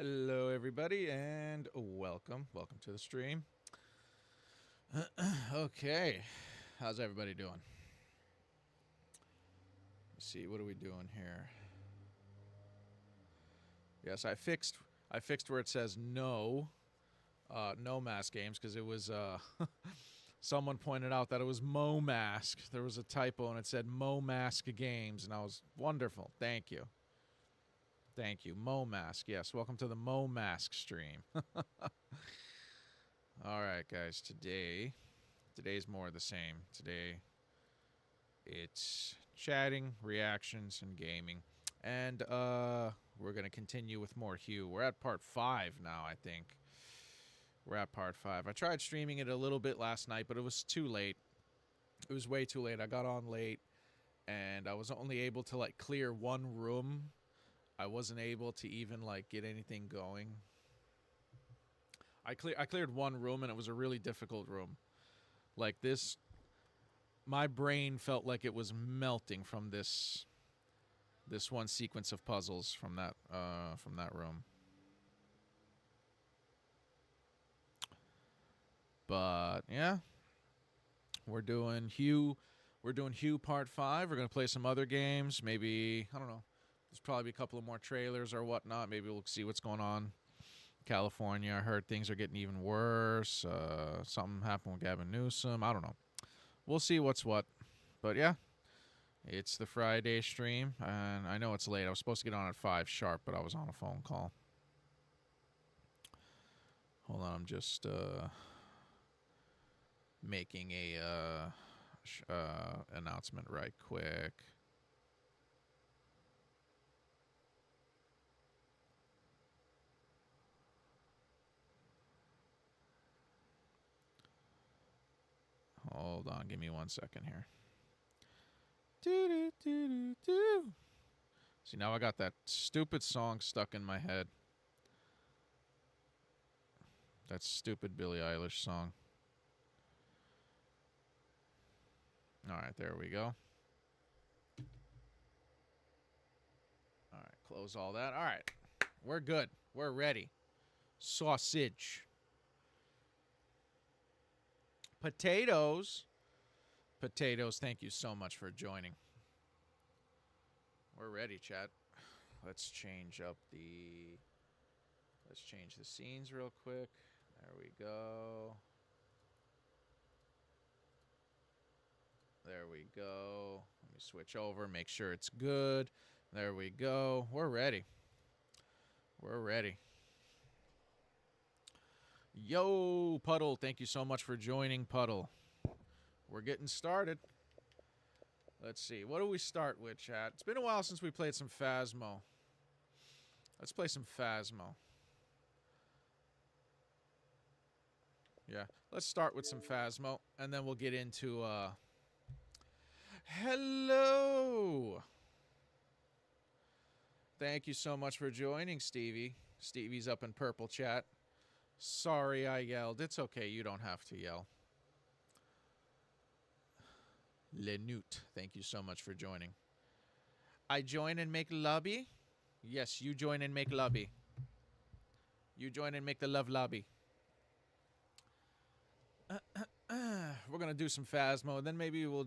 Hello, everybody, and welcome. Welcome to the stream. Okay, how's everybody doing? Let's see, what are we doing here? Yes, I fixed where it says no NoMaskGames because it was someone pointed out that it was MoMask. There was a typo and it said MoMaskGames, and I was wonderful. Thank you. Thank you. MoMask. Yes, welcome to the MoMask stream. All right, guys. Today's more of the same. Today, it's chatting, reactions, and gaming. And we're going to continue with more Hue. We're at part 5 now, I think. We're at part 5. I tried streaming it a little bit last night, but it was too late. It was way too late. I got on late, and I was only able to, like, clear one room. I wasn't able to even, like, get anything going. I cleared one room, and it was a really difficult room. Like, this... My brain felt like it was melting from this one sequence of puzzles from that room. But yeah, we're doing Hue part 5. We're gonna play some other games. Maybe, I don't know. There's probably a couple of more trailers or whatnot. Maybe we'll see what's going on. California, I heard things are getting even worse. Something happened with Gavin Newsom. I don't know. We'll see what's what. But yeah, it's the Friday stream, and I know it's late. I was supposed to get on at 5 sharp, but I was on a phone call. Hold on, I'm just making a announcement right quick. Hold on, give me 1 second here. Do. See, now I got that stupid song stuck in my head. That stupid Billie Eilish song. Alright, there we go. Alright, close all that. Alright, we're good. We're ready. Sausage. Potatoes. Potatoes, thank you so much for joining. We're ready, chat. Let's change the scenes real quick. There we go. There we go. Let me switch over, make sure it's good. There we go. We're ready. We're ready. Yo, Puddle, thank you so much for joining, Puddle. We're getting started. Let's see. What do we start with, chat? It's been a while since we played some Phasmo. Let's play some Phasmo. Yeah, let's start with some Phasmo, and then we'll get into, Hello! Thank you so much for joining, Stevie. Stevie's up in purple chat. Sorry I yelled. It's okay, you don't have to yell. Lenute, thank you so much for joining. I join and make lobby? Yes, you join and make lobby. You join and make the love lobby. We're going to do some Phasmo, and then maybe we'll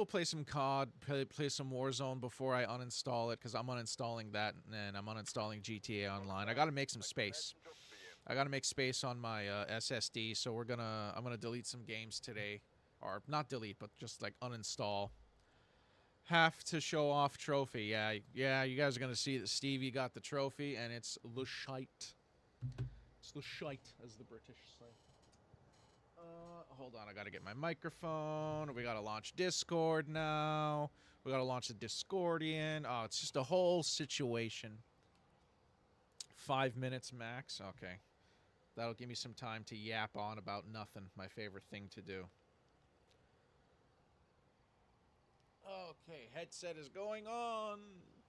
play some COD, play some Warzone before I uninstall it, because I'm uninstalling that, and I'm uninstalling GTA Online. I got to make some space. I got to make space on my SSD, so I'm going to delete some games today. Or not delete, but just like uninstall. Have to show off trophy. Yeah, you guys are going to see that Stevie got the trophy, and it's le shite. It's le shite, as the British say. Hold on, I gotta get my microphone. We gotta launch Discord now. We gotta launch the Discordian. Oh, it's just a whole situation. 5 minutes max? Okay. That'll give me some time to yap on about nothing. My favorite thing to do. Okay, headset is going on.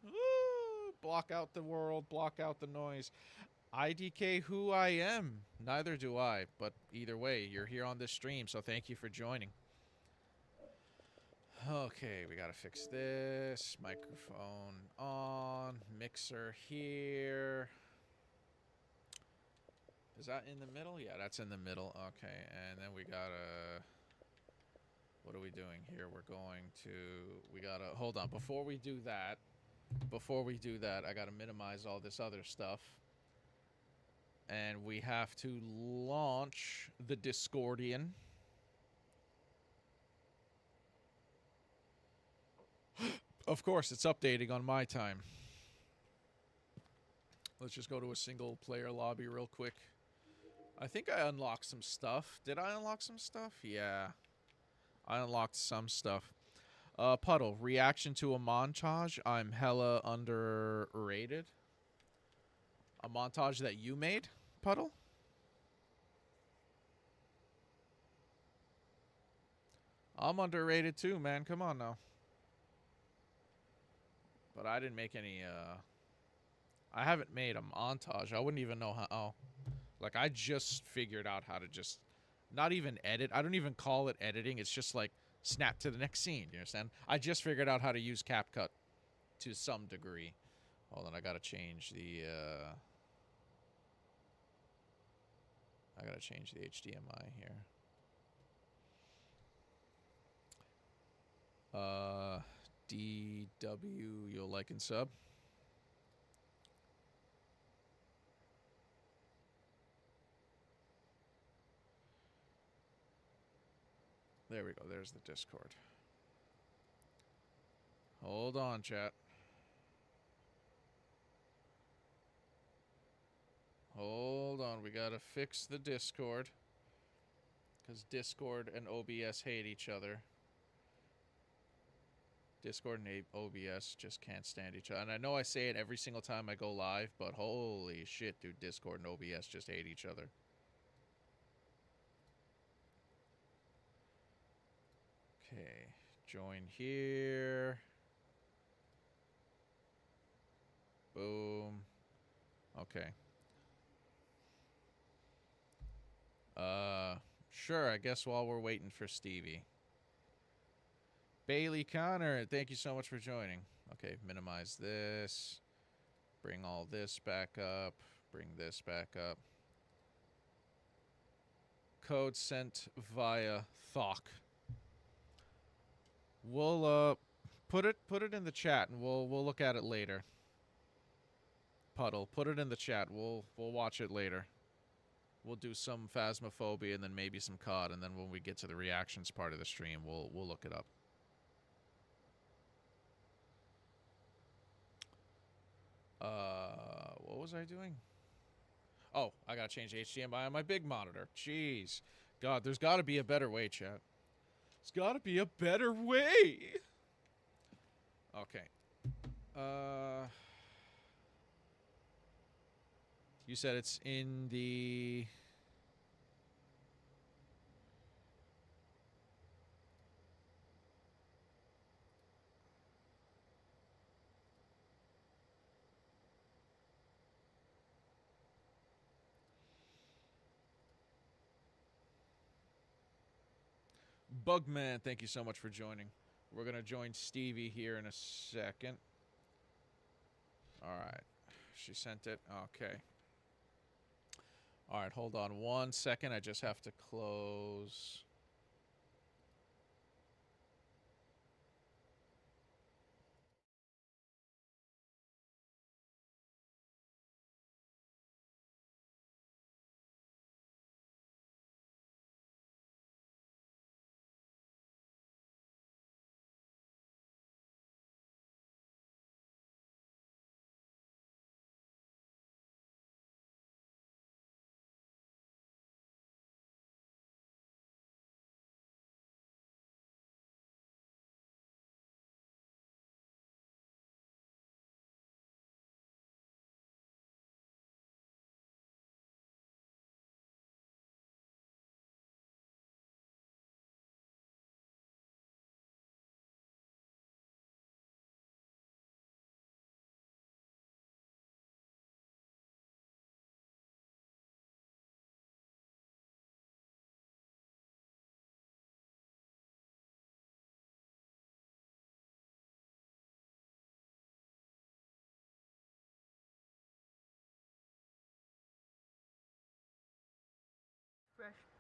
Woo! Block out the world, block out the noise. IDK who I am. Neither do I, but either way, you're here on this stream, so thank you for joining. Okay, we gotta fix this. Microphone on. Mixer here. Is that in the middle? Yeah, that's in the middle. Okay, and then we gotta... What are we doing here? We're going to... We gotta... Hold on. Before we do that, I gotta minimize all this other stuff. And we have to launch the Discordian. Of course, it's updating on my time. Let's just go to a single player lobby real quick. I think I unlocked some stuff. Did I unlock some stuff? Yeah. I unlocked some stuff. Puddle, reaction to a montage. I'm hella underrated. A montage that you made, Puddle? I'm underrated too, man. Come on now. But I didn't make any, I haven't made a montage. I wouldn't even know how... Oh. Like, I just figured out how to just... Not even edit. I don't even call it editing. It's just like, snap to the next scene. You understand? I just figured out how to use CapCut to some degree. Hold on, I gotta change the, I gotta change the HDMI here. DW, you'll like and sub. There we go. There's the Discord. Hold on, chat. Hold on. We gotta fix the Discord. Because Discord and OBS hate each other. Discord and OBS just can't stand each other. And I know I say it every single time I go live, but holy shit, dude. Discord and OBS just hate each other. Okay. Join here. Boom. Okay. Sure, I guess while we're waiting for Stevie. Bailey Connor, thank you so much for joining. Okay, minimize this. Bring all this back up. Bring this back up. Code sent via Thok. We'll put it in the chat and we'll look at it later. Puddle, put it in the chat. We'll watch it later. We'll do some Phasmophobia and then maybe some COD, and then when we get to the reactions part of the stream, we'll look it up. What was I doing? Oh, I gotta change HDMI on my big monitor. Jeez. God, there's gotta be a better way, chat. There's gotta be a better way! Okay. You said it's in the... Bugman, thank you so much for joining. We're going to join Stevie here in a second. All right. She sent it. Okay. All right, hold on 1 second. I just have to close...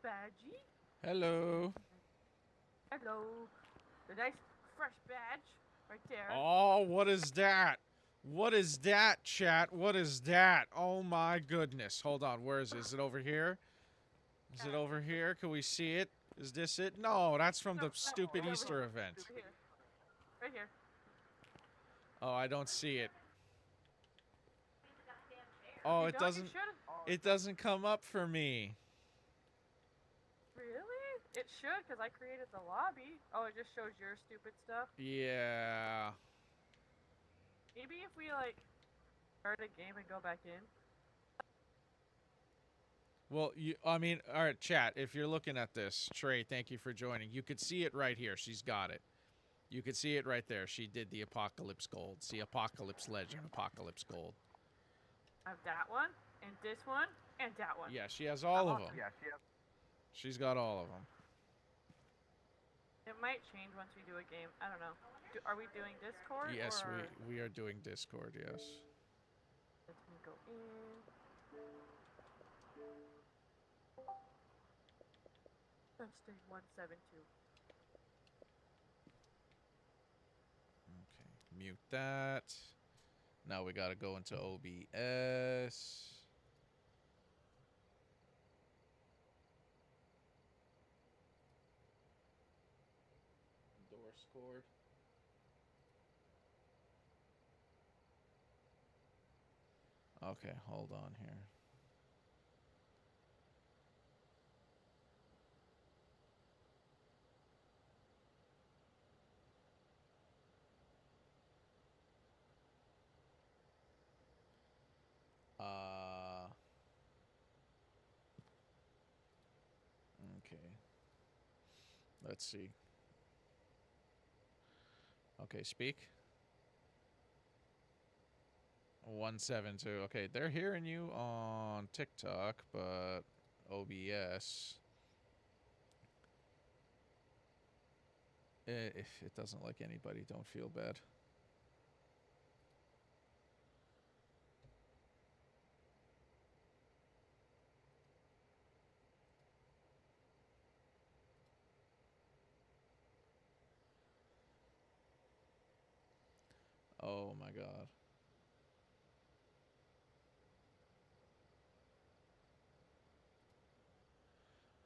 Badgie. Hello. Hello. The nice fresh badge right there. Oh, what is that? What is that, chat? What is that? Oh my goodness. Hold on. Where is it? Is it over here? Is it over here? Can we see it? Is this it? No, that's from No, the no, stupid it's over Easter here. event. Over here. Right here. Oh, I don't see it. Oh, You it don't? You doesn't should. it doesn't come up for me. Really? It should, because I created the lobby. Oh, it just shows your stupid stuff. Yeah. Maybe if we, like, start a game and go back in. Well, I mean, all right, chat, if you're looking at this, Trey, thank you for joining. You could see it right here. She's got it. You could see it right there. She did the Apocalypse Gold. See, Apocalypse Legend, Apocalypse Gold. I have that one, and this one, and that one. Yeah, she has all of them. She's got all of them. It might change once we do a game. I don't know. Are we doing Discord? Yes, or... we are doing Discord, yes. Let me go in. Thursday 172. Okay, mute that. Now we gotta go into OBS. Discord. Okay, hold on here. Okay. Let's see. Okay, speak. 172. Okay, they're hearing you on TikTok, but OBS. If it doesn't like anybody, don't feel bad. Oh my god.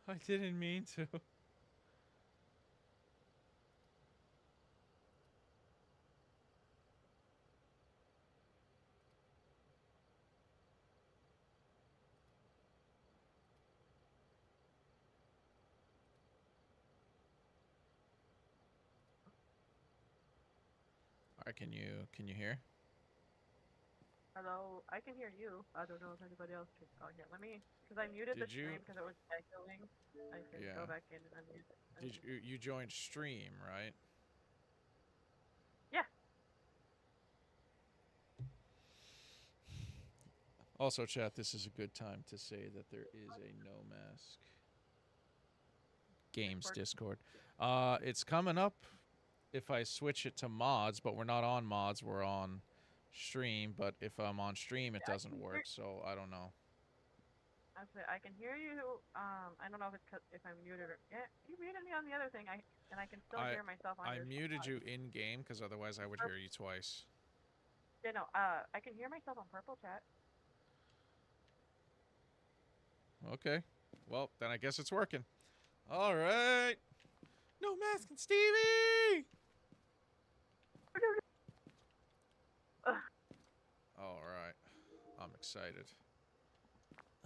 I didn't mean to. Alright, can you hear? Hello, I can hear you. I don't know if anybody else can. Oh, yeah, let me, because I muted the Did you? stream because it was echoing. I can Yeah. go back in and unmute it. Did you joined stream, right? Yeah. Also, chat, this is a good time to say that there is a NoMaskGames Discord. It's coming up if I switch it to mods, but we're not on mods, we're on stream, but if I'm on stream it doesn't work, so I don't know. Actually, I can hear you. I don't know if it's if I'm muted or yeah. You muted me on the other thing. I can still hear myself on I your. muted you in game because otherwise I would hear you twice. Yeah, no. I can hear myself on purple chat. Okay, well then I guess it's working. All right, No Mask and Stevie. All right, I'm excited.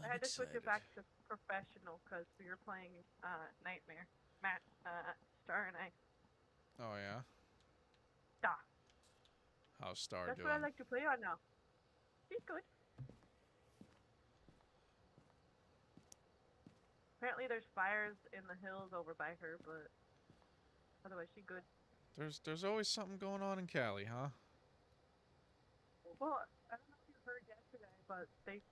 I had to switch it back to professional because we were playing Nightmare. Matt, Star and I. Oh yeah. Star. How's Star That's doing? what I like to play on now. She's good. Apparently, there's fires in the hills over by her, but otherwise, she's good. There's always something going on in Cali, huh? Well, I don't know if you heard yesterday, but they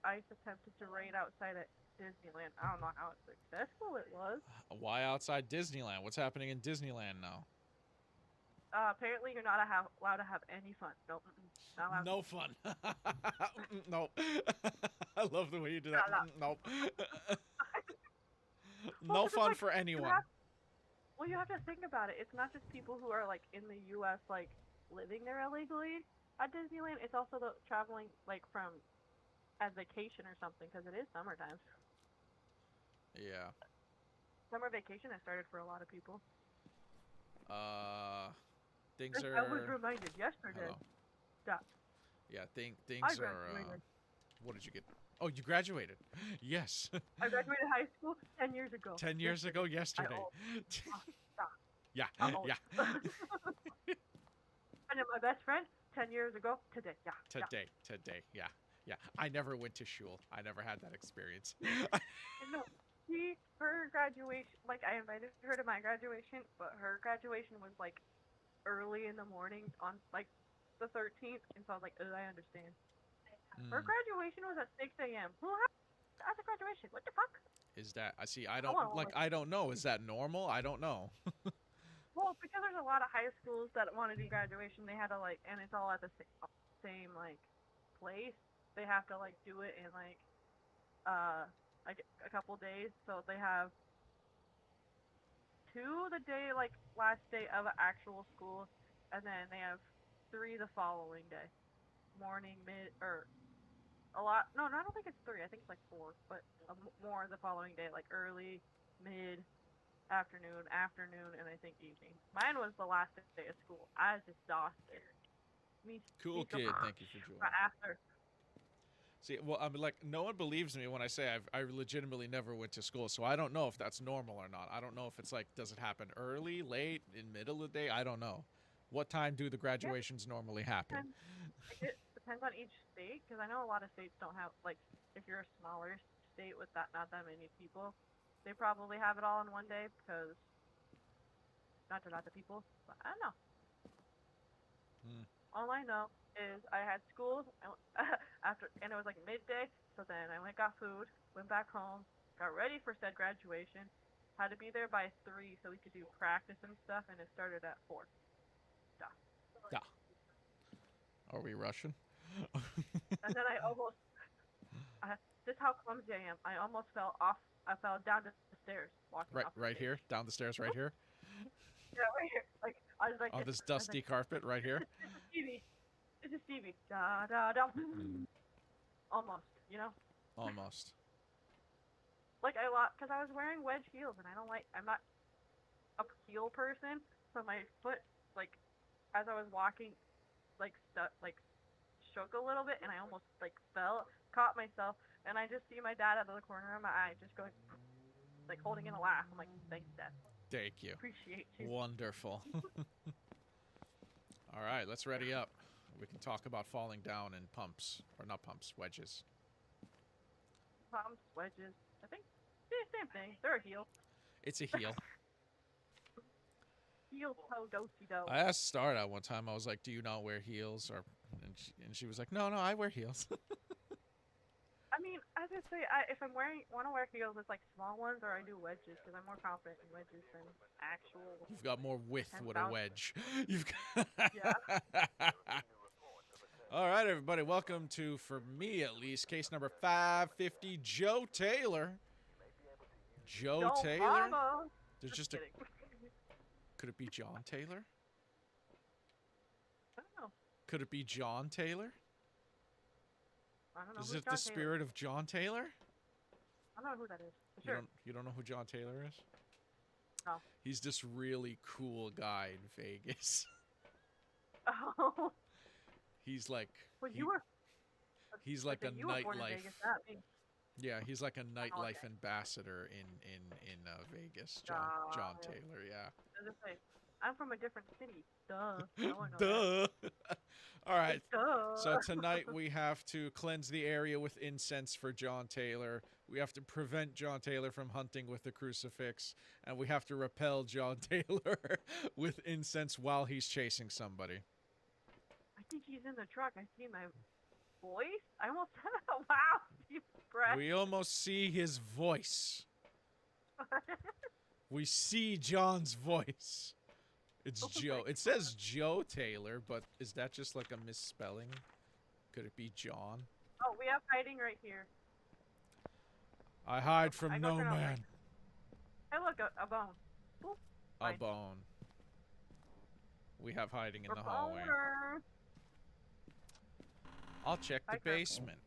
ICE attempted to raid outside at Disneyland. I don't know how successful it was. Why outside Disneyland? What's happening in Disneyland now? Apparently, you're not allowed to have any fun. Nope. Not allowed. No fun. Nope. I love the way you do that. Nope. No 'cause it's fun like, for you anyone. have, well, you have to think about it. It's not just people who are like in the U.S. like living there illegally at Disneyland. It's also the traveling like from as vacation or something because it is summertime. Yeah. Summer vacation has started for a lot of people. Things I was are. reminded yesterday. Hello. That Yeah, I things are. graduated. What did you get? Oh, you graduated. Yes. I graduated high school 10 years ago. 10 years ago Yesterday. yesterday. Stop. Yeah. How old? Yeah. And then my best friend 10 years ago today. Yeah. Today. Yeah. Yeah. I never went to shul. I never had that experience. No, her graduation, like I invited her to my graduation, but her graduation was like early in the morning on like the 13th, and so I was like, I understand. Her Mm. graduation was at 6 a.m. Who has a graduation? What the fuck? Is that I see? I I don't want like. like, I don't know. Is that normal? I don't know. well, because there's a lot of high schools that want to do graduation, they had to like, and it's all at the same like place. They have to like do it in like a couple days, so they have two the day like last day of actual school, and then they have three the following day, morning, mid, or a lot. No, I don't think it's three. I think it's like four, but more the following day, like early, mid, afternoon, and I think evening. Mine was the last day of school. I was exhausted. Cool Me so kid. Thank you for joining. after. See, well, I'm like, no one believes me when I say I legitimately never went to school, so I don't know if that's normal or not. I don't know if it's like, does it happen early, late, in middle of the day? I don't know. What time do the graduations normally happen? It depends on each state, because I know a lot of states don't have like if you're a smaller state with not that many people, they probably have it all in one day because not to not the people, but I don't know. Hmm. All I know is I had school after, and it was like midday. So then I went, got food, went back home, got ready for said graduation. Had to be there by 3 so we could do practice and stuff, and it started at 4. Stuff. Yeah. Are we Russian? And then I almost, this is how clumsy I am. I almost fell off. I fell down the stairs walking off the Right stage. here, down the stairs, right here, Yeah, right here. Like I was like, on this. this I was dusty like, carpet, right here. this is Stevie. This is Stevie. Da da da. Almost, you know. Almost. Like because I was wearing wedge heels, and I don't like. I'm not a heel person, so my foot, like, as I was walking, like shook a little bit, and I almost like fell, caught myself, and I just see my dad out of the corner of my eye, just going, like holding in a laugh. I'm like, thanks, Dad. Thank you. Appreciate you. Wonderful. All right, let's ready up. We can talk about falling down in pumps, or not pumps, wedges. Pumps, wedges. I think same thing. They're a heel. It's a heel. Heel toe do-si do. I asked Star that one time. I was like, "Do you not wear heels?" And she was like, "No, I wear heels." I mean, as I say, if I'm want to wear heels, it's like small ones, or I do wedges because I'm more confident in wedges than actual. You've got more width with a 10,000. wedge. You've got Yeah. All right, everybody. Welcome to, for me at least, case number 550, Joe Taylor. Joe Taylor? Mama. There's just a... Could it be John Taylor? I don't know. Could it be John Taylor? I don't know. Is Who's it John the Taylor? spirit of John Taylor? I don't know who that is. For sure. You don't know who John Taylor is? No. He's this really cool guy in Vegas. Oh. He's like... Well, you were. He's like a you were born in nightlife... Vegas, not me. Yeah, he's like a nightlife okay. ambassador in Vegas. John Taylor, yeah. As I say, I'm from a different city. Duh. No one knows Duh. All right. Duh. So tonight we have to cleanse the area with incense for John Taylor. We have to prevent John Taylor from hunting with the crucifix, and we have to repel John Taylor with incense while he's chasing somebody. I think he's in the truck. I see my voice. I almost said it out loud. We almost see his voice. We see John's voice. It's Joe. It says Joe Taylor, but is that just like a misspelling? Could it be John? Oh, we have hiding right here. I hide from no man. look, a bone. Boop. A Fine. bone. We have hiding in For the hallway. boner. I'll check the Hi, Chris. basement.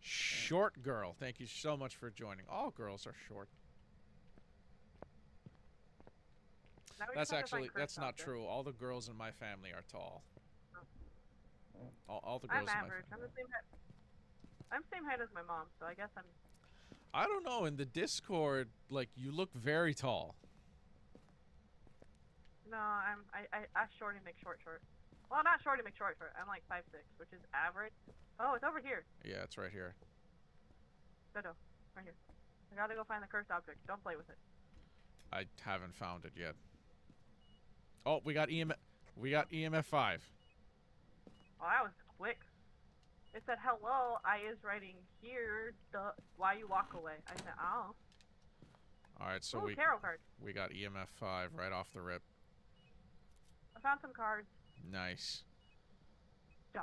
Short girl. Thank you so much for joining. All girls are short. Now we That's just have to find actually, Chris that's not out there. true. All the girls in my family are tall. Oh. All the I'm girls in my average. family. I'm the same height. I'm same height as my mom, so I guess I'm. I don't know. In the Discord, like, you look very tall. No, I shorty make short. Well, not shorty make short. I'm like 5'6", which is average. Oh, it's over here. Yeah, it's right here. Dodo, right here. I gotta go find the cursed object. Don't play with it. I haven't found it yet. Oh, we got EMF 5. Oh, that was quick. It said hello. I is writing here. Why you walk away? I said oh. All right, so Ooh, tarot card. we got EMF 5 right off the rip. I found some cards. Nice. Duh.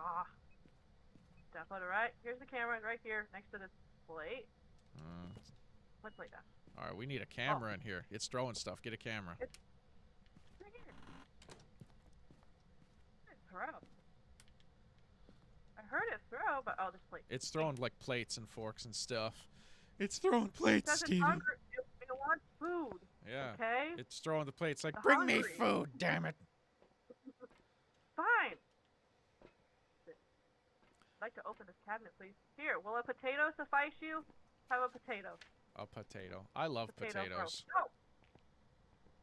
Step on it right. Here's the camera right here next to this plate. What plate down? All right, we need a camera in here. It's throwing stuff. Get a camera. It's right here. It's throw. I heard it throw, but oh, this plate. It's throwing like plates and forks and stuff. It's throwing plates, It Stevie. hungry. It wants food. Yeah. Okay. It's throwing the plates like, The bring me hungry. food, damn it. Fine. I'd like to open this cabinet, please. Here, will a potato suffice you? Have a potato. A potato. I love potatoes. Bro.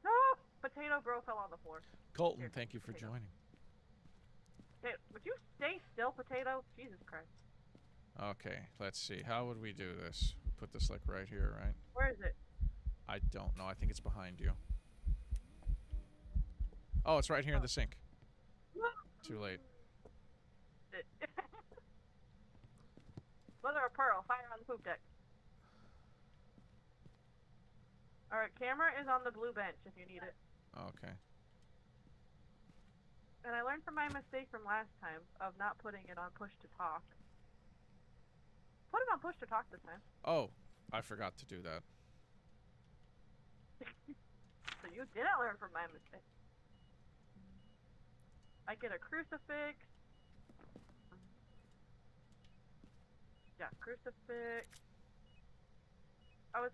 No! Potato bro fell on the floor. Colton, Here, thank you for potato. joining. Hey, would you stay still, potato? Jesus Christ. Okay, let's see. How would we do this? Put this like right here, right? Where is it? I don't know. I think it's behind you. Oh, it's right here in the sink. Too late. Mother of pearl, fire on the poop deck. Alright, camera is on the blue bench if you need it. Okay. And I learned from my mistake from last time of not putting it on push to talk. Put it on push to talk this time. Oh, I forgot to do that. So you didn't learn from my mistake. I get a crucifix. Yeah, crucifix.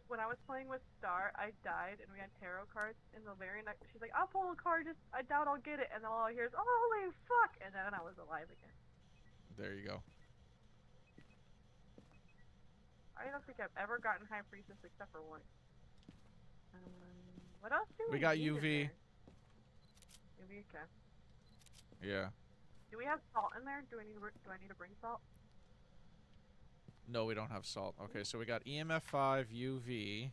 When I was playing with Star, I died and we had tarot cards in the very next. She's like, I'll pull a card, I doubt I'll get it. And then all I hear is, oh, holy fuck! And then I was alive again. There you go. I don't think I've ever gotten High Priestess except for once. What else do we got need in UV. there? UV, okay. Yeah. Do we have salt in there? Do I need to bring salt? No, we don't have salt. Okay, so we got EMF 5, UV.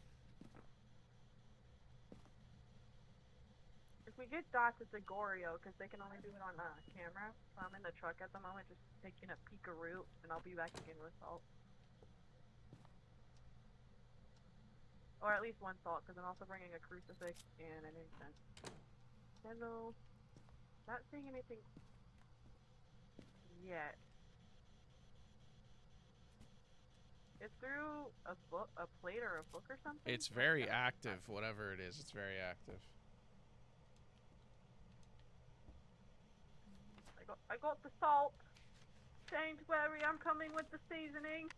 If we get dots, it's a Goryo, because they can only do it on camera. So I'm in the truck at the moment, just taking a peekaroo, and I'll be back again with salt. Or at least one salt, because I'm also bringing a crucifix and an incense. Candle. Not seeing anything yet. It's through a book, a plate, or a book or something? It's very active, whatever it is. It's very active. I got the salt. Sanctuary, I'm coming with the seasoning.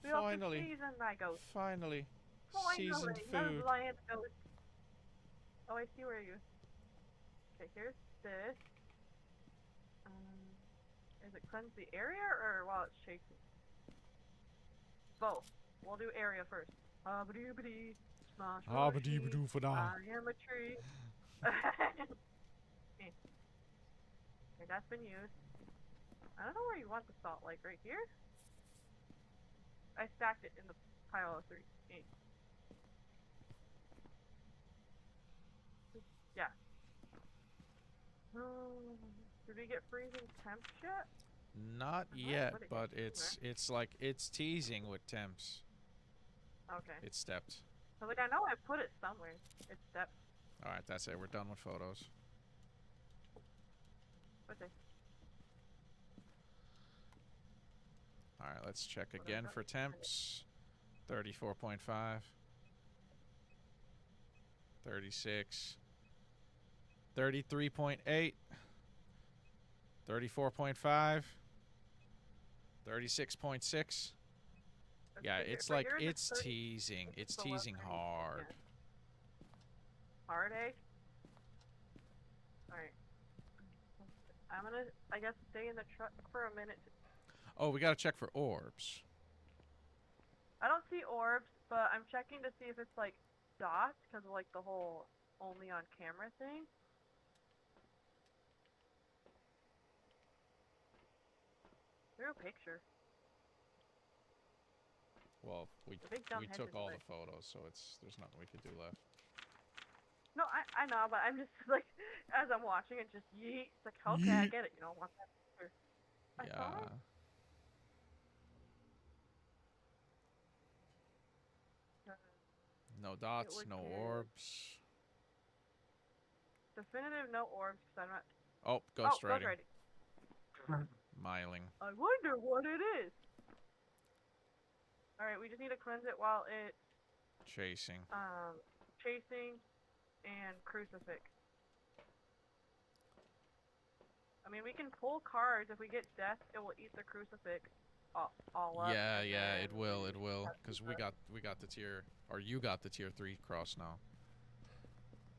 We Finally. have to season my ghost. Finally. Seasoned food. Oh, I see where you... Okay, here's this. Is it cleanse the area or while it's shaking? Both. We'll do area first. Ah-ba-doo-ba-dee. Smash Ah-ba-dee-ba-doo for now. I am a tree. Okay, that's been used. I don't know where you want the salt, like right here? I stacked it in the pile of 3. Yeah. Did we get freezing temps yet? Not yet, but it's teasing with temps. Okay. It's stepped. So like I know I put it somewhere. It's stepped. All right, that's it. We're done with photos. Okay. All right, let's check again for temps. 34.5. 36. 33.8. 34.5. 36.6. Yeah, it's like, it's teasing. It's teasing hard. Hard, eh? Alright. I'm gonna, I guess, stay in the truck for a minute. Oh, we gotta check for orbs. I don't see orbs, but I'm checking to see if it's like dots, because of like the whole only on camera thing. They're a picture. Well, we took all the photos, so there's nothing we could do left. No, I know, but I'm just like, as I'm watching it, just yeet. It's like, okay, I get it. You don't want that picture. Yeah. No dots, no orbs. Definitive no orbs, because I'm not... Oh, ghost riding. Ghost Miling. I wonder what it is. Alright, we just need to cleanse it while it's... Chasing. Chasing and crucifix. I mean, we can pull cards. If we get death, it will eat the crucifix all up. Yeah, it will, because we got the tier, or you got the tier 3 cross now.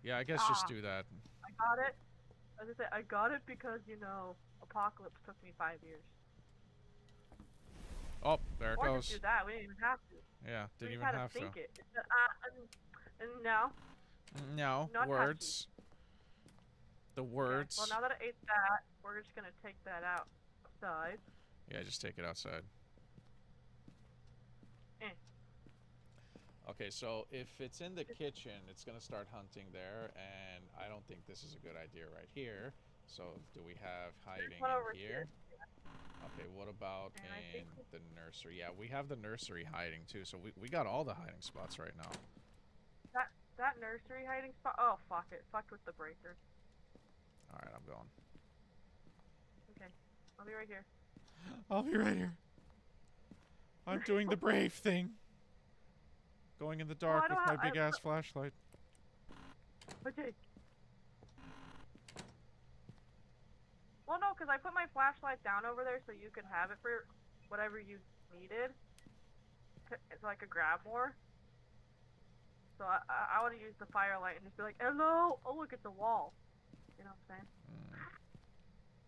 Yeah, I guess just do that. I got it. As I said, I got it because, you know, Apocalypse took me 5 years. Oh, there it goes. Just do that. We didn't even have to. Yeah, didn't even have to. Think it. No. No, Not words. The words. Okay. Well, now that I ate that, we're just gonna take that outside. Yeah, just take it outside. Okay, so if it's in the kitchen, it's gonna start hunting there, and I don't think this is a good idea right here. So, do we have hiding in here? Okay, what about in the nursery? Yeah, we have the nursery hiding too, so we got all the hiding spots right now. That nursery hiding spot? Oh, fuck it. Fucked with the breaker. Alright, I'm going. Okay, I'll be right here. I'll be right here. I'm doing the brave thing. Going in the dark with my big ass flashlight. Okay. Well, no, because I put my flashlight down over there so you could have it for whatever you needed. So I could grab more. So I want to use the firelight and just be like, hello! Oh, look at the wall. You know what I'm saying?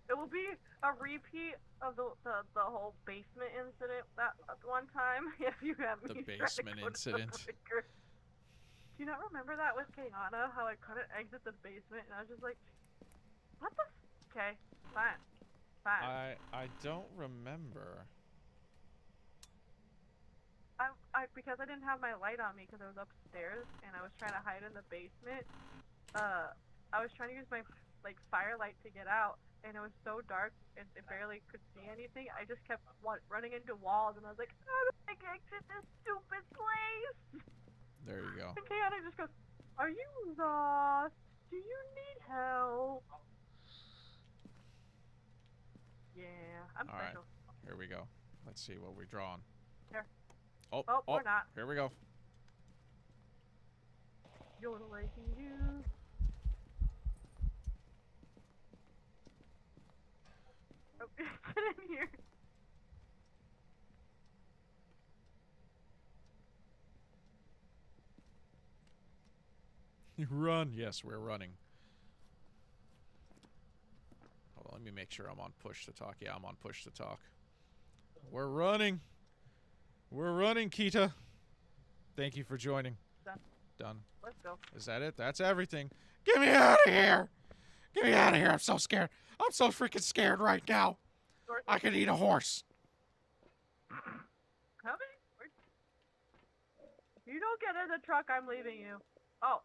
It will be a repeat of the whole basement incident that one time. If you have me. The basement incident. Do you not remember that with Kayana? How I couldn't exit the basement and I was just like, what the? Okay, fine. I don't remember. Because I didn't have my light on me because I was upstairs and I was trying to hide in the basement. I was trying to use my firelight to get out. And it was so dark and I barely could see anything. I just kept running into walls and I was like, how do I exit this stupid place? There you go. And Kayana just goes, are you lost? Do you need help? Yeah, I'm special. Alright, here we go. Let's see what we're drawing. Here. Oh, we're not. Here we go. Yodeling you. Oh, get in here. Run. Yes, we're running. Hold on, let me make sure I'm on push to talk. Yeah, I'm on push to talk. We're running. We're running, Kita. Thank you for joining. Done. Let's go. Is that it? That's everything. Get me out of here. Get me out of here. I'm so scared. I'm so freaking scared right now. I could eat a horse. Coming? If you don't get in the truck, I'm leaving you. Oh.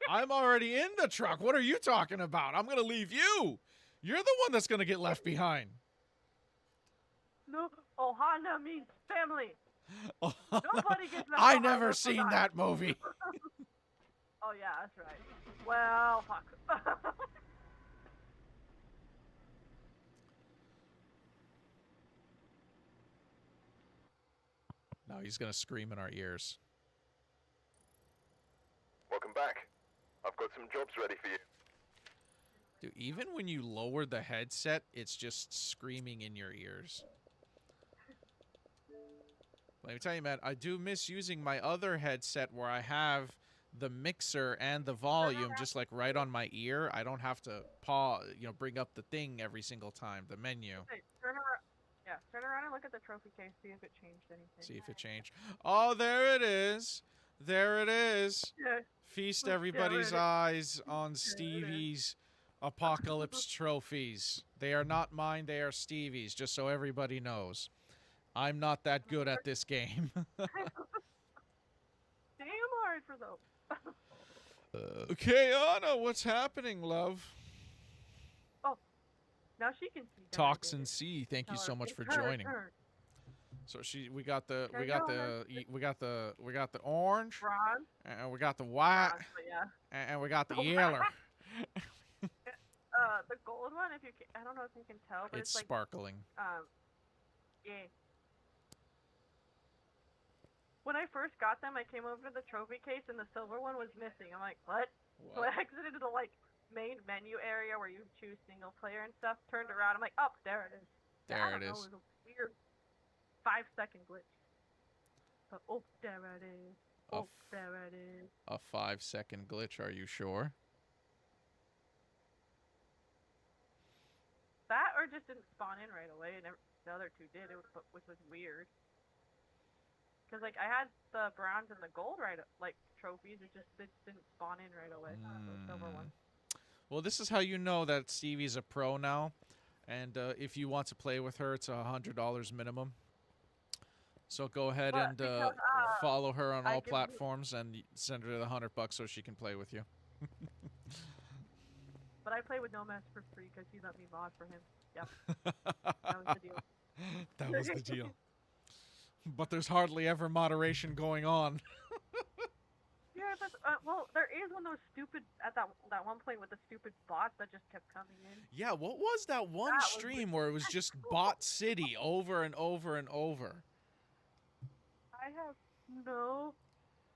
I'm already in the truck. What are you talking about? I'm going to leave you. You're the one that's going to get left behind. No. Ohana means family. Nobody gets left I never seen that movie. Oh, yeah, that's right. Well, fuck. No, he's going to scream in our ears. Welcome back. I've got some jobs ready for you. Dude, even when you lower the headset, it's just screaming in your ears. Let me tell you, man, I do miss using my other headset where I have the mixer and the volume just like right on my ear. I don't have to bring up the thing every single time, the menu. Hey, turn around. Yeah, turn around and look at the trophy case. See if it changed anything. See if it changed. Oh, there it is. There it is. Yeah. Feast everybody's eyes on Stevie's apocalypse trophies. They are not mine, they are Stevie's, just so everybody knows. I'm not that good at this game. Damn hard for those. Okay, Anna, what's happening, love? Oh, now she can see. Toxin C, thank you so much for joining. So we got the orange, bronze, and we got the white, bronze, yeah. and we got the yellow. The gold one, if you can, I don't know if you can tell, but It's like sparkling. Yeah. When I first got them, I came over to the trophy case and the silver one was missing. I'm like, what? So I exited the main menu area where you choose single player and stuff. Turned around, I'm like, oh, there it is. There it is. It was a weird 5-second glitch. But oh, there it is. Oh, there it is. A 5-second glitch? Are you sure? That or just didn't spawn in right away, and the other two did, which was weird. Because, like, I had the bronze and the gold trophies, it just didn't spawn in right away. The silver one. Well, this is how you know that Stevie's a pro now. And if you want to play with her, it's $100 minimum. So go ahead and follow her on all platforms and send her the $100 so she can play with you. But I play with NoMask for free because he let me mod for him. Yep. That was the deal. That was the deal. But there's hardly ever moderation going on. Yeah, but, well, there is one of those stupid, at that one point with the stupid bots that just kept coming in. Yeah, what was that one stream where it was just bot city over and over and over? I have no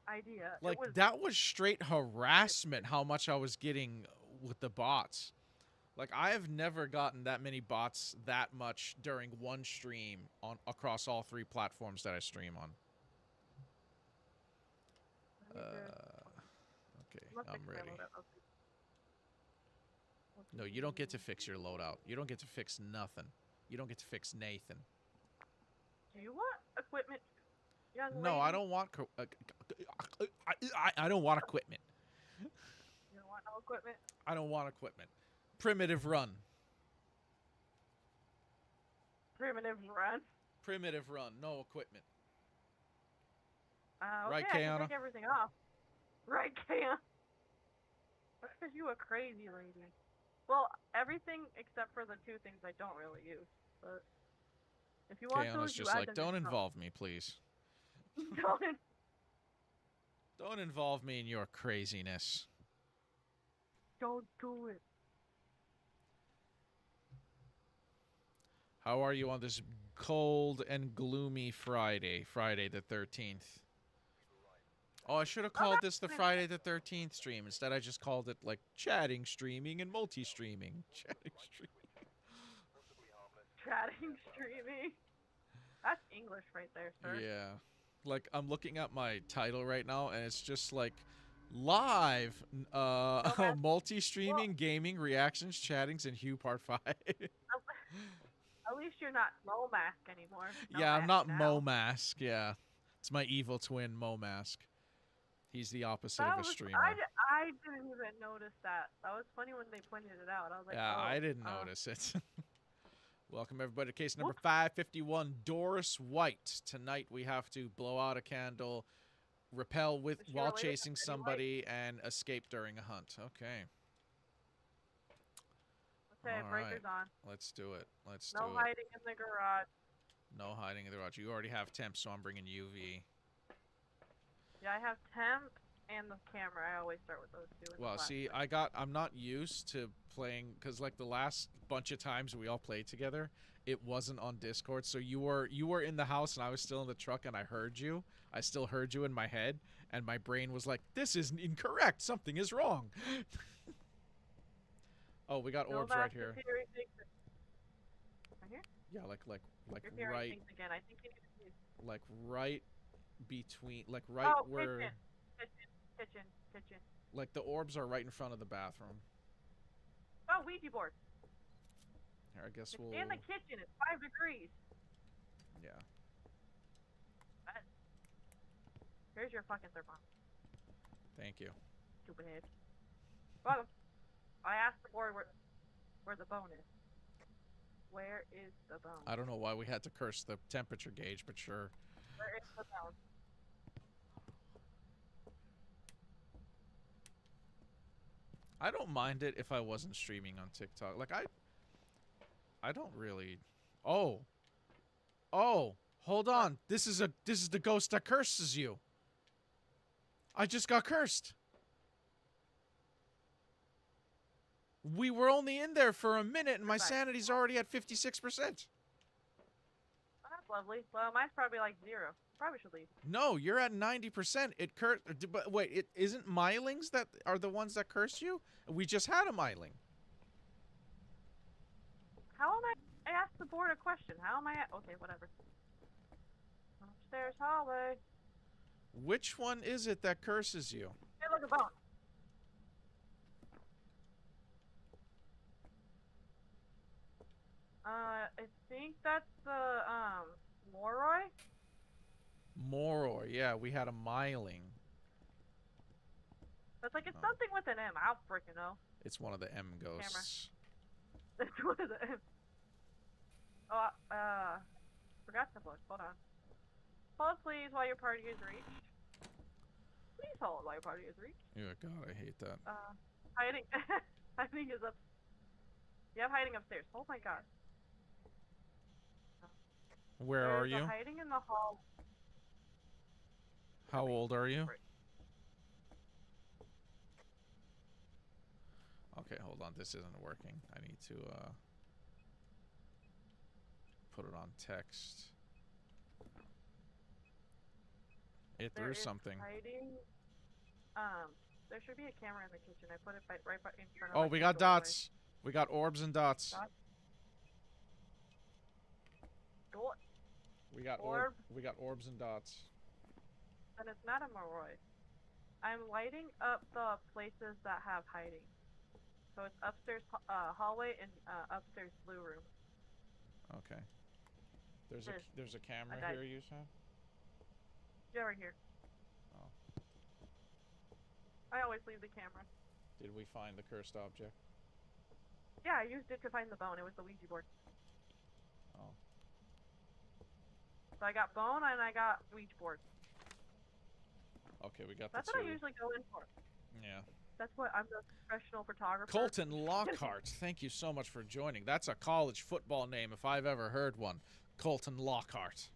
idea. Like, that was straight harassment how much I was getting with the bots. Like, I have never gotten that many bots that much during one stream across all 3 platforms that I stream on. Okay, I'm ready. No, you don't get to fix your loadout. You don't get to fix nothing. You don't get to fix Nathan. Do you want equipment, young lady? No, I don't want... I don't want equipment. You don't want no equipment? I don't want equipment. Primitive run. Primitive run? Primitive run. No equipment. Okay, right, I can Kayana? take everything off. Right, Kayana? That's because you a crazy lady. Well, everything except for the 2 things I don't really use. But if you want Kayana's those, you just add like, them don't yourself. involve me, please. Don't involve me in your craziness. Don't do it. How are you on this cold and gloomy Friday the 13th? Oh, I should have called this the Friday the 13th stream. Instead, I just called it, like, chatting, streaming, and multi-streaming. Chatting, streaming. Chatting, streaming. That's English right there, sir. Yeah. Like, I'm looking at my title right now, and it's just, like, live, multi-streaming, gaming, reactions, chattings, and Hugh Part 5. At least you're not NoMask anymore. Yeah, I'm not now. NoMask, yeah. It's my evil twin, NoMask. He's the opposite of a streamer. I didn't even notice that. That was funny when they pointed it out. I was like, yeah, oh, I didn't notice it. Welcome, everybody, to case number 551, Doris White. Tonight we have to blow out a candle, rappel while chasing somebody, and escape during a hunt. Okay. Okay, breaker's on. Let's do it. Let's do it. No hiding in the garage. No hiding in the garage. You already have temp, so I'm bringing UV. Yeah, I have temp and the camera. I always start with those 2. Well, see, I'm not used to playing, because like the last bunch of times we all played together, it wasn't on Discord. So you were in the house and I was still in the truck and I heard you. I still heard you in my head, and my brain was like, "This is incorrect. Something is wrong." Oh, we got orbs right here. Right here? Yeah, like You're hearing right, things again. I think you need to use. like right between, like right Oh, where, kitchen. like the orbs are right in front of the bathroom. Oh, Ouija board. Here, I guess It's we'll. in the kitchen. It's 5 degrees. Yeah. Here's your fucking thermometer. Thank you. Stupid head. Well, I asked the board where the bone is. Where is the bone? I don't know why we had to curse the temperature gauge, but sure. Where is the bone? I don't mind it if I wasn't streaming on TikTok. Like I don't really. Oh, hold on. This is the ghost that curses you. I just got cursed. We were only in there for a minute, and my sanity's already at 56%. Oh, that's lovely. Well, mine's probably like 0. Probably should leave. No, you're at 90%. It cursed. But wait, it isn't Mylings that are the ones that curse you? We just had a Myling. How am I asked the board a question. How am I at? Okay, whatever. Upstairs hallway. Which one is it that curses you? Hey, look, a bone. I think that's the, Moroi? Moroi, yeah, we had a Myling. That's like, it's something with an M. I don't freaking know. It's one of the M ghosts. It's one of the M. Oh, forgot to look. Hold on. Hold, please, while your party is reached. Please hold while your party is reached. Yeah, God, I hate that. Hiding. Hiding is up. You have hiding upstairs. Oh my god. Where are you? Hiding in the hall. How old are you? Okay, hold on. This isn't working. I need to put it on text. There is something. Hiding. There should be a camera in the kitchen. I put it right in front of. Oh, we got dots. We got orbs and dots. We got orbs and dots. And it's not a Moroi. I'm lighting up the places that have hiding. So it's upstairs hallway and upstairs blue room. Okay. There's a camera here, you said? Yeah, right here. Oh. I always leave the camera. Did we find the cursed object? Yeah, I used it to find the bone. It was the Ouija board. Oh. So I got bone and I got Ouija board. Okay, we got That's the what two. I usually go in for. Yeah. That's what I'm the professional photographer. Colton Lockhart, thank you so much for joining. That's a college football name if I've ever heard one. Colton Lockhart.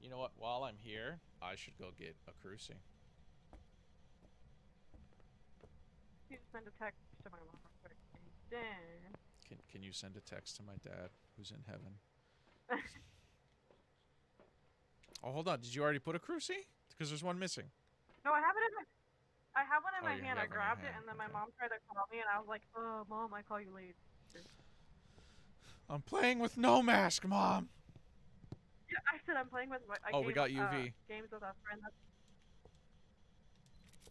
You know what? While I'm here, I should go get a cruci. You just send a text to my mom real quick. Then. Can you send a text to my dad, who's in heaven? Oh, hold on. Did you already put a cruci? Because there's one missing. No, I have it in my. I have one in my you hand. I have it in your grabbed it, hand. and then my mom tried to call me, and I was like, "Oh, Mom, I call you later." I'm playing with no mask, Mom. Yeah, I said I'm playing with. We got UV. Games with a friend.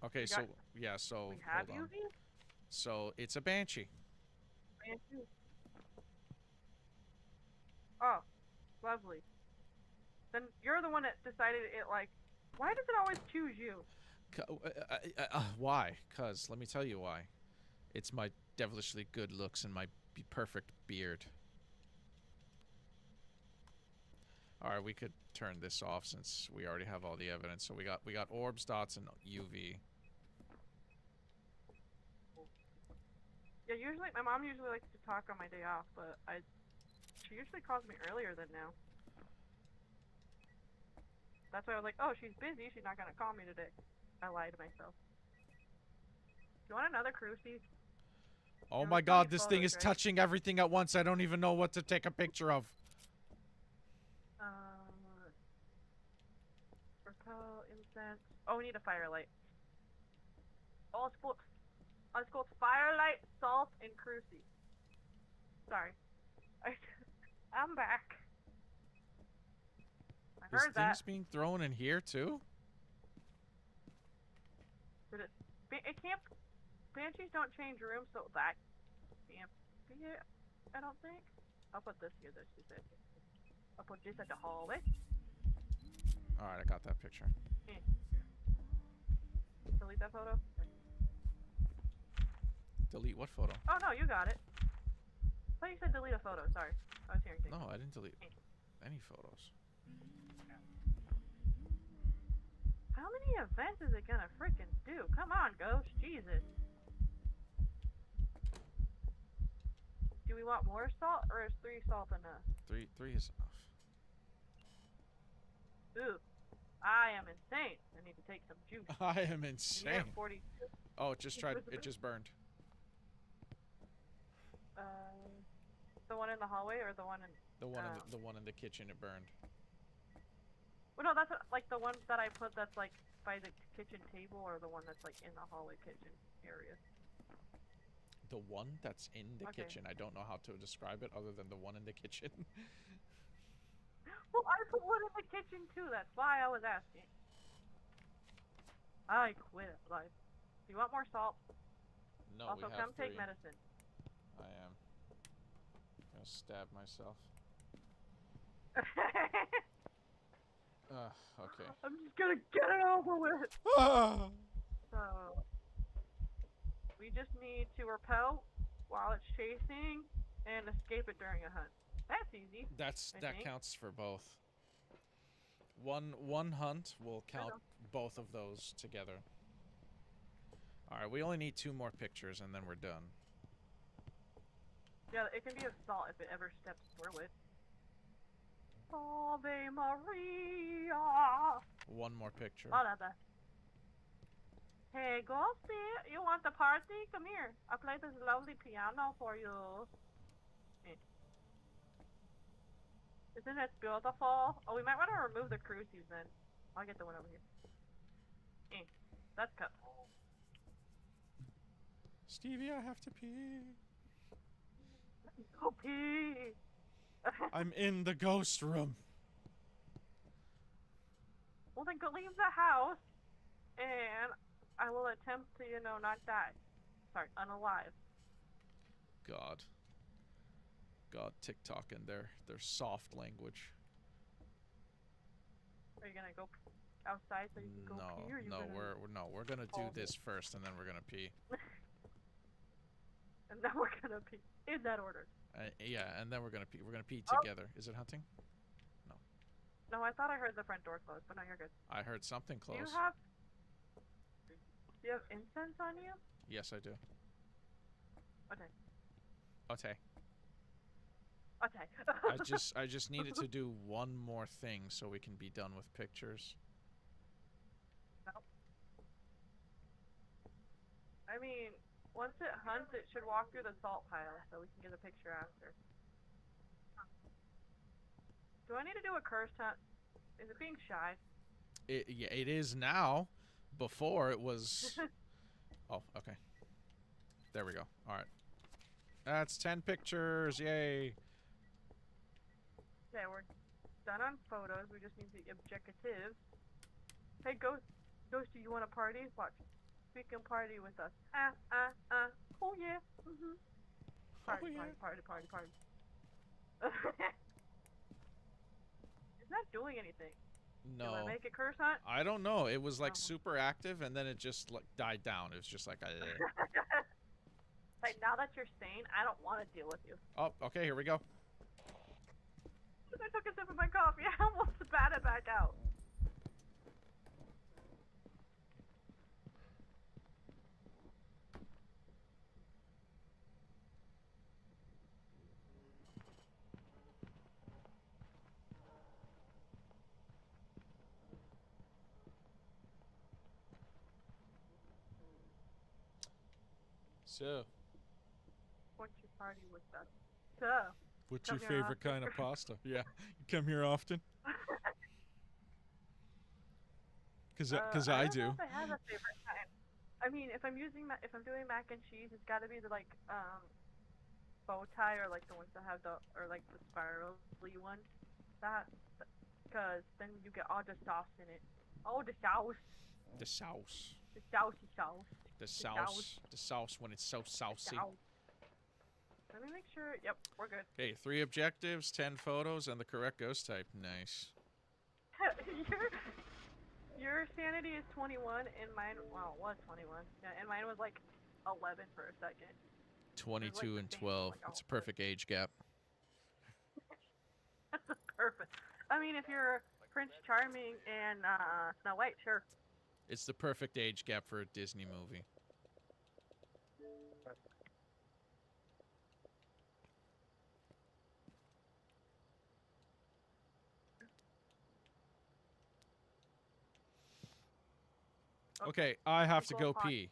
Okay, so yeah, so We have hold on. UV. So it's a banshee. Banshee. Oh, lovely. Then you're the one that decided it. Like, why does it always choose you? Why? Cause let me tell you why. It's my devilishly good looks and my perfect beard. All right, we could turn this off since we already have all the evidence. So we got orbs, dots, and UV. Yeah, usually my mom usually likes to talk on my day off, but she usually calls me earlier than now. That's why I was like, oh, she's busy. She's not gonna call me today. I lied to myself. Do you want another cruci? Oh There my was god, plenty this of thing photos, is right? touching everything at once. I don't even know what to take a picture of. Repel, incense. Oh, we need a firelight. Oh, it's called firelight, salt, and cruci. Sorry. I'm back. I This heard that. thing's being thrown in here too? Did it? It can't. Banshees don't change rooms, so that can't be it. I don't think. I'll put this here. This is it. I'll put this at the hallway. Alright, I got that picture. Delete that photo. Delete what photo? Oh no, you got it. I thought you said delete a photo. Sorry, I was hearing things. No, I didn't delete any photos. How many events is it gonna freaking do? Come on, Ghost. Jesus. Do we want more salt, or is 3 salt enough? Three is enough. Ooh, I am insane. I need to take some juice. I am Yeah, insane. 40. Oh, it just burned. The one in the hallway or the one in The one in the kitchen, it burned. well, no, that's like the one that I put that's like by the kitchen table, or the one that's like in the hallway kitchen area. The one that's in the Okay. kitchen. I don't know how to describe it other than the one in the kitchen. Well, I put one in the kitchen too. That's why I was asking. I quit life. Do you want more salt? No, Also, we have come 3. take medicine. I am. Gonna stab myself. Okay. I'm just gonna get it over with. So, we just need to repel while it's chasing and escape it during a hunt. That's easy. That counts for both. One hunt will count both of those together. Alright, we only need 2 more pictures and then we're done. Yeah, it can be assault if it ever steps through it. Ave Maria! 1 more picture. Oh, that's Hey, Ghosty, you want the party? Come here. I play this lovely piano for you. Isn't it beautiful? Oh, we might want to remove the crucies then. I'll get the one over here. That's cut. Stevie, I have to pee. Go pee! I'm in the ghost room. Well, then go leave the house, and I will attempt to, not die. Sorry, unalive. God, TikTok and their soft language. Are you gonna go outside so you can go pee? Or we're gonna do this first, and then we're gonna pee. And then we're gonna pee in that order. Yeah, and then we're gonna pee. We're gonna pee together. Is it hunting? No. No, I thought I heard the front door close, but no, you're good. I heard something close. Do you have incense on you? Yes, I do. Okay. Okay. Okay. I just needed to do 1 more thing so we can be done with pictures. Nope. I mean, once it hunts, it should walk through the salt pile, so we can get a picture after. Do I need to do a cursed hunt? Is it being shy? Yeah, it is now. Before it was. Oh, okay. There we go. All right. That's 10 pictures. Yay. Okay, we're done on photos. We just need the objectives. Hey, Ghosty, you want to party? Watch. We can party with us. Oh yeah. Party, yeah. party. It's not doing anything. No. Do I make a curse hunt? I don't know. It was like super active, and then it just like died down. It was just like. Like, now that you're sane, I don't want to deal with you. Oh, okay. Here we go. I took a sip of my coffee. I almost spat it back out. So, party with us. So, What's come your here favorite often. kind of pasta? Yeah, you come here often? Cause I don't know do. if I have a favorite kind. I mean, if I'm doing mac and cheese, it's got to be the like bow tie or like the ones that have the or like the spirally ones. That because then you get all the sauce in it. Oh, the sauce, The sauce. the saucy sauce, The the sauce, sauce. The sauce when it's so the saucy. sauce. Let me make sure. Yep, we're good. Okay, 3 objectives, 10 photos, and the correct ghost type. Nice. Your sanity is 21, and mine, well, was 21. Yeah, and mine was like 11 for a second. 22 like and the same, 12. like, It's a perfect age gap. That's perfect. I mean, if you're Prince Charming and Snow White, sure. It's the perfect age gap for a Disney movie. Okay, I have to go pee.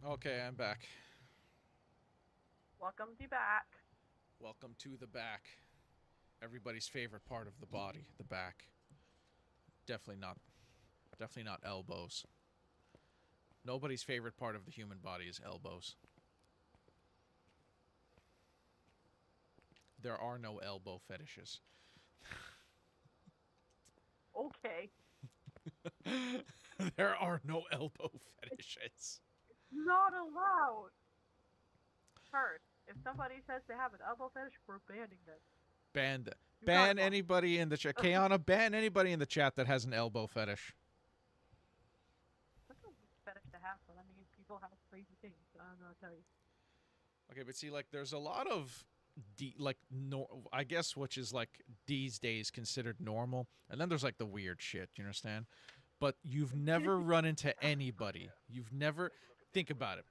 Okay, I'm back. Welcome to back. Welcome to the back. Everybody's favorite part of the body, the back. Definitely not elbows. Nobody's favorite part of the human body is elbows. There are no elbow fetishes. Okay. There are no elbow fetishes. Not allowed. First, if somebody says they have an elbow fetish, we're banning them. Ban anybody in the chat. Kayana, ban anybody in the chat that has an elbow fetish. That's a weird fetish to have, but I mean, people have crazy things. I don't know what to tell you. Okay, but see, like, there's a lot of, I guess, which is, like, these days considered normal. And then there's, like, the weird shit, you understand? But you've never run into anybody. Think about it.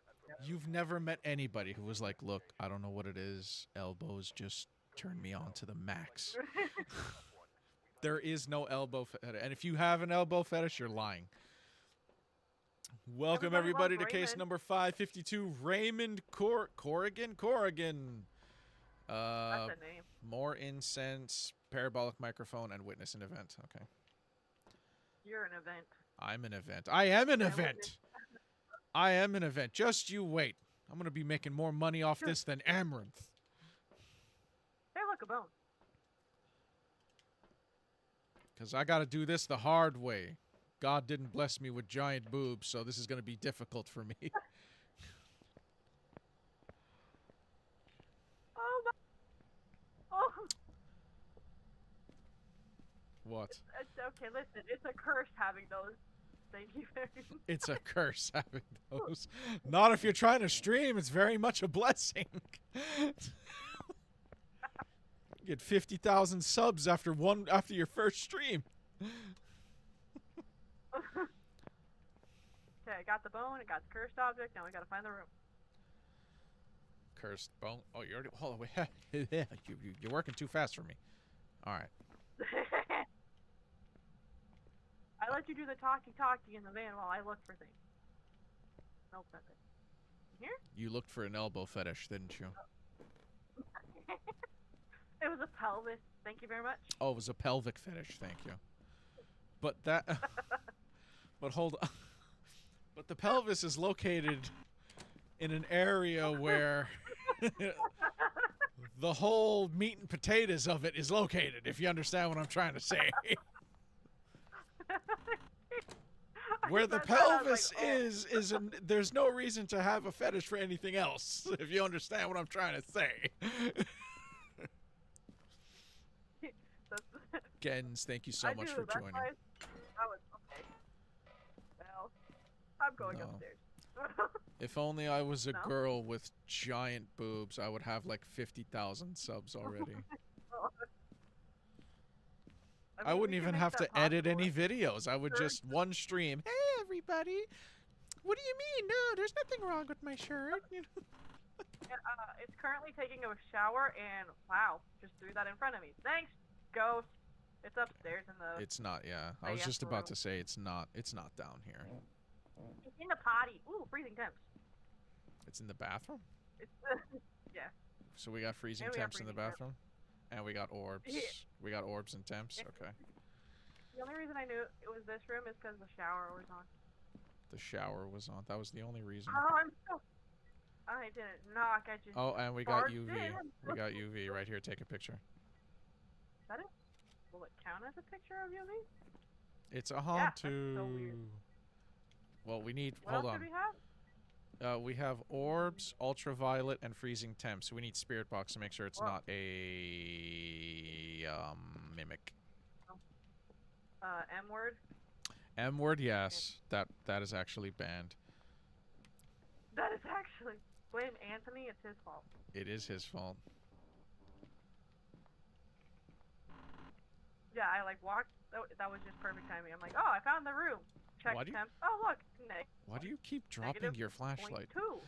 You've never met anybody who was like, look, I don't know what it is. Elbows just turn me on to the max. There is no elbow fetish. And if you have an elbow fetish, you're lying. Welcome, everybody to case number 552. Raymond Corrigan? That's a name. More incense, parabolic microphone, and witness an event. Okay. You're an event. I'm an event. I am an event. I am an event. Just you wait. I'm gonna be making more money off this than Amaranth. Hey, look, a bone. Because I gotta do this the hard way. God didn't bless me with giant boobs, so this is gonna be difficult for me. Oh my. Oh. What? It's okay. Listen, it's a curse having those. Thank you very much. It's a curse having those. Not if you're trying to stream. It's very much a blessing. Get 50,000 subs after your first stream. Okay, I got the bone. I got the cursed object. Now we gotta find the room. Cursed bone. Oh, you already. Hold on. Wait. You're working too fast for me. All right. I let you do the talkie in the van while I look for things. Nope, that's it. Here? You looked for an elbow fetish, didn't you? It was a pelvis. Thank you very much. Oh, it was a pelvic fetish. Thank you. But that. But hold on. But the pelvis is located in an area where the whole meat and potatoes of it is located, if you understand what I'm trying to say. Where the pelvis is there's no reason to have a fetish for anything else, if you understand what I'm trying to say. Gens, thank you so much for joining. Okay. Well, I'm going No. upstairs. If only I was a No? girl with giant boobs, I would have like 50,000 subs already. I mean, wouldn't we can even make have that to edit possible. any videos. I would Sure. just one stream. Hey, everybody. What do you mean? No, there's nothing wrong with my shirt. You know? It's currently taking a shower, and wow, just threw that in front of me. Thanks, ghost. It's upstairs in the. It's not, yeah. I I was guess just the about room. to say it's not down here. It's in the potty. Ooh, freezing temps. It's in the bathroom? It's yeah. So we got freezing And we got temps in the freezing temps. bathroom? And we got orbs. Yeah. We got orbs and temps? Yeah. Okay. The only reason I knew it was this room is because the shower was on. The shower was on. That was the only reason. Oh, I'm so. I didn't knock. I just. Oh, and we got barged UV. in. We got UV right here. Take a picture. Is that it? Will it count as a picture of you, me? It's a Yeah, that's so Hantu. weird. Well, we need. What Hold else on. do we have? We have orbs, ultraviolet, and freezing temps. So we need spirit box to make sure it's Whoa. not a mimic. M word. M word, yes. That is actually banned. That is actually. Blame Anthony. It's his fault. It is his fault. Yeah, I like walked. That was just perfect timing. I'm like, oh, I found the room. Check Why do you- temps. Oh, look. Why do you keep dropping Negative your flashlight? 0.2.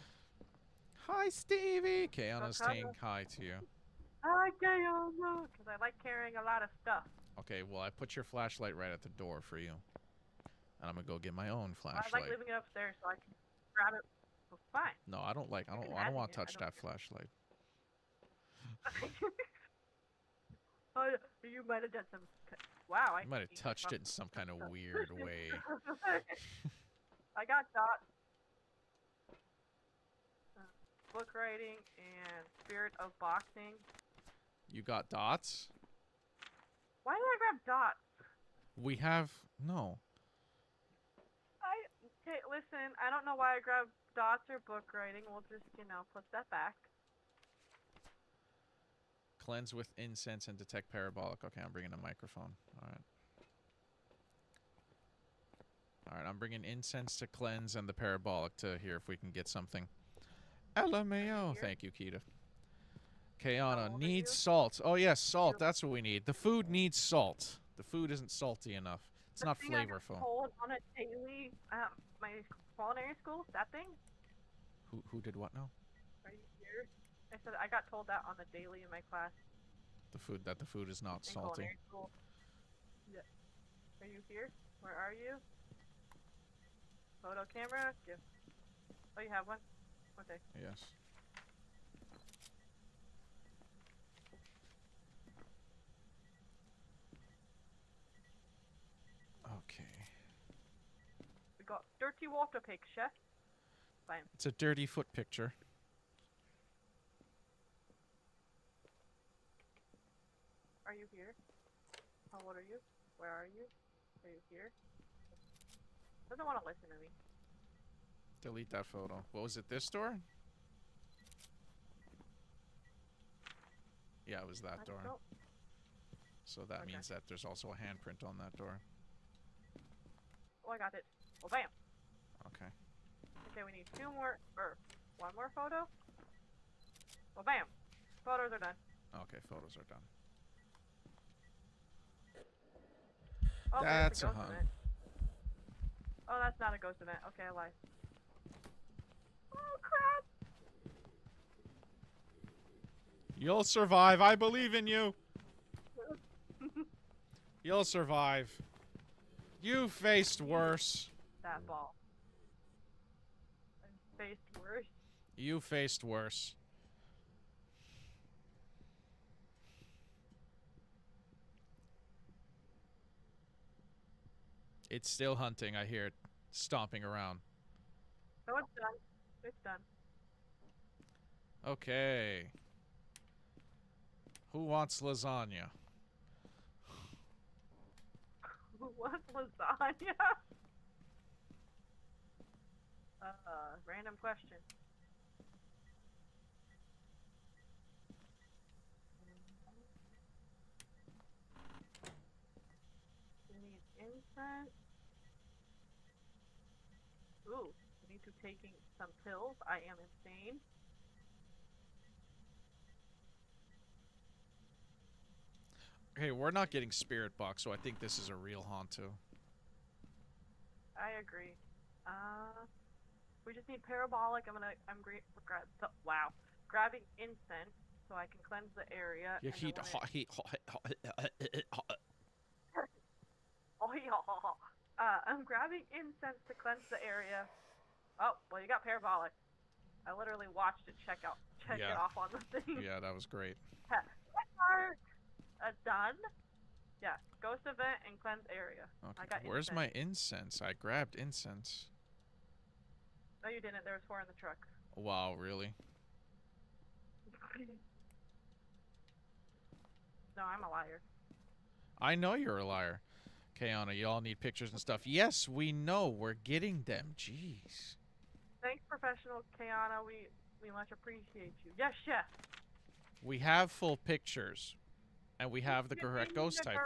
Hi, Stevie. Kayana's Because- saying hi to you. I don't know, because I like carrying a lot of stuff. Okay, well, I put your flashlight right at the door for you. And I'm gonna go get my own I flashlight. like leaving it upstairs so I can grab it. Well, fine. No, I don't can have want it, to I touch don't that care. flashlight. Oh, you might have done some. Wow, I You might have can touched fuck- it in some kind of weird way. I got dots. Book writing and spirit of boxing. You got dots? Why did I grab dots? We have no. Okay, listen, I don't know why I grabbed dots or book writing. We'll just, put that back. Cleanse with incense and detect parabolic. Okay, I'm bringing a microphone. All right. All right, I'm bringing incense to cleanse and the parabolic to hear if we can get something. LMAO. Here. Thank you, Keita. How Kayana old are needs you? salt. Oh, yes, salt. That's what we need. The food needs salt. The food isn't salty enough. It's not The thing I got flavorful. told on a daily, my culinary school, that thing, Who did what now? right here. I said I got told that on the daily in my class The food is not in salty. culinary school. Yeah. Are you here? Where are you? Photo camera? Give. Oh, you have one? Okay. Yes. Okay. We got dirty water picture. Fine. It's a dirty foot picture. Are you here? How old are you? Where are you? Are you here? Doesn't want to listen to me. Delete that photo. What was it, this door? Yeah, it was that door. So that means that there's also a handprint on that door. Oh, I got it. Well, bam. Okay. Okay, we need one more photo. Well, bam. Photos are done. Okay, photos are done. Oh, That's there's a ghost hunt. event. Oh, that's not a ghost event. Okay, I lied. Oh, crap. You'll survive. I believe in you. You'll survive. You faced worse. That ball. I faced worse. You faced worse. It's still hunting. I hear it stomping around. Oh, it's done. It's done. Okay. Who wants lasagna? Who wants lasagna? Random question. We need incense. Ooh, we need to taking some pills. I am insane. Okay, we're not getting spirit box, so I think this is a real haunt too. I agree. We just need parabolic. Grabbing incense so I can cleanse the area. You and heat then when hot, heat hot. Oh yeah. I'm grabbing incense to cleanse the area. Oh, well, you got parabolic. I literally watched it check it off on the thing. Yeah, that was great. Done. Yeah, ghost event and cleanse area. Okay, I got where's incense. my incense? I grabbed incense. No, you didn't. There was 4 in the truck. Wow, really? No, I'm a liar. I know you're a liar. Okay, Anna, you all need pictures and stuff. Yes, we know. We're getting them. Jeez. Thanks, professional Kayana. We much appreciate you. Yes, chef. We have full pictures. And we have the correct ghost type.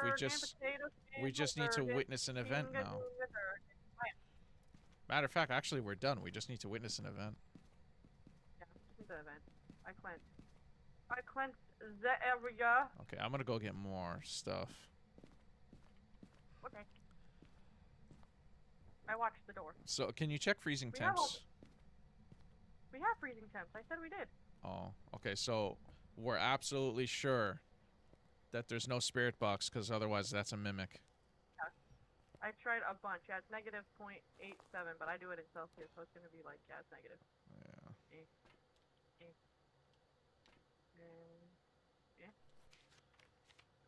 We just need to witness an event now. Matter of fact, actually, we're done. We just need to witness an event. Yeah, the event. I cleansed the area. Okay, I'm gonna go get more stuff. Okay. I watched the door. So, can you check freezing temps? We have freezing temps. I said we did. Oh, okay. So, we're absolutely sure that there's no spirit box, because otherwise that's a mimic. Yeah. I tried a bunch. Yeah, it's negative 0.87, but I do it in Celsius, so it's going to be like, yeah, it's negative. Yeah. Yeah.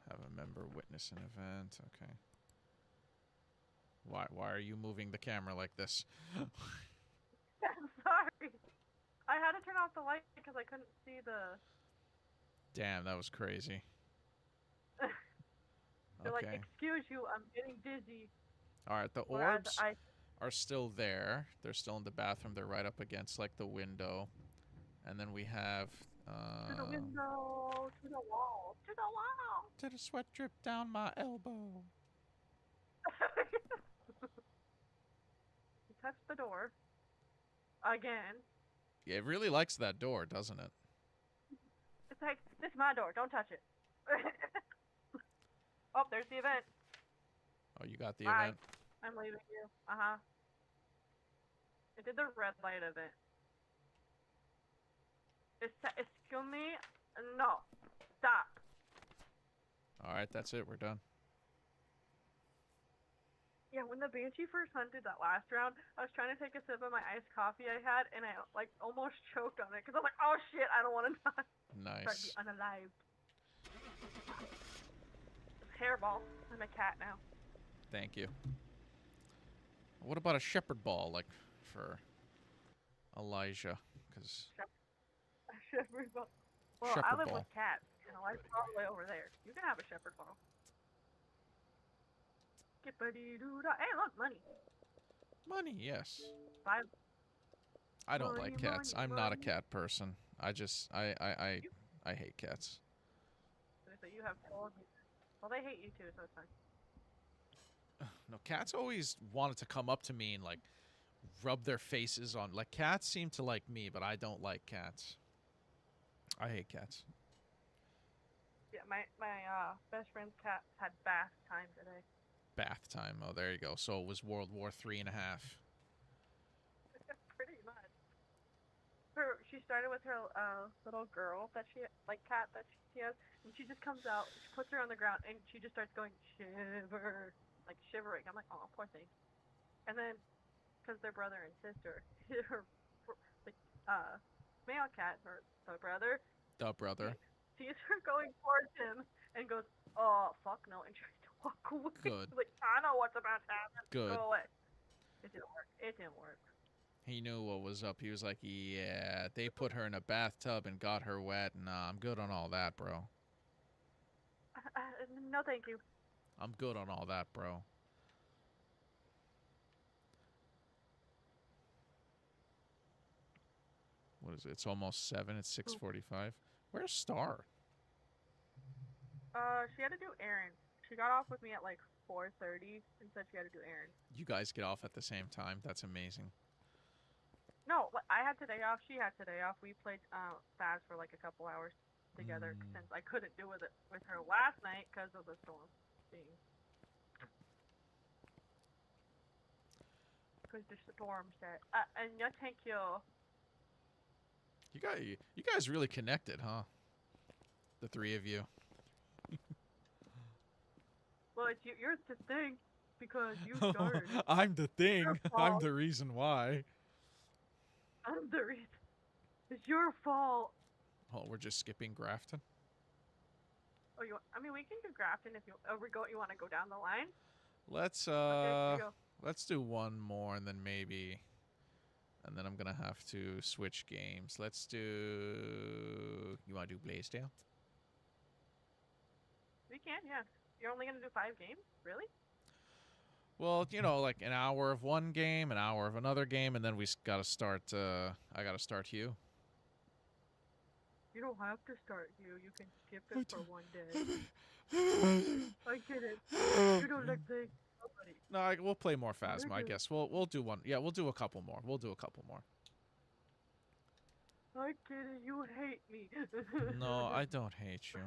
Have a member witness an event. Okay. Why are you moving the camera like this? I'm sorry. I had to turn off the light because I couldn't see the... Damn, that was crazy. They're like, excuse you, I'm getting dizzy. Alright, the orbs are still there. They're still in the bathroom. They're right up against, like, the window. And then we have... to the window, to the wall, to the wall. To the sweat drip down my elbow. He touched the door. Again. Yeah, it really likes that door, doesn't it? It's like, this is my door, don't touch it. Oh, there's the event. Oh, you got the Bye. event? I'm leaving you. Uh-huh. It did the red light event. Excuse me? No. Stop. Alright, that's it. We're done. Yeah, when the Banshee first hunted that last round, I was trying to take a sip of my iced coffee I had, and I, like, almost choked on it, because I was like, oh shit, I don't want to die. Nice. Try to be unalived. Hairball. I'm a cat now. Thank you. What about a shepherd ball, like, for Elijah? Because Shepherd ball. Well, shepherd I live ball. with cats, and Elijah's all the way over there. You can have a Shepherd song. Skippity-doo-dah. Hey, look, money. Money, yes. Five. I don't Money, like cats. money, I'm not a money. cat person. I just I hate cats. So you have told me. Well, they hate you too, so it's fine. No, cats always wanted to come up to me and like rub their faces on. Like cats seem to like me, but I don't like cats. I hate cats. Yeah, my best friend's cat had bath time today. Bath time. Oh, there you go. So it was World War III and a half. Pretty much. She started with her little girl that she cat that she has, and she just comes out. She puts her on the ground, and she just starts going shiver, like shivering. I'm like, oh, poor thing. And then, because they're brother and sister, her like male cat, the brother, The brother. sees her going towards him and goes, oh fuck no, and tries to walk away. Good. Like, I know what's about to happen. Good. Go away. It didn't work. It didn't work. He knew what was up. He was like, yeah, they put her in a bathtub and got her wet. Nah, I'm good on all that, bro. No, thank you. I'm good on all that, bro. What is it? It's almost 7. It's 6:45. Where's Star? She had to do errands. She got off with me at like 4:30 and said she had to do errands. You guys get off at the same time. That's amazing. No, I had today off. She had today off. We played Phas for like a couple hours together since I couldn't do it with her last night because of the storm thing. Because the storm set. And yeah, thank you. You guys really connected, huh? The three of you. Well, you're the thing because you started. I'm the thing. Your I'm fault. the reason why. I'm the reason. It's your fault. Oh, we're just skipping Grafton. Oh, I mean, we can do Grafton if you. You want to go down the line? Let's Okay, go. let's do one more and then maybe, and then I'm gonna have to switch games. Let's do. You want to do Blaisdell? We can, yeah. You're only gonna do 5 games, really? Well, you know, like an hour of one game, an hour of another game, and then we gotta start. I gotta start Hugh. You don't have to start you. You can skip it for one day. I get it. You don't like playing nobody. No, we'll play more Phasma, I guess. We'll do one. Yeah, we'll do a couple more. We'll do a couple more. I get it. You hate me. No, I don't hate you.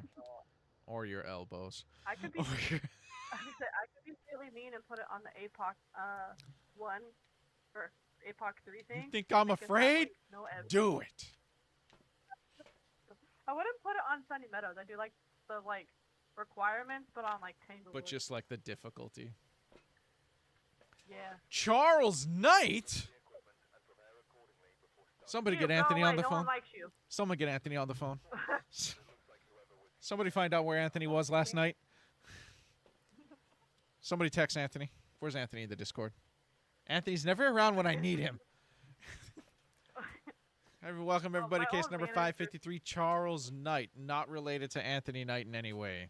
Or your elbows. I could be. I could be really mean and put it on the APOC 1 or APOC 3 thing. You think I'm afraid? No Do it. I wouldn't put it on Sunny Meadows. I do like the requirements, but on Tanglewood. But just like the difficulty. Yeah. Charles Knight. Somebody Dude, get Anthony on the no phone. one likes you. Someone get Anthony on the phone. Somebody find out where Anthony was last night. Somebody text Anthony. Where's Anthony in the Discord? Anthony's never around when I need him. Welcome everybody. My Case old number manager- 553. Charles Knight, not related to Anthony Knight in any way.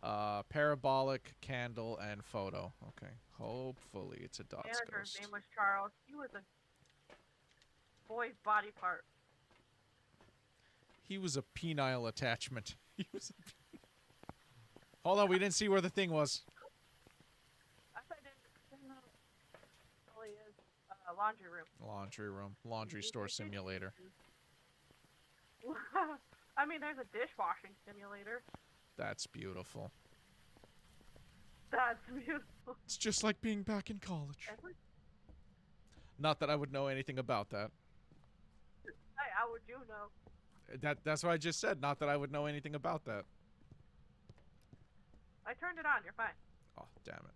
Parabolic, candle, and photo. Okay. Hopefully it's a dots Manager's ghost. name was Charles. He was a boy's body part. He was a penile attachment. He was a Hold on, we didn't see where the thing was. I didn't know. Oh, he is. Laundry room. Laundry room. Laundry store simulator. I mean, there's a dishwashing simulator. That's beautiful. That's beautiful. It's just like being back in college. Not that I would know anything about that. Hey, how would you know? That's what I just said. Not that I would know anything about that. I turned it on. You're fine. Oh, damn it.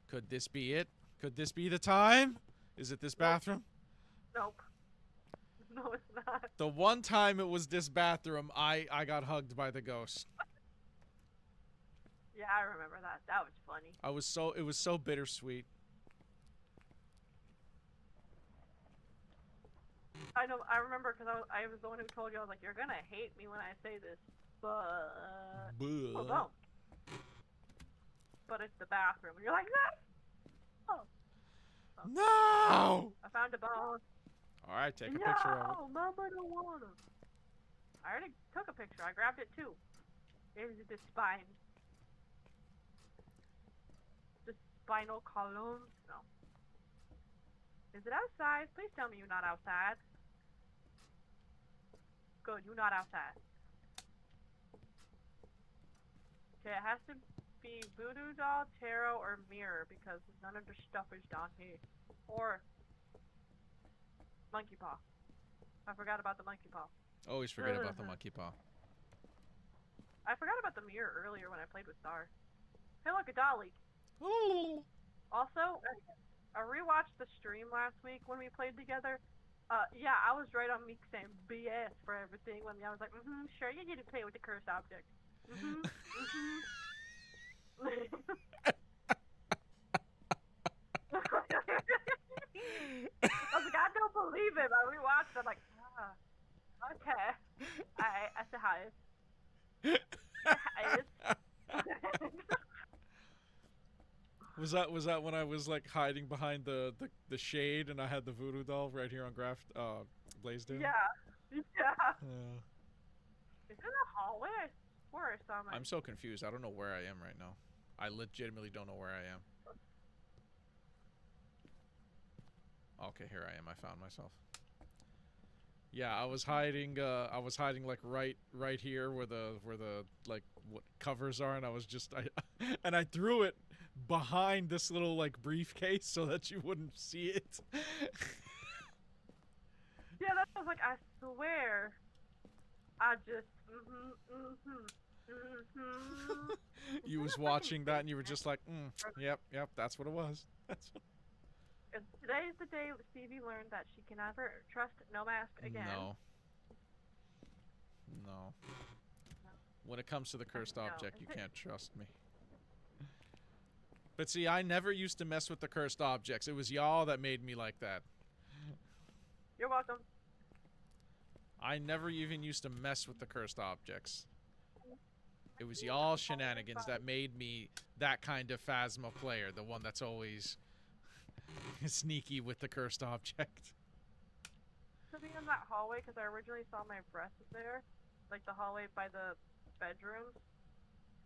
Could this be it? Could this be the time? Is it this bathroom? Nope. No, it's not. The one time it was this bathroom, I got hugged by the ghost. Yeah, I remember that. That was funny. It was so bittersweet. I know. I remember because I was the one who told you. I was like, "You're gonna hate me when I say this." but people Buh. don't. But it's the bathroom, and you're like, no! No! I found a bone. Alright, take a No, picture of it. Mama don't want him. I already took a picture. I grabbed it too. Is the spine? The spinal column? No. Is it outside? Please tell me you're not outside. Good, you're not outside. Okay, it has to be voodoo doll, tarot, or mirror because none of the stuff is down here. Or monkey paw. I forgot about the monkey paw. Always forget about the monkey paw. I forgot about the mirror earlier when I played with Star. Hey, look, a dolly. Oh. Also, I rewatched the stream last week when we played together. Yeah, I was right on Meek saying BS for everything when I was like, sure, you need to play with the cursed object. I was like, I don't believe it. I rewatched it, I'm like, okay. I said hi. Was that when I was like hiding behind the shade and I had the voodoo doll right here on Blaisdell? Yeah. Yeah. Is it in the hallway? I swear I saw my... I'm so confused. I don't know where I am right now. I legitimately don't know where I am. Okay, here I am. I found myself. Yeah, I was hiding like right here where the like what covers are, and I was just and I threw it behind this little like briefcase so that you wouldn't see it. Yeah, that was like, I swear I just You was watching that and you were just like, yep, that's what it was. That's what... Today is the day Stevie learned that she can never trust NoMask again. No. When it comes to the cursed object, you can't trust me. But see, I never used to mess with the cursed objects. It was y'all that made me like that. You're welcome. I never even used to mess with the cursed objects. It was y'all shenanigans that made me that kind of Phasmo player, the one that's always sneaky with the cursed object. Sitting in that hallway because I originally saw my breath there, like the hallway by the bedrooms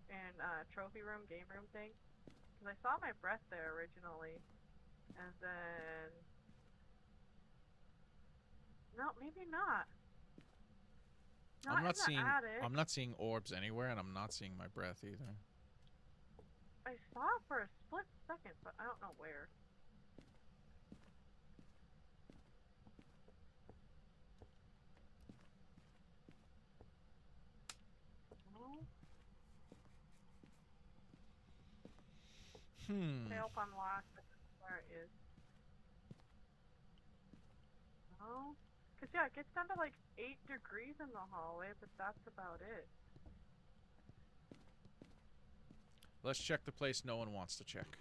and trophy room, game room thing. Because I saw my breath there originally, and then no, maybe not. I'm not seeing orbs anywhere, and I'm not seeing my breath either. I saw it for a split second, but I don't know where. Help unlock, where it is. No? Because, yeah, it gets down to like 8 degrees in the hallway, but that's about it. Let's check the place no one wants to check.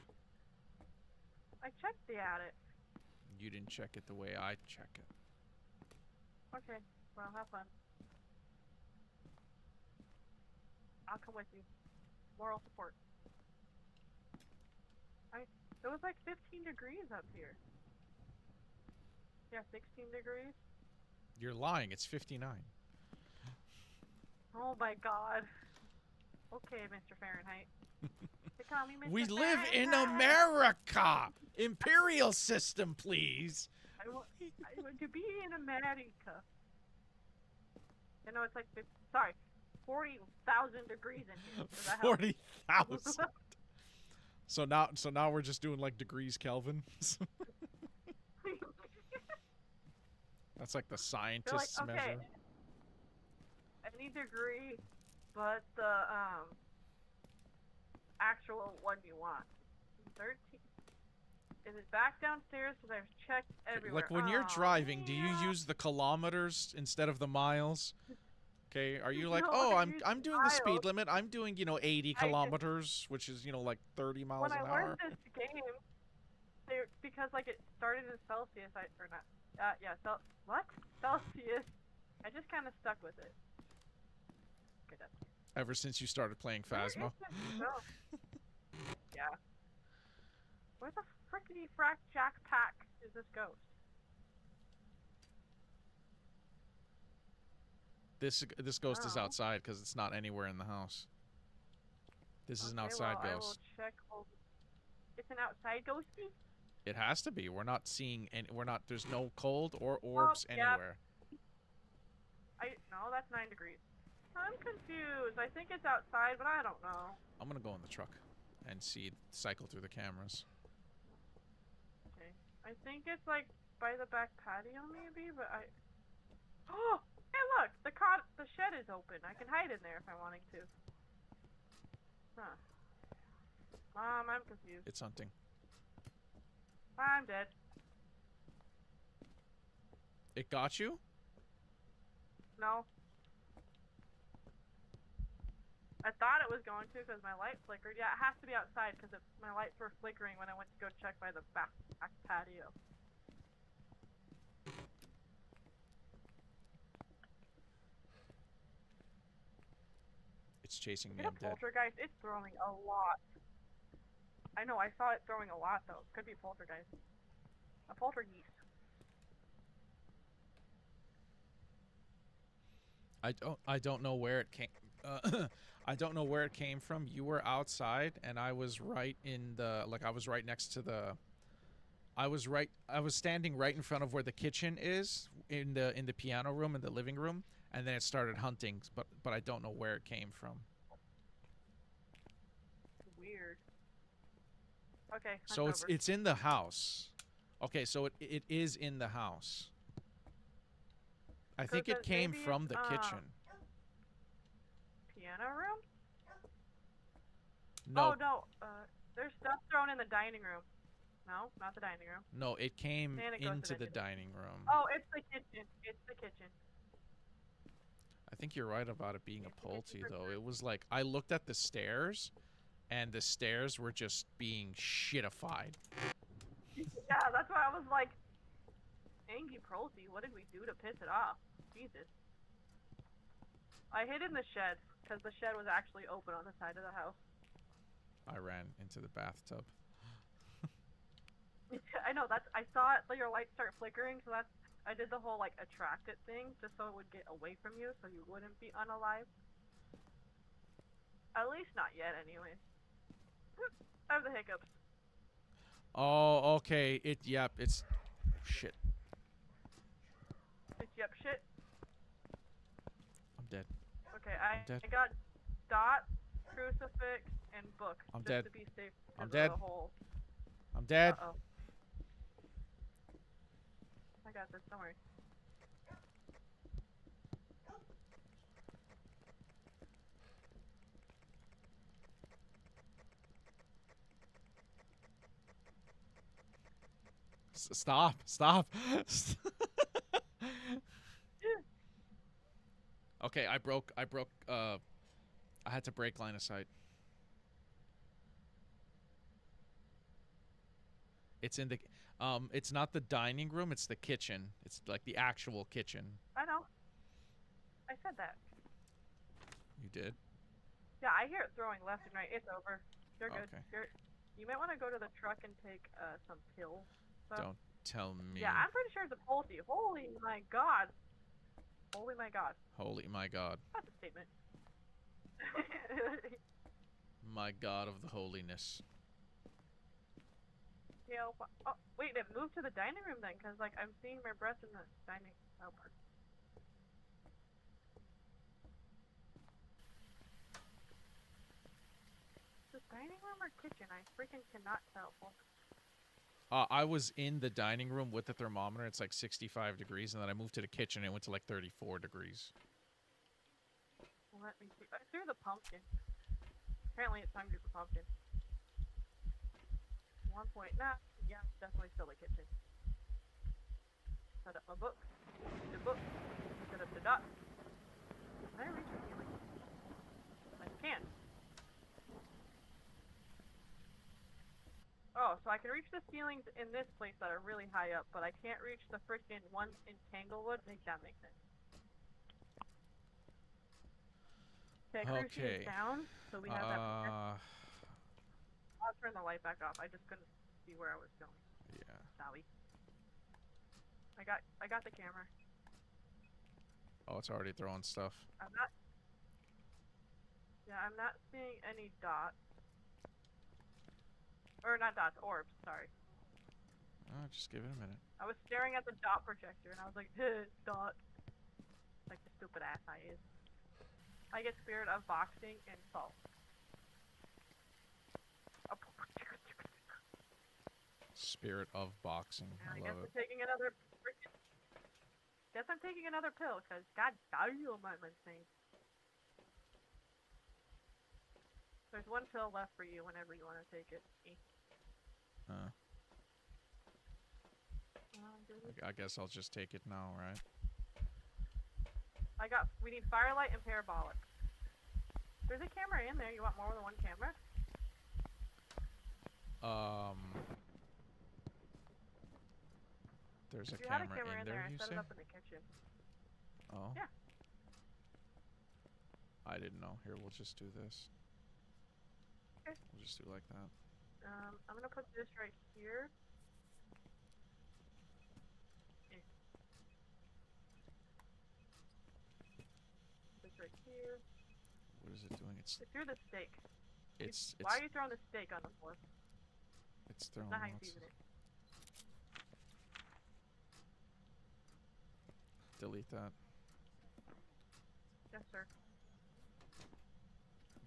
I checked the attic. You didn't check it the way I check it. Okay, well, have fun. I'll come with you. Moral support. It was like 15 degrees up here. Yeah, 16 degrees. You're lying. It's 59. Oh my god. Okay, Mr. Fahrenheit. They call me Mr. We live Fahrenheit. in America! Imperial system, please! I want to be in America. You know, it's like, 40,000 degrees in here. 40,000. So now we're just doing like degrees Kelvin. That's like the scientists like, okay, measure. Any degree, but the actual one you want. 13. Is it back downstairs? Because I've checked everywhere. Like when you're driving, do you use the kilometers instead of the miles? Okay, are you like, No, I'm doing the speed limit. I'm doing, 80 kilometers, which is, like 30 miles an hour. When I learned this game, because like it started in Celsius, Celsius. I just kind of stuck with it. Okay, that's Ever since you started playing Where Phasmo. is this ghost? Yeah. Where the frickety frack jackpack is this ghost? This ghost is Oh. outside because it's not anywhere in the house. This is an outside well, I will ghost. check. It's an outside ghosty? It has to be. We're not seeing any. We're not. There's no cold or orbs anywhere. No, that's 9 degrees. I'm confused. I think it's outside, but I don't know. I'm gonna go in the truck and cycle through the cameras. Okay. I think it's like by the back patio maybe, but Oh! Hey look! The shed is open. I can hide in there if I'm wanting to. Huh. Mom, I'm confused. It's hunting. I'm dead. It got you? No. I thought it was going to because my light flickered. Yeah, it has to be outside because my lights were flickering when I went to go check by the back patio. It's chasing me. Is it I'm a dead. poltergeist? It's throwing a lot. I know, I saw it throwing a lot though. Could be a poltergeist. A poltergeist. I don't know where it came. I don't know where it came from. You were outside, and I was right in the I was right next to the. I was standing right in front of where the kitchen is in the piano room in the living room, and then it started hunting. But I don't know where it came from. Weird. Okay. So it's in the house. Okay, so it is in the house. I think it came from the kitchen. Piano room? No. Oh no. There's stuff thrown in the dining room. No, not the dining room. No, it came into the dining room. Oh, it's the kitchen. It's the kitchen. I think you're right about it being a polty, though. It was like, I looked at the stairs, and the stairs were just being shitified. Yeah, that's why I was like, Angie Prolty, what did we do to piss it off? Jesus. I hid in the shed, because the shed was actually open on the side of the house. I ran into the bathtub. I know, I saw it, your lights start flickering, so I did the whole, like, attract it thing, just so it would get away from you, so you wouldn't be unalive. At least not yet, anyways. I have the hiccups. Oh, okay. Yep, it's... Shit. It's yep shit? I'm dead. Okay, I'm dead. I got dot, crucifix, and book. I'm just dead. To be safe. I'm dead. The whole... I'm dead. Uh-oh. I got this, don't worry. Stop. Stop. Okay, I had to break line of sight. It's in the, it's not the dining room, it's the kitchen. It's like the actual kitchen. I know. I said that. You did? Yeah, I hear it throwing left and right. It's over. You're good. Okay. You might want to go to the truck and take some pills. Don't tell me. Yeah, I'm pretty sure it's a polty. Holy my god. Holy my god. Holy my god. That's a statement. My god of the holiness. Yeah, oh, wait, it moved to the dining room then, because, like, I'm seeing my breath in the dining room part. The dining room or kitchen? I freaking cannot tell. I was in the dining room with the thermometer. It's like 65 degrees, and then I moved to the kitchen, and it went to like 34 degrees. Let me see. I threw the pumpkin. Apparently it's time to do the pumpkin. 1 point. Nah, yeah, definitely still the kitchen. Set up my book. The book. Set up the dot. Can I reach the ceiling? I can. Oh, so I can reach the ceilings in this place that are really high up, but I can't reach the freaking ones in Tanglewood. Make that make sense. Okay, crucial is Okay. down, so we have that. Uh, I'll turn the light back off. I just couldn't see where I was going. yeah. Sorry. I got the camera. Oh, it's already throwing stuff. I'm not. Yeah, I'm not seeing any dots. Or not dots, orbs. Sorry. Oh, just give it a minute. I was staring at the dot projector and I was like, dot. Like the stupid ass I is. I get spirit of boxing and salt. Spirit of boxing. I guess love it. I'm taking another. Guess I'm taking another pill, cause god damn, my thing. There's one pill left for you whenever you want to take it. I guess I'll just take it now, right? We need firelight and parabolic. There's a camera in there. You want more than one camera? There's a you had a camera camera in there, I you set say? it up in the kitchen. Oh. Yeah. I didn't know. Here, we'll just do this. Okay. We'll just do like that. I'm gonna put this right here. This right here. What is it doing? It's threw the steak. Why are you throwing the steak on the floor? It's throwing That's not how you lots. season it. Delete that. Yes, sir.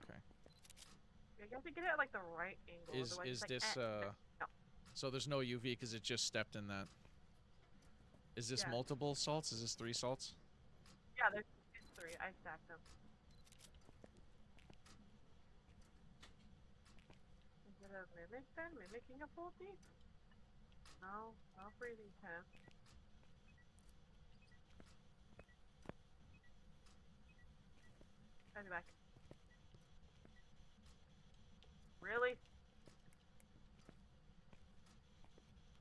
Okay. You have to get it at like the right angle. Is like, this no. So there's no UV because it just stepped in that. Is this Yeah. multiple salts? Is this 3 salts? Yeah, there's 3. I stacked them. Is it a mimic then? Mimicking a multi? No, no freezing temp. I'll be back. Really?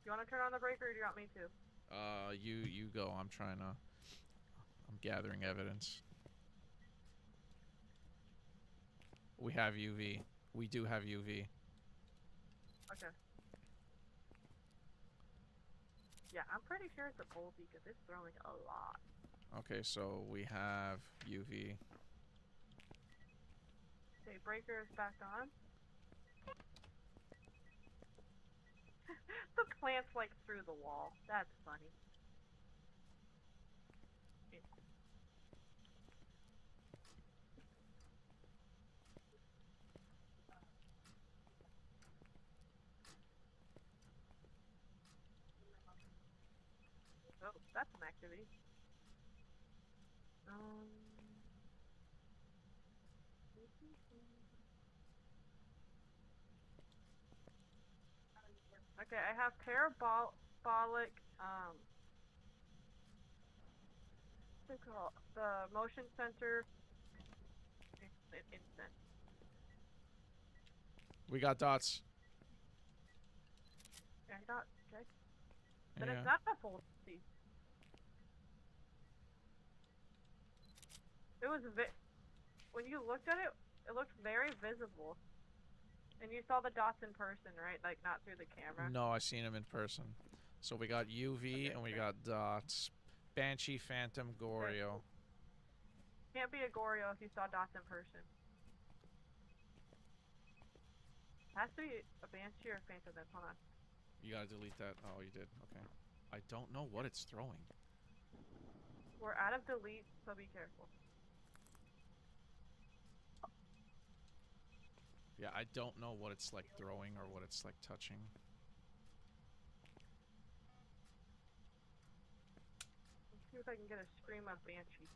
You want to turn on the breaker or do you want me to? You go. I'm gathering evidence. We have UV. We do have UV. Okay. Yeah, I'm pretty sure it's a multi because it's throwing a lot. Okay, so we have UV. Okay, breaker is back on. The plant's like through the wall. That's funny. Oh, that's an activity. Okay, I have parabolic, what's it called? The motion sensor instant. We got dots. Yeah, I got check. But Yeah. it's not a full C. It was when you looked at it, it looked very visible. And you saw the dots in person, right? Like, not through the camera? No, I seen him in person. So we got UV and we got dots. Banshee, Phantom, Goryo. Can't be a Goryo if you saw dots in person. Has to be a Banshee or a Phantom then. Hold on. You gotta delete that. Oh, you did. Okay. I don't know what it's throwing. We're out of delete, so be careful. Yeah, I don't know what it's like throwing or what it's like touching. Let's see if I can get a scream of Banshee.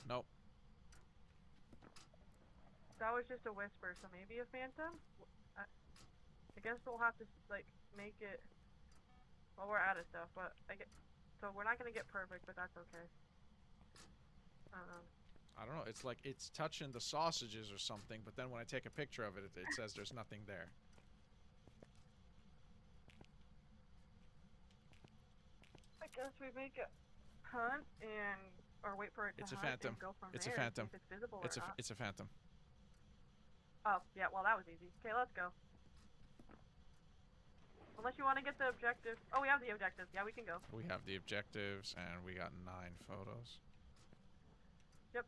Nope. That was just a whisper, so maybe a Phantom? I guess we'll have to, like, make it... Well, we're out of stuff, but so we're not gonna get perfect, but that's okay. I don't know. It's like it's touching the sausages or something, but then when I take a picture of it, it says there's nothing there. I guess we make a hunt or wait for it to It's a hunt phantom. and go from It's a there and see phantom. if it's visible or not. It's a phantom. Oh, yeah, well, that was easy. Okay, let's go. Unless you want to get the objectives. Oh, we have the objectives. Yeah, we can go. We have the objectives, and we got 9 photos. Yep.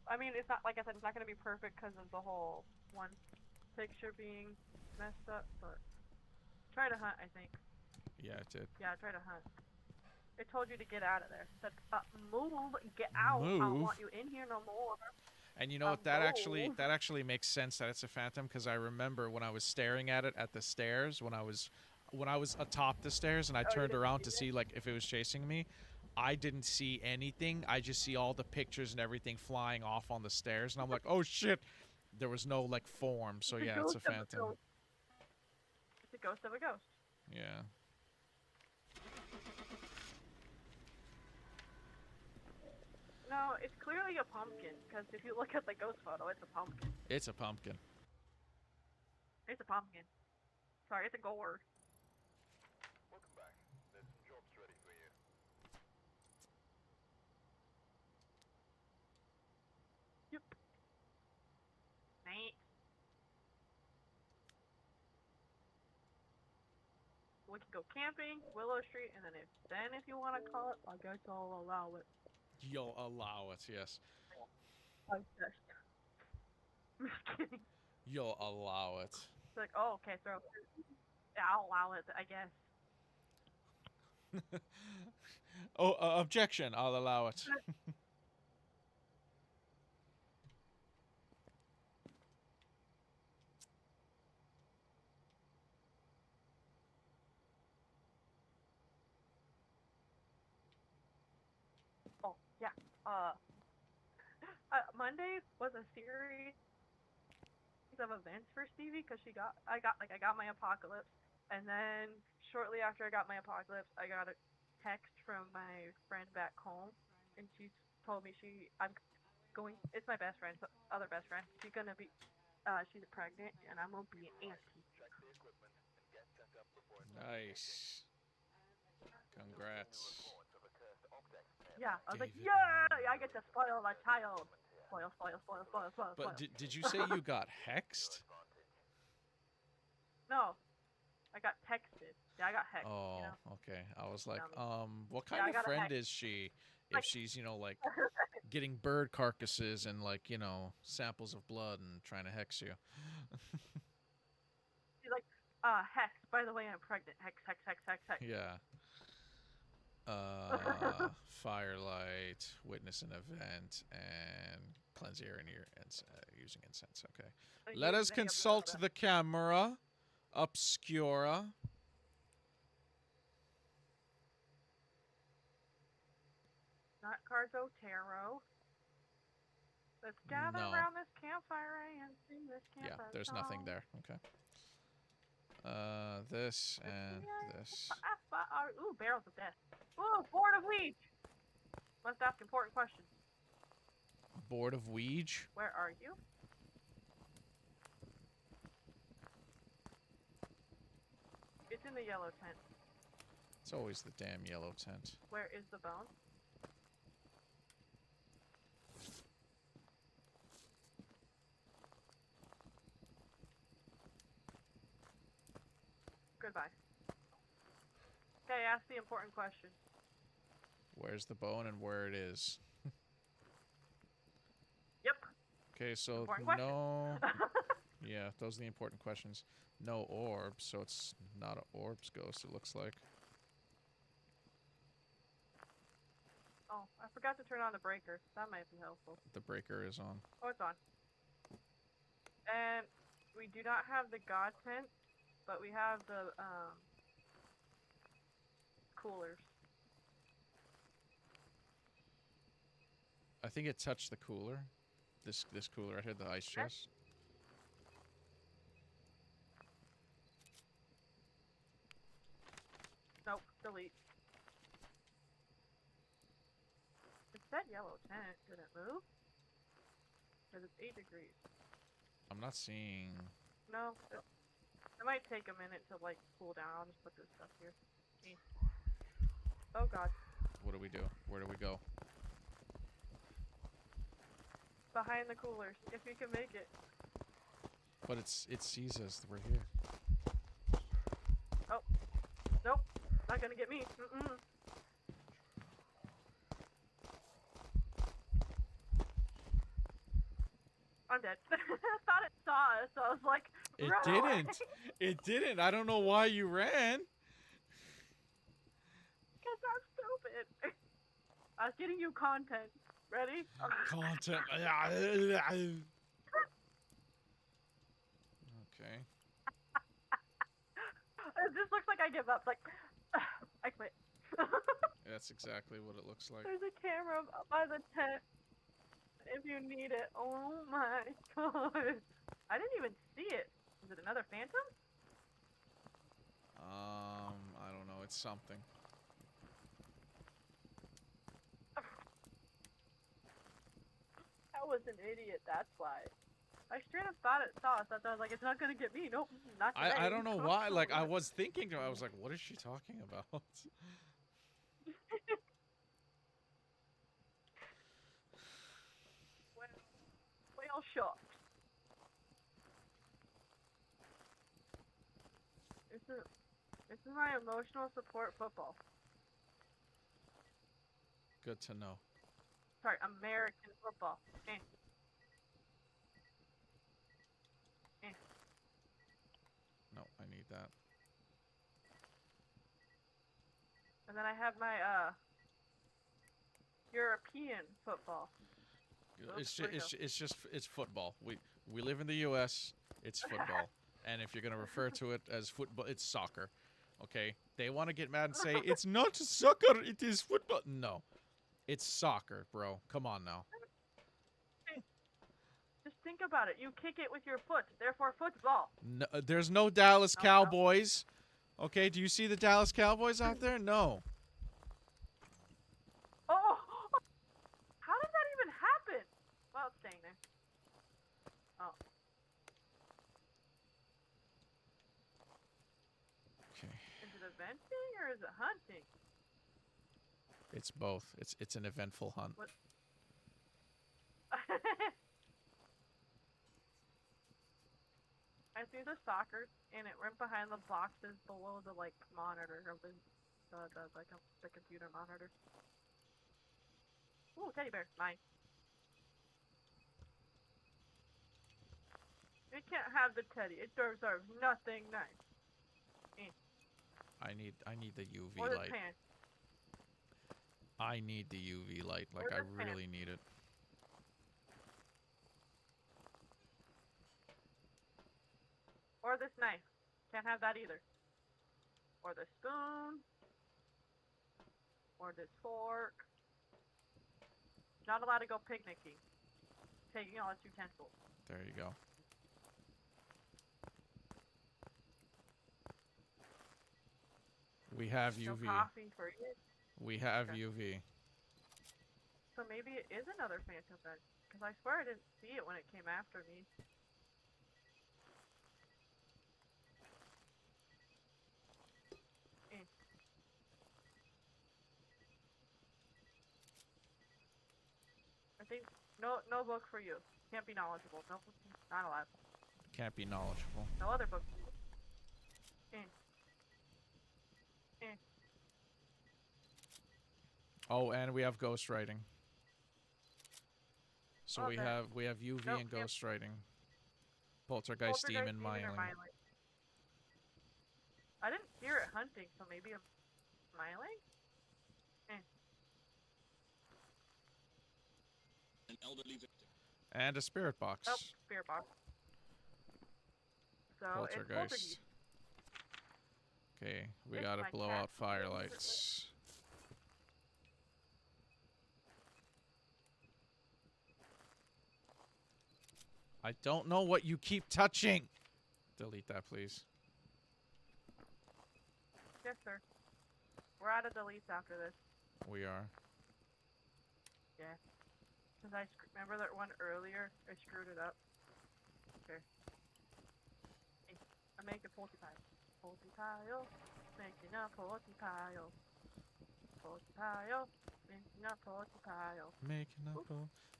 I mean, it's not, like I said, it's not going to be perfect because of the whole one picture being messed up, but try to hunt, I think. Yeah, it did. Yeah, try to hunt. It told you to get out of there. It said, move, get out. Move. I don't want you in here no more. And you know what? That actually makes sense that it's a phantom, because I remember when I was staring at it at the stairs, when I was atop the stairs and I turned around to see like if it was chasing me, I didn't see anything. I just see all the pictures and everything flying off on the stairs, and I'm like, oh shit! There was no like form, so yeah, it's a phantom. It's a ghost of a ghost. Yeah. No, it's clearly a pumpkin, because if you look at the ghost photo, it's a pumpkin. It's a pumpkin. It's a pumpkin. Sorry, it's a gourd. Welcome back. There's some jobs ready for you. Yep. Mate. We can go camping, Willow Street, and then if you want to call it, I guess I'll allow it. You'll allow it, yes. I'm just kidding. You'll allow it. It's like, oh, okay, so yeah, I'll allow it, I guess. Oh, objection! I'll allow it. Oh, yeah. Monday was a series of events for Stevie because I got my apocalypse, and then shortly after I got my apocalypse, I got a text from my friend back home, and she told me it's my best friend, other best friend. She's gonna be, she's pregnant, and I'm gonna be an auntie. Check the equipment and get set up before it's Nice. Congrats. Yeah, I was like, David yeah, I get to spoil my child. Spoil. But did you say you got hexed? No, I got texted. Yeah, I got hexed. Oh, you know? okay. I was like, Dummy. what Yeah, kind I of got a friend hex. is she? If she's, like, getting bird carcasses and, like, samples of blood and trying to hex you. She's like, hex. By the way, I'm pregnant. Hex. Yeah. Firelight, witness an event, and cleanse the air in here and using incense. Okay. Let us consult the camera. Obscura. Not Carzo Tarot. Let's gather around this campfire and sing this campfire Yeah, there's nothing there. Okay. This and this. Ooh, barrels of death. Ooh, board of weed. Let's ask important questions. Board of Ouija? Where are you? It's in the yellow tent. It's always the damn yellow tent. Where is the bone? Goodbye. Okay, ask the important question. Where's the bone and where it is? Yep. Okay, so Important question. no... Yeah, those are the important questions. No orbs, so it's not an orbs ghost, it looks like. Oh, I forgot to turn on the breaker. That might be helpful. The breaker is on. Oh, it's on. And we do not have the god tent, but we have the coolers. I think it touched the cooler. This cooler right here, the ice chest. Nope, delete. It said yellow tent. Did it move? Because it's 8 degrees. I'm not seeing. No, it might take a minute to like cool down. I'll just put this stuff here. Oh god. What do we do? Where do we go? Behind the coolers, if you can make it. But it sees us. We're here. Oh. Nope. Not gonna get me. Mm-mm. I'm dead. I thought it saw us, so I was like, It run didn't. away. It didn't. I don't know why you ran. Because I'm stupid. I was getting you content. Ready? Content. Okay. It just looks like I give up. Like, I quit. That's exactly what it looks like. There's a camera by the tent if you need it. Oh my god. I didn't even see it. Is it another phantom? I don't know. It's something. I was an idiot, that's why. I straight up thought it saw us. I was like, it's not gonna get me. Nope, not today. I don't know why. Like, I was thinking, I was like, what is she talking about? Whale shocked. This is my emotional support football. Good to know. Sorry, American football. No, I need that. And then I have my European football. It's football. We live in the U.S. It's football, and if you're gonna refer to it as football, it's soccer. Okay? They want to get mad and say it's not soccer. It is football. No, it's soccer, bro. Come on now. Just think about it. You kick it with your foot, therefore football. No, there's no Dallas Cowboys. Okay? Do you see the Dallas Cowboys out there? No. Oh! How did that even happen? Well, it's staying there. Oh. Okay. Is it eventing or is it hunting? It's both. It's an eventful hunt. What? I see the soccer, and it went behind the boxes below the like monitor of the computer monitor. Ooh, teddy bear, mine. You can't have the teddy. It deserves nothing nice. I need the UV Or the light. pants. I need the UV light. Like, Or I the really need it. Or this knife. Can't have that either. Or the spoon. Or this fork. Not allowed to go picnicking. Taking all its utensils. There you go. We have No UV. coffee for you. We have Okay. UV. So maybe it is another phantom then. Because I swear I didn't see it when it came after me. I think no book for you. Can't be knowledgeable. No, not allowed. Can't be knowledgeable. No other book. Oh, and we have ghostwriting. So we Okay. have UV Nope, and yep. ghostwriting. Poltergeist, demon, or myling. I didn't hear it hunting, so maybe I'm smiling? An elderly victim. And a spirit box. Oh, spirit box. So it's Poltergeist. Okay, we It's gotta my blow cat. out firelights. I don't know what you keep touching. Delete that, please. Yes, sir. We're out of deletes after this. We are. Yeah. Cause remember that one earlier? I screwed it up. Okay. Hey, I'm making poultry pie. Poultry pile. Making a poultry pile. Poultry pile. Making a poultry pile. Making up.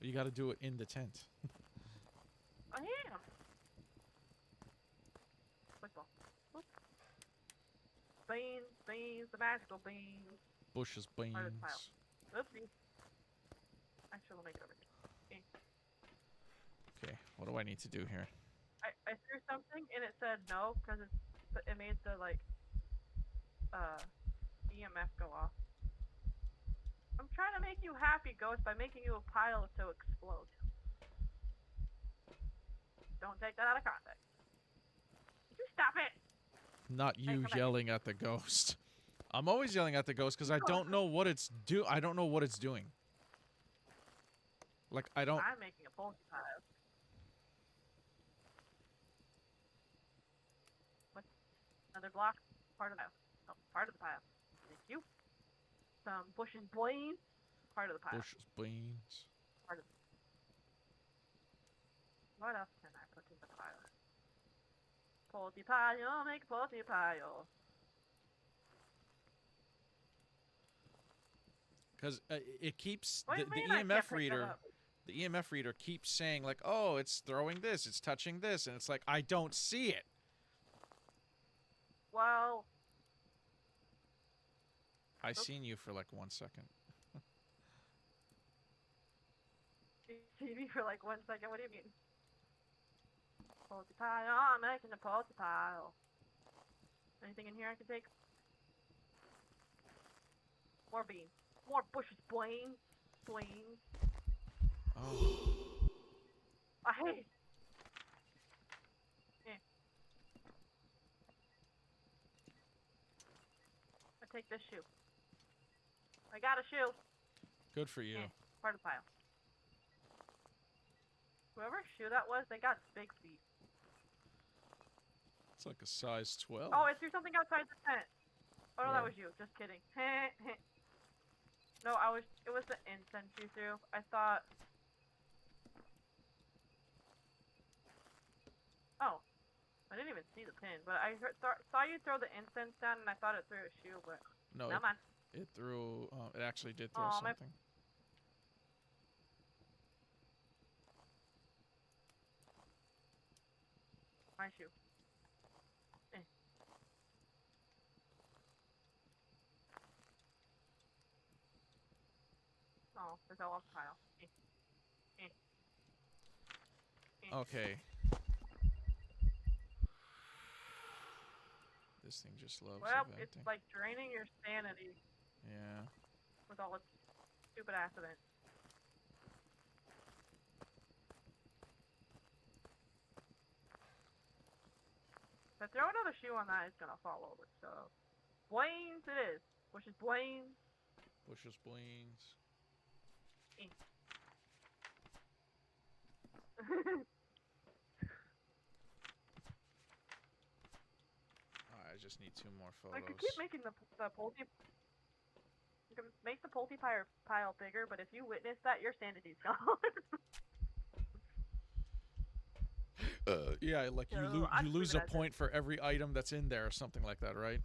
You got to do it in the tent. I am. Football. Oop. Beans, beans, the magical beans. Bush's beans. Part of the pile. Oopsie. Actually, we'll make it over here. Okay, what do I need to do here? I threw something and it said no because it made the like EMF go off. I'm trying to make you happy, Ghost, by making you a pile to explode. Don't take that out of context. You stop it! Not you come back. yelling at the ghost. I'm always yelling at the ghost because I don't know what it's I don't know what it's doing. Like I don't. I'm making a poultry pile. What? Another block? Part of the pile. Oh, part of the pile. Thank you. Some bush and beans. Part of the pile. Bush's beans. Part of. What else can I put in the pile? Poultry pile, make poultry pile. Because it keeps What do the you mean I EMF can't pick that reader. up? The EMF reader keeps saying like, "Oh, it's throwing this, it's touching this," and it's like I don't see it. Well, I seen you for like 1 second. you see me for like 1 second. What do you mean? Poultry pile. Oh, I'm making a poultry pile. Anything in here I can take? More beans. More bushes. Blaine. Blaine. Oh, I hate. Yeah. I take this shoe. I got a shoe. good for you. Yeah, part of the pile. Whoever shoe that was, they got big feet. It's like a size 12. Oh, I threw something outside the tent. Oh no, Where? that was you. Just kidding. No, it was the incense you threw. I thought. Oh, I didn't even see the pin, but I saw you throw the incense down, and I thought it threw a shoe, but No, never mind. it threw. It actually did throw Aw, something. My shoe. Oh, it fell off the pile. Okay. This thing just loves Well, eventing. it's like draining your sanity Yeah. with all its stupid ass events. If I throw another shoe on that, it's gonna fall over. So, Blaine's it is. Which is Blaine's. Bush's beans. I just need 2 more I photos. could keep making the poultry. You can make the poultry pile bigger, but if you witness that, your sanity's gone. Yeah, like So, you I'd lose leave a it as point for every item that's in there, or something like that, right?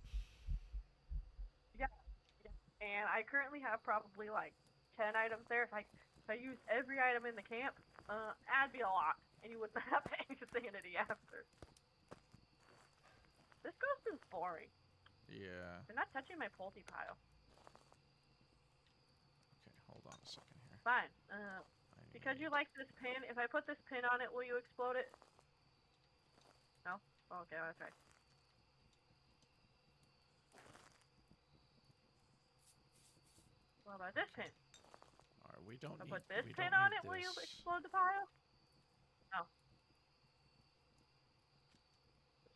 And I currently have probably like 10 items there. If I use every item in the camp, that'd be a lot, and you wouldn't have any sanity after. This ghost is boring. Yeah. They're not touching my poultry pile. Okay, hold on a second here. Fine. I Because you need- like this pin, if I put this pin on it, will you explode it? No? Oh, okay, that's right. What about this pin? Alright, we don't If I need. put this we pin don't on need it, will you this. explode the pile? No.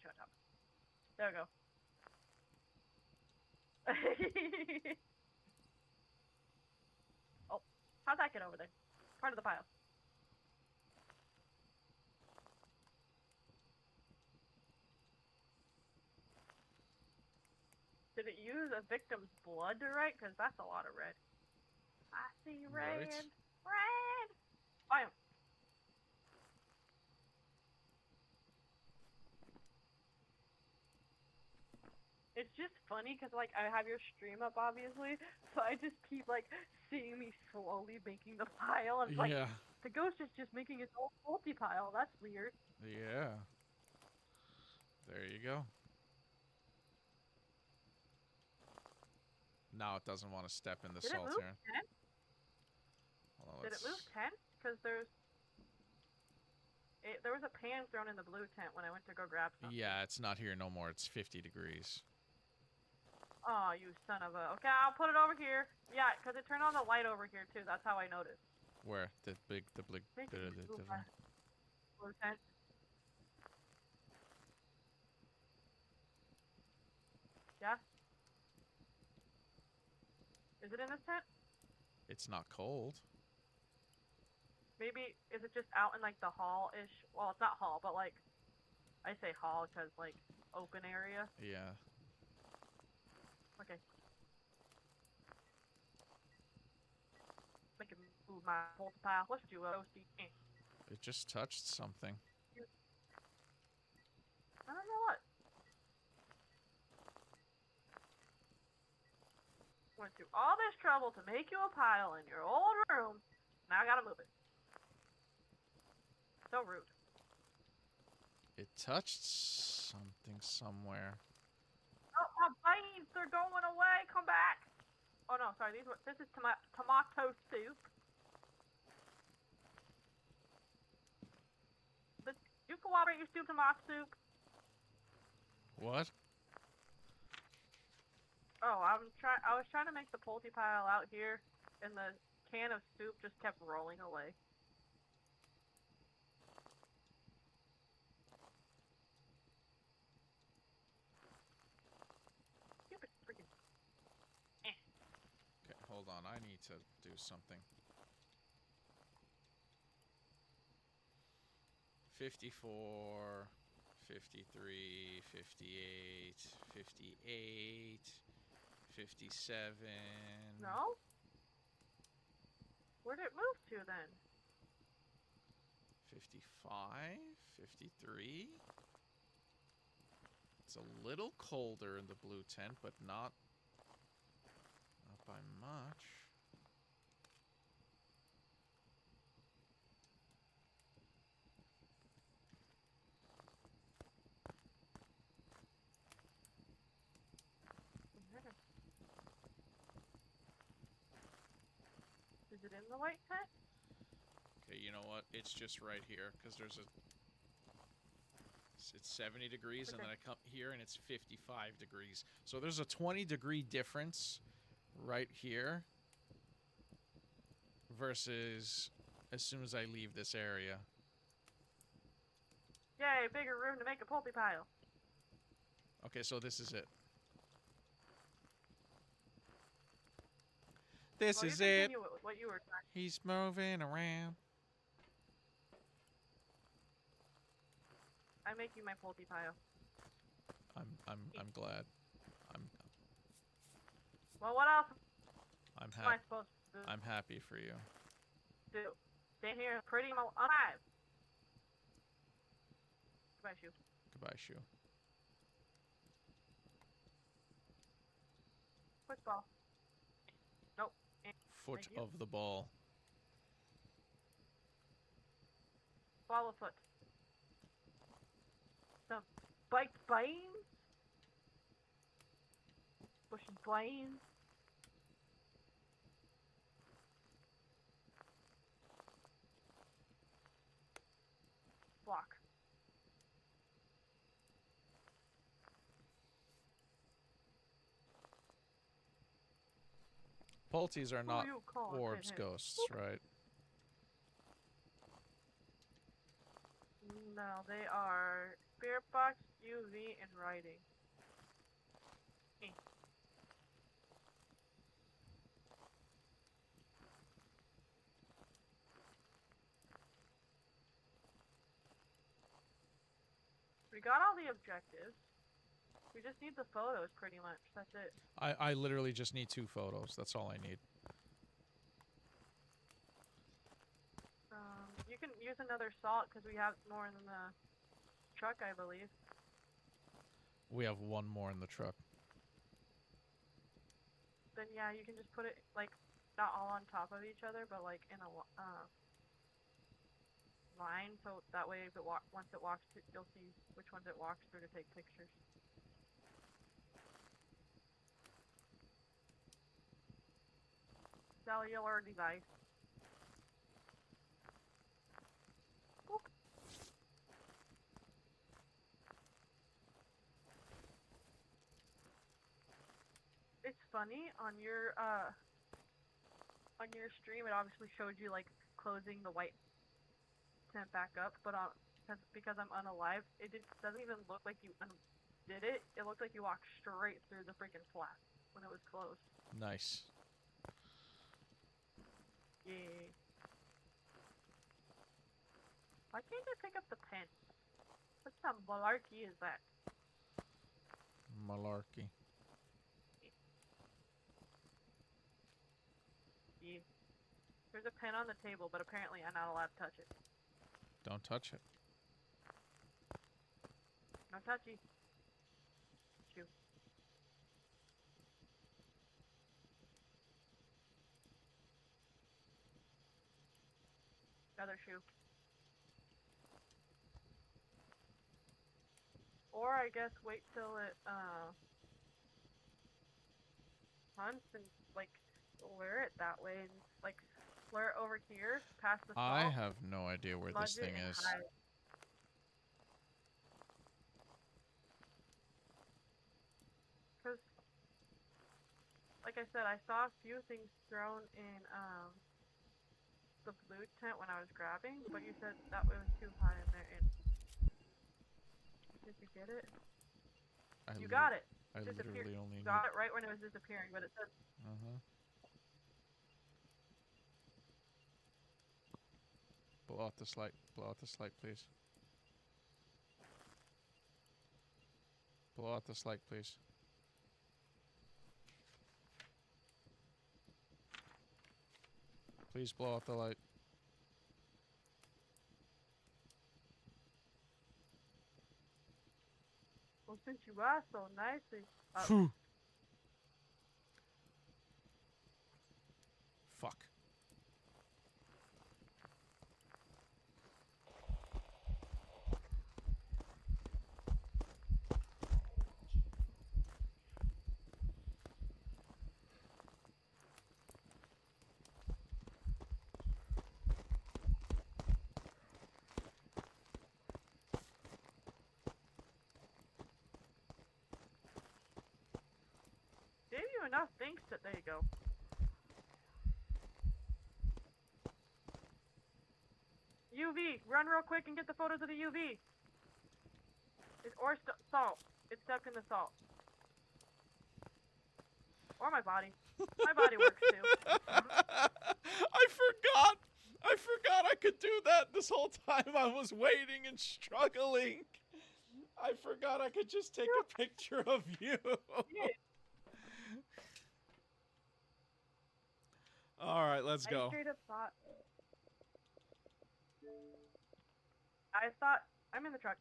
Shut up. There we go. Oh, how'd that get over there? Part of the pile. Did it use a victim's blood to write? Because that's a lot of red. I see red. Right. Red! Fire! It's just funny because, like, I have your stream up, obviously, so I just keep, like, seeing me slowly making the pile, and it's like, Yeah. the ghost is just making its own multi-pile. That's weird. Yeah. There you go. Now it doesn't want to step in the Did it salt move here. 10? Well, Did it move 10? Because there was a pan thrown in the blue tent when I went to go grab something. Yeah, it's not here no more. It's 50 degrees. Oh, you son of a... Okay, I'll put it over here. Yeah, because it turned on the light over here, too. That's how I noticed. Where? The big... Thank you, blue tent. Yeah? Is it in this tent? It's not cold. Maybe, is it just out in, like, the hall-ish? Well, it's not hall, but, like, I say hall because, like, open area. Yeah. Okay. Make it move my multi-pile. Let's do a roasty. It just touched something. I don't know what. Went through all this trouble to make you a pile in your old room. Now I gotta move it. So rude. It touched something somewhere. Oh, my veins! They're going away! Come back! Oh no, sorry. This is tomato soup. You cooperate, you stew tomato soup. What? Oh, I was trying to make the poultry pile out here, and the can of soup just kept rolling away. Stupid freaking. Okay, hold on. I need to do something. 54, 53, 58, 58, 57. No? Where'd it move to then? 55, 53. It's a little colder in the blue tent, but not by much. Is it in the white tent? Okay, you know what? It's just right here, because there's a... It's 70 degrees, and then I come here, and it's 55 degrees. So there's a 20-degree difference right here versus as soon as I leave this area. Yay, bigger room to make a poultry pile. Okay, so this is it. This is it. Continue with what you were trying. He's moving around. I make you my poultry pile. I'm glad. Well, what else I'm am I happy. supposed to do? I'm happy for you. Stay here pretty alive. Goodbye, shoe. Goodbye, Shu. Football. Nope. Foot Thank you. of the ball. Swallow foot. Some bite brains. Bushy brains. Block. Polties are not you call orbs it? ghosts, right? No, they are spirit box, UV, and writing. We got all the objectives. We just need the photos, pretty much. That's it. I literally just need 2 photos. That's all I need. You can use another salt because we have more in the truck, I believe. We have 1 more in the truck. Then yeah, you can just put it like not all on top of each other, but like in a line, so that way if it once it walks, you'll see which ones it walks through to take pictures. Cellular device. Oop. It's funny on your stream. It obviously showed you like closing the white tent back up, but because I'm unalive, doesn't even look like you did it. It looked like you walked straight through the freaking flap when it was closed. Nice. Yeah. Why can't I pick up the pen? What some malarkey is that? Malarkey. Yeah. There's a pen on the table, but apparently I'm not allowed to touch it. Don't touch it. No touchy. Shoot. Another shoe. Or I guess wait till it hunts and like lure it that way and like lure it over here past the salt. I have no idea where this thing is. Because, like I said, I saw a few things thrown in the blue tent when I was grabbing, but you said that was too high in there. Did you get it? You got it. I literally only got it right when it was disappearing, but it said. Blow out this light. Blow out this light, please. Blow out this light, please. Please blow out the light. Well, since you asked so nicely. Fuck. Gave you enough things that there you go. UV, run real quick and get the photos of the UV. Or salt. It's stuck in the salt. Or my body. My body works too. I forgot I could do that this whole time. I was waiting and struggling. I forgot I could just take a picture of you. Yeah. All right, let's go. I straight up thought. I'm in the truck.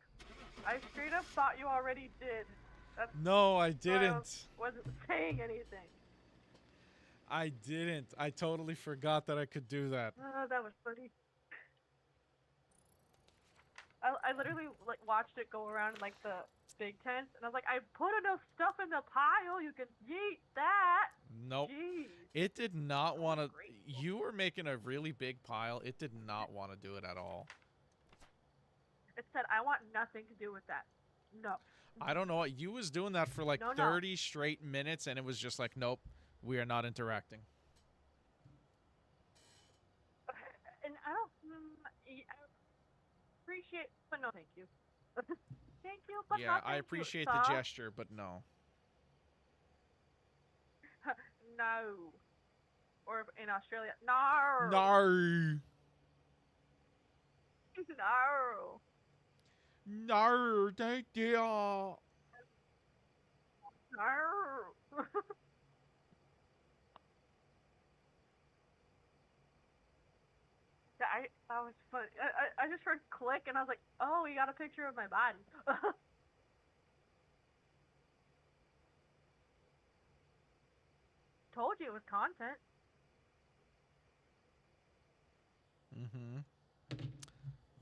I straight up thought you already did. No, I didn't. I wasn't saying anything. I didn't. I totally forgot that I could do that. Oh, that was funny. I literally like watched it go around in like the big tent, and I was like, I put enough stuff in the pile, you can yeet that. Nope. Jeez. It did not want to. You were making a really big pile. It did not want to do it at all. It said, I want nothing to do with that. No. I don't know what. You was doing that for like 30 straight minutes, and it was just like, nope, we are not interacting. And I don't. I appreciate, but no, thank you. Thank you, but yeah, not thank I appreciate you, the gesture, but no. No. Or in Australia, no. No. No. No, thank you. Arr. That was funny. I just heard click and I was like, oh, he got a picture of my body. Told you it was content. Mm-hmm.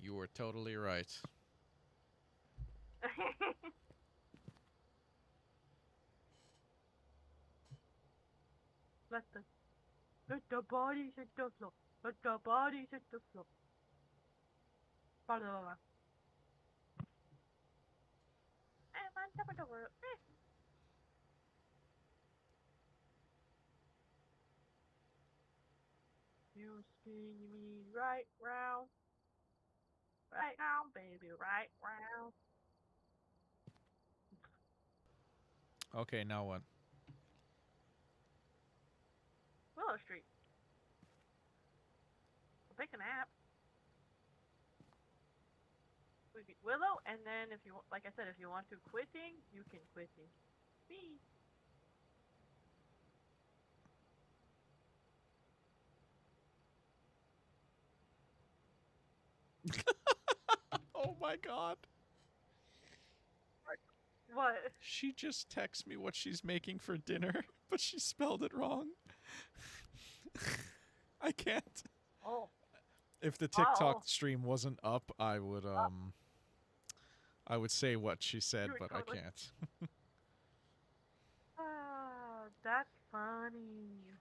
You were totally right. Let the bodies hit the floor. Let the bodies hit the floor. Blah, blah, blah. I'm on top of the world. You spin me right round. Right now, baby, right round. Okay, now what? Willow Street. I'll take a nap. We beat Willow, and then if you, like I said, if you want to quitting, you can quitting. Me. Oh my god. What? She just texted me what she's making for dinner, but she spelled it wrong. I can't. Oh. If the TikTok Oh. stream wasn't up, I would say what she said, You would but totally- I can't. Ah, that's funny.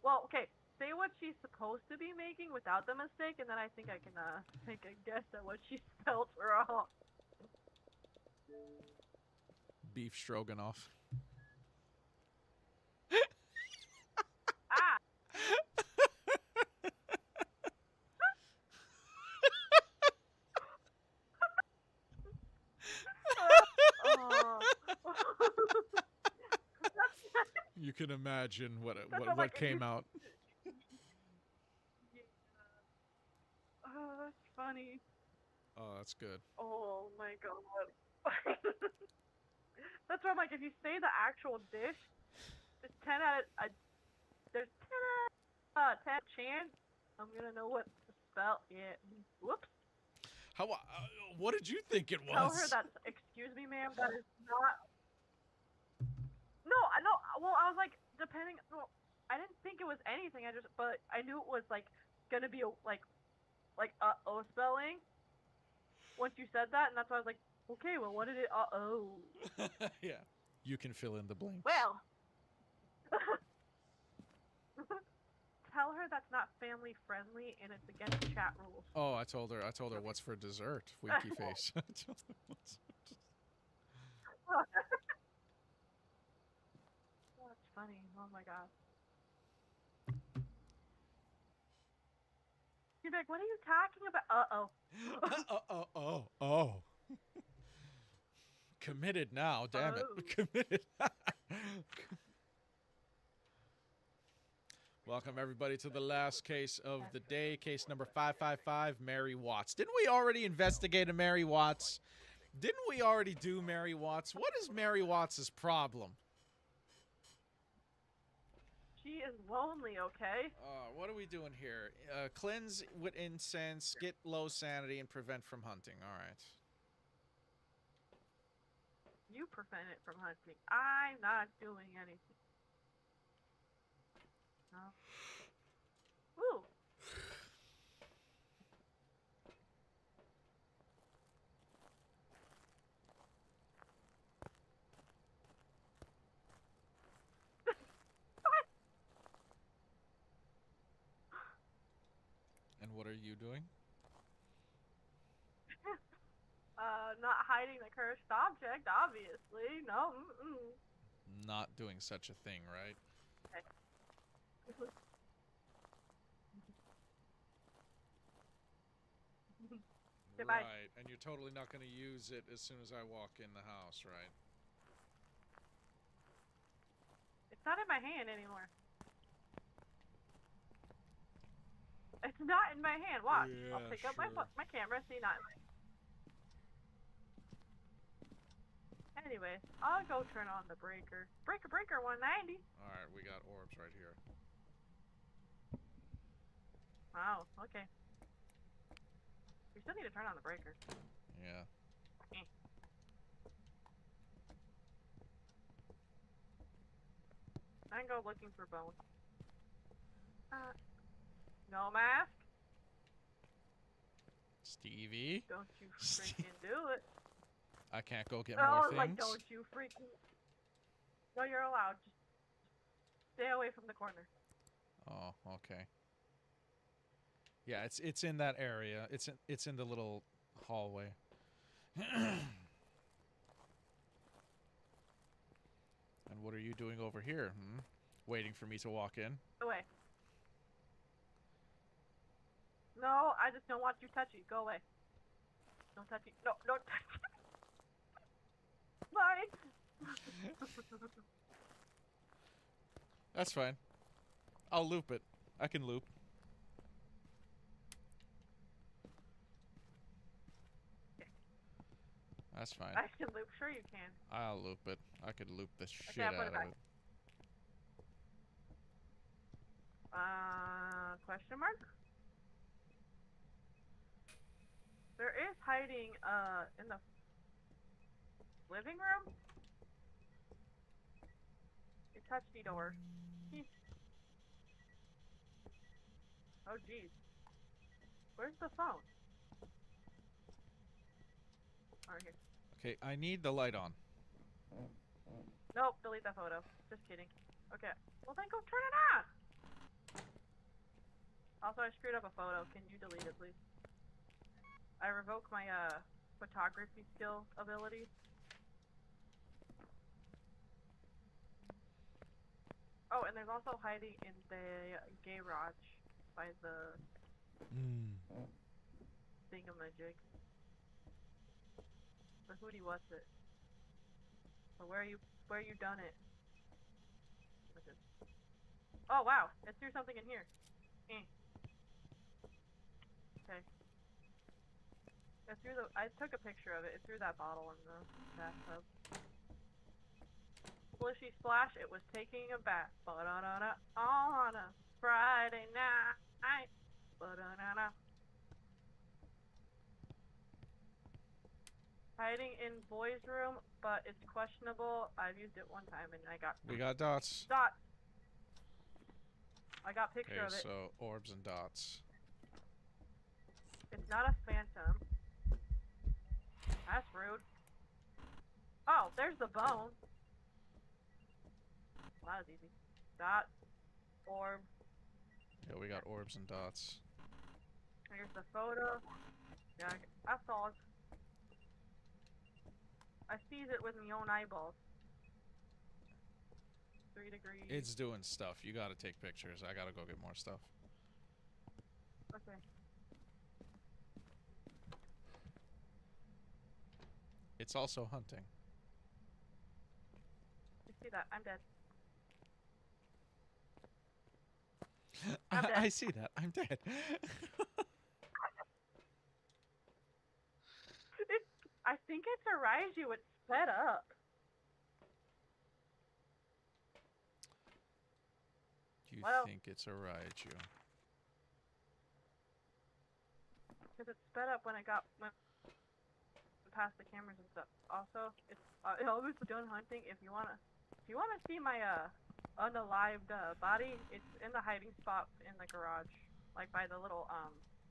Well, okay. Say what she's supposed to be making without the mistake, and then I think I can take a guess at what she spelled wrong. Beef stroganoff. Ah! Oh. You can imagine what That's what, like, if came you- out. Yeah. Oh, that's funny. Oh, that's good. Oh my god. That's why I'm like, if you say the actual dish, there's 10 out of there's 10 chance I'm gonna know what to spell it. Whoops. How? What did you think it was? Tell her that. Excuse me, ma'am. That is not. No, I know. Well, I was like, depending. Well, I didn't think it was anything. But I knew it was like gonna be a, like O spelling. Once you said that, and that's why I was like, okay, well, what did it? Oh. Yeah. You can fill in the blanks. Well. Tell her that's not family friendly and it's against chat rules. Oh, I told her what's for dessert. Winky face. I told her what's for dessert. That's funny. Oh my god. She's like, what are you talking about? Oh. Committed now, damn it. Oh. Committed. Welcome everybody to the last case of the day, case number 555, Mary Watts. Didn't we already investigate a Mary Watts? Didn't we already do Mary Watts? What is Mary Watts' problem? She is lonely, okay? What are we doing here? Cleanse with incense, get low sanity, and prevent from hunting. All right. You prevent it from hunting. I'm not doing anything. No. Ooh. And what are you doing? Not hiding the cursed object, obviously. No. Not doing such a thing, right? Okay. Goodbye. Right, and you're totally not going to use it as soon as I walk in the house, right? It's not in my hand anymore. It's not in my hand. Watch. I'll Yeah, pick up sure. my camera. See, not in my hand. Anyway, I'll go turn on the breaker. Breaker 190. Alright, we got orbs right here. Wow, okay. We still need to turn on the breaker. Yeah. I can go looking for bones. No mask? Stevie? Don't you freaking do it. I can't go get Oh, more things? like, don't you freaking... No, you're allowed. Just stay away from the corner. Oh, okay. Yeah, it's in that area. It's in the little hallway. And what are you doing over here? Waiting for me to walk in? Away. No, I just don't want you touchy. Go away. Don't touch it. No, don't touch it. Mine. That's fine. I'll loop it. I can loop. That's fine. I can loop. Sure you can. I'll loop it. I could loop the shit I'll put out it of back. it. Question mark? There is hiding, in the living room? It touched the door. Oh, jeez. Where's the phone? Oh, here. Okay, I need the light on. Nope, delete that photo. Just kidding. Okay. Well, then go turn it on! Also, I screwed up a photo. Can you delete it, please? I revoke my, photography skill ability. Oh, and there's also hiding in the garage by the thingamajig. The hootie what's it? So where you done it? Oh wow, it threw something in here. Okay. I took a picture of it. It threw that bottle in the bathtub. Splishy splash, it was taking a bath. Ba-da-da-da, on a Friday night. Ba-da-da-da. Hiding in boys' room, but it's questionable. I've used it one time and I got... We got dots. Dots! I got a picture Okay, of it. so orbs and dots. It's not a phantom. That's rude. Oh, there's the bone. Well, that was easy. Dot. Orb. Yeah, we got orbs and dots. Here's the photo. Yeah, I saw it. I sees it with my own eyeballs. 3 degrees. It's doing stuff. You gotta take pictures. I gotta go get more stuff. Okay. It's also hunting. You see that? I'm dead. I see that. I'm dead. I think it's a Raiju. It's sped up. You Well, think it's a Raiju? Because it's sped up when went past the cameras and stuff. Also, it's almost done hunting. If you wanna see my unalived body, it's in the hiding spot in the garage, like by the little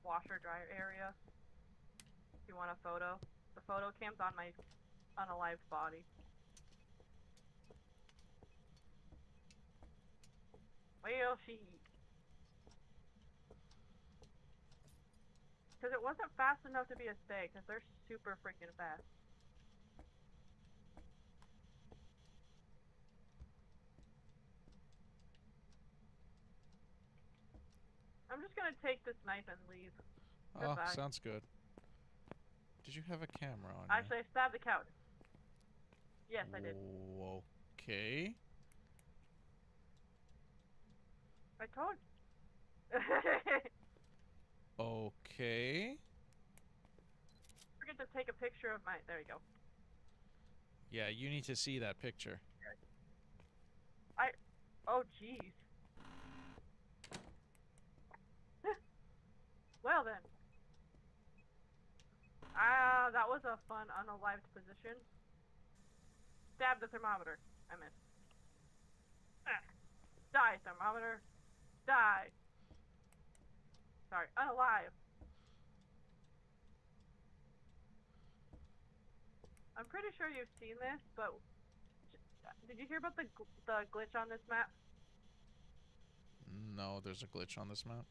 washer dryer area. If you want a photo, the photo cam's on my unalived body. Well, because it wasn't fast enough to be a stay, because they're super freaking fast. I'm just gonna take this knife and leave. Oh, Goodbye. sounds good. Did you have a camera on Actually, I stabbed the couch. Yes, I did. Okay. I told you. Okay. Forget to take a picture of my... There you go. Yeah, you need to see that picture. Oh, jeez. Well then. That was a fun unalived position. Stab the thermometer. I missed. Die, thermometer. Die. Sorry, unalive. I'm pretty sure you've seen this, but did you hear about the glitch on this map? No, there's a glitch on this map.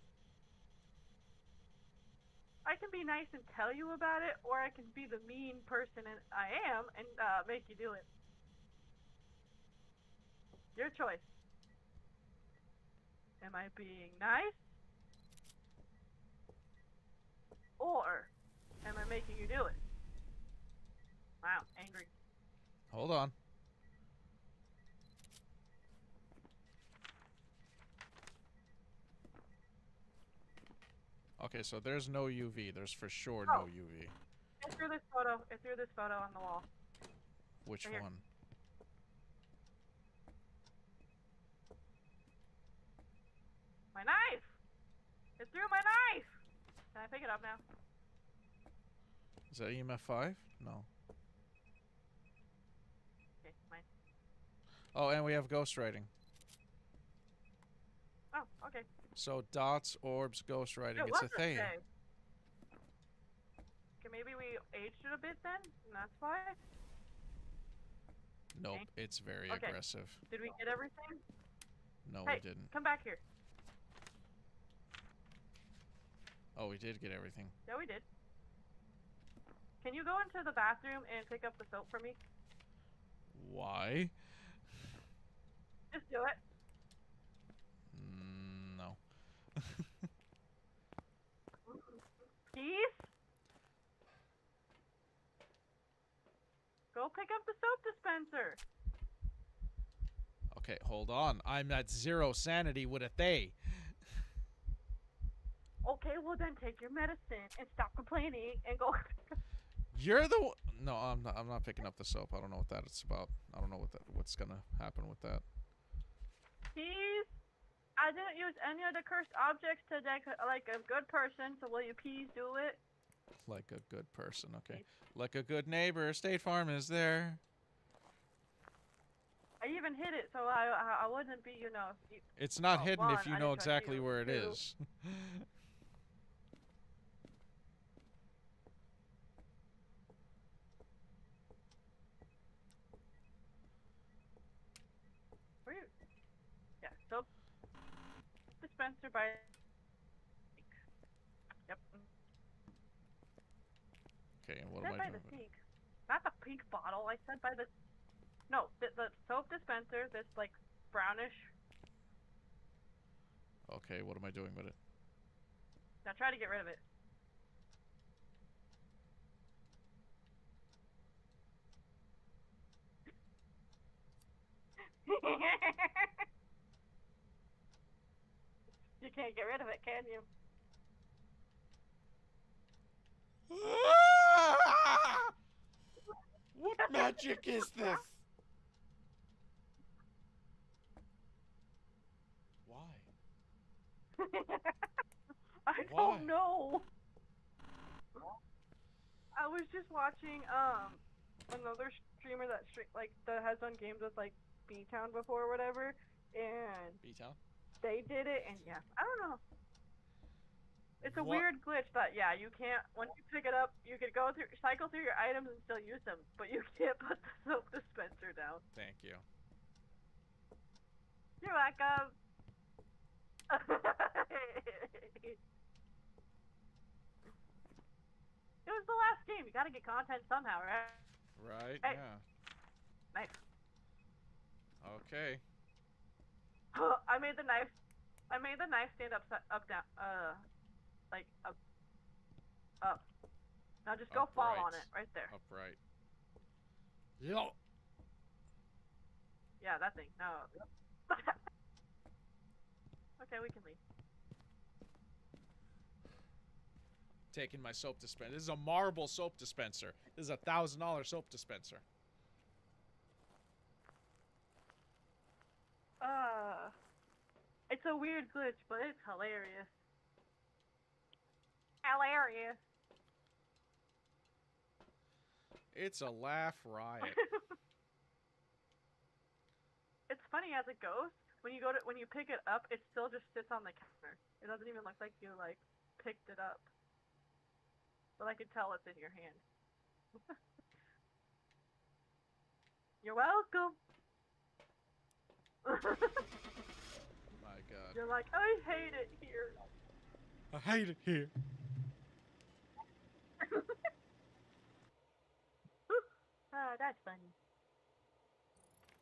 I can be nice and tell you about it, or I can be the mean person I am and make you do it. Your choice. Am I being nice? Or am I making you do it? Wow, angry. Hold on. Okay, so there's no UV. There's for sure no UV. It's through this photo. It's through this photo on the wall. Which Right here. one? My knife! It threw my knife! Can I pick it up now? Is that EMF 5? No. Okay, mine. Oh, and we have ghostwriting. Oh, okay. So dots, orbs, ghostwriting. It It's a was thing. okay, maybe we aged it a bit then, and that's why? Nope, Okay. it's very Okay. aggressive. Did we get everything? No, Hey, we didn't. come back here. Oh, we did get everything. Yeah, we did. Can you go into the bathroom and pick up the soap for me? Why? Just do it. No. Please? Go pick up the soap dispenser. Okay, hold on. I'm at 0 sanity with a they. Okay, well then take your medicine and stop complaining and go. You're the No, I'm not picking up the soap. I don't know what that is about. I don't know what's gonna happen with that. Please? I didn't use any of the cursed objects to like a good person, so will you please do it? Like a good person, okay. Like a good neighbor, State Farm is there. I even hit it, so I wouldn't be, It's not hidden one, if you I know didn't trust exactly you. where it Two. is. Where you? Yeah, soap dispenser by. Yep. Okay, and what I am said I by doing the with it? sink. Not the pink bottle. I said by the. No, the soap dispenser. This like brownish. Okay, what am I doing with it? Now try to get rid of it. You can't get rid of it, can you? What magic is this? Why? I Why? don't know. I was just watching another streamer that has done games with like B-Town before or whatever, and B-Town? they did it, and yeah, I don't know. It's a What? weird glitch that you can't, once you pick it up, you could cycle through your items and still use them, but you can't put the soap dispenser down. Thank you. You're welcome. It was the last game. You gotta get content somehow, right? Right, Hey. yeah. Knife. Okay. I made the knife stand up, down, like up. Now just go fall on Upright. it, right there. Upright. Yo. Yeah, that thing. No. Okay, we can leave. Taking my soap dispenser. This is a marble soap dispenser. This is $1,000 soap dispenser. a weird glitch, but it's hilarious. Hilarious. It's a laugh riot. It's funny as it goes. When you pick it up, it still just sits on the counter. It doesn't even look like you like picked it up. But I can tell it's in your hand. You're welcome. My God. You're like, I hate it here. I hate it here. That's funny.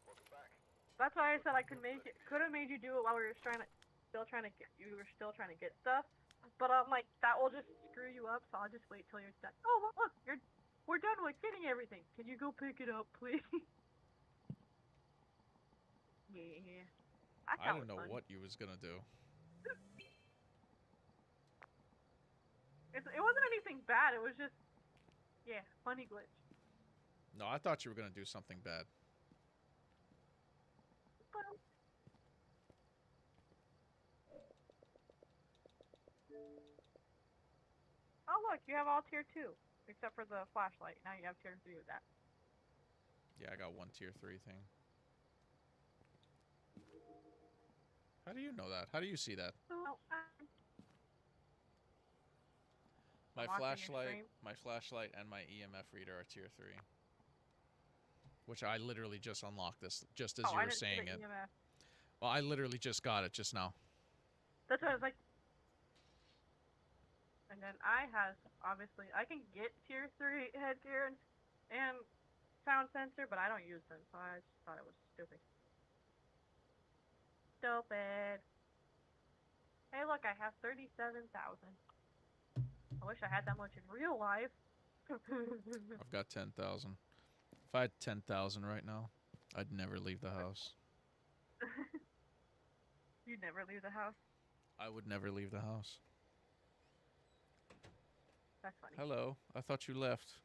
Welcome back. That's why I said I could have made you do it while we were still trying to get stuff. But I'm like, that will just screw you up, so I'll just wait till you're done. Oh, look, we're done with getting everything. Can you go pick it up, please? Yeah. I didn't know what you was gonna do. It wasn't anything bad. It was just, yeah, funny glitch. No, I thought you were gonna do something bad. Oh, look, you have all tier 2, except for the flashlight. Now you have tier 3 with that. Yeah, I got one tier 3 thing. How do you know that? How do you see that? Oh, My I'm watching your flashlight and my EMF reader are tier 3. Which I literally just unlocked this, just as you were saying it. EMF. Well, I literally just got it just now. That's what I was like. And then obviously, I can get tier 3 headgear and sound sensor, but I don't use them, so I just thought it was stupid. Stupid. Hey, look, I have 37,000. I wish I had that much in real life. I've got 10,000. If I had 10,000 right now, I'd never leave the house. You'd never leave the house? I would never leave the house. That's funny. Hello, I thought you left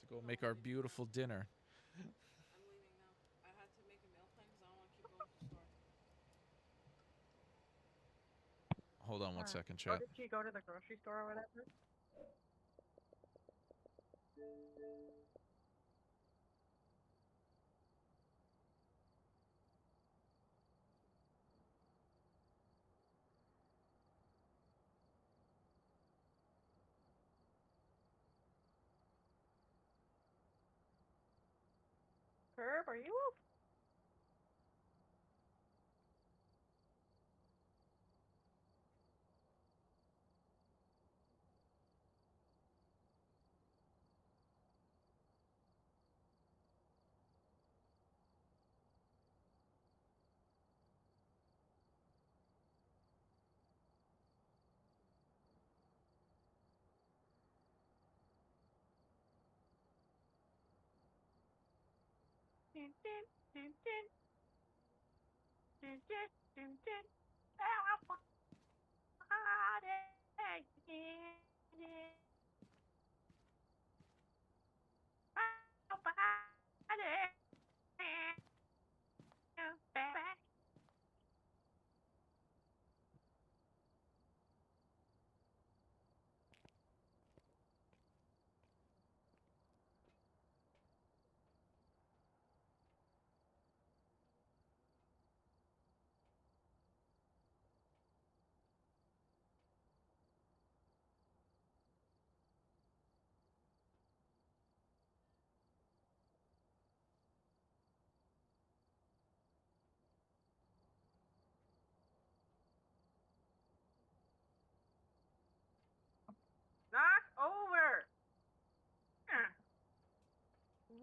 to go make our beautiful dinner. I'm leaving now. I had to make a meal plan because I don't want to keep going to the store. Hold on 1 second, Or chat. did she go to the grocery store or whatever? Herb, are you up? Dun, dun, dun, dun. Dun, dun, dun, dun. Knock over!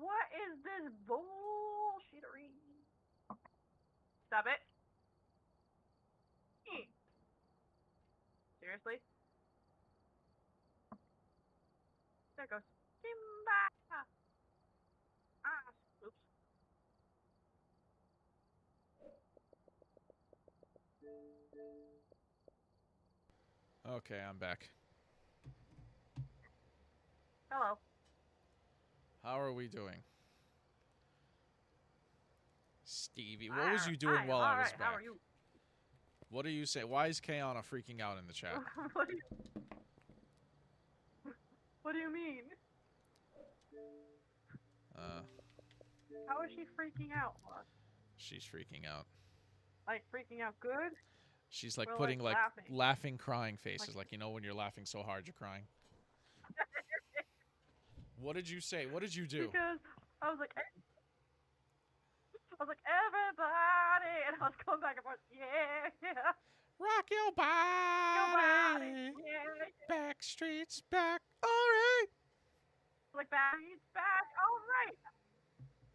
What is this bullshittery? Stop it. Seriously? There it goes. Simba! Oops. Okay, I'm back. Hello. How are we doing? Stevie, what was you doing while I was back? How are you? What do you say? Why is Kayana freaking out in the chat? What do you mean? How is she freaking out? She's freaking out. Like freaking out good? She's like Or, putting like, like laughing? laughing crying faces, like you know when you're laughing so hard you're crying. What did you say? What did you do? Because I was like, everybody, and I was going back and forth. Yeah, yeah. Rock your body. Yeah. Back streets back. All right. Like back, all right.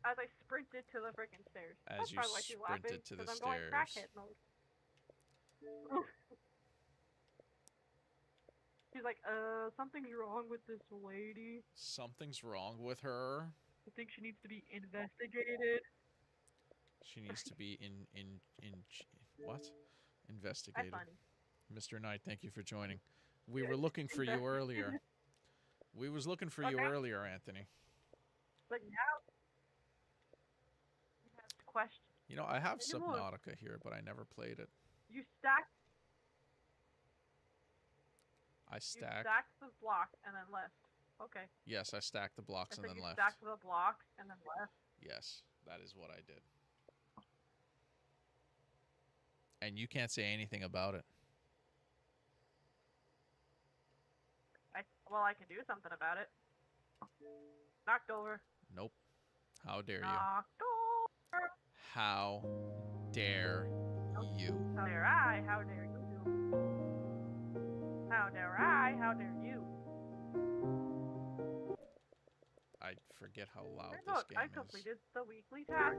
As I sprinted to the freaking stairs. As That's you probably why she's laughing, sprinted to the 'cause I'm going stairs. crackhead mode. She's like, something's wrong with this lady. Something's wrong with her. I think she needs to be investigated. She needs to be what? That's Investigated. funny. Mr. Knight, thank you for joining. We were looking for you earlier. We was looking for you Okay. earlier, Anthony. But now, you have to question. You know, I have Anymore. Subnautica here, but I never played it. You stacked I stacked. the blocks and then left. Okay. Yes, I stacked the blocks I and said then you left. stacked the blocks and then left. Yes, that is what I did. And you can't say anything about it. Well, I can do something about it. Knocked over. Nope. How dare you? Knocked over. How dare you? How dare I? How dare you? How dare I? How dare you? I forget how loud Hey, this look, game I is. completed the weekly task.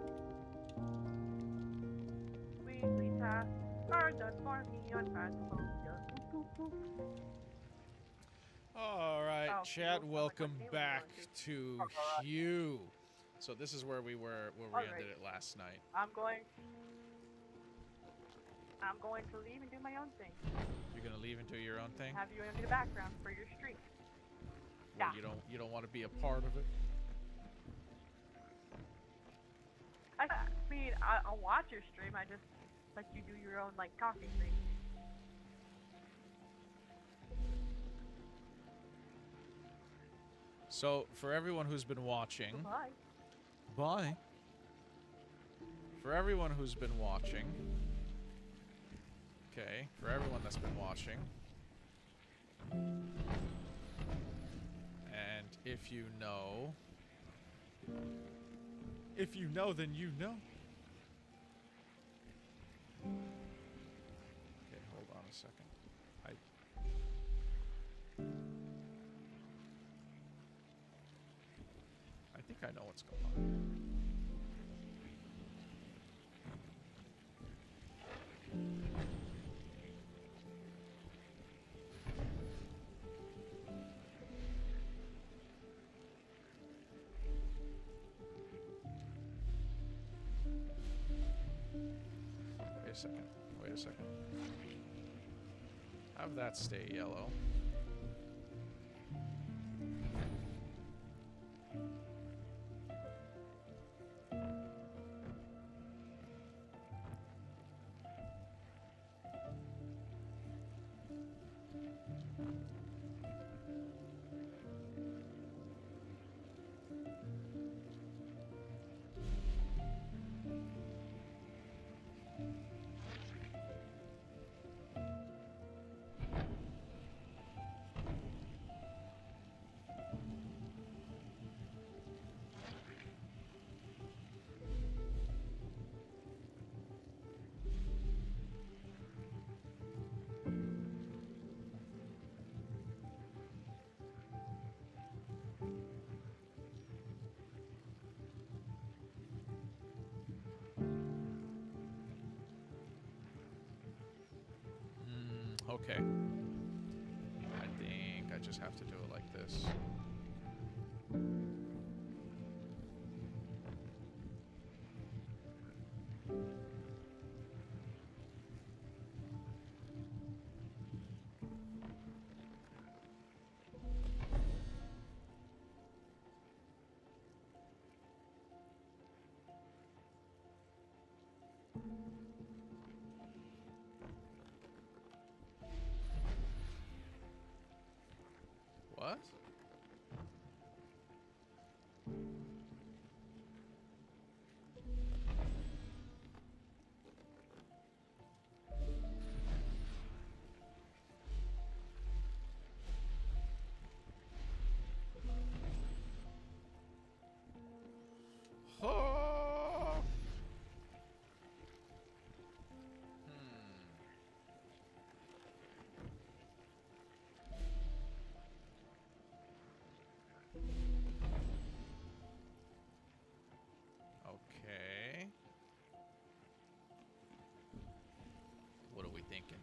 Weekly tasks are done for me on Phasmophobia. Boop, boop, boop. All right, Oh, chat. well, Welcome like, what game back are we going to Hugh. So this is where we were, where we Alright. ended it last night. I'm going to leave and do my own thing. You're gonna leave and do your own thing. Have you in the background for your stream. Well, Yeah. you don't want to be a part of it. I mean, I'll watch your stream. I just let you do your own like talking thing. So for everyone who's been watching, Bye. bye. For everyone who's been watching, okay, for everyone that's been watching, and if you know, then you know. Okay, hold on a second. I think I know what's going on. Wait a second. Have that stay yellow. Okay. I think I just have to do it like this.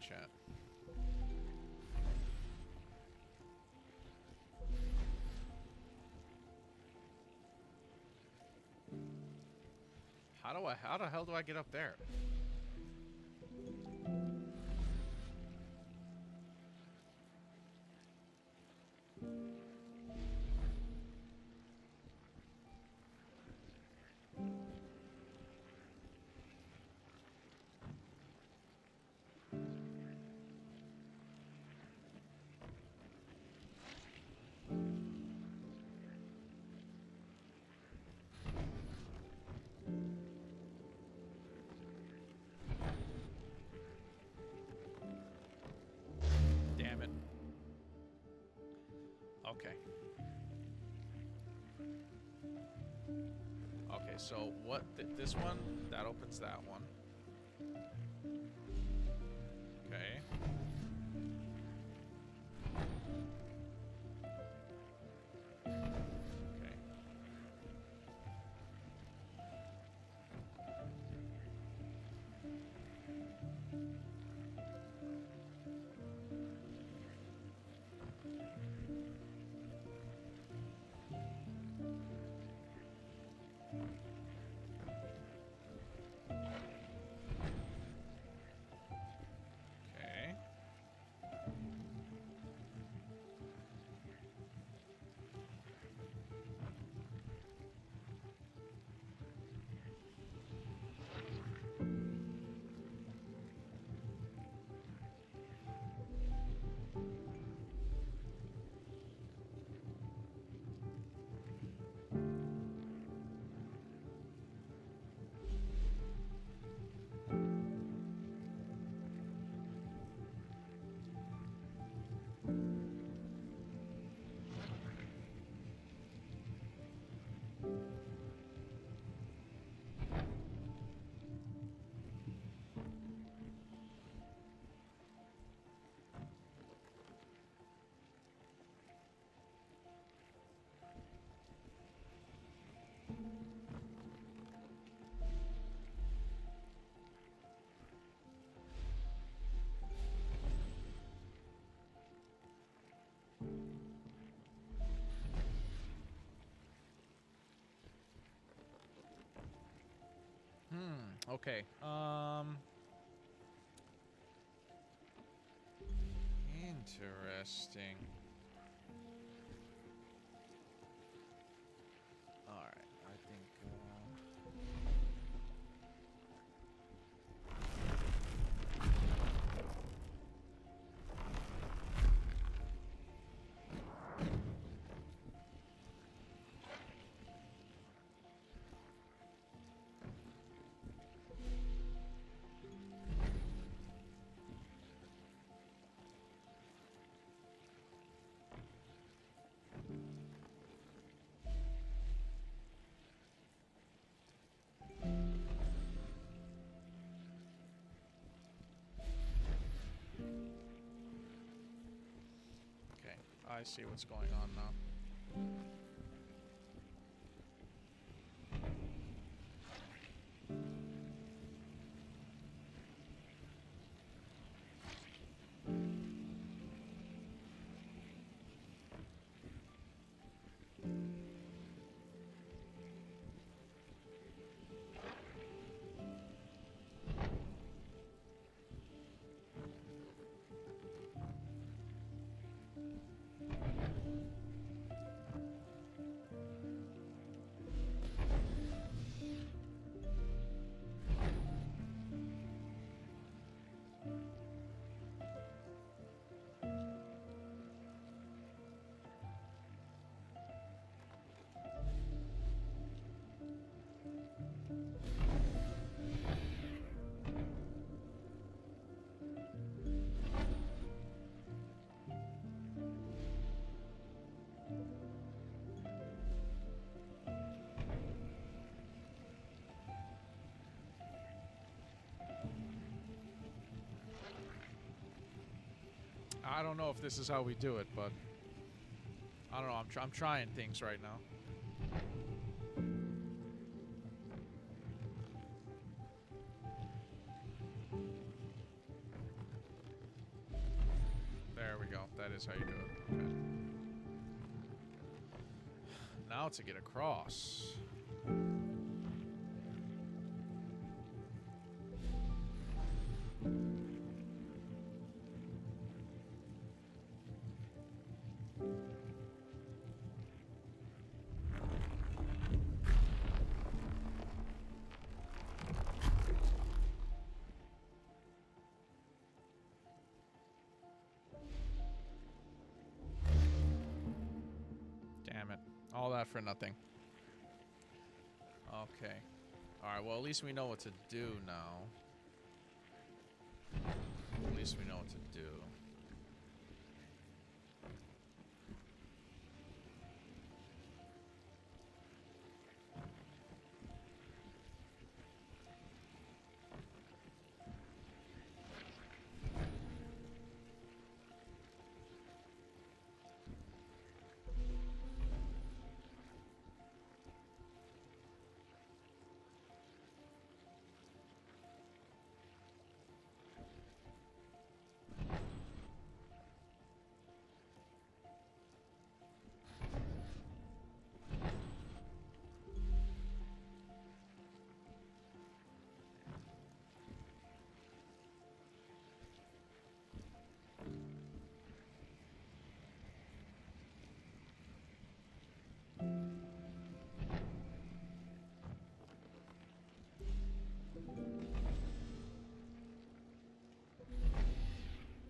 chat. How the hell do I get up there? Damn it. Okay. Okay, so what? This one? That opens that one. Okay. Okay. Okay. Okay. Interesting. All right. I think. Okay. I see what's going on now. I don't know if this is how we do it, but I don't know. I'm trying things right now. we go. That is how you do it. Okay. Now to get across. Damn it. All that for nothing. Okay. Alright, well, at least we know what to do now. At least we know what to do.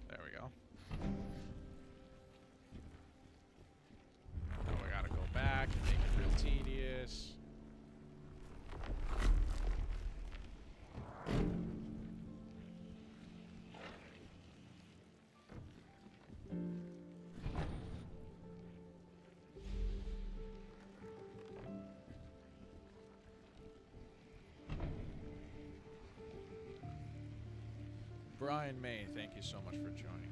There we go. Now we gotta go back and make it real tedious. Brian May, thank you so much for joining.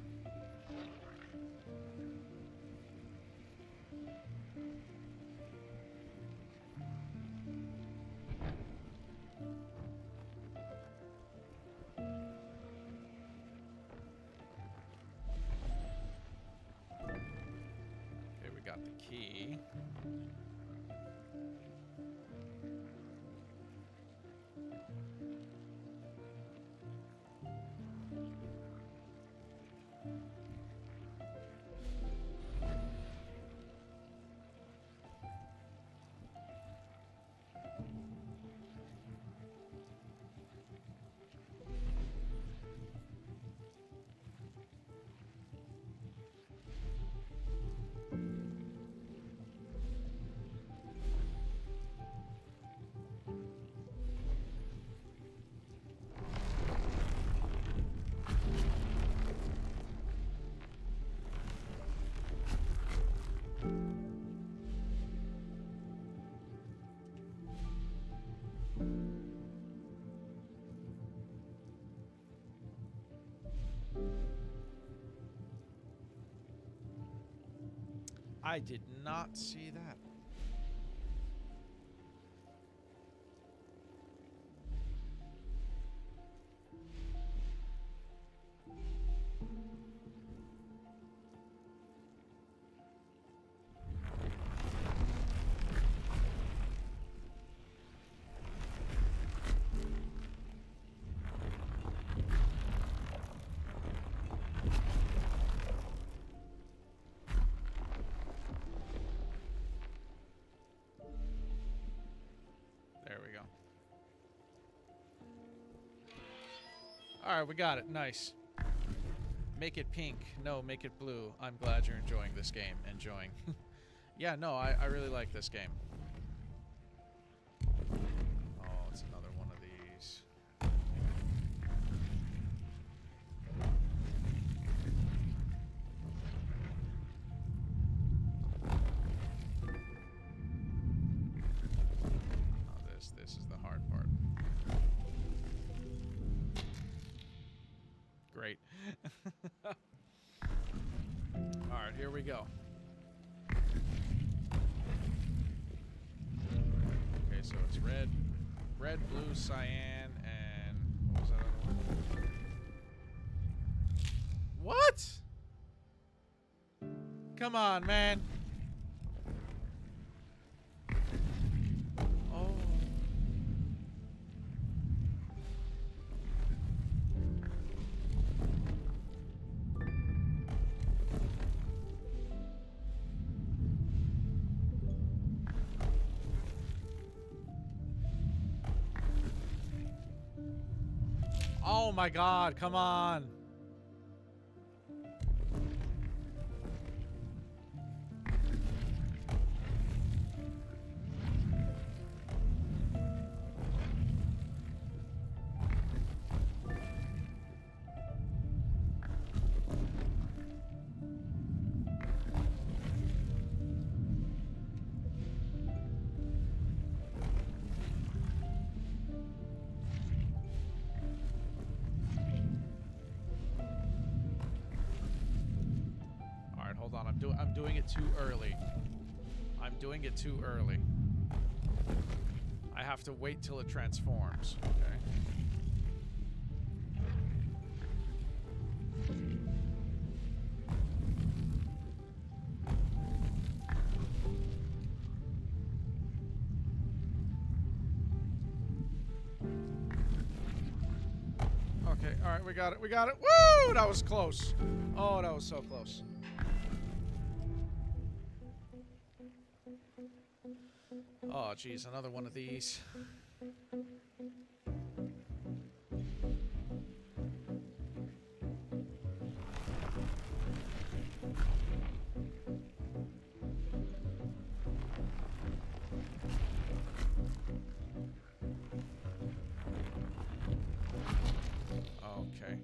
Okay, we got the key. I did not see that. There we go. All right, we got it. Nice. Make it pink. No, make it blue. I'm glad you're enjoying this game. Enjoying. Yeah, no, I really like this game. Oh, it's another one of these. Oh, this is the hard part. Great. All right, here we go. Okay, so it's red, blue, cyan, and what was that other one? What? Come on, man. Oh. Oh my God, come on. All right, hold on. I'm doing it too early. I'm doing it too early. I have to wait till it transforms. Okay. Okay, all right, we got it. We got it. Woo! That was close. Oh, that was so close. Oh, geez, another one of these. Okay.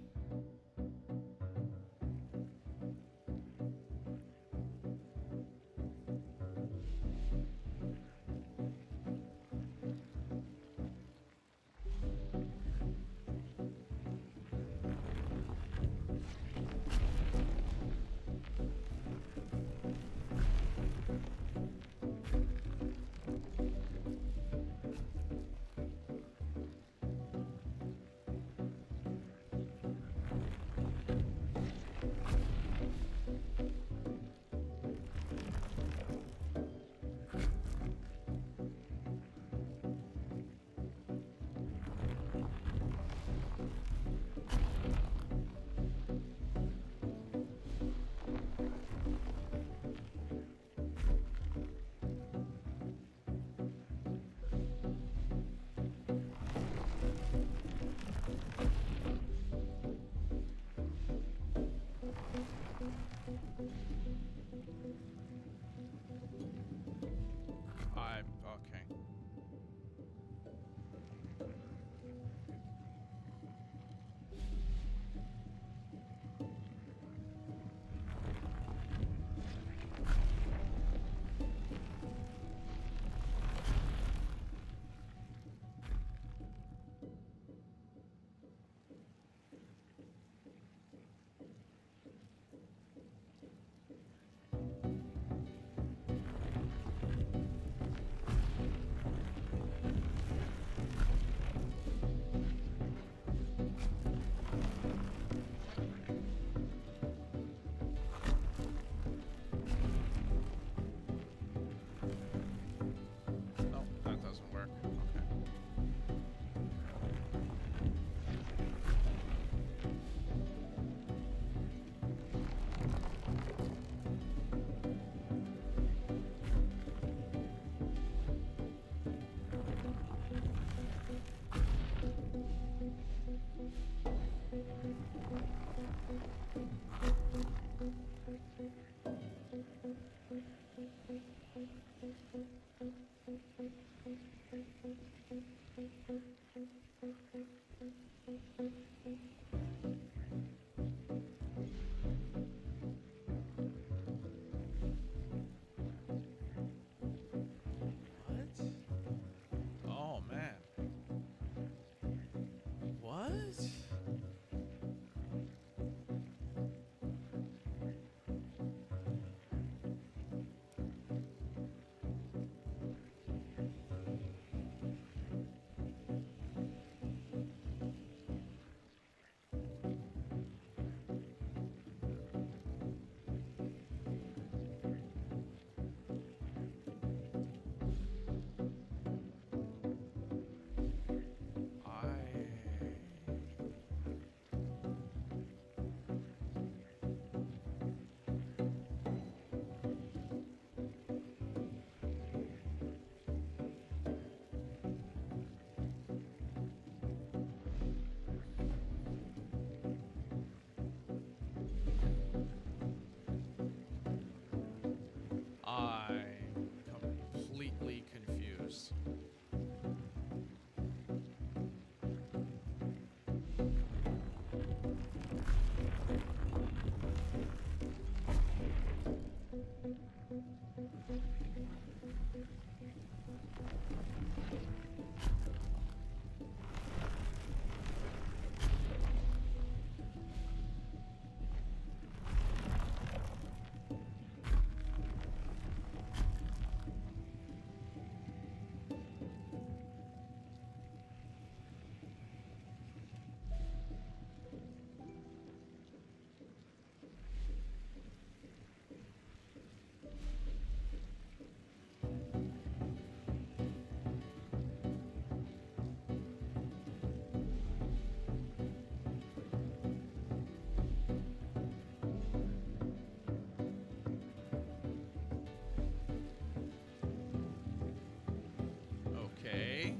Okay.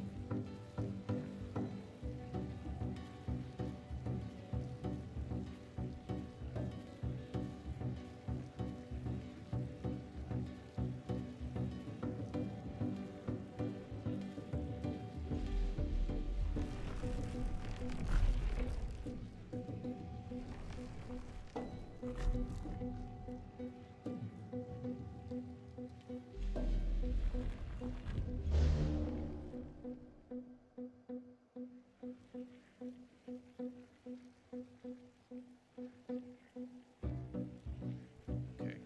Okay.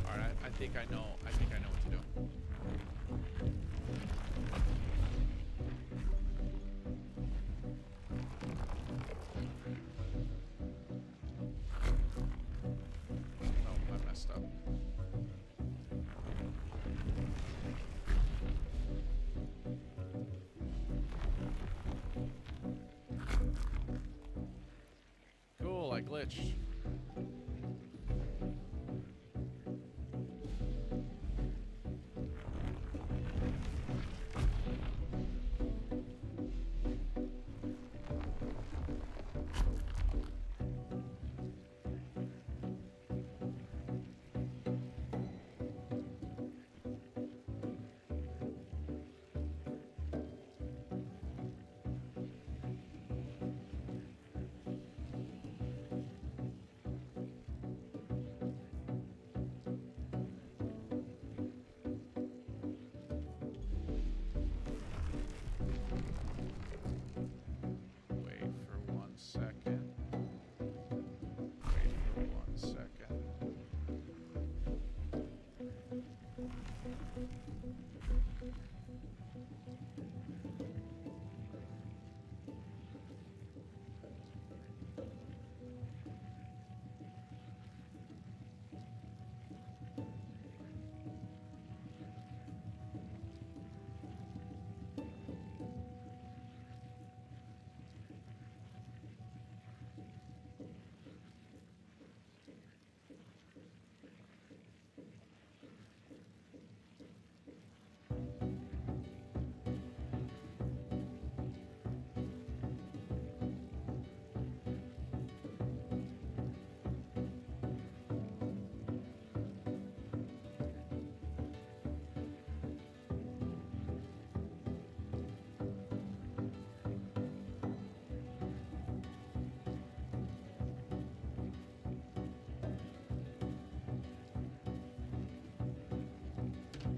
All right. I think I know. I think I know what to do. Oh, I messed up. Cool. I glitched. Wait for 1 second. Wait for 1 second.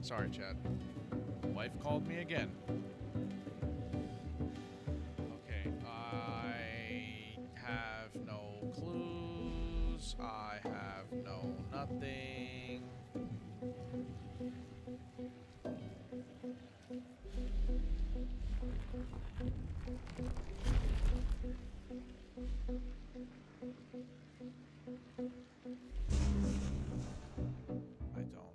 Sorry, Chad. Wife called me again. Okay, I have no clues. I have no nothing. I don't.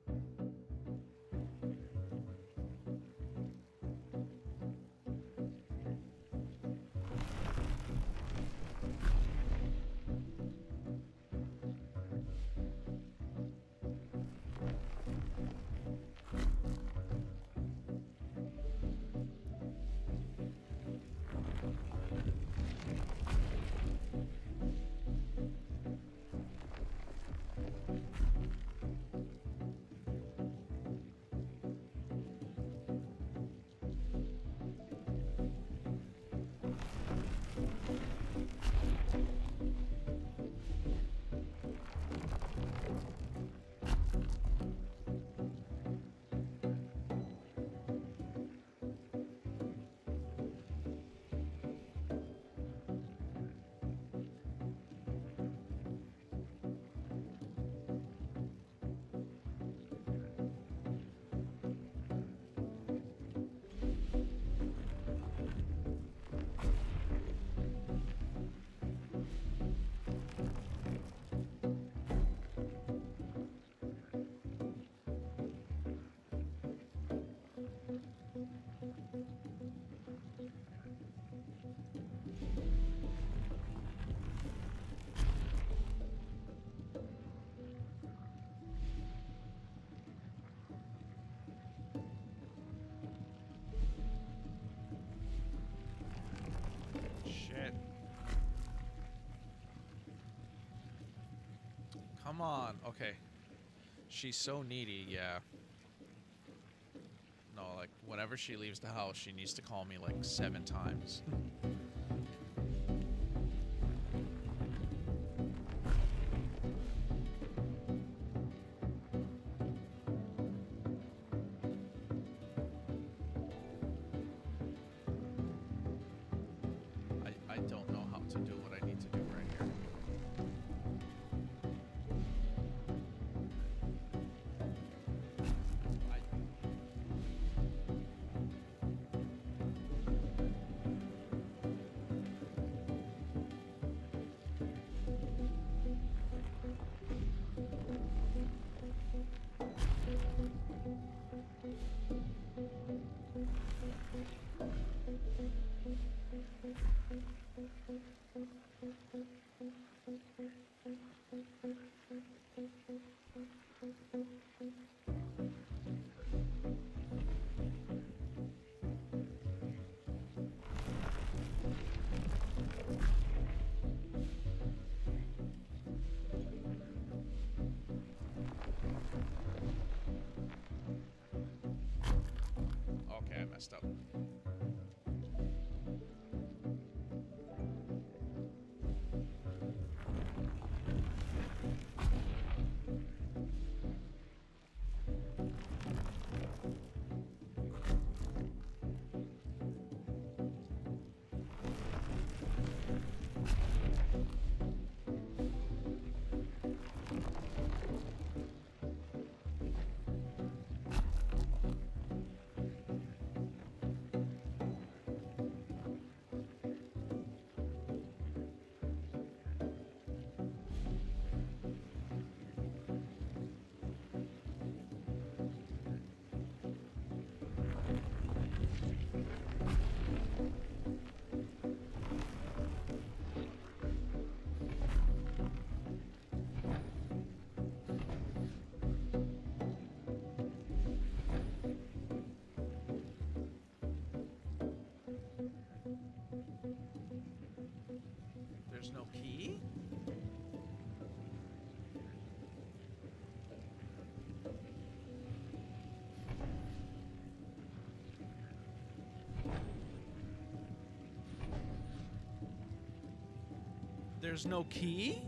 Come on. Okay. She's so needy, yeah. No, like, whenever she leaves the house, she needs to call me, like, 7 times. I don't know how to do what I need to do right here. I, okay, I messed up. There's no key? There's no key?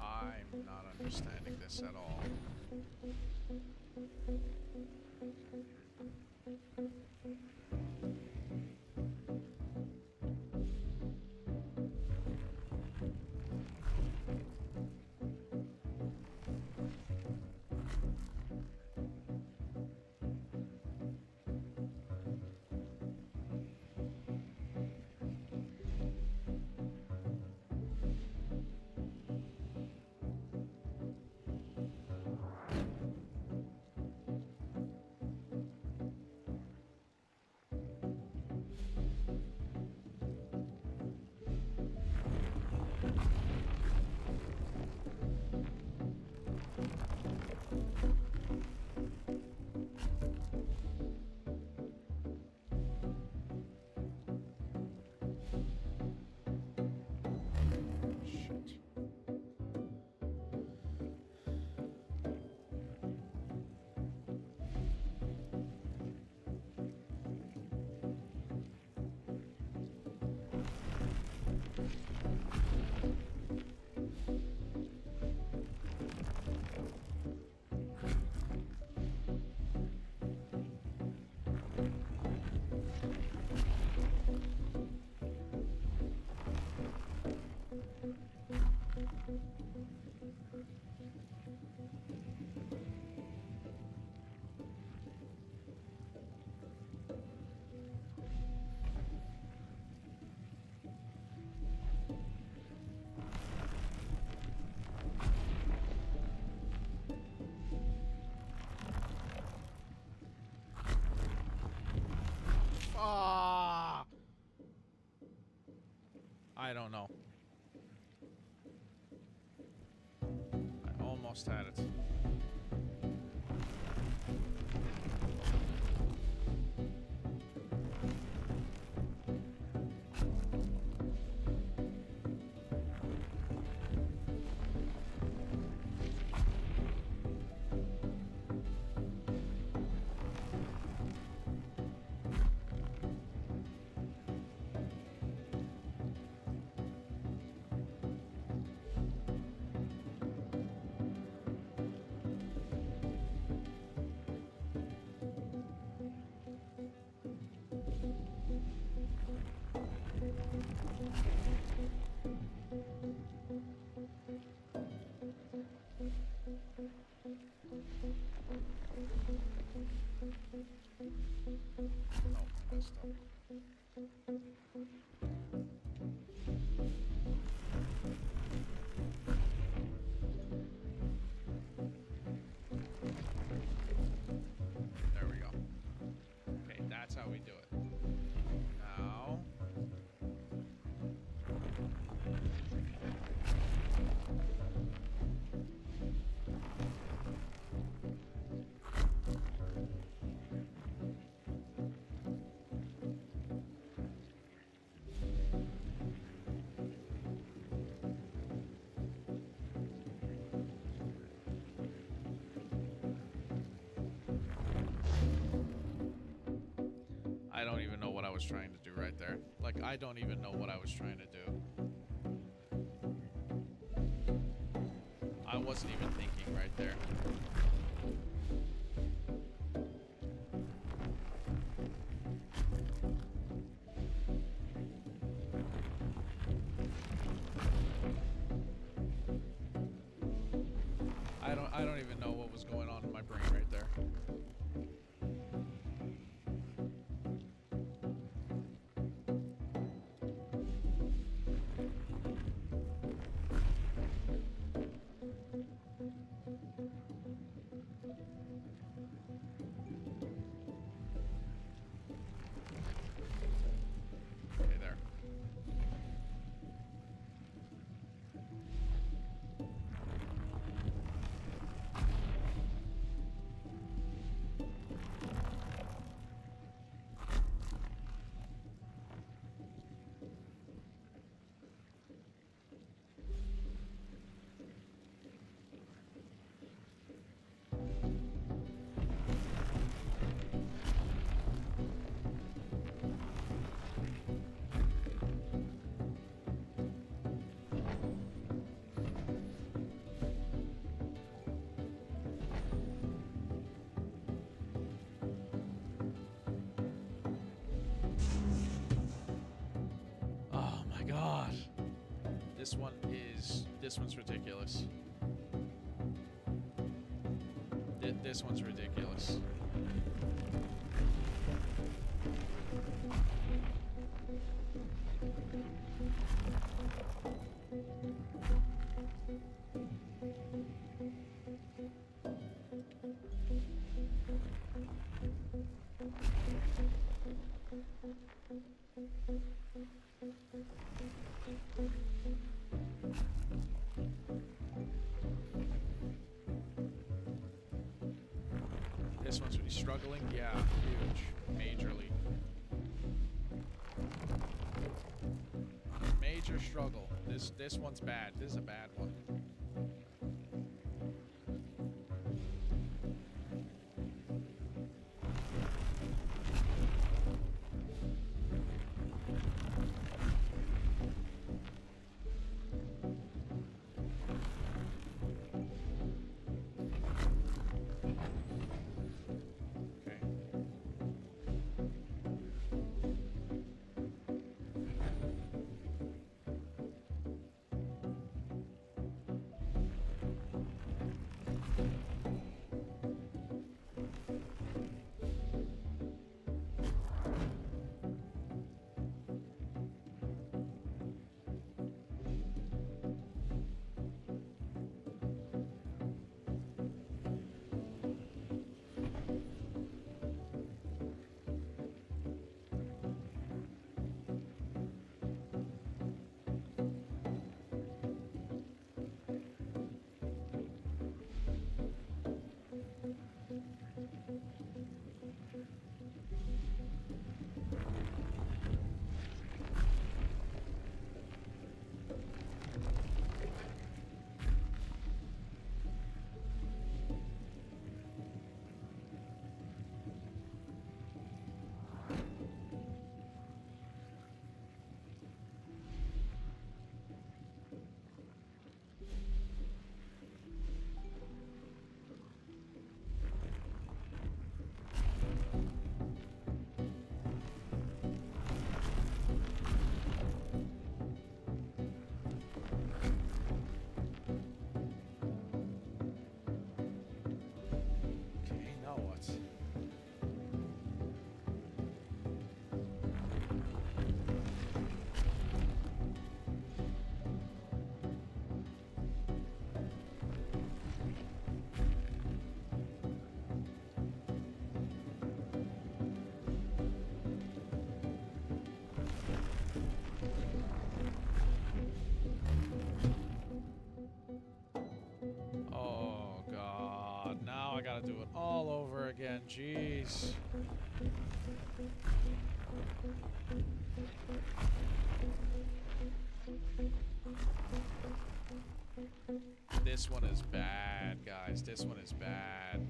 I'm not understanding this at all. I don't know. I almost had it. Oh, messed up. There we go. Okay, that's how we do it. Now. I don't even know what I was trying to do right there. Like, I don't even know what I was trying to do. I wasn't even thinking right there. I don't even know what was going on in my brain right there. Okay, there. Oh my god. This one's ridiculous. This one's ridiculous. This one's really struggling. Yeah, huge. Majorly. Major struggle. This one's bad. This is a bad one. Okay. man. Jeez. This one is bad, guys. This one is bad.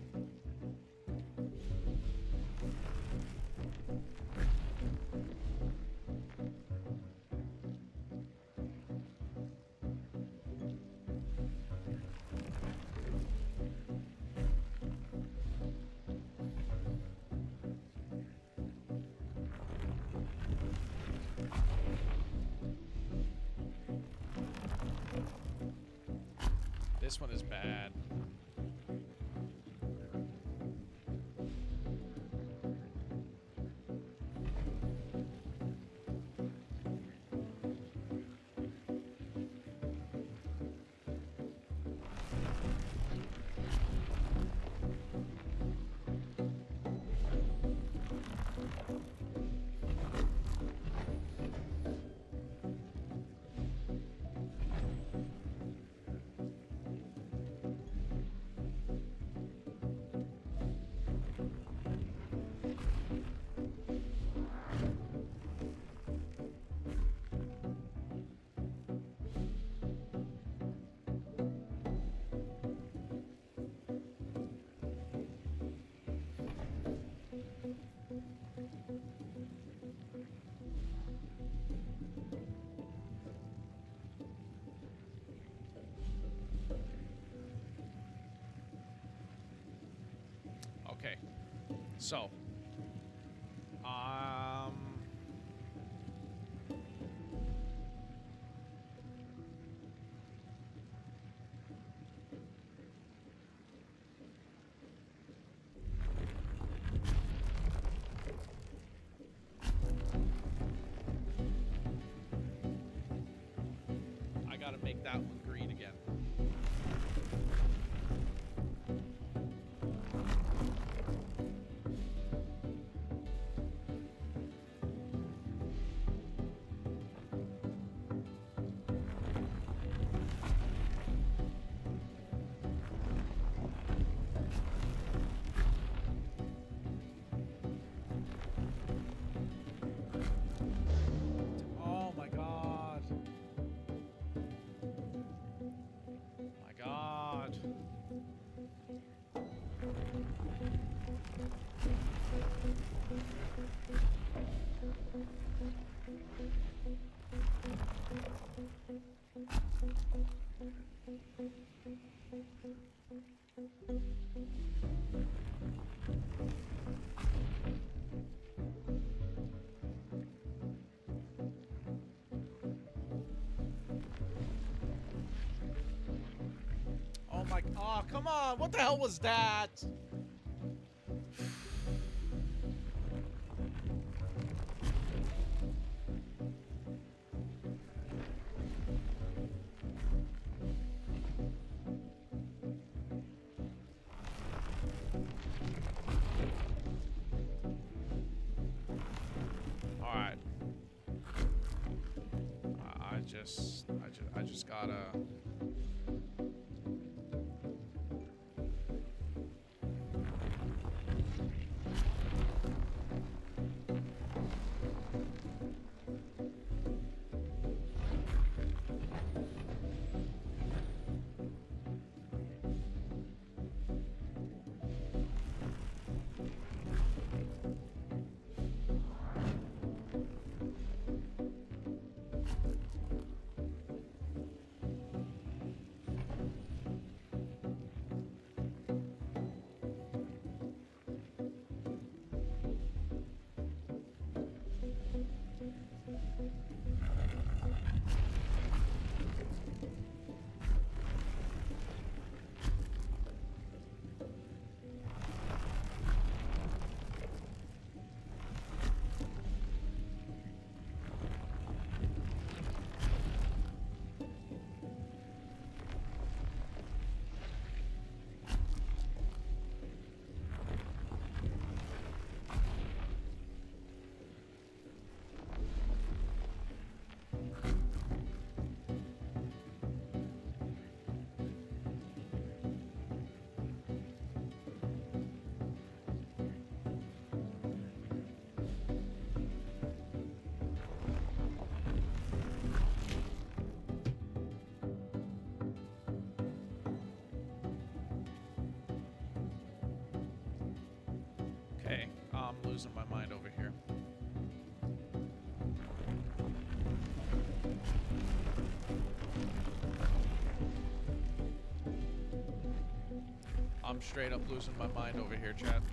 This one is bad. Okay. So, I gotta make that one green again. Oh my god. My god. Oh my, oh, come on. What the hell was that? All right. I just gotta. I'm losing my mind over here. I'm straight up losing my mind over here, chat.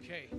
Okay.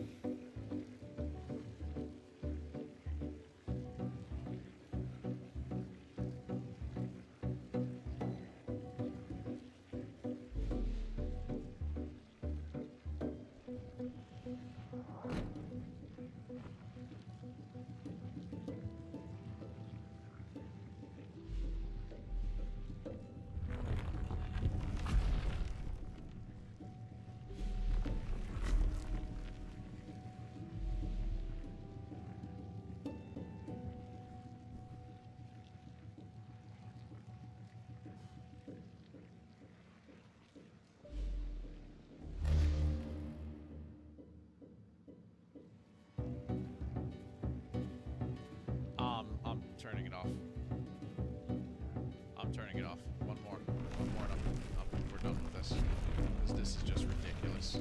I'm turning it off. I'm turning it off. One more and we're done with this. This is just ridiculous.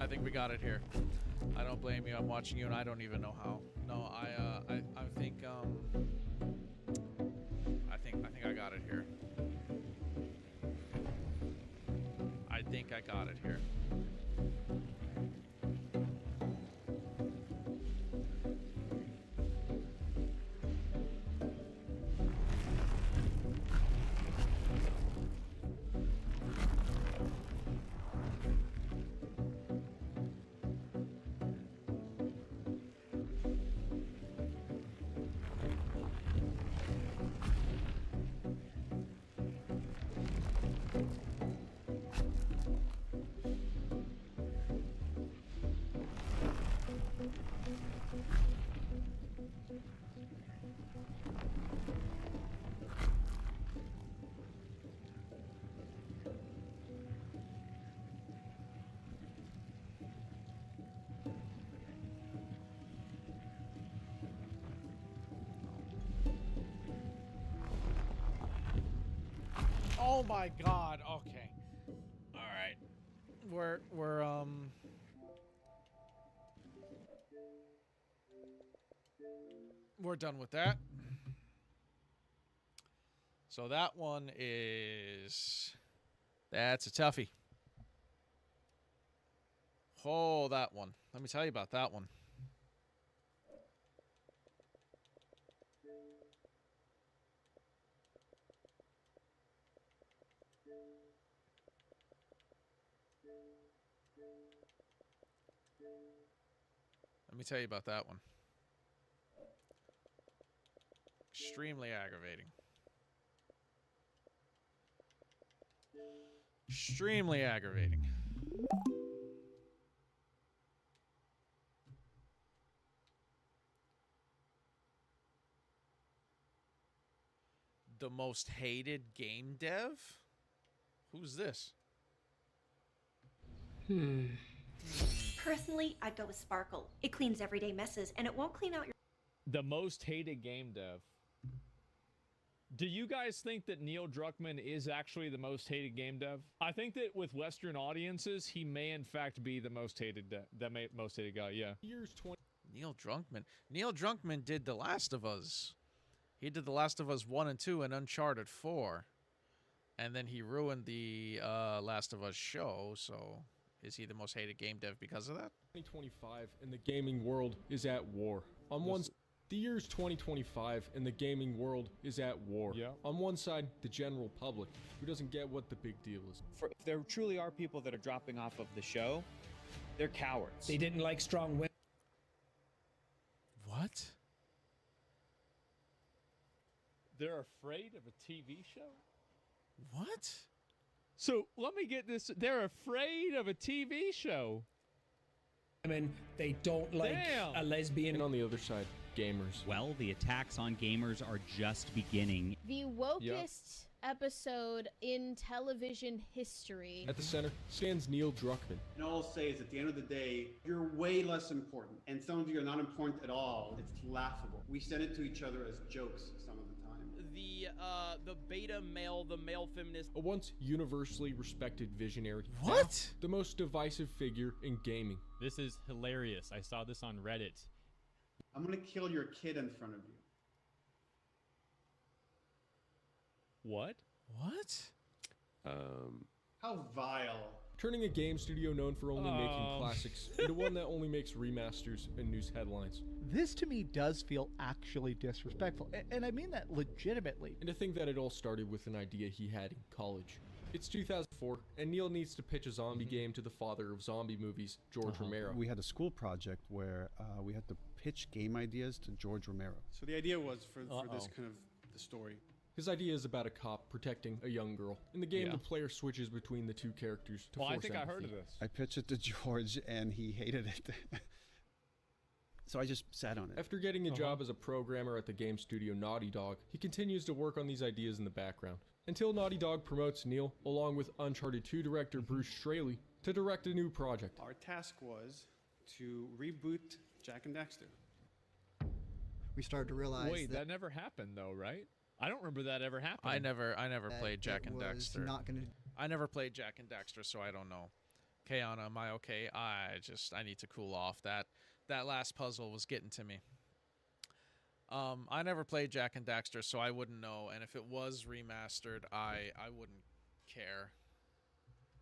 I think we got it here. I don't blame you. I'm watching you, and I don't even know how. No, I think I got it here. I think I got it here. Oh my God. Okay. All right. We're done with that. So that one that's a toughie. Oh, that one. Let me tell you about that one. Let me tell you about that one. Extremely aggravating. Extremely aggravating. The most hated game dev? Who's this? Personally, I'd go with Sparkle. It cleans everyday messes, and it won't clean out your... The most hated game dev. Do you guys think that Neil Druckmann is actually the most hated game dev? I think that with Western audiences, he may in fact be the most hated most hated guy. Yeah. Neil Druckmann. Neil Druckmann did The Last of Us. He did The Last of Us 1 and 2 and Uncharted 4. And then he ruined the Last of Us show, so is he the most hated game dev because of that? 2025 and the gaming world is at war. The year's 2025 and the gaming world is at war. Yeah. On one side, the general public, who doesn't get what the big deal is. If there truly are people that are dropping off of the show, they're cowards. They didn't like strong women. What? They're afraid of a TV show? What? So let me get this. They're afraid of a TV show. I mean, they don't like a lesbian. And on the other side, gamers. Well, the attacks on gamers are just beginning. The wokest episode in television history. At the center stands Neil Druckmann. And all I'll say is at the end of the day, you're way less important. And some of you are not important at all. It's laughable. We send it to each other as jokes some of the time. The beta male, the male feminist. A once universally respected visionary. What? The most divisive figure in gaming. This is hilarious. I saw this on Reddit. I'm gonna kill your kid in front of you. What? What? How vile. Turning a game studio known for only making classics into one that only makes remasters and news headlines. This to me does feel actually disrespectful, and I mean that legitimately. And to think that it all started with an idea he had in college. It's 2004, and Neil needs to pitch a zombie game to the father of zombie movies, George Romero. We had a school project where we had to pitch game ideas to George Romero. So the idea was for this kind of the story. His idea is about a cop protecting a young girl. In the game, the player switches between the two characters to force I think empathy. I heard of this. I pitched it to George, and he hated it. So I just sat on it. After getting a job as a programmer at the game studio Naughty Dog, he continues to work on these ideas in the background. Until Naughty Dog promotes Neil, along with Uncharted 2 director Bruce Straley, to direct a new project. Our task was to reboot Jak and Daxter. We started to realize Wait, that never happened though, right? I don't remember that ever happening. I never played Jak and Daxter. Not gonna... I never played Jak and Daxter, so I don't know. Kayana, am I okay? I need to cool off. That last puzzle was getting to me. I never played Jak and Daxter, so I wouldn't know. And if it was remastered, I wouldn't care.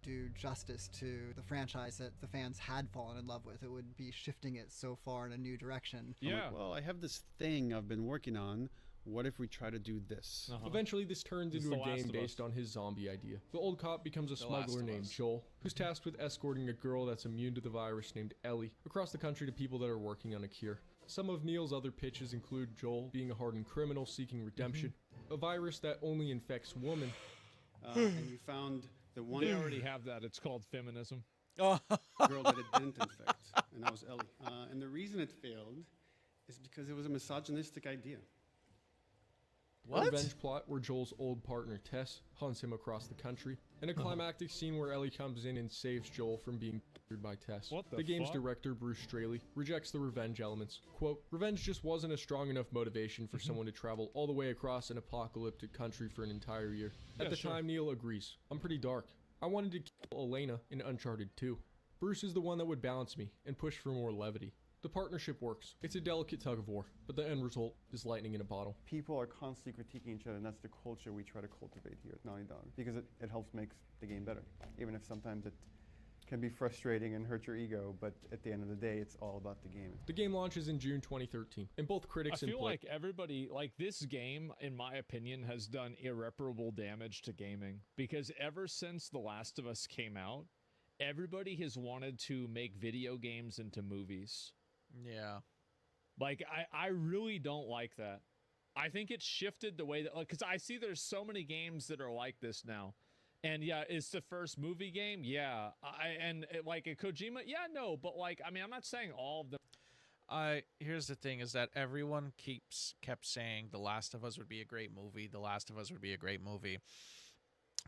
Do justice to the franchise that the fans had fallen in love with. It would be shifting it so far in a new direction. Yeah. Well, I have this thing I've been working on. What if we try to do this? Eventually, this turns into a game based on his zombie idea. The old cop becomes a smuggler named Joel, who's tasked with escorting a girl that's immune to the virus named Ellie across the country to people that are working on a cure. Some of Neil's other pitches include Joel being a hardened criminal seeking redemption, a virus that only infects women. And you found the one... They already have that. It's called feminism. Girl that it didn't infect, and that was Ellie. And the reason it failed is because it was a misogynistic idea. A revenge plot where Joel's old partner Tess hunts him across the country, and a climactic scene where Ellie comes in and saves Joel from being by Tess. What the game's fuck? director, Bruce Straley, rejects the revenge elements. Quote, revenge just wasn't a strong enough motivation for someone to travel all the way across an apocalyptic country for an entire year. At the time, Neil agrees. I'm pretty dark. I wanted to kill Elena in Uncharted 2. Bruce is the one that would balance me and push for more levity. The partnership works. It's a delicate tug of war, but the end result is lightning in a bottle. People are constantly critiquing each other, and that's the culture we try to cultivate here at Naughty Dog, because it helps make the game better, even if sometimes it can be frustrating and hurt your ego, but at the end of the day, it's all about the game. The game launches in June 2013, and both critics I and feel like everybody, like this game, in my opinion, has done irreparable damage to gaming, because ever since The Last of Us came out, everybody has wanted to make video games into movies. Yeah. Like, I really don't like that. I think it's shifted the way that, because I see there's so many games that are like this now. And yeah, it's the first movie game. Yeah. Like a Kojima. Yeah, no, but like, I mean, I'm not saying all of them. Here's the thing is that everyone kept saying The Last of Us would be a great movie. The Last of Us would be a great movie.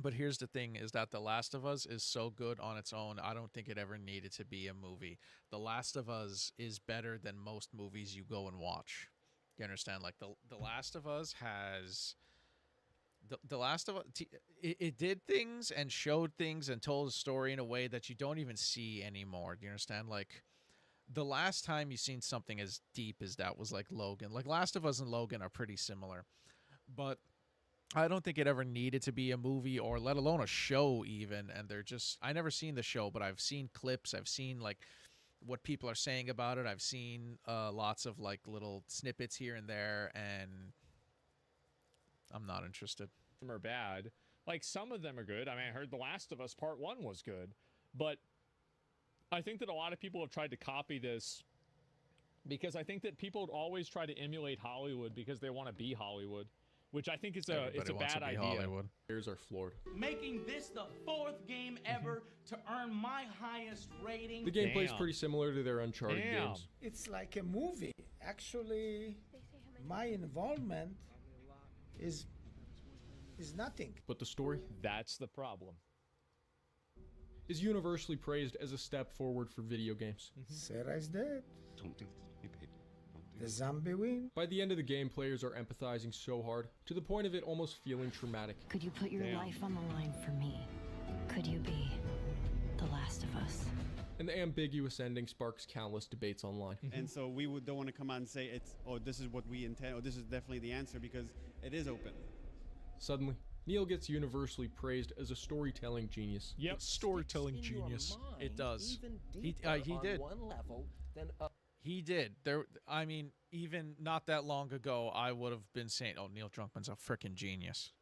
But here's the thing is that The Last of Us is so good on its own, I don't think it ever needed to be a movie. The Last of Us is better than most movies you go and watch. You understand? Like, The Last of Us has... The Last of Us... It did things and showed things and told a story in a way that you don't even see anymore. Do you understand? Like, the last time you seen something as deep as that was like Logan. Like, Last of Us and Logan are pretty similar. But... I don't think it ever needed to be a movie or let alone a show even. And they're just, I never seen the show, but I've seen clips. I've seen like what people are saying about it. I've seen lots of like little snippets here and there, and I'm not interested. Some are bad. Like, some of them are good. I mean, I heard The Last of Us Part 1 was good, but I think that a lot of people have tried to copy this because I think that people always try to emulate Hollywood because they want to be Hollywood. Which I think it's a bad idea. Hollywood. Players are floored. Making this the 4th game ever to earn my highest rating. The gameplay is pretty similar to their Uncharted games. It's like a movie. Actually, my involvement is nothing. But the story? That's the problem. Is universally praised as a step forward for video games. Sarah is dead. Don't do this to me, baby. The zombie win. By the end of the game, players are empathizing so hard, to the point of it almost feeling traumatic. Could you put your life on the line for me? Could you be the last of us? And the ambiguous ending sparks countless debates online. And so we don't want to come out and say this is what we intend, or this is definitely the answer, because it is open. Suddenly, Neil gets universally praised as a storytelling genius. Yep, storytelling genius. It does. He did. One level, then He did. I mean, even not that long ago, I would have been saying, "Oh, Neil Druckmann's a freaking genius."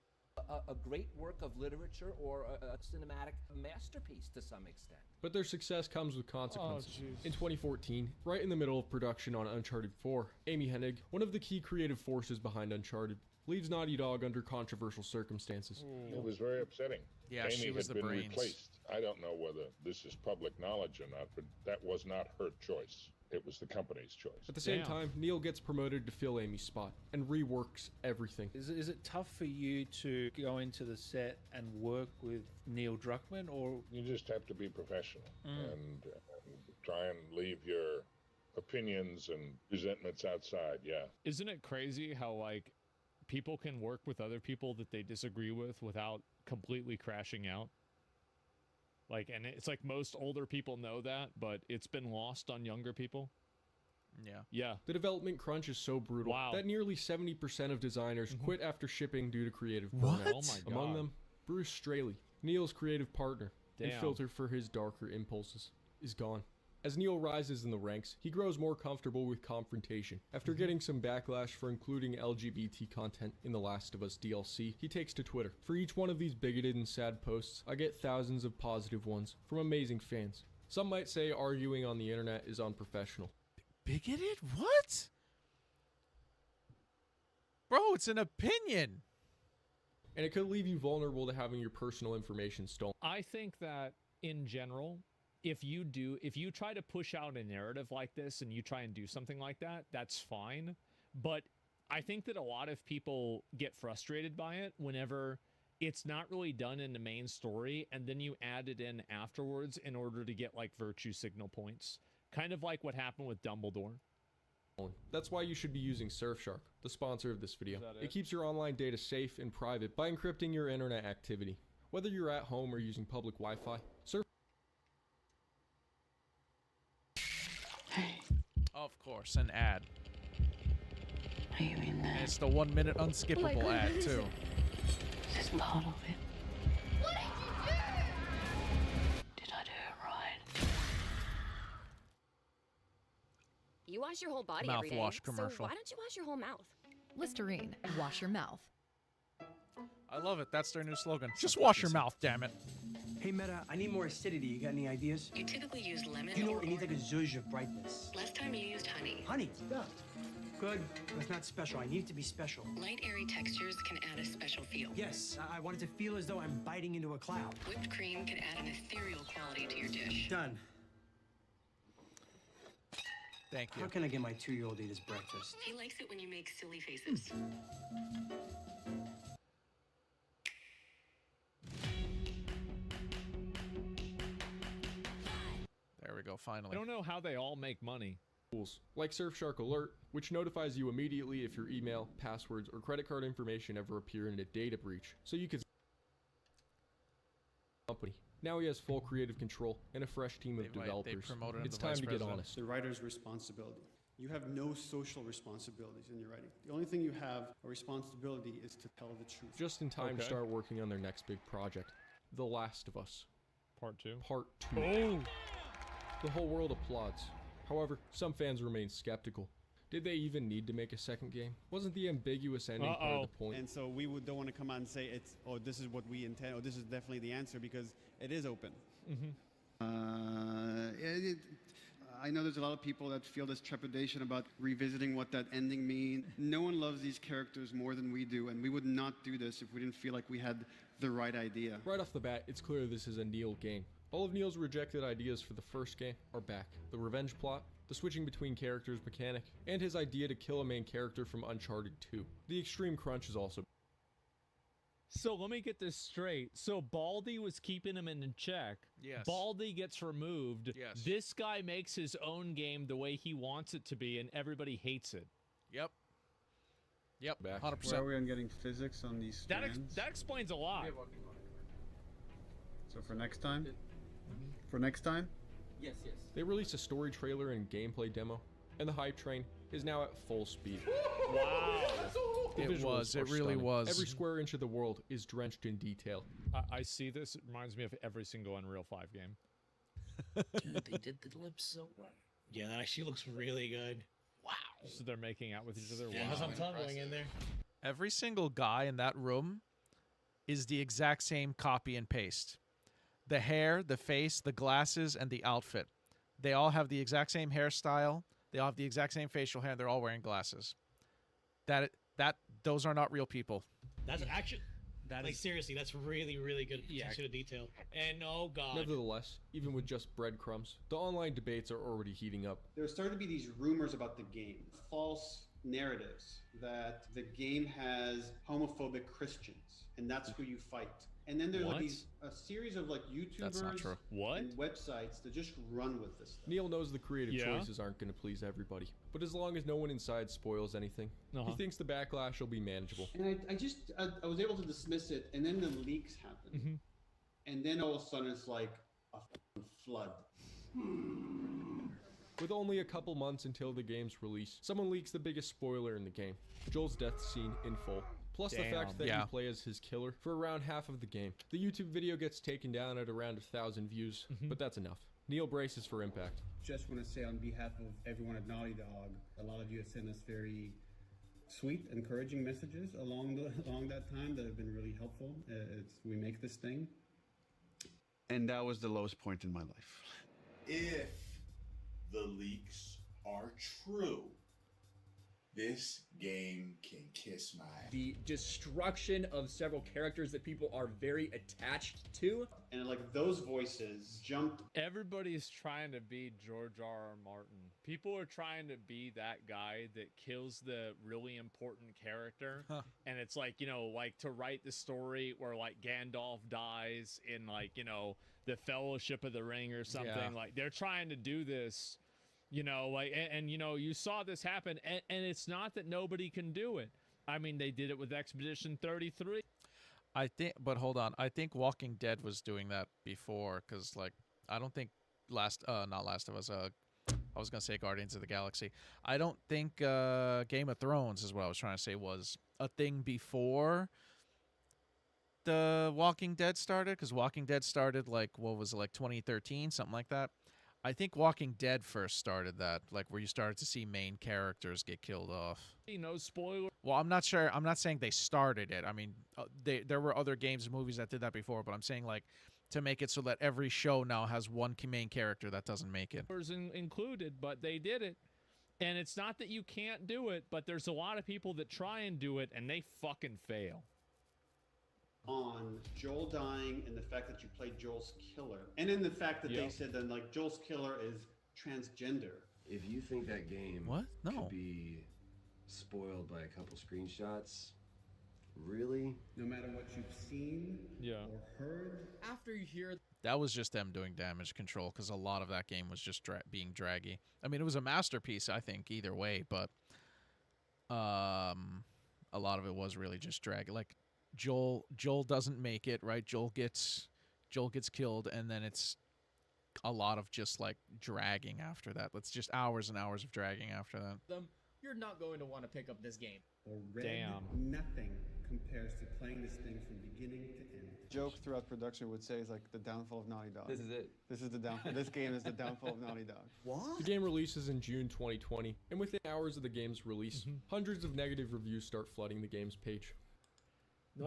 a great work of literature or a cinematic masterpiece to some extent. But their success comes with consequences. Oh, in 2014, right in the middle of production on Uncharted 4, Amy Hennig, one of the key creative forces behind Uncharted, leaves Naughty Dog under controversial circumstances. It was very upsetting. Yeah, Amy she was had the been brains. replaced. I don't know whether this is public knowledge or not, but that was not her choice. It was the company's choice. At the same time, Neil gets promoted to fill Amy's spot and reworks everything. Is it tough for you to go into the set and work with Neil Druckmann, or you just have to be professional and try and leave your opinions and resentments outside? Yeah. Isn't it crazy how like people can work with other people that they disagree with without completely crashing out? Like, and it's like most older people know that, but it's been lost on younger people. Yeah. Yeah. The development crunch is so brutal that nearly 70% of designers quit after shipping due to creative burnout. Oh my God. Among them, Bruce Straley, Neil's creative partner and Damn. filter for his darker impulses, is gone. As Neil rises in the ranks, he grows more comfortable with confrontation. After getting some backlash for including LGBT content in The Last of Us DLC, he takes to Twitter. For each one of these bigoted and sad posts, I get thousands of positive ones from amazing fans. Some might say arguing on the internet is unprofessional. Bigoted? What? Bro, it's an opinion. And it could leave you vulnerable to having your personal information stolen. I think that in general, if you try to push out a narrative like this and you try and do something like that, that's fine. But I think that a lot of people get frustrated by it whenever it's not really done in the main story, and then you add it in afterwards in order to get like virtue signal points. Kind of like what happened with Dumbledore. That's why you should be using Surfshark, the sponsor of this video. It keeps your online data safe and private by encrypting your internet activity. Whether you're at home or using public Wi-Fi, Of course, an ad. Are you in there? It's the 1 minute unskippable ad, too. Is this part of it? What did you do? Did I do it right? You wash your whole body every day. Mouthwash commercial. So why don't you wash your whole mouth? Listerine. Wash your mouth. I love it. That's their new slogan. Just wash your mouth, damn it. Hey, Meta, I need more acidity. You got any ideas? You typically use lemon. You know, it needs like a zhuzh of brightness. Last time you used honey. Honey? Yeah. Good, but it's not special. I need it to be special. Light, airy textures can add a special feel. Yes, I want it to feel as though I'm biting into a cloud. Whipped cream can add an ethereal quality to your dish. Done. Thank you. How can I get my 2-year-old eat his breakfast? He likes it when you make silly faces. There we go, finally. I don't know how they all make money. Tools like Surfshark Alert, which notifies you immediately if your email, passwords, or credit card information ever appear in a data breach, so you could company. Now he has full creative control and a fresh team of developers. It's time to get honest. The writer's responsibility. You have no social responsibilities in your writing. The only thing you have a responsibility is to tell the truth. Just in time to start working on their next big project, The Last of Us. Part 2. Part 2. Oh! The whole world applauds. However, some fans remain skeptical. Did they even need to make a second game? Wasn't the ambiguous ending part of the point? And so we don't want to come out and say it's, oh, this is what we intend, or this is definitely the answer, because it is open. I know there's a lot of people that feel this trepidation about revisiting what that ending means. No one loves these characters more than we do, and we would not do this if we didn't feel like we had the right idea. Right off the bat, it's clear this is a Neil game. All of Neil's rejected ideas for the first game are back. The revenge plot, the switching between characters mechanic, and his idea to kill a main character from Uncharted 2. The extreme crunch is also. So let me get this straight. So Baldy was keeping him in check. Yes. Baldy gets removed. Yes. This guy makes his own game the way he wants it to be, and everybody hates it. Yep. Yep. 100%. Where are we on getting physics on these strands? That explains a lot. So for next time? For next time? Yes, yes. They released a story trailer and gameplay demo, and the hype train is now at full speed. Wow. The It visuals are really stunning. was. Every square inch of the world is drenched in detail. I see this. It reminds me of every single Unreal 5 game. Dude, they did the lips so well. Yeah, that actually looks really good. Wow. So they're making out with each other. Yeah, Wow. some tumbling in there. Every single guy in that room is the exact same copy and paste. The hair, the face, the glasses, and the outfit. They all have the exact same hairstyle. They all have the exact same facial hair. They're all wearing glasses. Those are not real people. That's actually, like, seriously, that's really, really good attention to detail. And oh god. Nevertheless, even with just breadcrumbs, the online debates are already heating up. There started to be these rumors about the game, false narratives that the game has homophobic Christians, and that's who you fight. And then there's like a series of like YouTubers and websites that just run with this stuff. Neil knows the creative choices aren't going to please everybody, but as long as no one inside spoils anything, he thinks the backlash will be manageable. And I was able to dismiss it, and then the leaks happened. And then all of a sudden it's like a flood. With only a couple months until the game's release, someone leaks the biggest spoiler in the game, Joel's death scene in full. Plus the fact that you play as his killer for around half of the game. The YouTube video gets taken down at around 1,000 views, but that's enough. Neil braces for impact. Just want to say on behalf of everyone at Naughty Dog, a lot of you have sent us very sweet, encouraging messages along that time that have been really helpful. We make this thing. And that was the lowest point in my life. If the leaks are true, This game can kiss my ass. The destruction of several characters that people are very attached to. And like those voices jumped. Everybody's trying to be George R.R. Martin. People are trying to be that guy that kills the really important character. And it's like, you know, like to write the story where like Gandalf dies in like, you know, the Fellowship of the Ring or something. Yeah. Like they're trying to do this. You know, like, and you know, you saw this happen, and it's not that nobody can do it. I mean, they did it with Expedition 33. I think, but hold on. I think Walking Dead was doing that before, because like I don't think not Last of Us. I was gonna say Guardians of the Galaxy. I don't think Game of Thrones is what I was trying to say was a thing before the Walking Dead started, because Walking Dead started like what was it, like 2013, something like that. I think Walking Dead first started that, like where you started to see main characters get killed off. No spoiler. Well, I'm not sure. I'm not saying they started it. I mean, there were other games and movies that did that before, but I'm saying like to make it so that every show now has one main character that doesn't make it. Included, but they did it. And it's not that you can't do it, but there's a lot of people that try and do it and they fucking fail. On Joel dying and the fact that you played Joel's killer, and in the fact that they said that like Joel's killer is transgender. If you think that game could be spoiled by a couple screenshots, really? No matter what you've seen or heard. After you hear that was just them doing damage control, because a lot of that game was just being draggy. I mean, it was a masterpiece, I think, either way, but a lot of it was really just draggy. Like Joel doesn't make it, right? Joel gets killed, and then it's a lot of just like dragging after that. That's just hours and hours of dragging after that. You're not going to want to pick up this game. Nothing compares to playing this thing from beginning to end. Joke throughout production would say is like the downfall of Naughty Dog. This is it. This is the downfall. This game is the downfall of Naughty Dog. What? The game releases in June 2020, and within hours of the game's release, hundreds of negative reviews start flooding the game's page.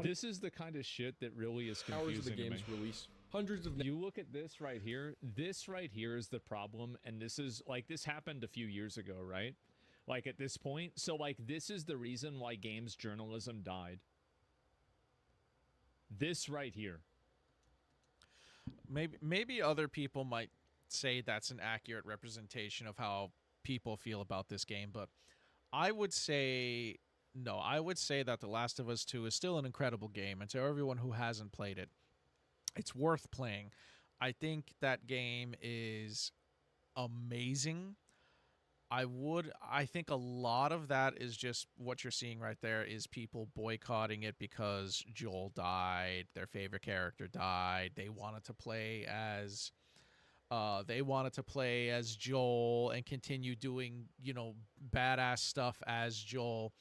This is the kind of shit that really is confusing. Hours of the game's release. Hundreds of. You look at this right here. This right here is the problem, and this is like this happened a few years ago, right? Like at this point, so like this is the reason why games journalism died. This right here. Maybe other people might say that's an accurate representation of how people feel about this game, but I would say no. I would say that The Last of Us 2 is still an incredible game, and to everyone who hasn't played it, it's worth playing. I think that game is amazing. I think a lot of that is just what you're seeing right there is people boycotting it because Joel died, their favorite character died. They wanted to play as Joel and continue doing, you know, badass stuff as Joel.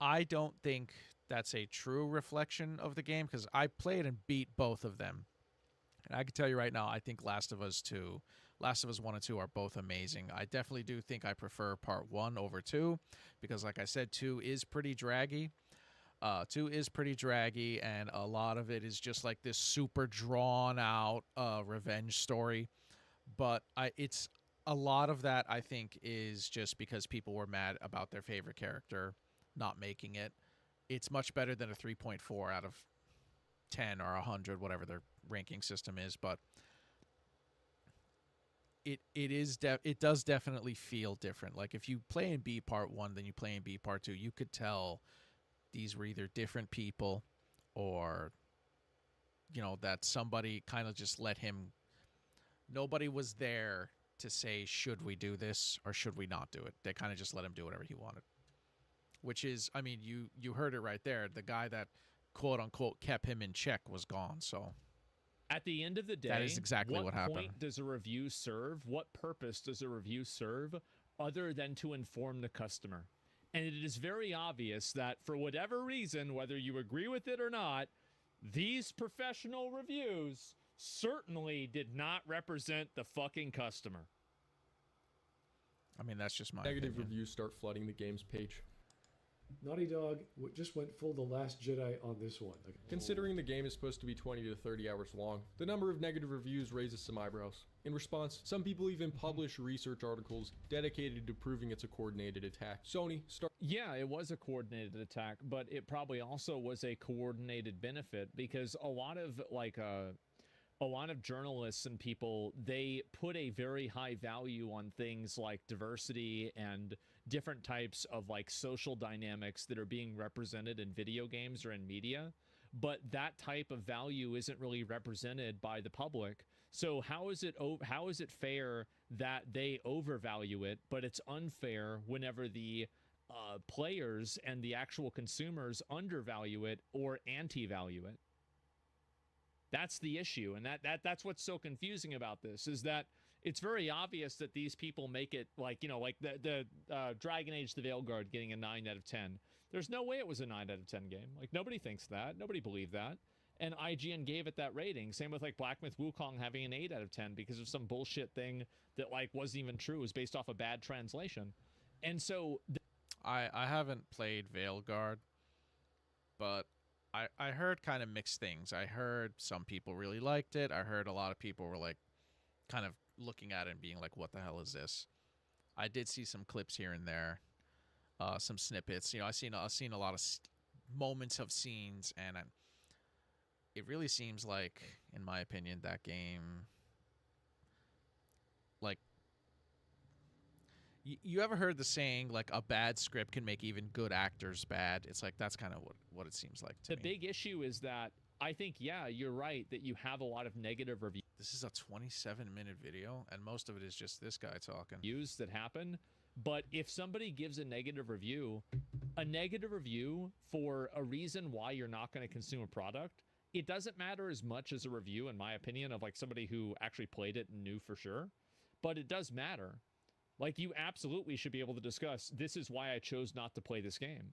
I don't think that's a true reflection of the game, because I played and beat both of them. And I can tell you right now, I think Last of Us 1 and 2 are both amazing. I definitely do think I prefer part 1 over 2, because like I said, 2 is pretty draggy. 2 is pretty draggy, and a lot of it is just like this super drawn out revenge story. But it's a lot of that, I think, is just because people were mad about their favorite character not making it. It's much better than a 3.4 out of 10 or 100, whatever their ranking system is, but it does definitely feel different. Like if you play in B Part 1 than you play in B Part 2, you could tell these were either different people, or you know, that somebody kind of just let him. Nobody was there to say, should we do this or should we not do it? They kind of just let him do whatever he wanted. Which is, I mean, you heard it right there. The guy that quote unquote kept him in check was gone. So at the end of the day, that is exactly what happened. What point does a review serve? What purpose does a review serve other than to inform the customer? And it is very obvious that for whatever reason, whether you agree with it or not, these professional reviews certainly did not represent the fucking customer. I mean, that's just my negative opinion. Reviews start flooding the game's page. Naughty Dog just went full The Last Jedi on this one. Considering the game is supposed to be 20 to 30 hours long, the number of negative reviews raises some eyebrows. In response, some people even publish research articles dedicated to proving it's a coordinated attack. Sony Yeah, it was a coordinated attack, but it probably also was a coordinated benefit because a lot of journalists and people, they put a very high value on things like diversity and different types of like social dynamics that are being represented in video games or in media, but that type of value isn't really represented by the public. So how is it fair that they overvalue it, but it's unfair whenever the players and the actual consumers undervalue it or anti-value it? That's the issue, and that's what's so confusing about this, is that it's very obvious that these people make it like, you know, like the Dragon Age the Veilguard getting a 9 out of 10. There's no way it was a 9 out of 10 game. Like, nobody thinks that. Nobody believed that. And IGN gave it that rating. Same with like Black Myth Wukong having an 8 out of 10 because of some bullshit thing that like wasn't even true. It was based off a bad translation. And so I haven't played Veilguard, but I heard kind of mixed things. I heard some people really liked it. I heard a lot of people were like kind of looking at it and being like, what the hell is this? I did see some clips here and there, some snippets. You know, I've seen a lot of moments of scenes, and it really seems like, in my opinion, that game, like, you ever heard the saying, like, a bad script can make even good actors bad? It's like, that's kind of what it seems like to me. The big issue is that I think, yeah, you're right that you have a lot of negative reviews. This is a 27-minute video, and most of it is just this guy talking. Reviews that happen, but if somebody gives a negative review for a reason why you're not going to consume a product, it doesn't matter as much as a review, in my opinion, of like somebody who actually played it and knew for sure, but it does matter. Like, you absolutely should be able to discuss, this is why I chose not to play this game.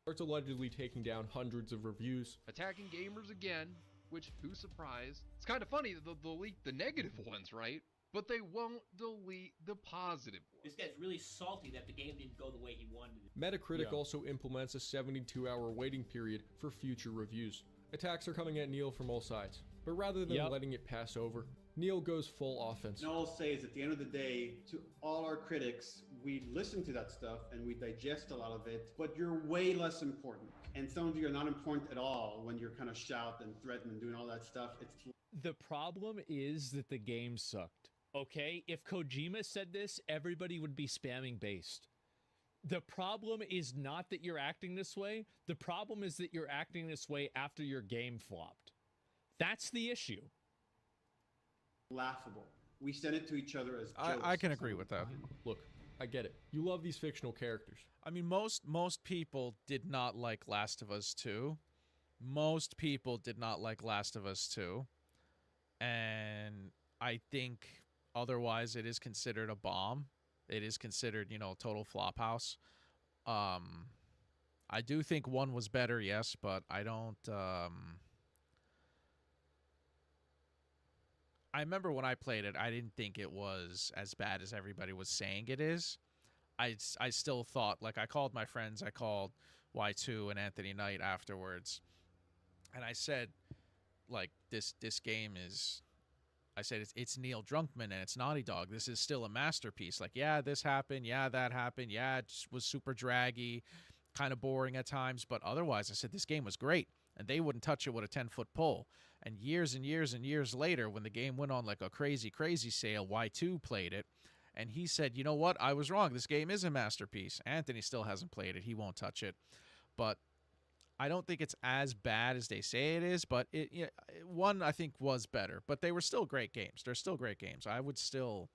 Starts allegedly taking down hundreds of reviews. Attacking gamers again, which, who's surprised? It's kind of funny that they'll delete the negative ones, right? But they won't delete the positive ones. This guy's really salty that the game didn't go the way he wanted it. Metacritic also implements a 72-hour waiting period for future reviews. Attacks are coming at Neil from all sides, but rather than letting it pass over, Neil goes full offense. And all I'll say is, at the end of the day, to all our critics, we listen to that stuff and we digest a lot of it, but you're way less important. And some of you are not important at all when you're kind of shout and threaten and doing all that stuff. The problem is that the game sucked. Okay? If Kojima said this, everybody would be spamming based. The problem is not that you're acting this way. The problem is that you're acting this way after your game flopped. That's the issue. Laughable. We send it to each other as jokes. I can agree with that. Look, I get it. You love these fictional characters. I mean, most people did not like Last of Us 2. Most people did not like Last of Us 2. And I think otherwise it is considered a bomb. It is considered, you know, total flop house. I do think 1 was better, yes, but I don't... I remember when I played it, I didn't think it was as bad as everybody was saying it is. I still thought, like, I called my friends, I called Y2 and Anthony Knight afterwards, and I said, like, this game is, I said, it's Neil Druckmann and it's Naughty Dog. This is still a masterpiece. Like, yeah, this happened, yeah, that happened, yeah, it was super draggy, kind of boring at times, but otherwise, I said, this game was great, and they wouldn't touch it with a 10-foot pole. And years and years and years later, when the game went on like a crazy, crazy sale, Y2 played it, and he said, you know what, I was wrong. This game is a masterpiece. Anthony still hasn't played it. He won't touch it. But I don't think it's as bad as they say it is, but 1, I think, was better. But they were still great games. They're still great games. I would still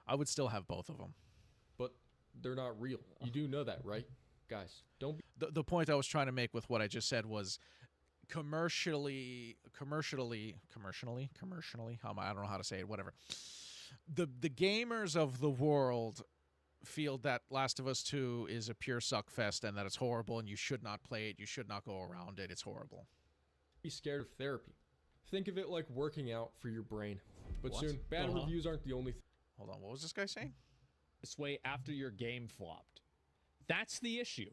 have both of them. But they're not real. You do know that, right? Guys, don't be... The point I was trying to make with what I just said was... commercially, I don't know how to say it, whatever. The gamers of the world feel that Last of Us 2 is a pure suck fest and that it's horrible and you should not play it, you should not go around it, it's horrible. Be scared of therapy. Think of it like working out for your brain. But What? soon, bad reviews aren't the only Hold on, what was this guy saying? This way after your game flopped. That's the issue.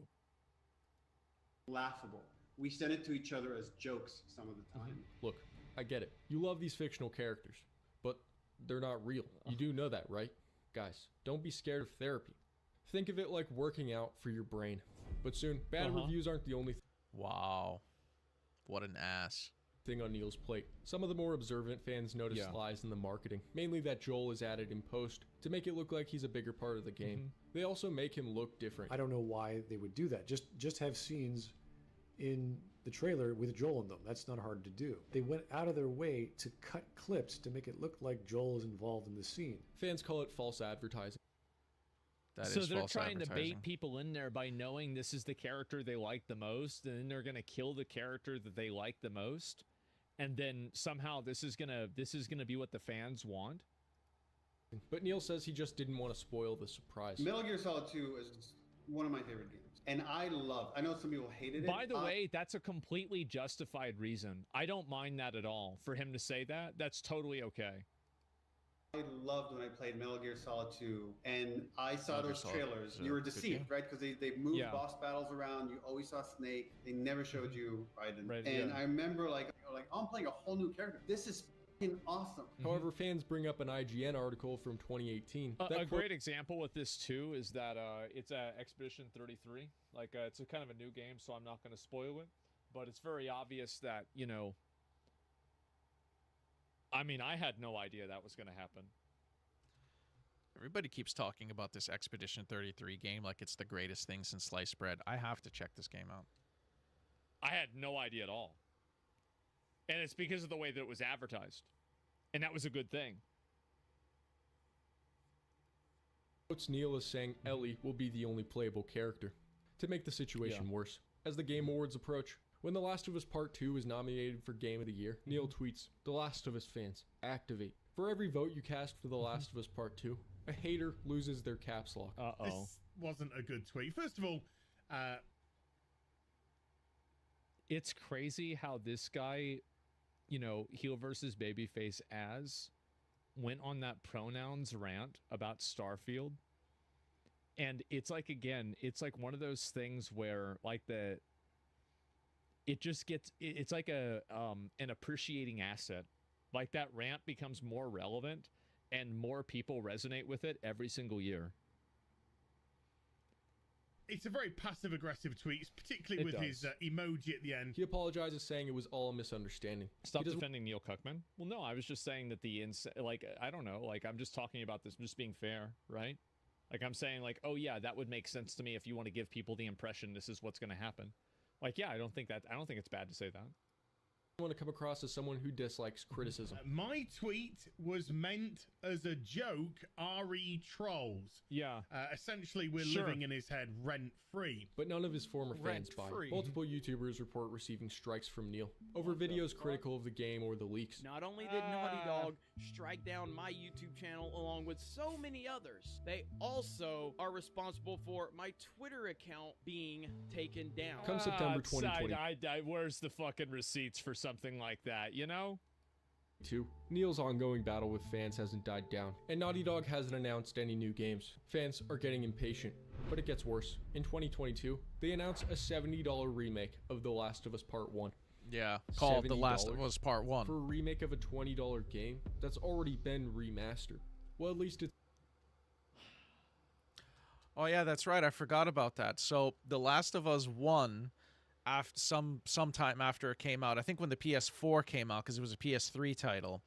Laughable. We send it to each other as jokes some of the time. Look, I get it. You love these fictional characters, but they're not real. You do know that, right? Guys, don't be scared of therapy. Think of it like working out for your brain. But soon, bad reviews aren't the only Wow. What an ass. thing on Neil's plate. Some of the more observant fans notice lies in the marketing, mainly that Joel is added in post to make it look like he's a bigger part of the game. They also make him look different. I don't know why they would do that. Just have scenes in the trailer with Joel in them. That's not hard to do. They went out of their way to cut clips to make it look like Joel is involved in the scene. Fans call it false advertising. So they're trying to bait people in there by knowing this is the character they like the most, and then they're gonna kill the character that they like the most, and then somehow this is gonna be what the fans want. But Neil says he just didn't want to spoil the surprise. Metal Gear Solid 2 is one of my favorite games, and I know some people hated it. By the way, that's a completely justified reason. I don't mind that at all. For him to say that, that's totally okay. I loved when I played Metal Gear Solid 2, and I saw those trailers. You were deceived, right? Because they moved boss battles around. You always saw Snake. They never showed you Raiden. And I remember like, oh, I'm playing a whole new character. This is fucking awesome. However, fans bring up an IGN article from 2018. A great example with this too is that it's Expedition 33. Like it's a kind of a new game, so I'm not going to spoil it. But it's very obvious that, you know, I mean, I had no idea that was going to happen. Everybody keeps talking about this Expedition 33 game like it's the greatest thing since sliced bread. I have to check this game out. I had no idea at all. And it's because of the way that it was advertised. And that was a good thing. Neil is saying Ellie will be the only playable character. To make the situation worse, as the Game Awards approach, when The Last of Us Part 2 is nominated for Game of the Year, Neil tweets, "The Last of Us fans, activate. For every vote you cast for The Last of Us Part 2, a hater loses their caps lock." This wasn't a good tweet. First of all, it's crazy how this guy, you know, heel versus babyface went on that pronouns rant about Starfield. And it's like, again, it's like one of those things where like it just gets, it's like an appreciating asset. Like that rant becomes more relevant and more people resonate with it every single year. It's a very passive-aggressive tweet, particularly with his emoji at the end. He apologizes, saying it was all a misunderstanding. Stop defending Neil Cuckman. Well, no, I was just saying that I don't know, like I'm just talking about this, I'm just being fair, right? Like I'm saying like, oh yeah, that would make sense to me if you want to give people the impression this is what's going to happen. Like, yeah, I don't think it's bad to say that. I want to come across as someone who dislikes criticism. My tweet was meant as a joke, RE trolls. Yeah. Essentially, we're living in his head rent-free. But none of his former fans buy it. Multiple YouTubers report receiving strikes from Neil over videos critical of the game or the leaks. Not only did Naughty Dog strike down my YouTube channel along with so many others, they also are responsible for my Twitter account being taken down. Come September 2020. Where's the fucking receipts for something like that, you know? Neil's ongoing battle with fans hasn't died down, and Naughty Dog hasn't announced any new games. Fans are getting impatient, but it gets worse. In 2022, they announced a $70 remake of The Last of Us Part 1. Yeah, called The Last of Us Part 1. For a remake of a $20 game that's already been remastered. Well, at least it's... Oh yeah, that's right. I forgot about that. So The Last of Us 1, after sometime after it came out, I think when the PS4 came out, because it was a PS3 title,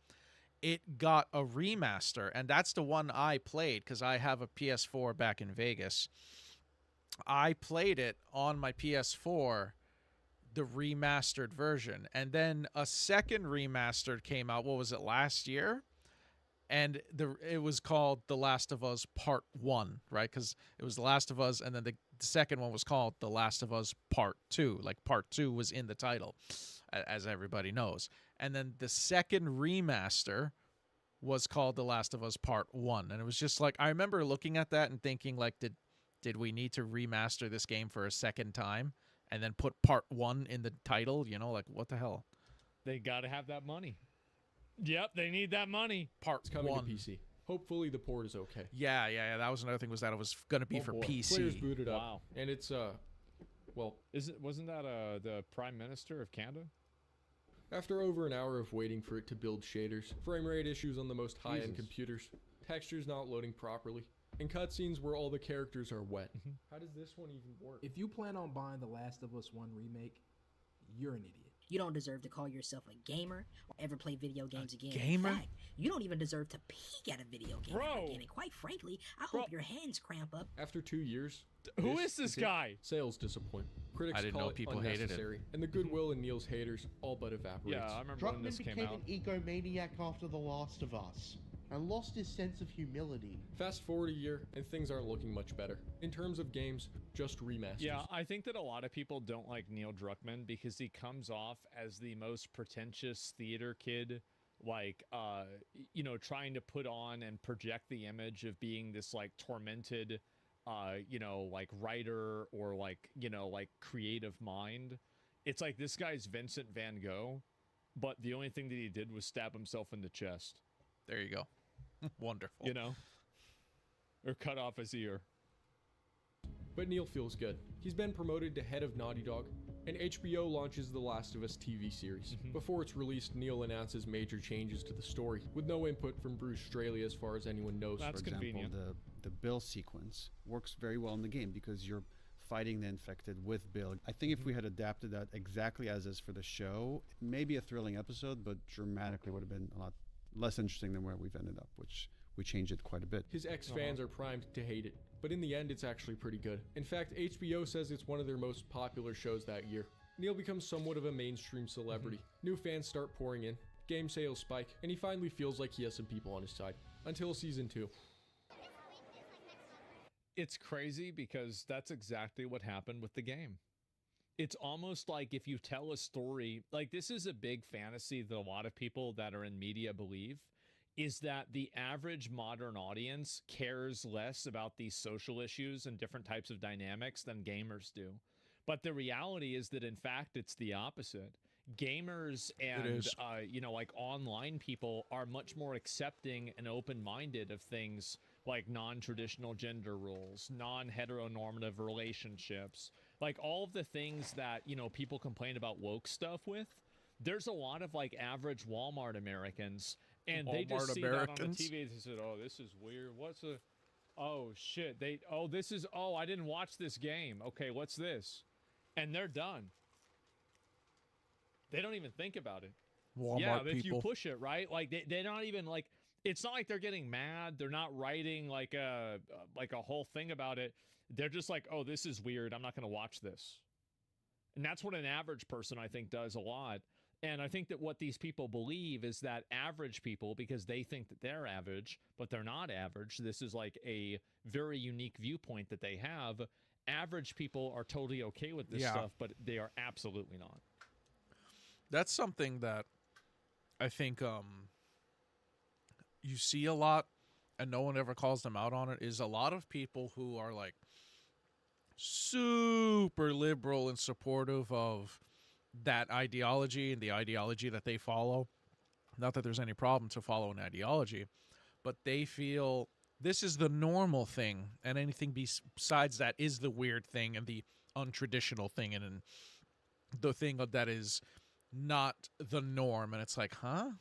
it got a remaster, and that's the one I played because I have a PS4 back in Vegas. I played it on my PS4, the remastered version, and then a second remastered came out. What was it, last year? And it was called The Last of Us Part 1, right? Because it was The Last of Us, and then the second one was called The Last of Us Part 2. Like, Part 2 was in the title, as everybody knows. And then the second remaster was called The Last of Us Part 1. And it was just like, I remember looking at that and thinking, like, did we need to remaster this game for a second time? And then put Part 1 in the title? You know, like, what the hell? They got to have that money. Yep, they need that money. Part coming 1. to PC. Hopefully the port is okay. Yeah. That was another thing, was that it was going to be for PC. Players booted up. Wow. And it's, well... Wasn't that the Prime Minister of Canada? After over an hour of waiting for it to build shaders, frame rate issues on the most high-end computers, textures not loading properly, and cutscenes where all the characters are wet. How does this one even work? If you plan on buying The Last of Us 1 remake, you're an idiot. You don't deserve to call yourself a gamer or ever play video games again. Gamer? In fact, you don't even deserve to peek at a video game again. And quite frankly, I hope your hands cramp up. After 2 years, who is this guy? Sales disappoint. Critics I didn't call know it people hated it. unnecessary, and the goodwill in Neil's haters all but evaporates. Yeah, I remember when this came became out. an egomaniac after The Last of Us, and lost his sense of humility. Fast forward a year, and things aren't looking much better. In terms of games, just remasters. Yeah, I think that a lot of people don't like Neil Druckmann because he comes off as the most pretentious theater kid, like, you know, trying to put on and project the image of being this, like, tormented, you know, like, writer or, like, you know, like, creative mind. It's like this guy's Vincent van Gogh, but the only thing that he did was stab himself in the chest. There you go. Wonderful. You know? Or cut off his ear. But Neil feels good. He's been promoted to head of Naughty Dog, and HBO launches The Last of Us TV series. Before it's released, Neil announces major changes to the story, with no input from Bruce Straley as far as anyone knows. That's For example, convenient. the Bill sequence works very well in the game because you're fighting the infected with Bill. I think if we had adapted that exactly as is for the show, maybe a thrilling episode, but dramatically would have been a lot less interesting than where we've ended up, which we changed it quite a bit. His ex-fans are primed to hate it, but in the end, it's actually pretty good. In fact, HBO says it's one of their most popular shows that year. Neil becomes somewhat of a mainstream celebrity. New fans start pouring in, game sales spike, and he finally feels like he has some people on his side. Until season 2. It's crazy because that's exactly what happened with the game. It's almost like if you tell a story, like this is a big fantasy that a lot of people that are in media believe, is that the average modern audience cares less about these social issues and different types of dynamics than gamers do. But the reality is that, in fact, it's the opposite. Gamers and, you know, like online people are much more accepting and open-minded of things like non-traditional gender roles, non-heteronormative relationships, like all of the things that, you know, people complain about woke stuff with. There's a lot of like average Walmart Americans, and they just see that on the TV. They said, "Oh, this is weird. What's a? Oh shit! This is. Oh, I didn't watch this game. Okay, what's this?" And they're done. They don't even think about it. Walmart if people. you push it right, like they're not even like. It's not like they're getting mad. They're not writing like a whole thing about it. They're just like, oh, this is weird. I'm not going to watch this. And that's what an average person, I think, does a lot. And I think that what these people believe is that average people, because they think that they're average, but they're not average. This is like a very unique viewpoint that they have. Average people are totally okay with this stuff, but they are absolutely not. That's something that I think you see a lot, and no one ever calls them out on it, is a lot of people who are like super liberal and supportive of that ideology and the ideology that they follow. Not that there's any problem to follow an ideology, but they feel this is the normal thing, and anything besides that is the weird thing and the untraditional thing and the thing that is not the norm. And it's like, huh?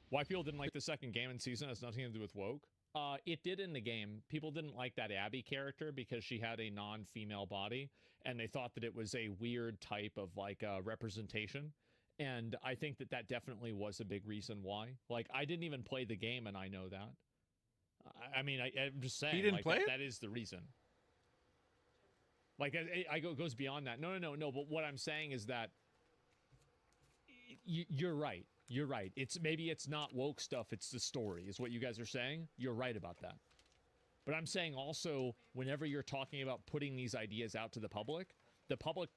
Why people didn't like the second game in season has nothing to do with woke. It did in the game. People didn't like that Abby character because she had a non-female body, and they thought that it was a weird type of like representation. And I think that that definitely was a big reason why. Like, I didn't even play the game, and I know that. I mean, I'm just saying. You didn't like, play it? That is the reason. Like, it goes beyond that. No. But what I'm saying is that you're right. You're right. Maybe it's not woke stuff. It's the story is what you guys are saying. You're right about that. But I'm saying also, whenever you're talking about putting these ideas out to the public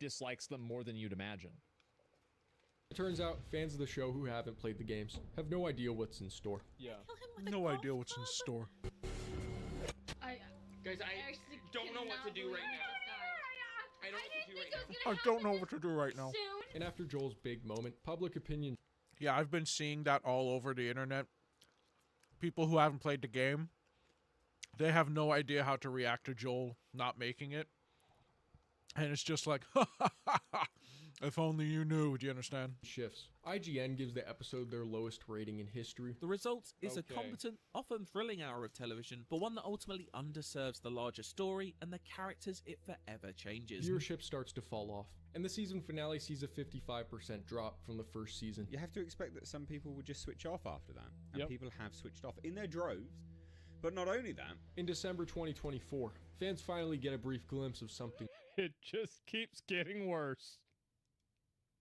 dislikes them more than you'd imagine. It turns out fans of the show who haven't played the games have no idea what's in store. Yeah. No idea what's in store. Guys, I don't know what to do right now. I don't know what to do right now. I don't know what to do right now. And after Joel's big moment, public opinion. Yeah, I've been seeing that all over the internet. People who haven't played the game, they have no idea how to react to Joel not making it. And it's just like, if only you knew. Do you understand? Shifts. IGN gives the episode their lowest rating in history. The result is a competent, often thrilling hour of television, but one that ultimately underserves the larger story and the characters it forever changes. Viewership starts to fall off, and the season finale sees a 55% drop from the first season. You have to expect that some people would just switch off after that, and people have switched off in their droves. But not only that, in December 2024, fans finally get a brief glimpse of something. It just keeps getting worse.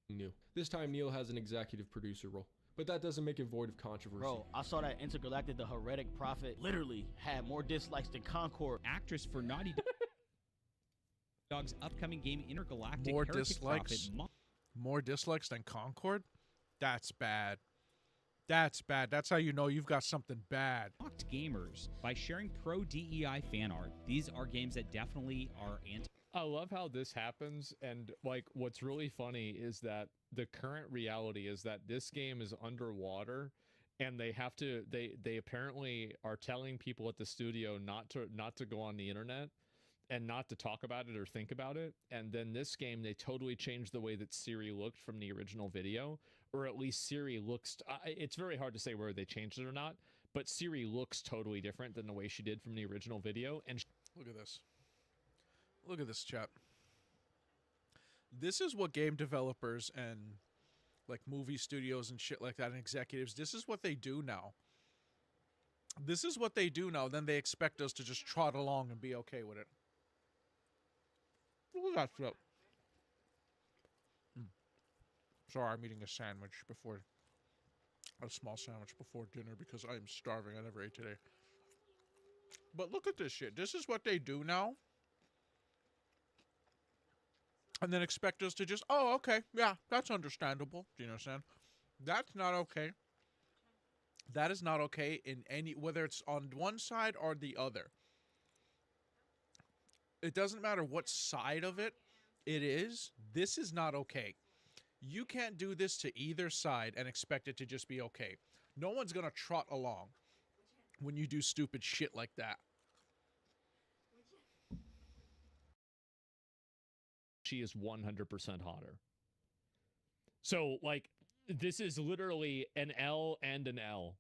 New. This time Neil has an executive producer role, but that doesn't make it void of controversy. Bro, I saw that Intergalactic the Heretic Prophet literally had more dislikes than Concord. Actress for Naughty Dog's upcoming game Intergalactic More Heretic dislikes? Prophet. More dislikes than Concord? That's bad. That's bad. That's how you know you've got something bad. Mocked gamers by sharing pro DEI fan art. These are games that definitely are anti. I love how this happens, and like what's really funny is that the current reality is that this game is underwater, and they have to they apparently are telling people at the studio not to go on the internet and not to talk about it or think about it. And then this game, they totally changed the way that Siri looked from the original video, or at least Siri looks it's very hard to say whether they changed it or not, but Siri looks totally different than the way she did from the original video. And look at this. Look at this, chat. This is what game developers and like movie studios and shit like that and executives, this is what they do now. This is what they do now. Then they expect us to just trot along and be okay with it. Look at that shit. Sorry, I'm eating a sandwich before, a small sandwich before dinner because I am starving. I never ate today. But look at this shit. This is what they do now. And then expect us to just, oh, okay, yeah, that's understandable. Do you understand? That's not okay. That is not okay in any, whether it's on one side or the other. It doesn't matter what side of it is. This is not okay. You can't do this to either side and expect it to just be okay. No one's going to trot along when you do stupid shit like that. She is 100% hotter. So, like, this is literally an L and an L.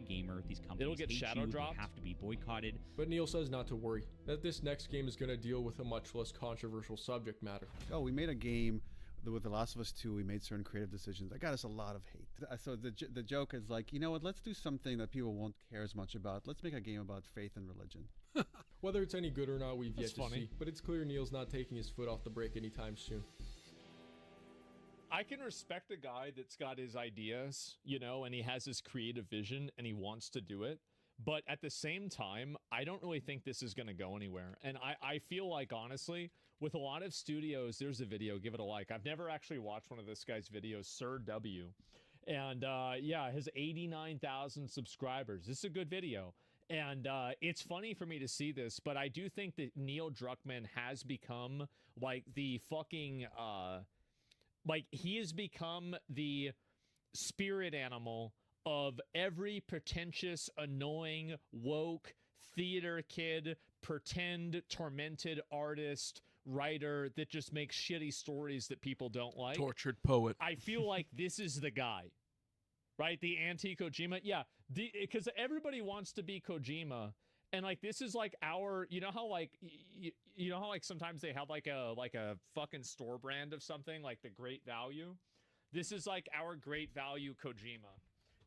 Gamer, these companies It'll get shadow dropped. Have to be boycotted. But Neil says not to worry, that this next game is going to deal with a much less controversial subject matter. Oh, we made a game with The Last of Us 2. We made certain creative decisions that got us a lot of hate. So the joke is like, you know what? Let's do something that people won't care as much about. Let's make a game about faith and religion. Whether it's any good or not, we've That's yet to funny. see. But it's clear Neil's not taking his foot off the brake anytime soon. I can respect a guy that's got his ideas, you know, and he has his creative vision and he wants to do it. But at the same time, I don't really think this is going to go anywhere. And I feel like, honestly, with a lot of studios, there's a video, give it a like. I've never actually watched one of this guy's videos, Sir W. And yeah, his 89,000 subscribers. This is a good video. And it's funny for me to see this, but I do think that Neil Druckmann has become like the fucking... like, he has become the spirit animal of every pretentious, annoying, woke, theater kid, pretend, tormented artist, writer that just makes shitty stories that people don't like. Tortured poet. I feel like this is the guy, right? The anti-Kojima. Yeah, because everybody wants to be Kojima. And like, this is like our, you know how like, you know how like sometimes they have like a fucking store brand of something, like the Great Value. This is like our Great Value Kojima.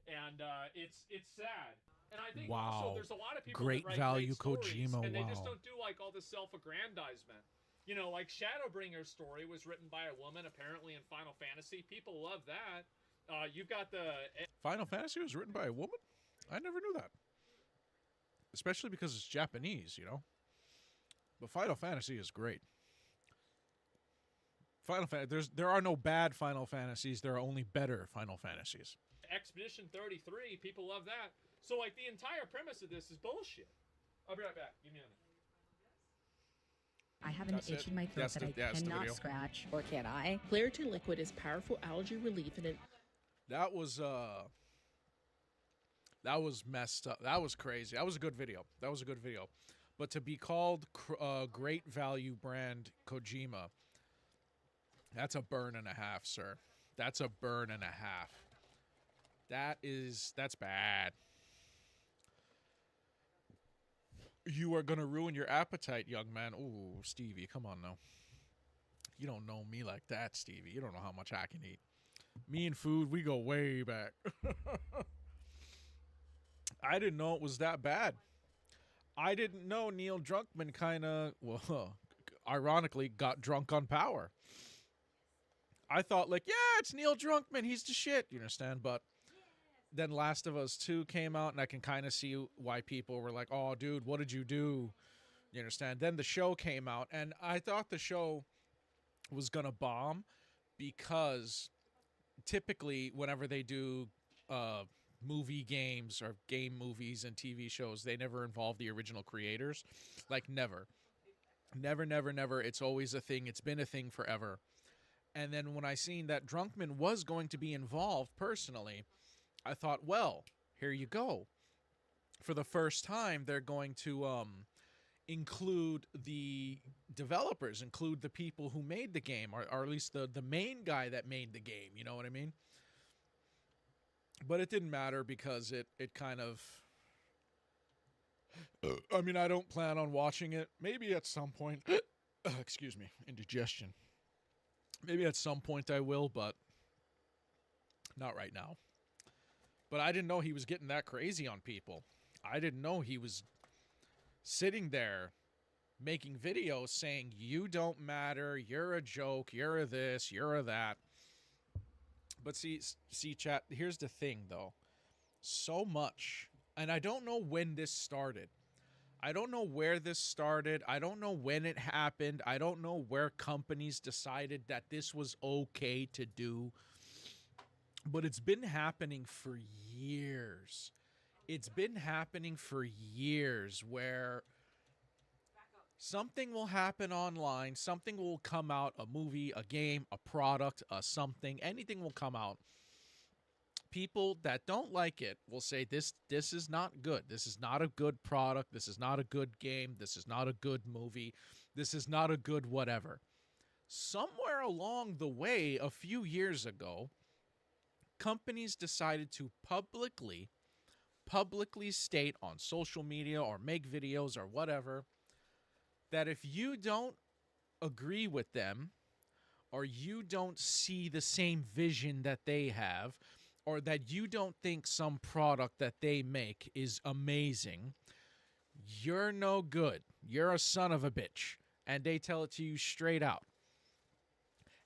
And it's sad. And I think also there's a lot of people Great that write Value great stories, Kojima, and they just wow. don't do like all the self-aggrandizement. You know, like Shadowbringer's story was written by a woman apparently in Final Fantasy. People love that. You've got the... Final Fantasy was written by a woman? I never knew that. Especially because it's Japanese, you know? But Final Fantasy is great. There are no bad Final Fantasies. There are only better Final Fantasies. Expedition 33, people love that. So, like, the entire premise of this is bullshit. I'll be right back. Give me a minute. I have an itch in my throat that I cannot scratch. Or can I? Claritin Liquid is powerful allergy relief and it... That was messed up. That was crazy. That was a good video. But to be called great value brand Kojima, that's a burn and a half, sir. That's a burn and a half. That's bad. You are going to ruin your appetite, young man. Ooh, Stevie, come on now. You don't know me like that, Stevie. You don't know how much I can eat. Me and food, we go way back. I didn't know it was that bad. I didn't know Neil Druckmann kind of, well, ironically, got drunk on power. I thought, like, yeah, it's Neil Druckmann. He's the shit. You understand? But then Last of Us 2 came out, and I can kind of see why people were like, oh, dude, what did you do? You understand? Then the show came out, and I thought the show was going to bomb because typically whenever they do movie games or game movies and TV shows, they never involve the original creators. Like, never. Never. It's always a thing. It's been a thing forever. And then when I seen that Druckmann was going to be involved personally, I thought, well, here you go. For the first time, they're going to include the developers, include the people who made the game, or at least the main guy that made the game, you know what I mean? But it didn't matter because it kind of... I mean, I don't plan on watching it. Maybe at some point... excuse me, indigestion. Maybe at some point I will, but not right now. But I didn't know he was getting that crazy on people. I didn't know he was sitting there making videos saying, you don't matter, you're a joke, you're a this, you're a that. But see, chat, here's the thing, though. So much, and I don't know when this started. I don't know where this started. I don't know when it happened. I don't know where companies decided that this was okay to do. But it's been happening for years. It's been happening for years where something will happen online, something will come out, a movie, a game, a product, a something, anything will come out. People that don't like it will say, this is not good. This is not a good product. This is not a good game. This is not a good movie. This is not a good whatever. Somewhere along the way, a few years ago, companies decided to publicly state on social media or make videos or whatever that if you don't agree with them or you don't see the same vision that they have or that you don't think some product that they make is amazing, you're no good. You're a son of a bitch. And they tell it to you straight out.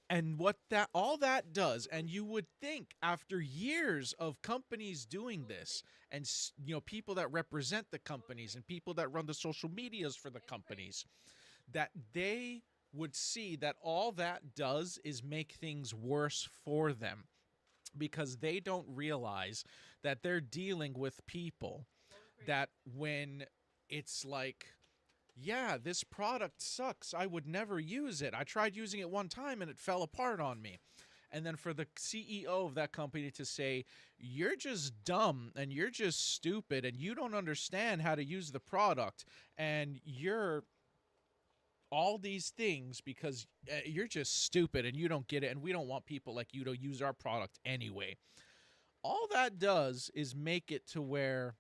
And what all that does, and you would think after years of companies doing this, and people that represent the companies and people that run the social medias for the companies, that they would see that all that does is make things worse for them, because they don't realize that they're dealing with people that when it's like, yeah, this product sucks, I would never use it. I tried using it one time and it fell apart on me. And then for the CEO of that company to say, you're just dumb and you're just stupid and you don't understand how to use the product and you're all these things because you're just stupid and you don't get it and we don't want people like you to use our product anyway. All that does is make it to where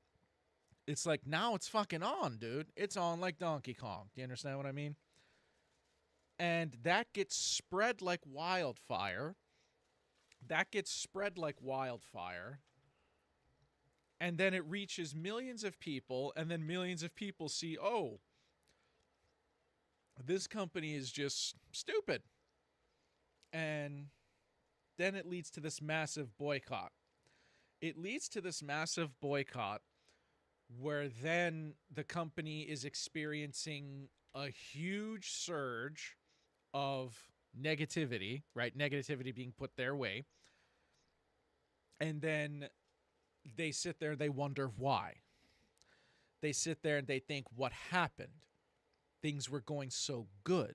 it's like, now it's fucking on, dude. It's on like Donkey Kong. Do you understand what I mean? And that gets spread like wildfire. And then it reaches millions of people, and then millions of people see, oh, this company is just stupid. And then it leads to this massive boycott. Where then the company is experiencing a huge surge of negativity, right? Negativity being put their way. And then they sit there and they wonder why. They sit there and they think, what happened? things were going so good.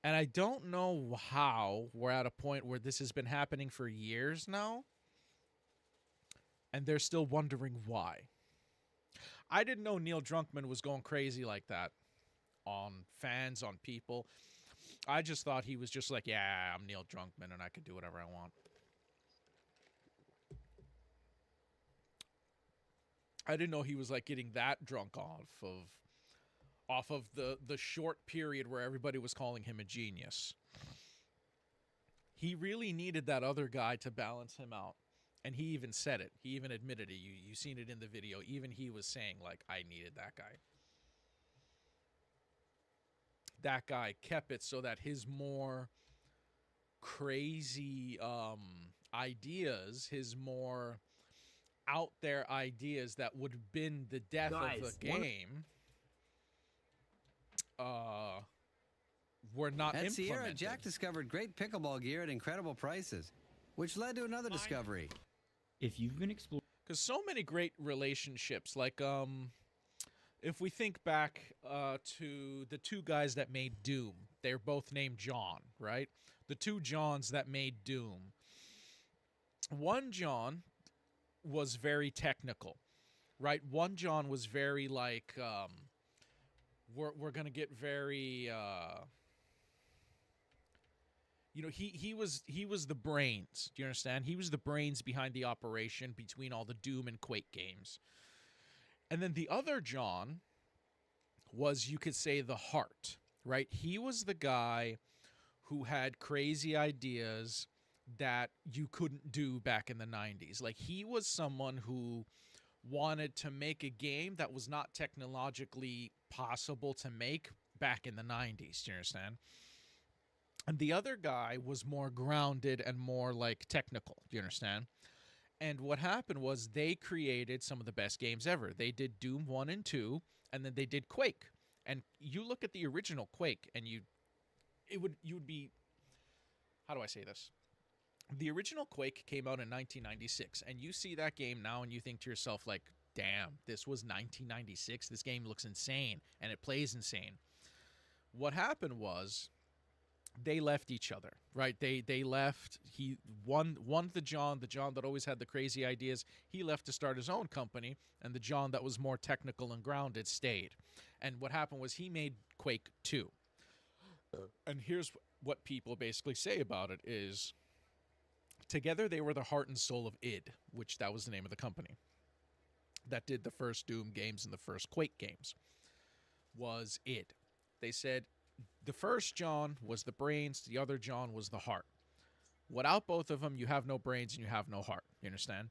And I don't know how we're at a point where this has been happening for years now, and they're still wondering why. I didn't know Neil Druckmann was going crazy like that on fans, on people. I just thought he was just like, yeah, I'm Neil Druckmann and I can do whatever I want. I didn't know he was like getting that drunk off of the short period where everybody was calling him a genius. He really needed that other guy to balance him out. And he even said it. He even admitted it. You seen it in the video. Even he was saying, like, I needed that guy. That guy kept it so that his more crazy ideas, his more out there ideas that would have been the death of the game, were not at implemented. Sierra, Jack discovered great pickleball gear at incredible prices, which led to another discovery. If you've been exploring, because so many great relationships, like if we think back to the two guys that made Doom, they're both named John, right? The two Johns that made Doom. One John was very technical, right? One John was very like, we're gonna get very, you know, he was the brains. Do you understand? He was the brains behind the operation between all the Doom and Quake games. And then the other John was, you could say, the heart, right? He was the guy who had crazy ideas that you couldn't do back in the 90s. Like, he was someone who wanted to make a game that was not technologically possible to make back in the 90s. Do you understand? And the other guy was more grounded and more like technical. Do you understand? And what happened was they created some of the best games ever. They did Doom 1 and 2, and then they did Quake. And you look at the original Quake, and you would be, how do I say this? The original Quake came out in 1996, and you see that game now, and you think to yourself, like, damn, this was 1996. This game looks insane, and it plays insane. What happened was, they left each other, right? They left. He one the John that always had the crazy ideas, he left to start his own company, and the John that was more technical and grounded stayed. And what happened was he made Quake 2. And here's what people basically say about it is, together they were the heart and soul of id, which that was the name of the company that did the first Doom games and the first Quake games, was id. They said, the first John was the brains, the other John was the heart. Without both of them, you have no brains and you have no heart. You understand?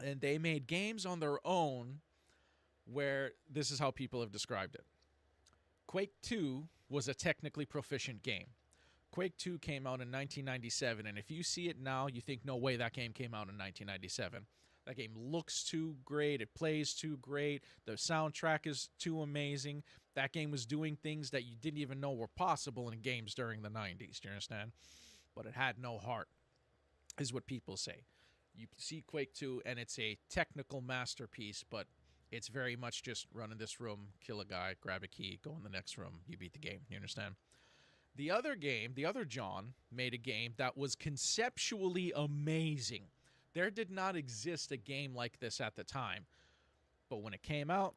And they made games on their own where this is how people have described it. Quake 2 was a technically proficient game. Quake 2 came out in 1997, and if you see it now, you think, no way that game came out in 1997. That game looks too great. It plays too great. The soundtrack is too amazing. That game was doing things that you didn't even know were possible in games during the 90s. Do you understand? But it had no heart, is what people say. You see Quake 2, and it's a technical masterpiece, but it's very much just run in this room, kill a guy, grab a key, go in the next room, you beat the game. You understand? The other game, the other John, made a game that was conceptually amazing. There did not exist a game like this at the time. But when it came out,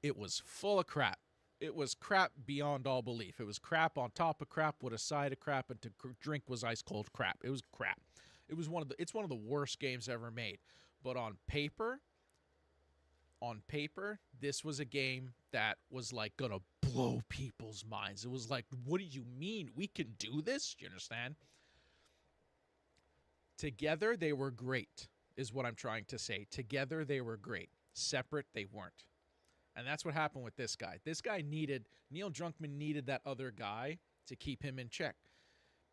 it was full of crap. It was crap beyond all belief. It was crap on top of crap with a side of crap, and to drink was ice cold crap. It was crap. It's one of the worst games ever made. But on paper, this was a game that was like gonna blow people's minds. It was like, what do you mean? We can do this? Do you understand? Together, they were great, is what I'm trying to say. Together, they were great. Separate, they weren't. And that's what happened with this guy. This guy Neil Druckmann needed that other guy to keep him in check.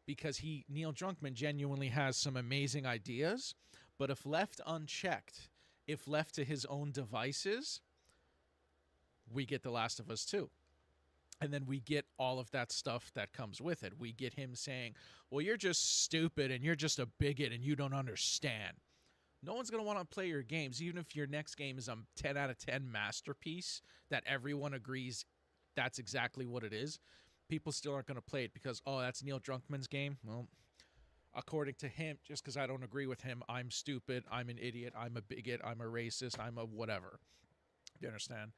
Because Neil Druckmann genuinely has some amazing ideas, but if left unchecked, if left to his own devices, we get The Last of Us 2. And then we get all of that stuff that comes with it. We get him saying, well, you're just stupid and you're just a bigot and you don't understand. No one's going to want to play your games, even if your next game is a 10 out of 10 masterpiece that everyone agrees that's exactly what it is. People still aren't going to play it because, oh, that's Neil Druckmann's game. Well, according to him, just because I don't agree with him, I'm stupid, I'm an idiot, I'm a bigot, I'm a racist, I'm a whatever. Do you understand?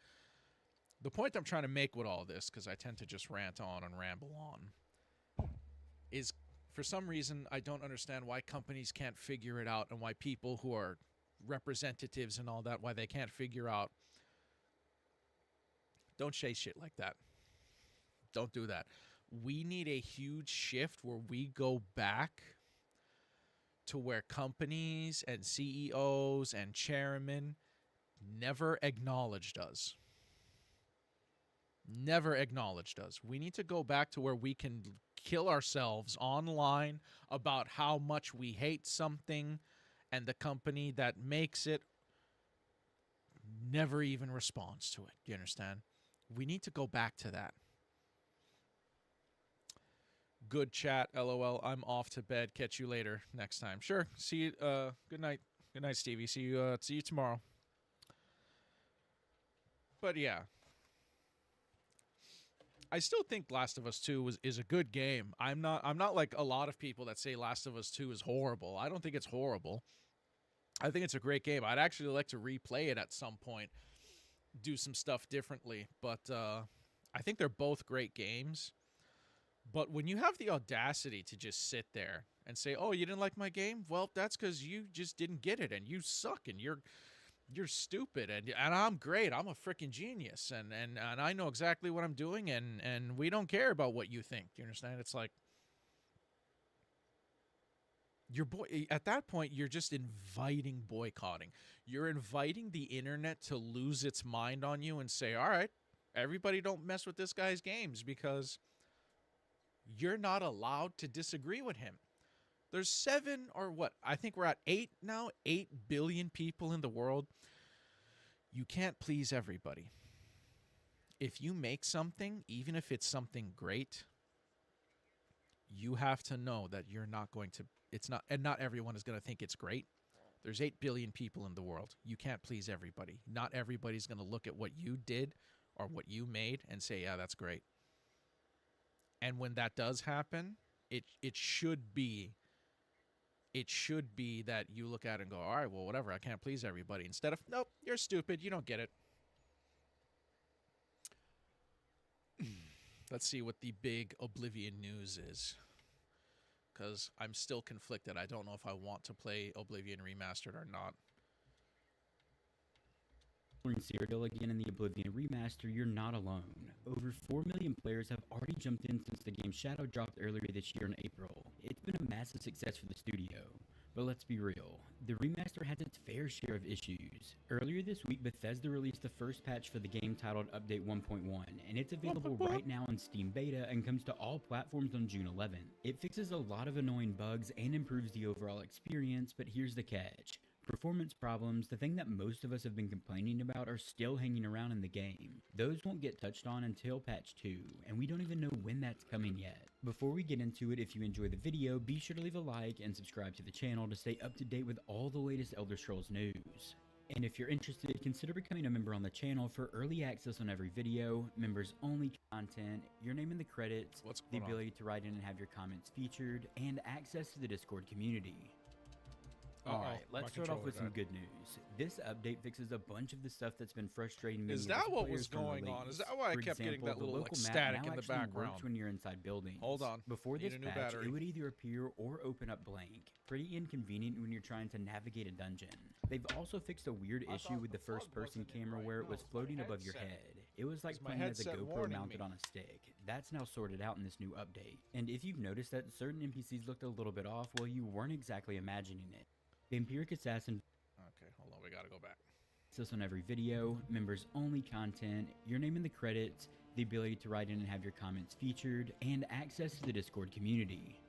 The point I'm trying to make with all this, because I tend to just rant on and ramble on, is for some reason I don't understand why companies can't figure it out and why people who are representatives and all that, why they can't figure out. Don't say shit like that. Don't do that. We need a huge shift where we go back to where companies and CEOs and chairmen never acknowledged us. Never acknowledged us. We need to go back to where we can kill ourselves online about how much we hate something, and the company that makes it never even responds to it. Do you understand? We need to go back to that. Good chat, LOL. I'm off to bed. Catch you later next time. Sure. See you. Good night. Good night, Stevie. See you tomorrow. But yeah, I still think Last of Us 2 is a good game. I'm not like a lot of people that say Last of Us 2 is horrible. I don't think it's horrible. I think it's a great game. I'd actually like to replay it at some point, do some stuff differently. But I think they're both great games. But when you have the audacity to just sit there and say, "Oh, you didn't like my game?" Well, that's because you just didn't get it, and you suck, and you're stupid, and I'm great. I'm a freaking genius, and I know exactly what I'm doing, and we don't care about what you think. Do you understand? It's like at that point, you're just inviting boycotting. You're inviting the internet to lose its mind on you and say, "All right, everybody don't mess with this guy's games," because you're not allowed to disagree with him. There's 7 or what? I think we're at 8 now. 8 billion people in the world. You can't please everybody. If you make something, even if it's something great, you have to know that you're not going to, and not everyone is going to think it's great. There's 8 billion people in the world. You can't please everybody. Not everybody's going to look at what you did or what you made and say, "Yeah, that's great." And when that does happen, it should be that you look at it and go, "All right, well, whatever, I can't please everybody." Instead of, "Nope, you're stupid, you don't get it." Let's see what the big Oblivion news is, because I'm still conflicted. I don't know if I want to play Oblivion Remastered or not. Cyrodiil again in the Oblivion Remaster, you're not alone. Over 4 million players have already jumped in since the game's shadow dropped earlier this year in April. It's been a massive success for the studio. But let's be real, the remaster has its fair share of issues. Earlier this week, Bethesda released the first patch for the game titled Update 1.1, and it's available right now on Steam Beta and comes to all platforms on June 11th. It fixes a lot of annoying bugs and improves the overall experience, but here's the catch. Performance problems, the thing that most of us have been complaining about, are still hanging around in the game. Those won't get touched on until patch 2, and we don't even know when that's coming yet. Before we get into it, if you enjoy the video, be sure to leave a like and subscribe to the channel to stay up to date with all the latest Elder Scrolls news. And if you're interested, consider becoming a member on the channel for early access on every video, members only content, your name in the credits, the ability to write in and have your comments featured, and access to the Discord community. Alright, let's start off with some good news. This update fixes a bunch of the stuff that's been frustrating me. Is that what was going on? Is that why I kept getting that little like static in the background? When you're inside buildings. Hold on. Before this patch, it would either appear or open up blank. Pretty inconvenient when you're trying to navigate a dungeon. They've also fixed a weird issue with the first-person camera where it was floating above your head. It was like playing as a GoPro mounted on a stick. That's now sorted out in this new update. And if you've noticed that certain NPCs looked a little bit off, well, you weren't exactly imagining it. The Empiric Assassin. Okay, hold on, we gotta go back. Access on every video, members only content, your name in the credits, the ability to write in and have your comments featured, and access to the Discord community.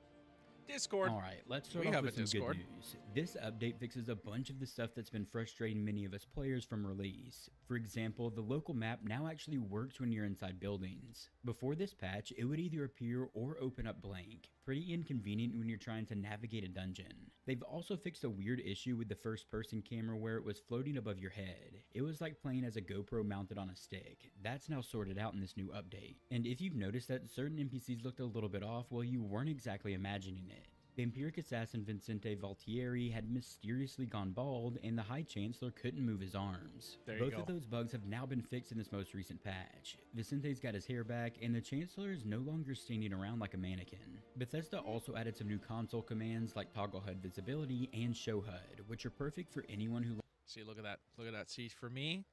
Discord. Alright, let's start off with some good news. This update fixes a bunch of the stuff that's been frustrating many of us players from release. For example, the local map now actually works when you're inside buildings. Before this patch, it would either appear or open up blank. Pretty inconvenient when you're trying to navigate a dungeon. They've also fixed a weird issue with the first-person camera where it was floating above your head. It was like playing as a GoPro mounted on a stick. That's now sorted out in this new update. And if you've noticed that certain NPCs looked a little bit off, well, you weren't exactly imagining it. Vampiric assassin Vincente Valtieri had mysteriously gone bald, and the High Chancellor couldn't move his arms. Both of those bugs have now been fixed in this most recent patch. Vicente's got his hair back, and the Chancellor is no longer standing around like a mannequin. Bethesda also added some new console commands like toggle HUD visibility and show HUD, which are perfect for anyone who... See, look at that. Look at that. See, for me,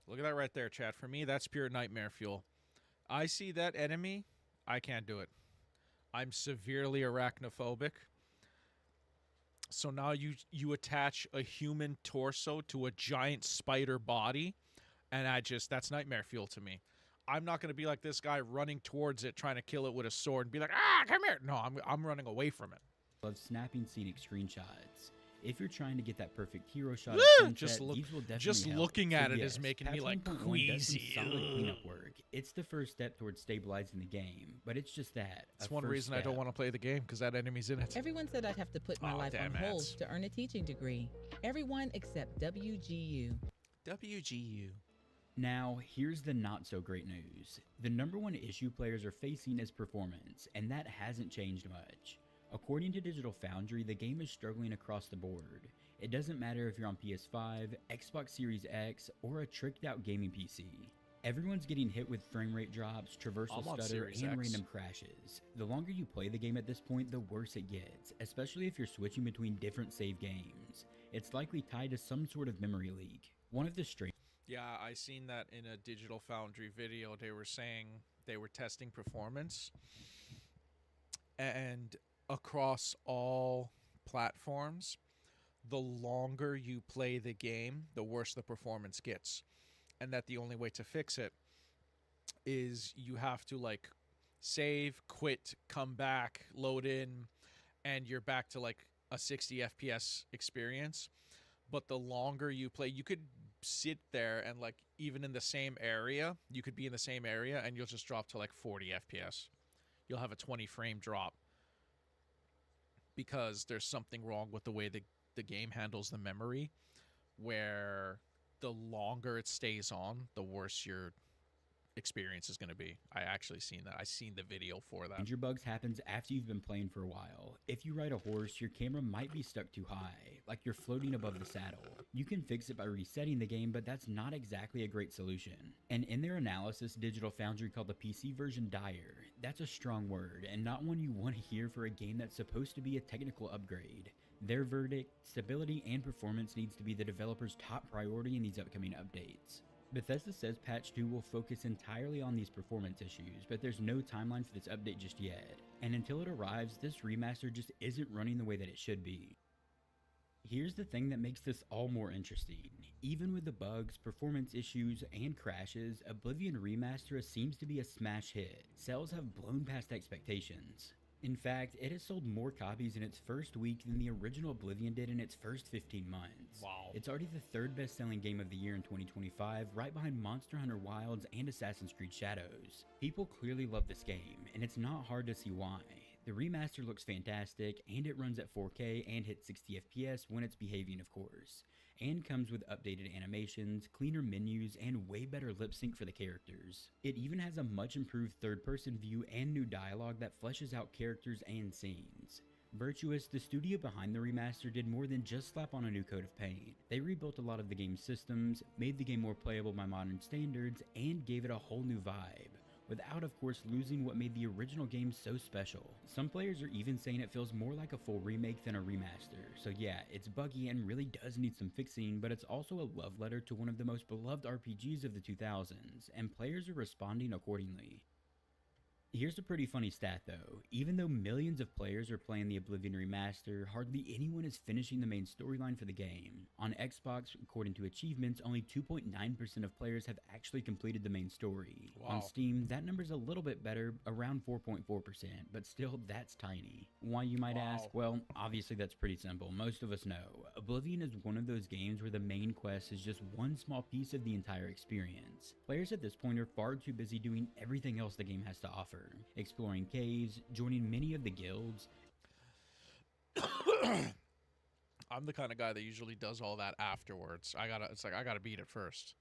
look at that right there, chat. For me, that's pure nightmare fuel. I see that enemy, I can't do it. I'm severely arachnophobic. So now you attach a human torso to a giant spider body, and that's nightmare fuel to me. I'm not going to be like this guy running towards it, trying to kill it with a sword and be like, come here. No, I'm running away from it. Love snapping scenic screenshots. If you're trying to get that perfect hero shot, these will definitely just help. looking at it is making me like queasy. Solid cleanup work. It's the first step towards stabilizing the game, but it's just that. That's one reason I don't want to play the game, because that enemy's in it. Everyone said I'd have to put my life on hold to earn a teaching degree. Everyone except WGU. WGU. Now, here's the not so great news. The #1 issue players are facing is performance, and that hasn't changed much. According to Digital Foundry, the game is struggling across the board. It doesn't matter if you're on PS5, Xbox Series X, or a tricked out gaming PC. Everyone's getting hit with frame rate drops, traversal stutter, and random crashes. The longer you play the game at this point, the worse it gets, especially if you're switching between different save games. It's likely tied to some sort of memory leak. One of the Yeah, I seen that in a Digital Foundry video. They were saying they were testing performance, and across all platforms, the longer you play the game, the worse the performance gets. And that the only way to fix it is you have to like save, quit, come back, load in, and you're back to like a 60 FPS experience. But the longer you play, you could sit there and like even in the same area, you could be in the same area and you'll just drop to like 40 FPS. You'll have a 20 frame drop, because there's something wrong with the way the game handles the memory, where the longer it stays on, the worse your experience is going to be. I actually seen that. I seen the video for that. Danger bugs happens after you've been playing for a while. If you ride a horse, your camera might be stuck too high, like you're floating above the saddle. You can fix it by resetting the game, but that's not exactly a great solution. And in their analysis, Digital Foundry called the PC version dire. That's a strong word, and not one you want to hear for a game that's supposed to be a technical upgrade. Their verdict, stability and performance needs to be the developer's top priority in these upcoming updates. Bethesda says patch 2 will focus entirely on these performance issues, but there's no timeline for this update just yet. And until it arrives, this remaster just isn't running the way that it should be. Here's the thing that makes this all more interesting. Even with the bugs, performance issues, and crashes, Oblivion Remaster seems to be a smash hit. Sales have blown past expectations. In fact, it has sold more copies in its first week than the original Oblivion did in its first 15 months. Wow. It's already the third best-selling game of the year in 2025, right behind Monster Hunter Wilds and Assassin's Creed Shadows. People clearly love this game, and it's not hard to see why. The remaster looks fantastic, and it runs at 4K and hits 60 FPS when it's behaving, of course. And comes with updated animations, cleaner menus, and way better lip sync for the characters. It even has a much improved third-person view and new dialogue that fleshes out characters and scenes. Virtuous, the studio behind the remaster, did more than just slap on a new coat of paint. They rebuilt a lot of the game's systems, made the game more playable by modern standards, and gave it a whole new vibe, without of course losing what made the original game so special. Some players are even saying it feels more like a full remake than a remaster, so yeah, it's buggy and really does need some fixing, but it's also a love letter to one of the most beloved RPGs of the 2000s, and players are responding accordingly. Here's a pretty funny stat though. Even though millions of players are playing the Oblivion Remaster, hardly anyone is finishing the main storyline for the game. On Xbox, according to achievements, only 2.9% of players have actually completed the main story. Wow. On Steam, that number's a little bit better, around 4.4%, but still, that's tiny. Why, you might ask? Well, obviously that's pretty simple. Most of us know. Oblivion is one of those games where the main quest is just one small piece of the entire experience. Players at this point are far too busy doing everything else the game has to offer. Exploring caves, joining many of the guilds, I'm the kind of guy that usually does all that afterwards. It's like I gotta beat it first.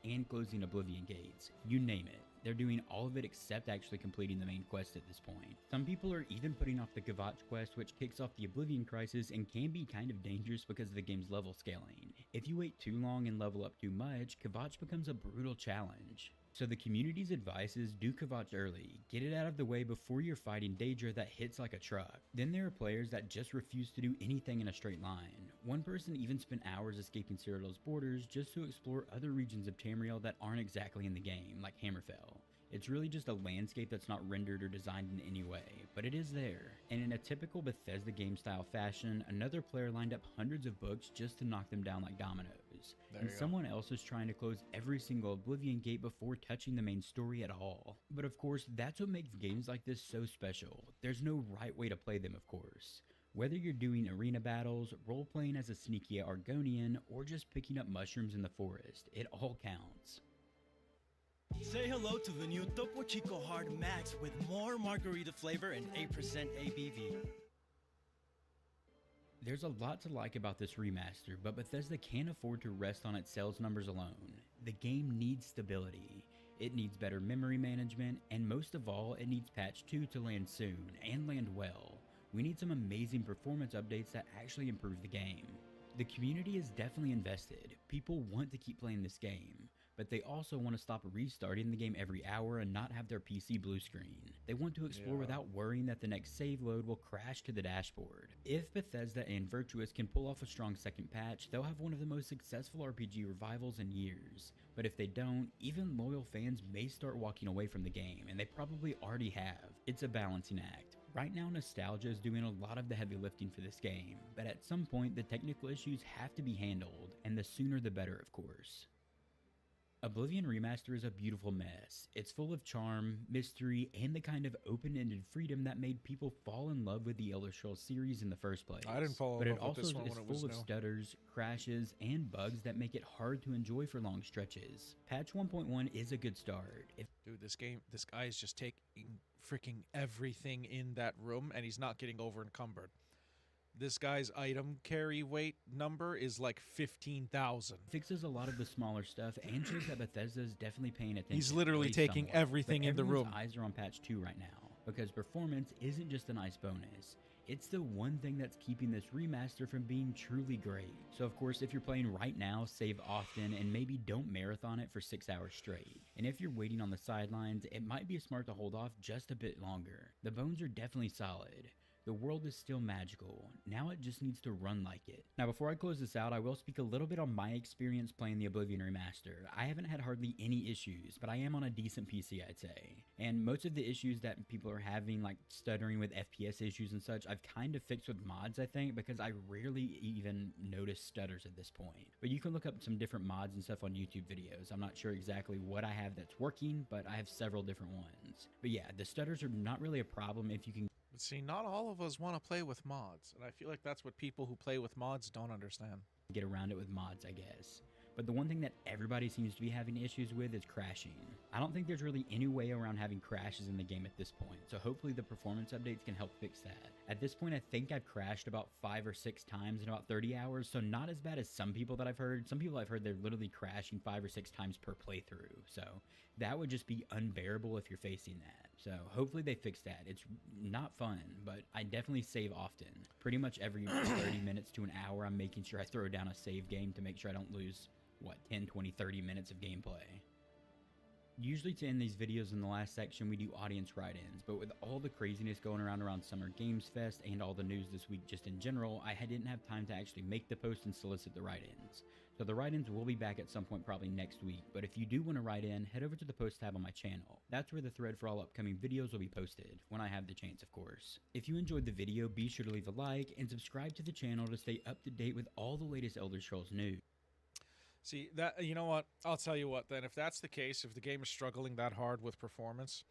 And closing Oblivion gates. You name it. They're doing all of it except actually completing the main quest at this point. Some people are even putting off the Kvatch quest, which kicks off the Oblivion crisis and can be kind of dangerous because of the game's level scaling. If you wait too long and level up too much, Kvatch becomes a brutal challenge. So the community's advice is do Kvatch early, get it out of the way before you're fighting Daedra that hits like a truck. Then there are players that just refuse to do anything in a straight line. One person even spent hours escaping Cyrodiil's borders just to explore other regions of Tamriel that aren't exactly in the game, like Hammerfell. It's really just a landscape that's not rendered or designed in any way, but it is there. And in a typical Bethesda game style fashion, another player lined up hundreds of books just to knock them down like dominoes. And someone else is trying to close every single Oblivion gate before touching the main story at all. But of course, that's what makes games like this so special. There's no right way to play them, of course. Whether you're doing arena battles, role-playing as a sneaky Argonian, or just picking up mushrooms in the forest, it all counts. Say hello to the new Topo Chico Hard Max with more margarita flavor and 8% ABV. There's a lot to like about this remaster, but Bethesda can't afford to rest on its sales numbers alone. The game needs stability. It needs better memory management, and most of all, it needs patch 2 to land soon, and land well. We need some amazing performance updates that actually improve the game. The community is definitely invested. People want to keep playing this game, but they also want to stop restarting the game every hour and not have their PC blue screen. They want to explore without worrying that the next save load will crash to the dashboard. If Bethesda and Virtuous can pull off a strong second patch, they'll have one of the most successful RPG revivals in years. But if they don't, even loyal fans may start walking away from the game, and they probably already have. It's a balancing act. Right now, nostalgia is doing a lot of the heavy lifting for this game, but at some point the technical issues have to be handled, and the sooner the better, of course. Oblivion Remaster is a beautiful mess. It's full of charm, mystery, and the kind of open-ended freedom that made people fall in love with the Elder Scrolls series in the first place. I didn't fall in love with this one when it was new. But it also is full of stutters, crashes, and bugs that make it hard to enjoy for long stretches. Patch 1.1 is a good start. Dude, this guy is just taking freaking everything in that room, and he's not getting over encumbered. This guy's item carry weight number is like 15,000. Fixes a lot of the smaller stuff and shows that Bethesda is definitely paying attention. He's literally taking somewhat, everything in the room. Eyes are on patch 2 right now, because performance isn't just a nice bonus. It's the one thing that's keeping this remaster from being truly great. So of course, if you're playing right now, save often and maybe don't marathon it for 6 hours straight. And if you're waiting on the sidelines, it might be smart to hold off just a bit longer. The bones are definitely solid. The world is still magical. Now it just needs to run like it. Now before I close this out, I will speak a little bit on my experience playing the Oblivion Remaster. I haven't had hardly any issues, but I am on a decent PC, I'd say. And most of the issues that people are having, like stuttering with FPS issues and such, I've kind of fixed with mods, I think, because I rarely even notice stutters at this point. But you can look up some different mods and stuff on YouTube videos. I'm not sure exactly what I have that's working, but I have several different ones. But yeah, the stutters are not really a problem if you can. But see, not all of us want to play with mods, and I feel like that's what people who play with mods don't understand. Get around it with mods, I guess. But the one thing that everybody seems to be having issues with is crashing. I don't think there's really any way around having crashes in the game at this point, so hopefully the performance updates can help fix that. At this point, I think I've crashed about 5 or 6 times in about 30 hours, so not as bad as some people that I've heard. Some people I've heard they're literally crashing 5 or 6 times per playthrough, so that would just be unbearable if you're facing that. So hopefully they fix that. It's not fun, but I definitely save often. Pretty much every 30 minutes to an hour, I'm making sure I throw down a save game to make sure I don't lose 10, 20, 30 minutes of gameplay. Usually to end these videos in the last section, we do audience write-ins, but with all the craziness going around Summer Games Fest and all the news this week just in general, I didn't have time to actually make the post and solicit the write-ins. So the write-ins will be back at some point probably next week, but if you do want to write in, head over to the post tab on my channel. That's where the thread for all upcoming videos will be posted, when I have the chance of course. If you enjoyed the video, be sure to leave a like and subscribe to the channel to stay up to date with all the latest Elder Scrolls news. See, that, you know what? I'll tell you what then. If that's the case, if the game is struggling that hard with performance,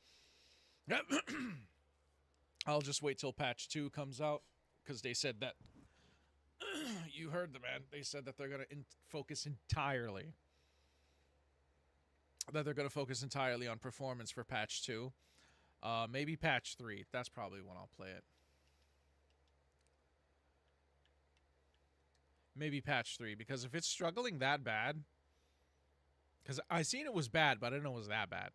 I'll just wait till patch 2 comes out, because they said that, you heard the man, they said that they're going to focus entirely on performance for patch 2. Maybe patch 3. That's probably when I'll play it. Maybe patch 3, because if it's struggling that bad, because I seen it was bad, but I didn't know it was that bad.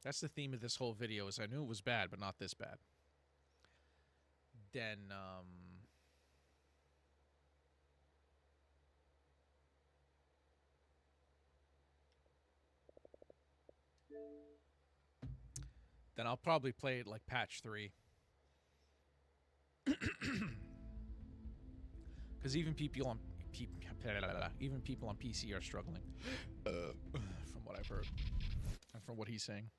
That's the theme of this whole video, is I knew it was bad, but not this bad. Then, then I'll probably play it like patch 3. Because even people on PC are struggling, from what I've heard and from what he's saying.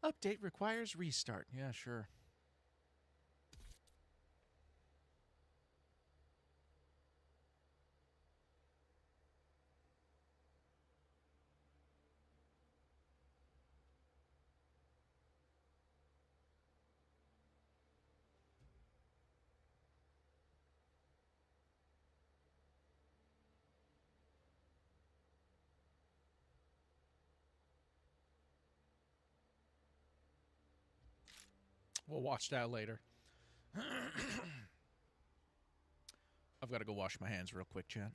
Update requires restart. Yeah, sure. We'll watch that later. I've got to go wash my hands real quick, chat.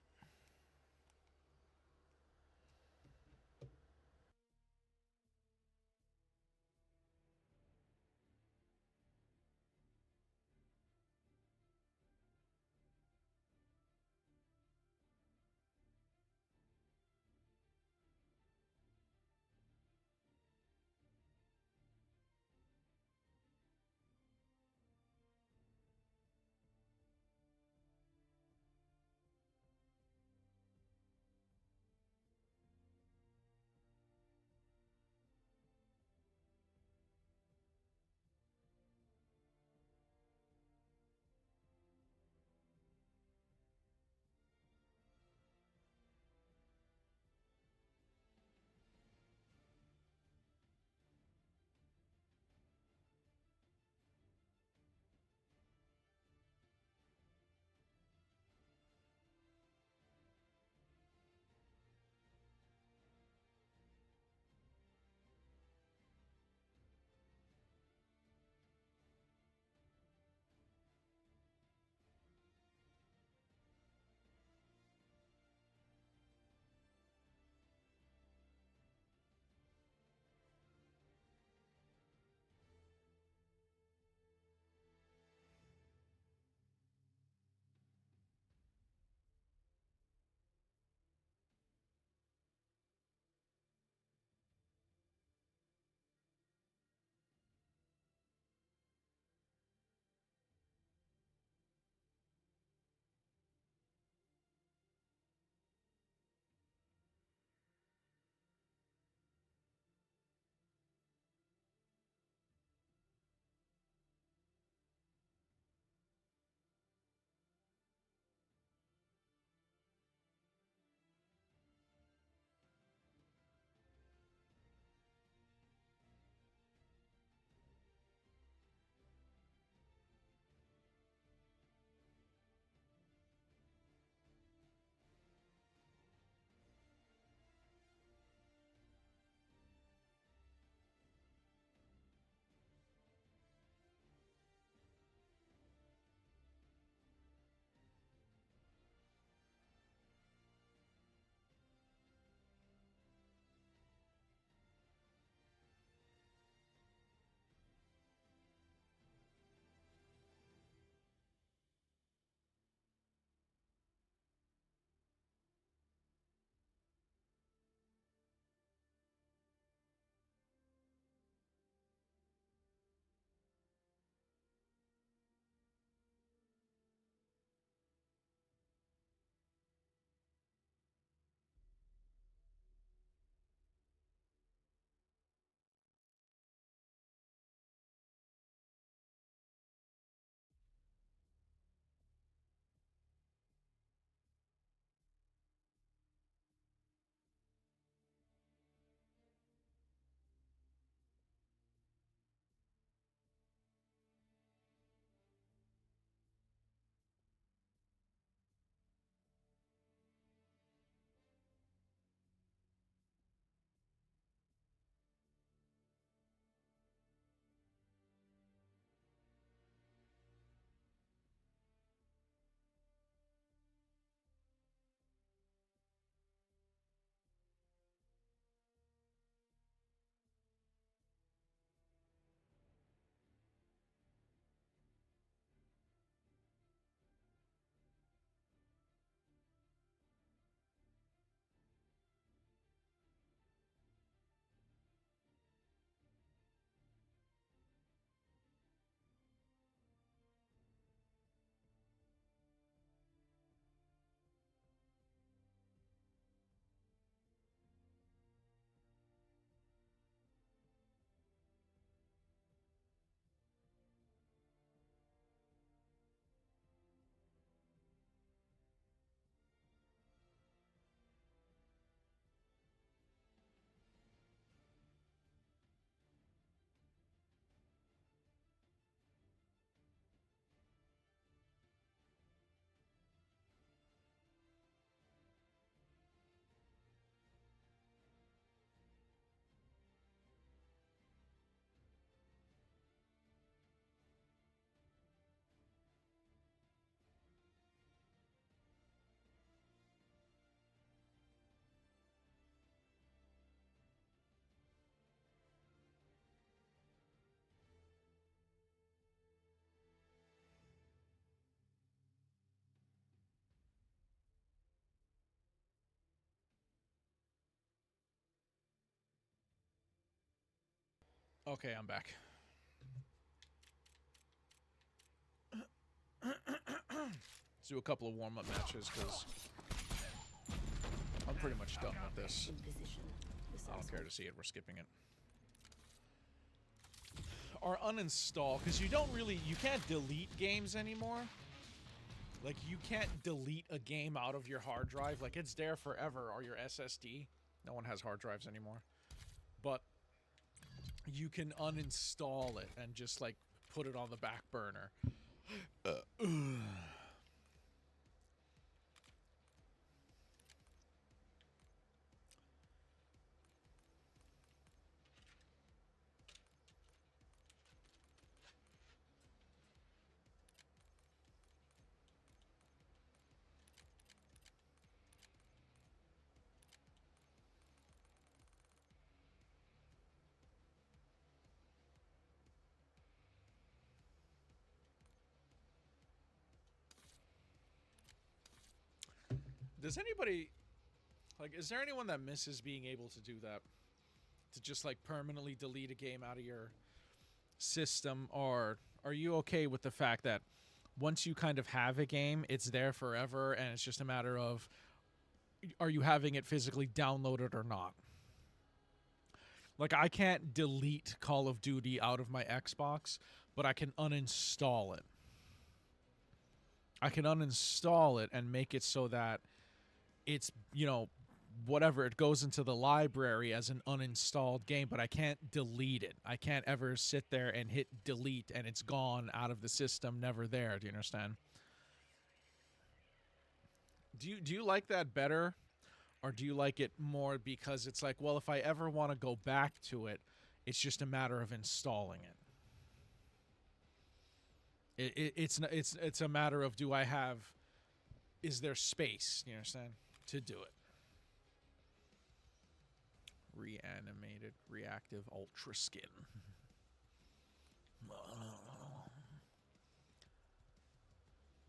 Okay, I'm back. Let's do a couple of warm-up matches because I'm pretty much done with this. I don't care to see it. We're skipping it. Or uninstall, because you can't delete games anymore. Like, you can't delete a game out of your hard drive. Like, it's there forever, or your SSD. No one has hard drives anymore. But you can uninstall it and just, like, put it on the back burner. Does anybody, like, is there anyone that misses being able to do that? To just, like, permanently delete a game out of your system? Or are you okay with the fact that once you kind of have a game, it's there forever and it's just a matter of, are you having it physically downloaded or not? Like, I can't delete Call of Duty out of my Xbox, but I can uninstall it. I can uninstall it and make it so that it's, you know, whatever, it goes into the library as an uninstalled game, but I can't delete it. I can't ever sit there and hit delete and it's gone out of the system, never there. Do you understand? Do you like that better? Or do you like it more because it's like, well, if I ever want to go back to it, it's just a matter of installing it. It's a matter of, is there space, you understand, to do it? Reanimated reactive ultra skin.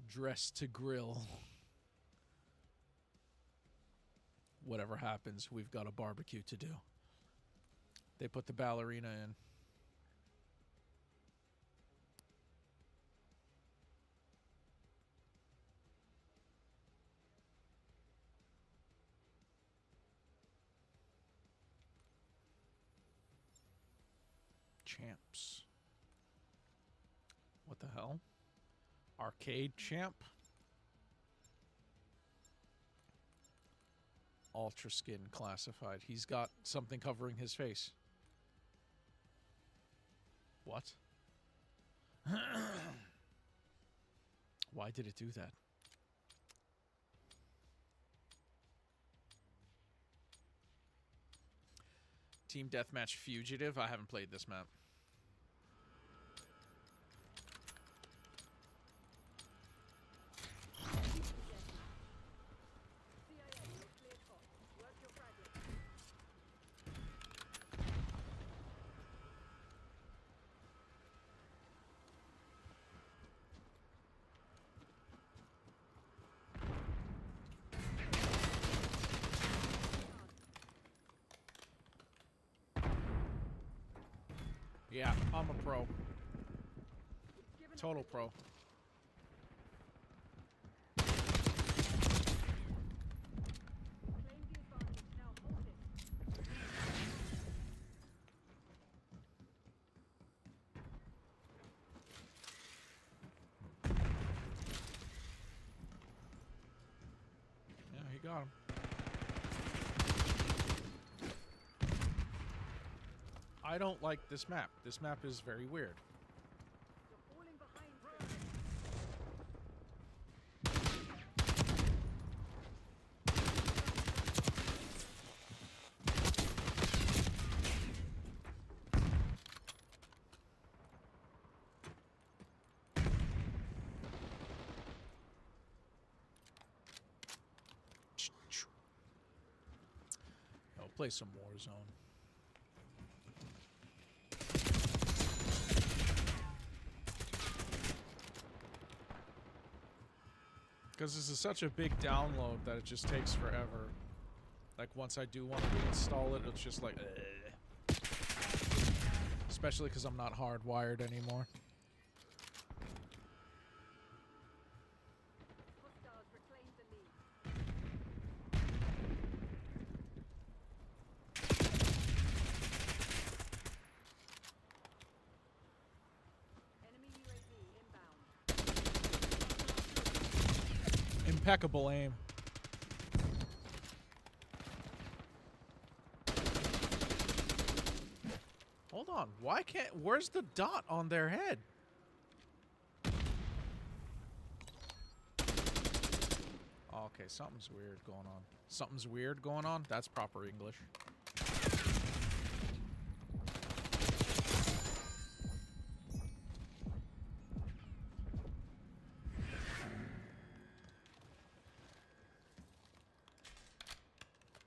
Dressed to grill. Whatever happens, we've got a barbecue to do. They put the ballerina in. Champs. What the hell? Arcade champ? Ultra skin classified. He's got something covering his face. What? Why did it do that? Team Deathmatch Fugitive. I haven't played this map. Yeah, I'm a pro. Total pro. Yeah, he got him. I don't like this map. This map is very weird. I'll play some Warzone. Because this is such a big download that it just takes forever. Like, once I do want to reinstall it, it's just like, Especially because I'm not hardwired anymore. Impeccable aim. Hold on. Why can't... Where's the dot on their head? Okay, something's weird going on. Something's weird going on? That's proper English.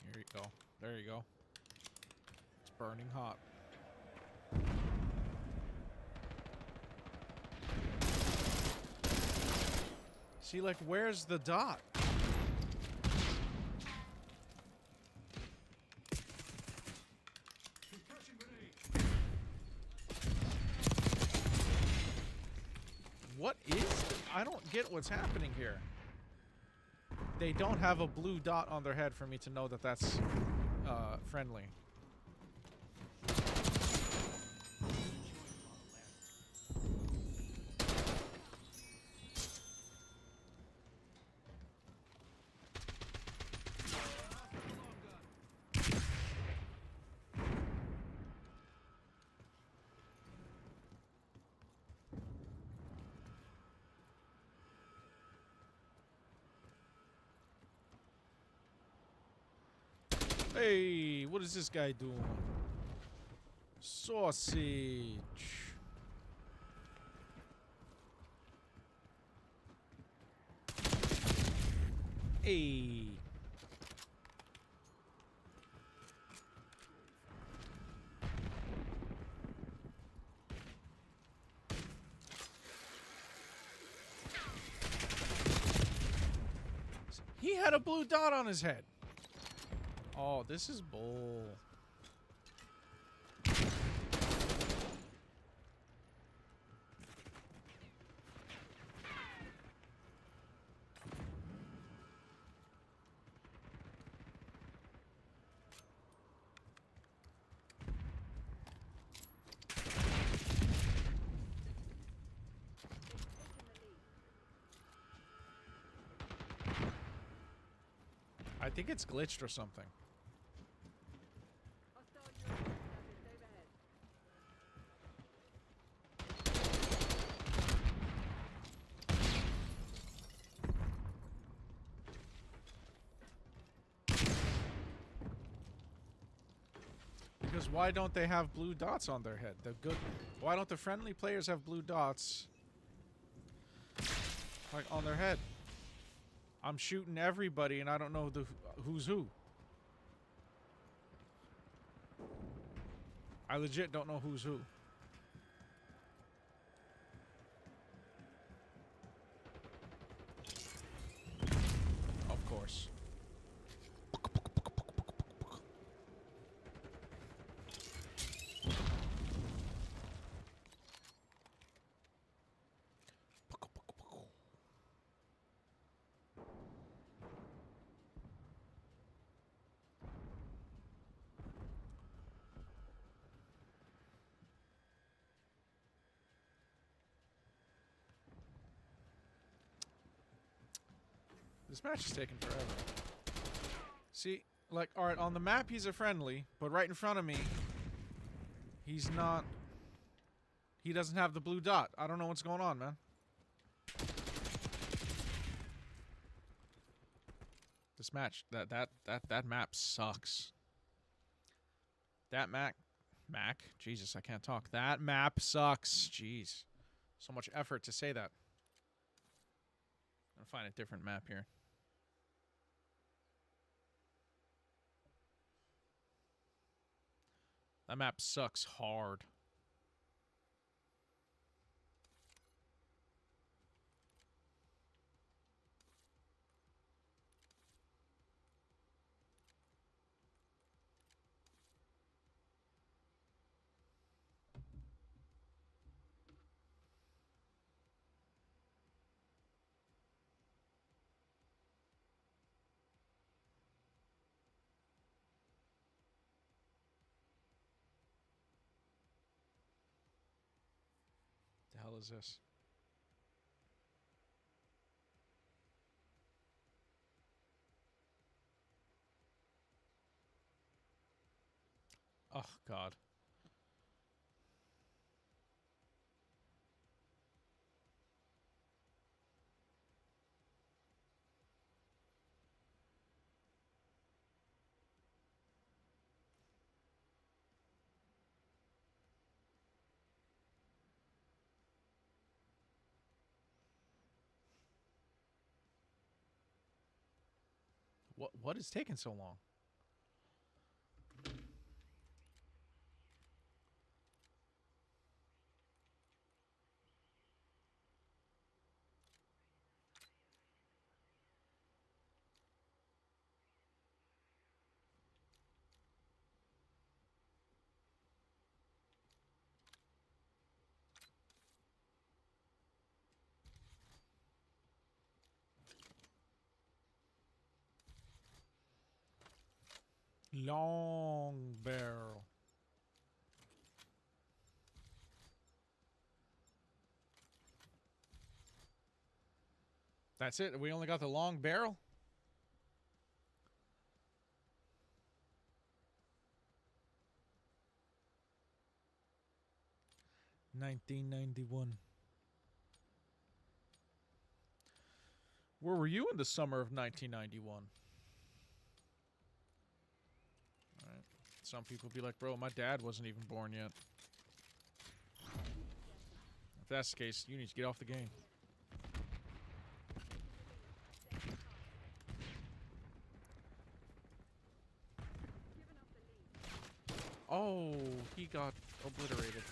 Here you go. There you go. It's burning hot. See, like, where's the dot? What is... I don't get what's happening here. They don't have a blue dot on their head for me to know that that's friendly. Hey, what is this guy doing? Sausage. Hey. He had a blue dot on his head. Oh, this is bull. I think it's glitched or something. Because why don't they have blue dots on their head? The good. Why don't the friendly players have blue dots, like, on their head? I'm shooting everybody, and I don't know who's who. I legit don't know who's who. Of course. This match is taking forever. See, like, alright, on the map he's a friendly, but right in front of me, he's not... He doesn't have the blue dot. I don't know what's going on, man. This match, that map sucks. That Mac, Jesus, I can't talk. That map sucks. Jeez. So much effort to say that. I'm gonna find a different map here. That map sucks hard. hell is this? Oh, God. What is taking so long? Long barrel. That's it? We only got the long barrel? $19.91. Where were you in the summer of 1991? All right. Some people be like, bro, my dad wasn't even born yet. If that's the case, you need to get off the game. Oh, he got obliterated.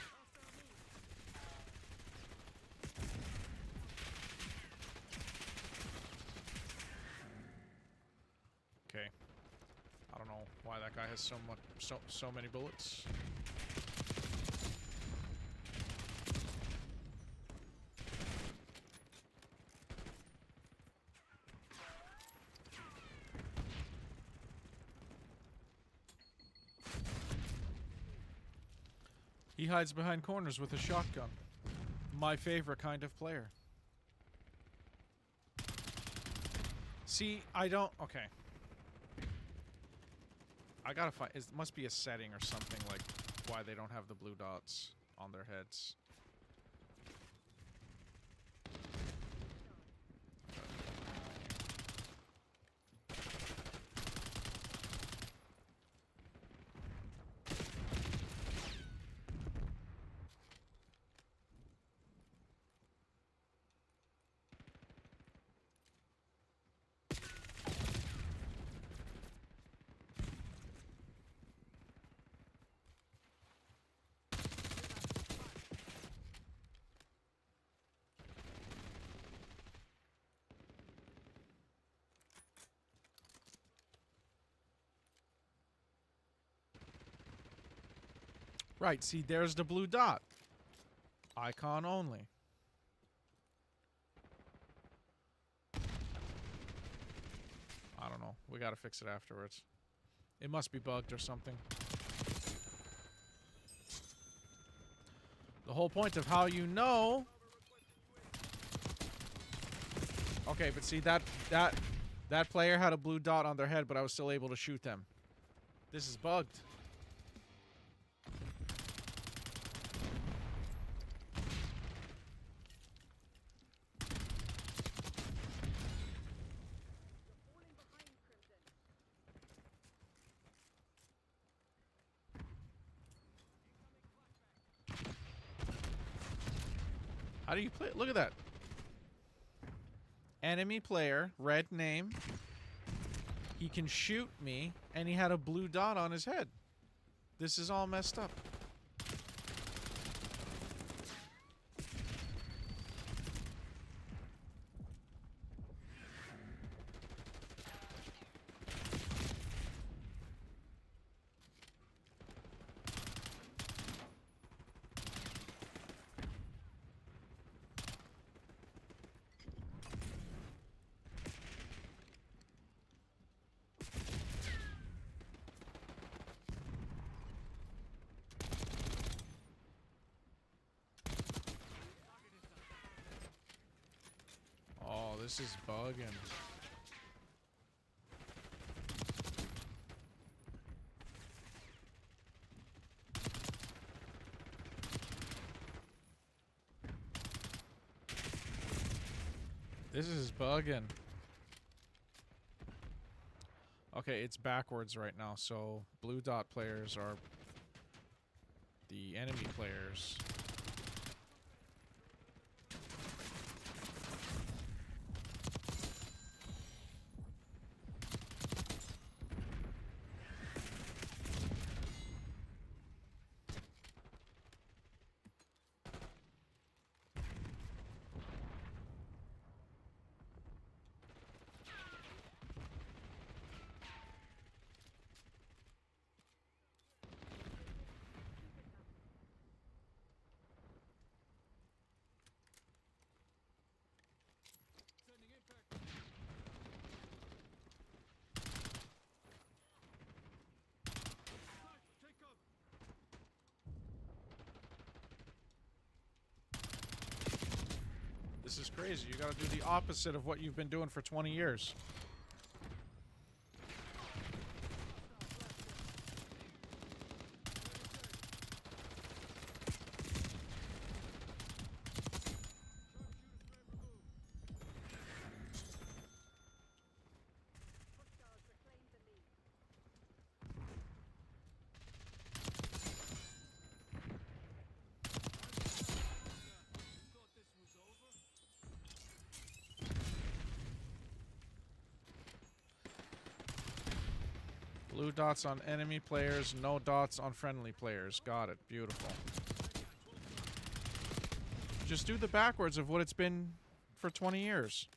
Okay. I don't know why that guy has so many bullets. He hides behind corners with a shotgun. My favorite kind of player. See, I don't... Okay. I gotta find... It must be a setting or something, like why they don't have the blue dots on their heads. Right, see, there's the blue dot. Icon only. I don't know. We gotta fix it afterwards. It must be bugged or something. The whole point of how you know... Okay, but see, that player had a blue dot on their head, but I was still able to shoot them. This is bugged. How do you play it? Look at that. Enemy player, red name. He can shoot me, and he had a blue dot on his head. This is all messed up. this is bugging. This is bugging. Okay, it's backwards right now, so blue dot players are the enemy players. This is crazy. You gotta do the opposite of what you've been doing for 20 years. Blue dots on enemy players, no dots on friendly players. Got it. Beautiful. Just do the backwards of what it's been for 20 years.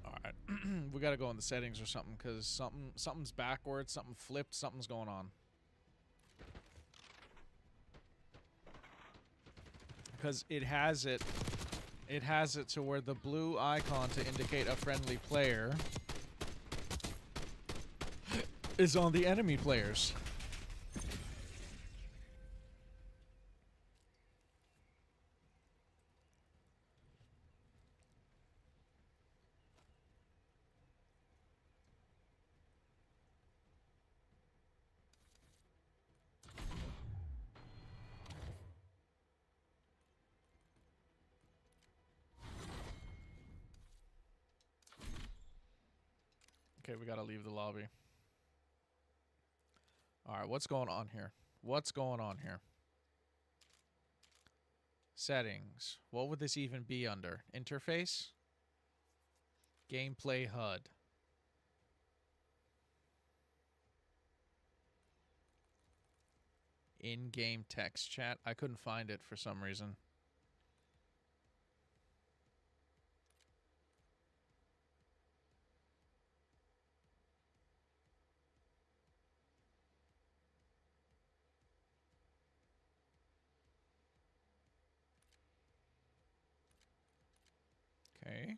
Alright. We gotta go in the settings or something, because something's backwards, something flipped, something's going on. Because it has it to where the blue icon to indicate a friendly player is on the enemy players. Okay, we gotta leave the lobby. Alright, what's going on here? What's going on here? Settings. What would this even be under? Interface? Gameplay HUD. In-game text chat. I couldn't find it for some reason. Okay.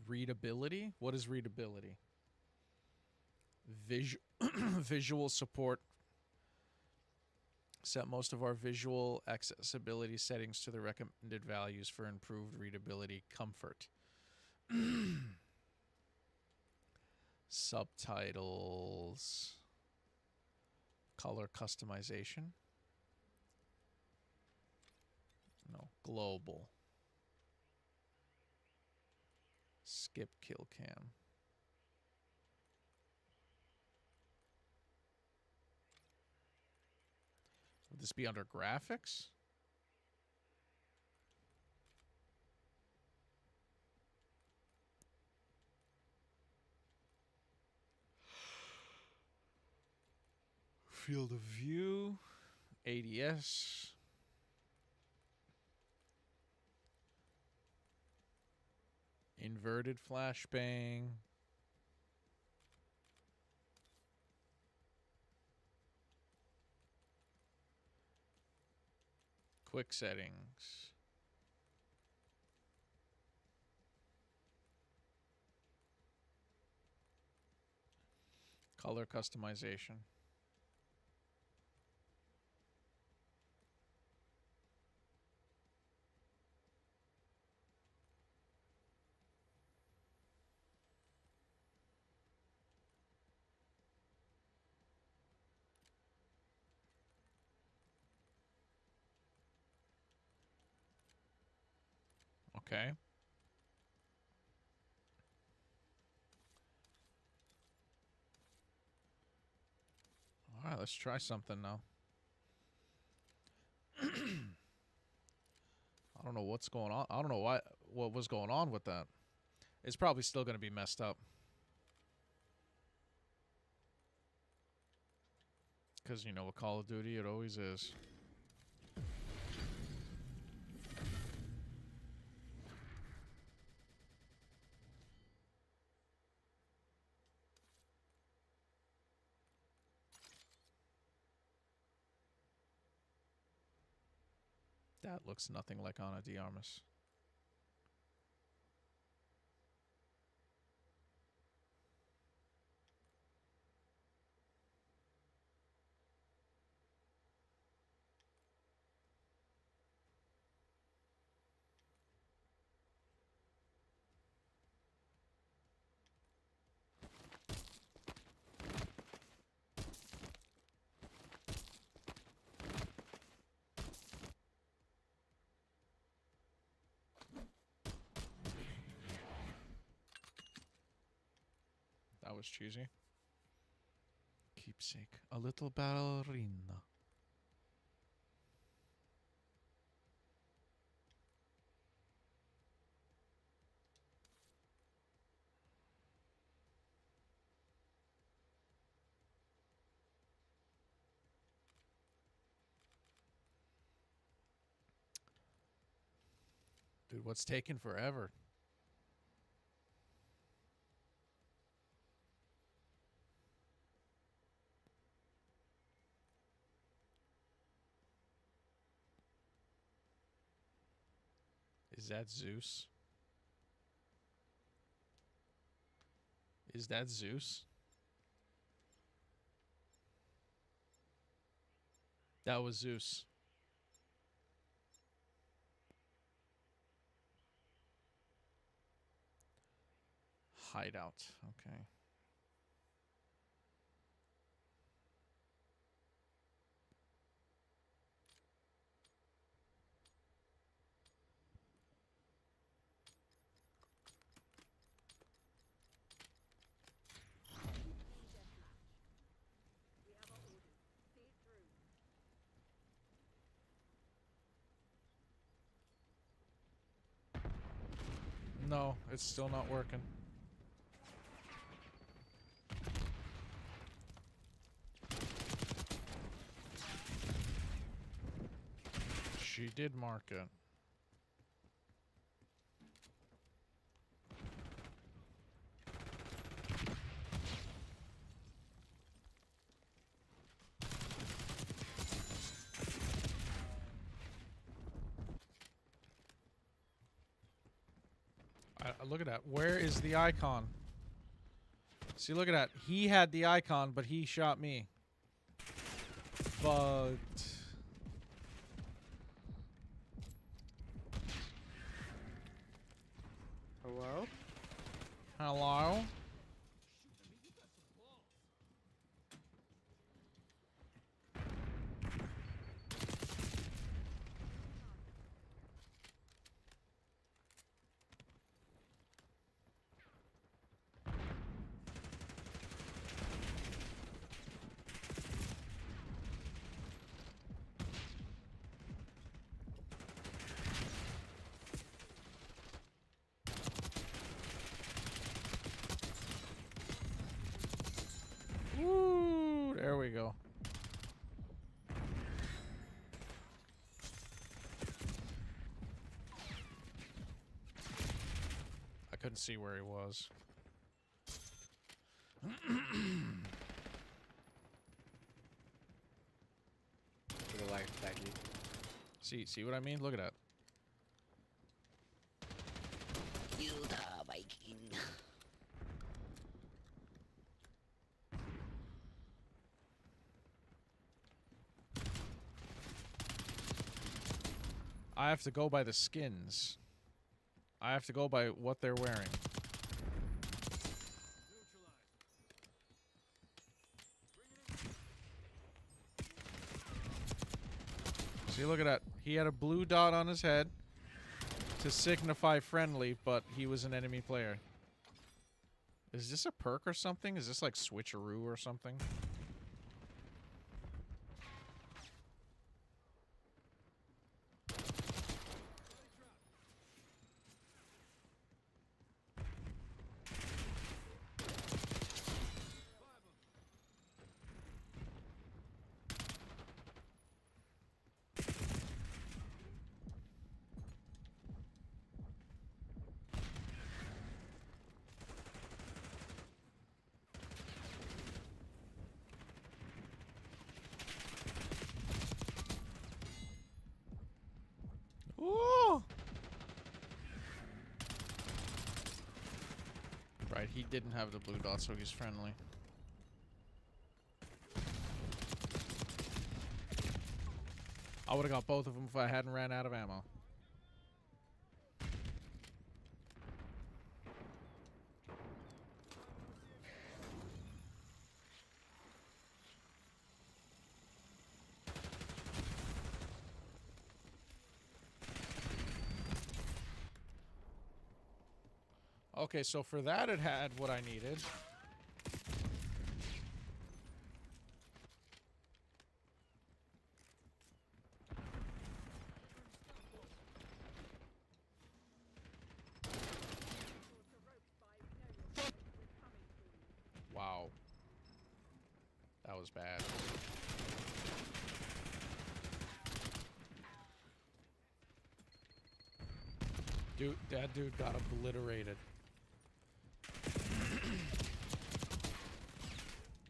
Readability? What is readability? Visual support. Set most of our visual accessibility settings to the recommended values for improved readability comfort. Subtitles. Color customization. No, global. Skip kill cam. Would this be under graphics? Field of view, ADS. Inverted flashbang. Quick settings. Color customization. Okay. All right, let's try something now. I don't know what's going on. I don't know what was going on with that. It's probably still going to be messed up. Because, you know, with Call of Duty, it always is. That looks nothing like Ana de Armas. That was cheesy. Keepsake. A little ballerina. Dude, what's taking forever? Is that Zeus? Is that Zeus? That was Zeus. Hideout. Okay. No, it's still not working. She did mark it. Look at that. Where is the icon? See, look at that. He had the icon, but he shot me. But... Hello? Hello? couldn't see where he was. For the life, Becky. See what I mean? Look at that. You the Viking. I have to go by the skins. I have to go by what they're wearing. See, look at that. He had a blue dot on his head to signify friendly, but he was an enemy player. Is this a perk or something? Is this like switcheroo or something? Ooh! Right, he didn't have the blue dot, so he's friendly. I would have got both of them if I hadn't ran out of ammo. Okay, so for that it had what I needed. Wow. That was bad. Dude, that dude got obliterated.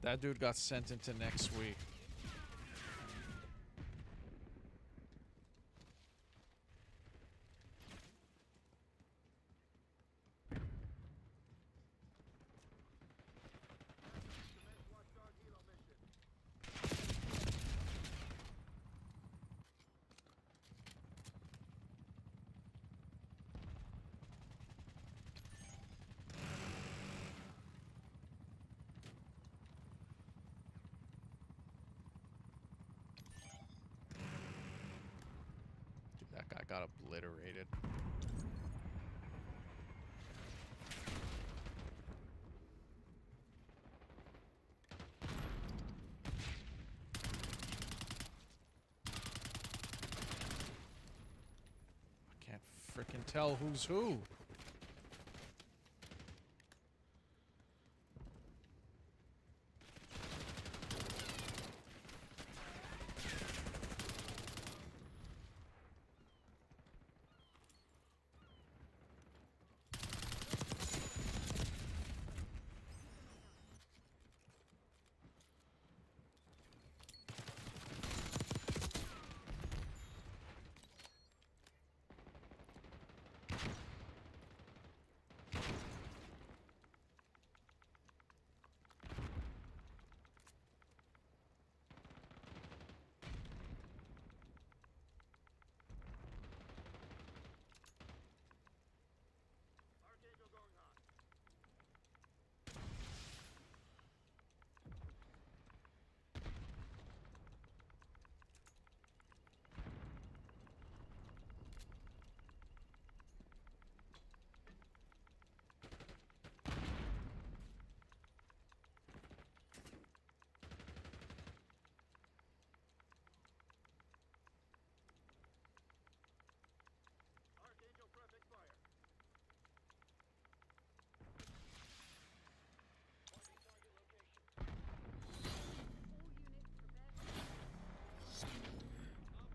That dude got sent into next week. That guy got obliterated. I can't frickin' tell who's who.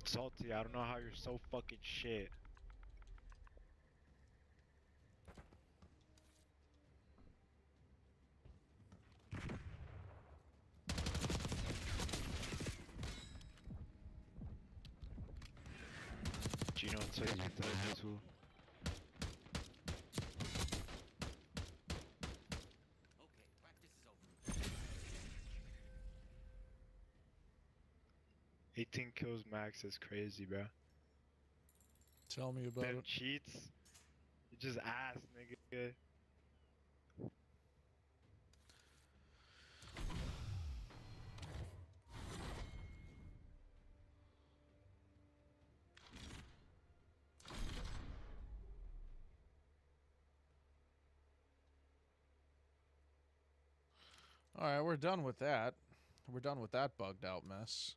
Salty, I don't know how you're so fucking shit. Chase with the tool. 18 kills max is crazy, bro. Tell me about Them it. cheats, you just ass, nigga. All right, we're done with that. We're done with that bugged out mess.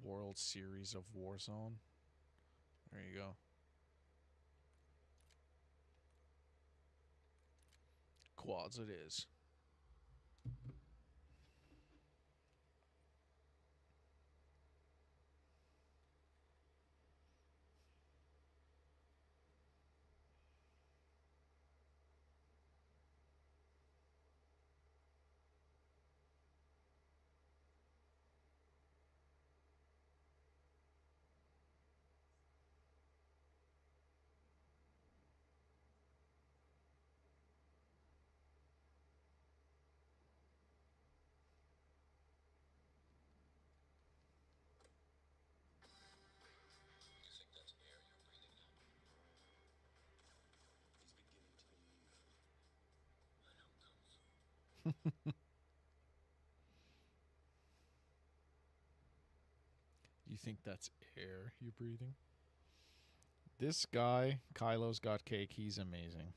World Series of Warzone. There you go. Quads it is. You think that's air you're breathing? This guy, Kylo's got cake. He's amazing.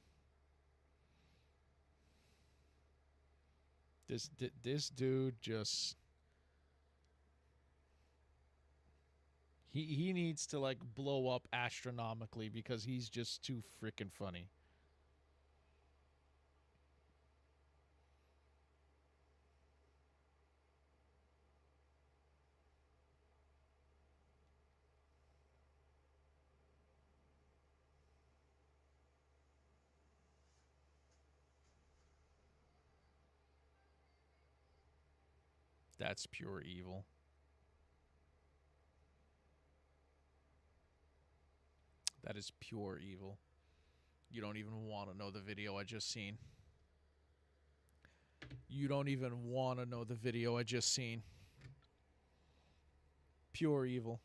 This dude just he needs to like blow up astronomically because he's just too freaking funny. That's pure evil. That is pure evil. You don't even want to know the video I just seen. You don't even want to know the video I just seen. Pure evil.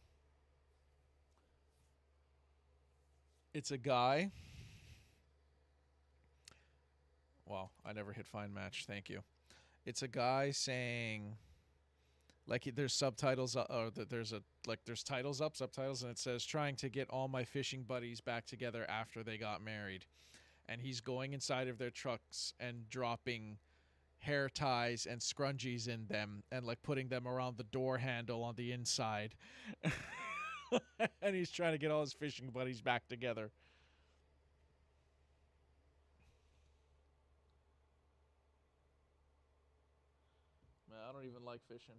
It's a guy. Wow, I never hit find match. Thank you. It's a guy saying, like, there's subtitles, or there's titles up, subtitles, and it says, trying to get all my fishing buddies back together after they got married. And he's going inside of their trucks and dropping hair ties and scrunchies in them and like putting them around the door handle on the inside. And he's trying to get all his fishing buddies back together. Man, I don't even like fishing.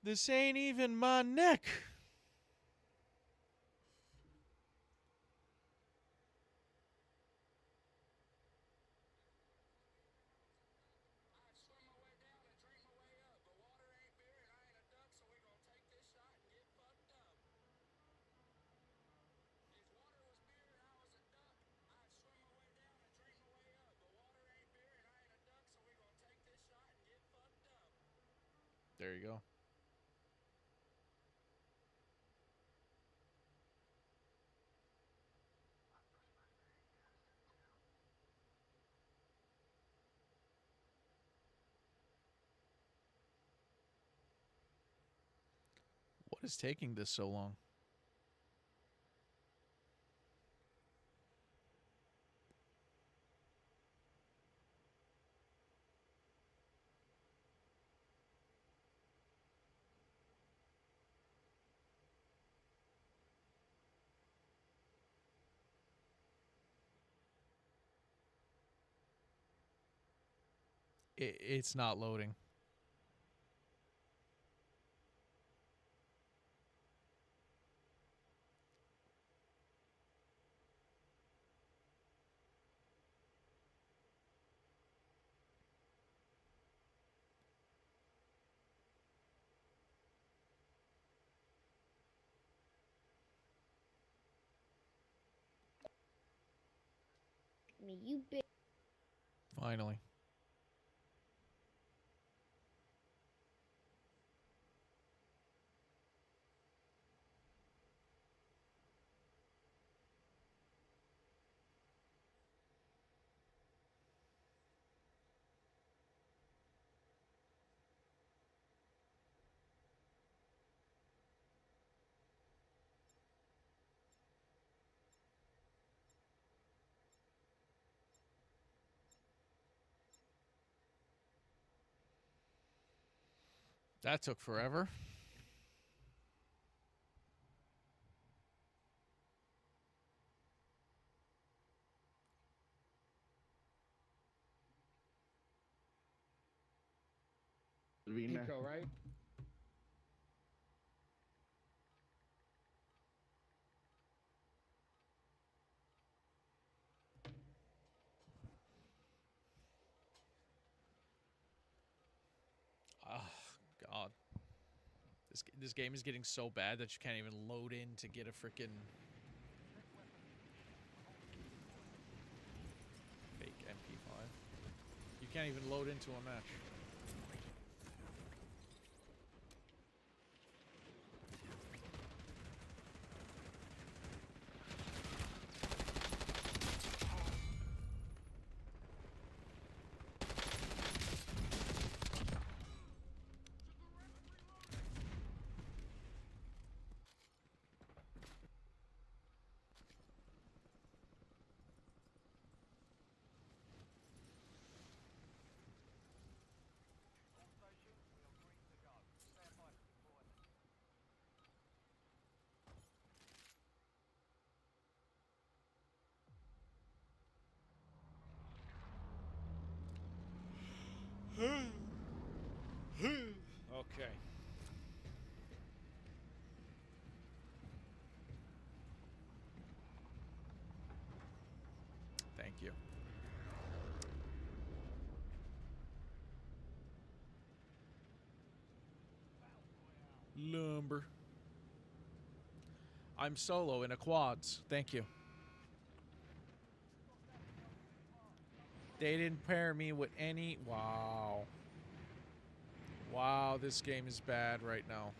This ain't even my neck. There you go. What is taking this so long? It's not loading. me, you bitch. Finally. That took forever. Pico, right? Oh, God. This game is getting so bad that you can't even load in to get a freaking fake MP5. You can't even load into a match. Okay. Thank you. Lumber. I'm solo in a quads. Thank you. They didn't pair me with any... Wow. Wow, this game is bad right now.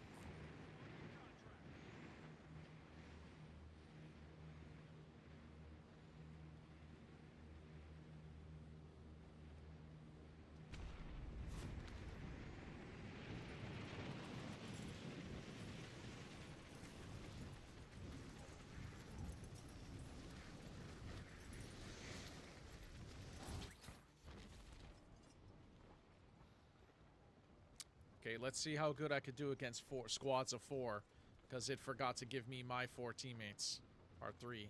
Okay, let's see how good I could do against squads of 4, because it forgot to give me my 4 teammates, or 3.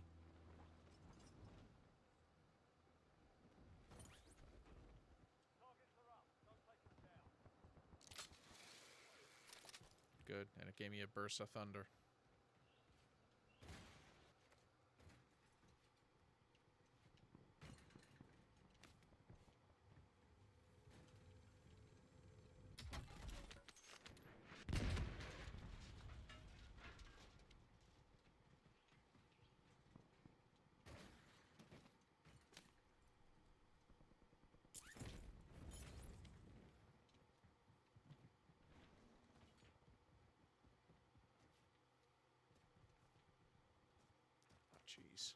Good, and it gave me a burst of thunder. Jeez.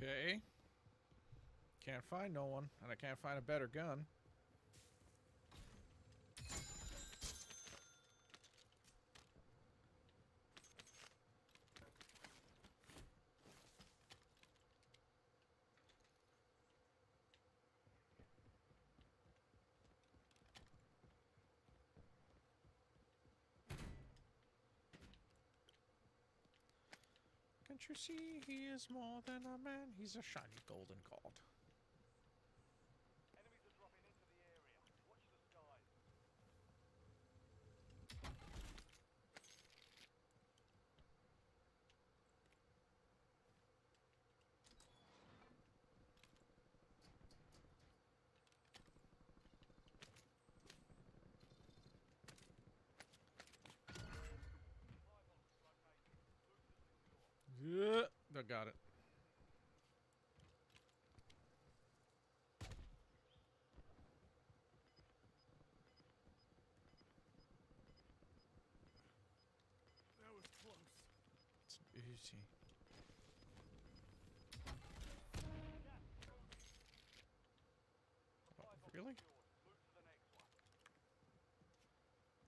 Okay. Can't find no one, and I can't find a better gun. Can't you see he is more than a man? He's a shiny golden god. Yeah, I got it. That was close. It's easy. Oh, really?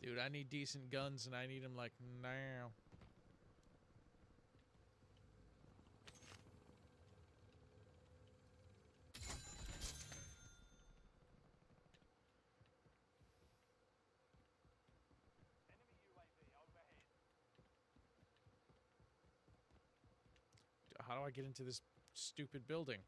Dude, I need decent guns and I need them like now. How do I get into this stupid building?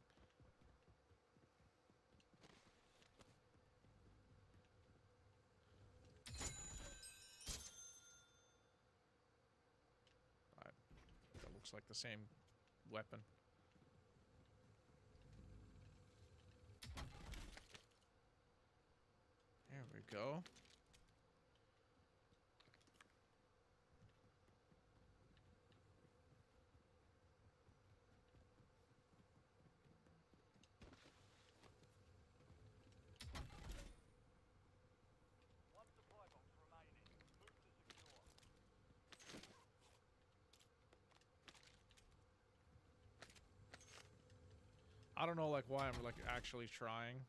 That looks like the same weapon. There we go. I don't know, like, why I'm, like, actually trying.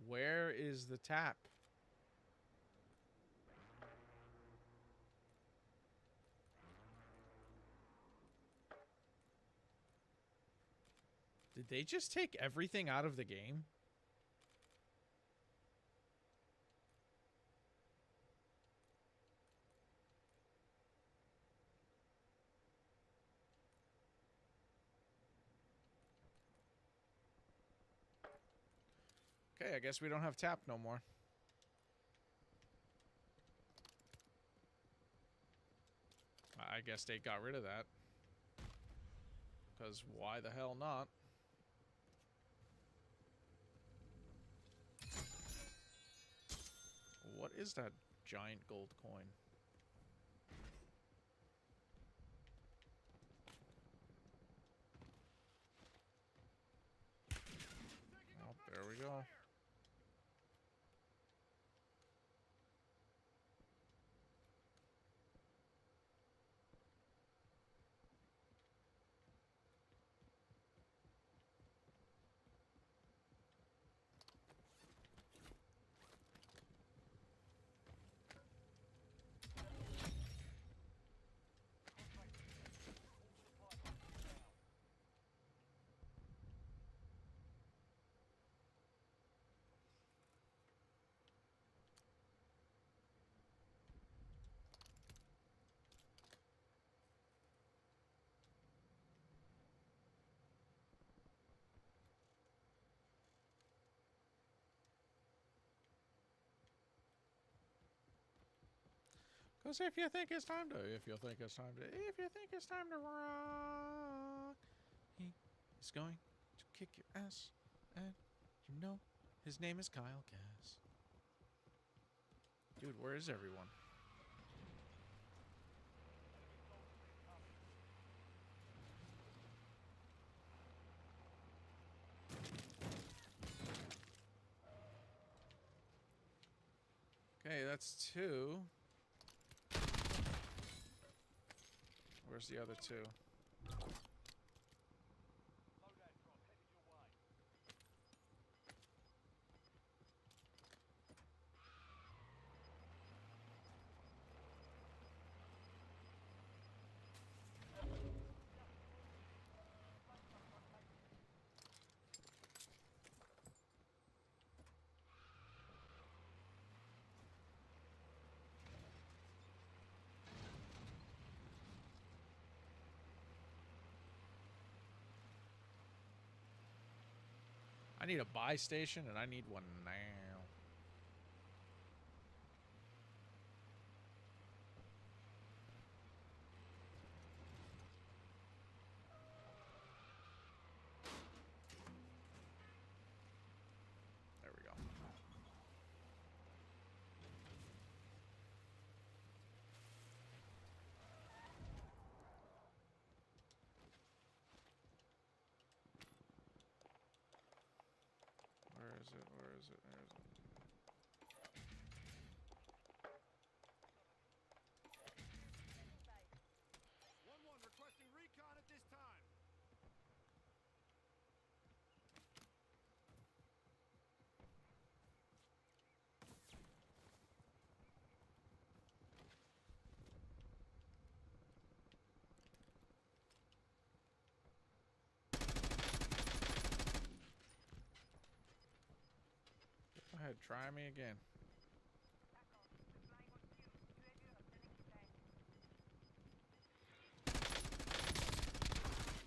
Where is the tap? Did they just take everything out of the game? Okay, I guess we don't have tap no more. I guess they got rid of that. Because why the hell not? What is that giant gold coin? Oh, there we go. Because if you think it's time to rock, he is going to kick your ass, and you know his name is Kyle Cass. Dude, where is everyone? Okay, that's two. Where's the other two? I need a buy station, and I need one now. There we go. Where is it? Where is it? Where is it? One requesting recon at this time. Go ahead, try me again.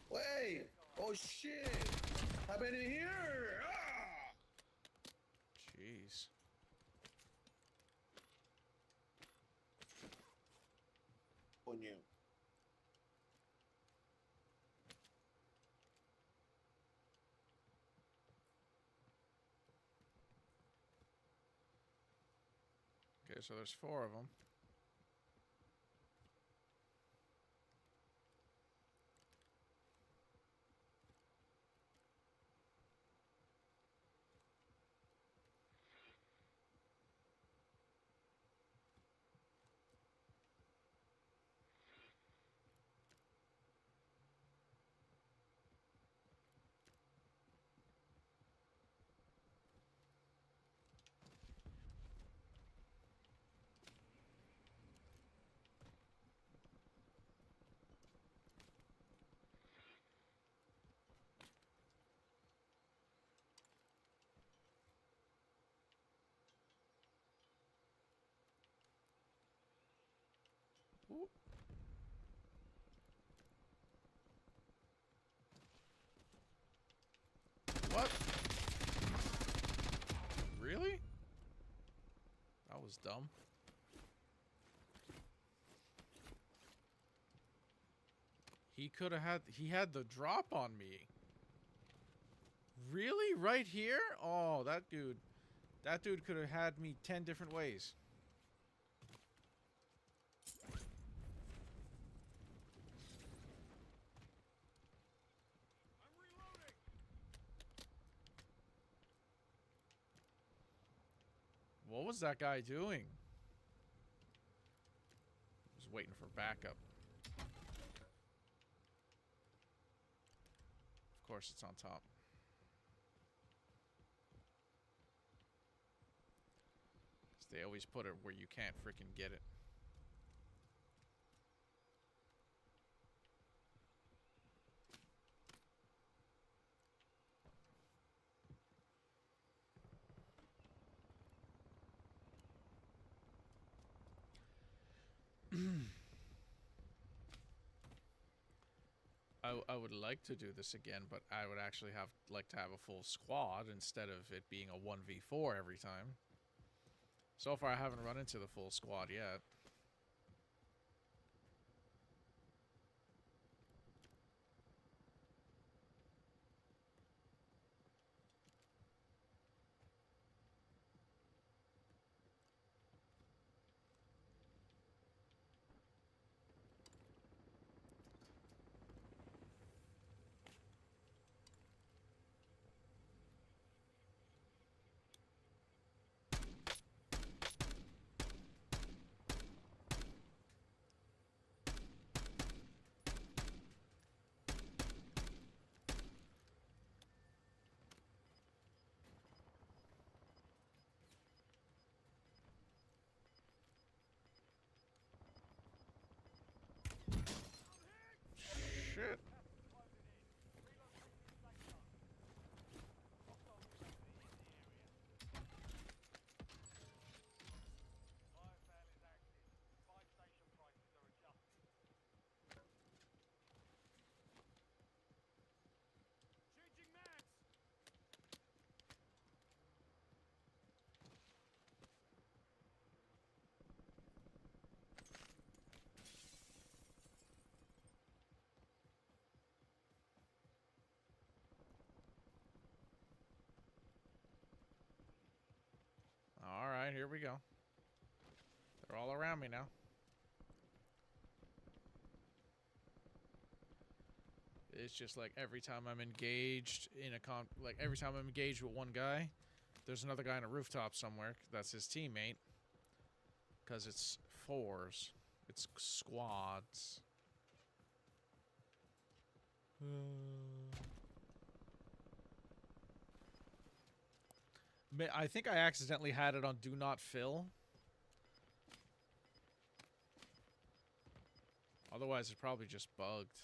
Wait! Oh shit! I've been in here! Ah! Jeez. Coño. Okay, so there's 4 of them. Ooh. What? Really? That was dumb. He had the drop on me. Really? Right here? Oh, that dude could have had me 10 different ways. What was that guy doing? Just waiting for backup. Of course, it's on top. They always put it where you can't freaking get it. I would like to do this again, but I would actually like to have a full squad instead of it being a 1v4 every time. So far, I haven't run into the full squad yet. we go. They're all around me now. It's just like every time I'm engaged in a every time I'm engaged with one guy, there's another guy on a rooftop somewhere. That's his teammate. Because it's fours. It's squads. I think I accidentally had it on Do Not Fill. Otherwise, it's probably just bugged.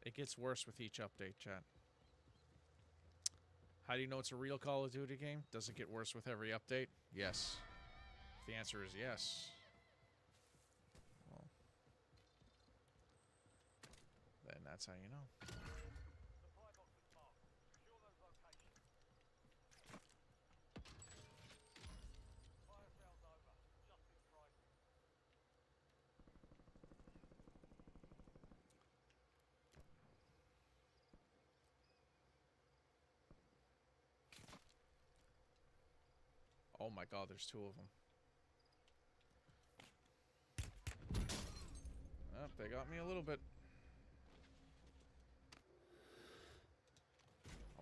It gets worse with each update, chat. How do you know it's a real Call of Duty game? Does it get worse with every update? Yes. The answer is yes. Well, then that's how you know. Oh my god, there's two of them. Oh, they got me a little bit.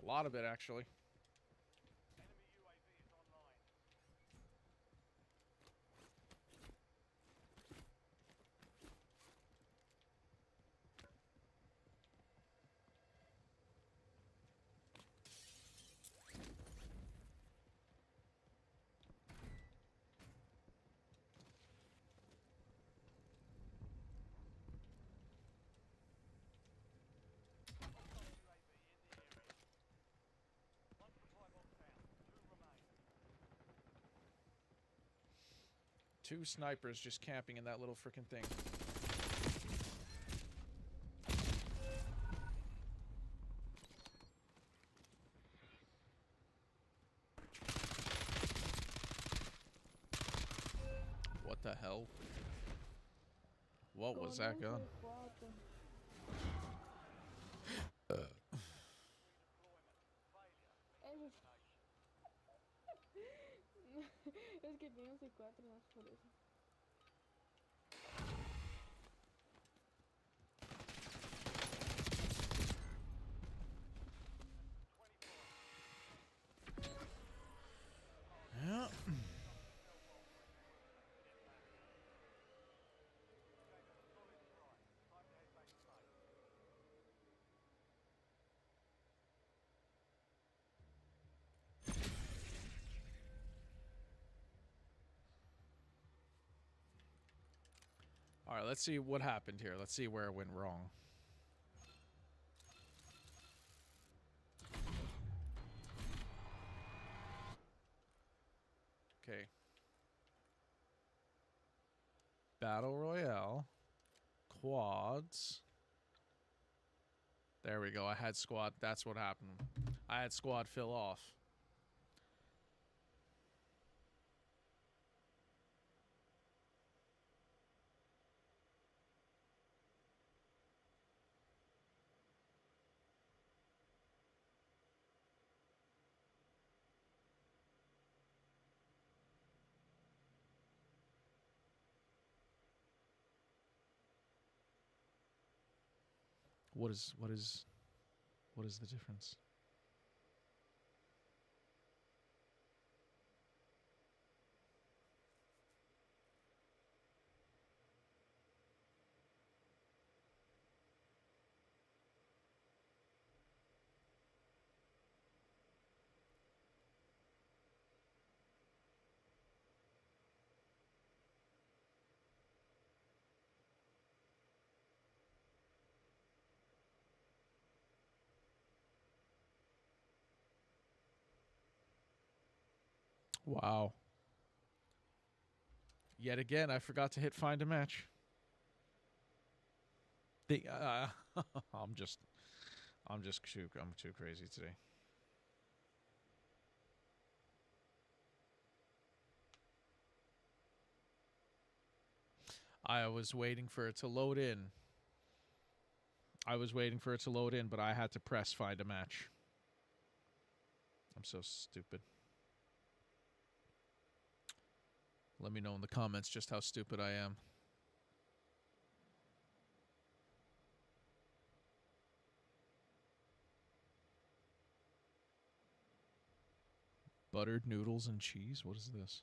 A lot of it, actually. Two snipers just camping in that little freaking thing. What the hell? What was that gun? Es que tiene un C4 más por eso. Yeah. All right, let's see what happened here. Let's see where it went wrong. Okay. Battle Royale. Quads. There we go. I had squad. That's what happened. I had squad fill off. What is the difference? Wow. Yet again, I forgot to hit find a match. I'm too crazy today. I was waiting for it to load in. But I had to press find a match. I'm so stupid. Let me know in the comments just how stupid I am. Buttered noodles and cheese? What is this?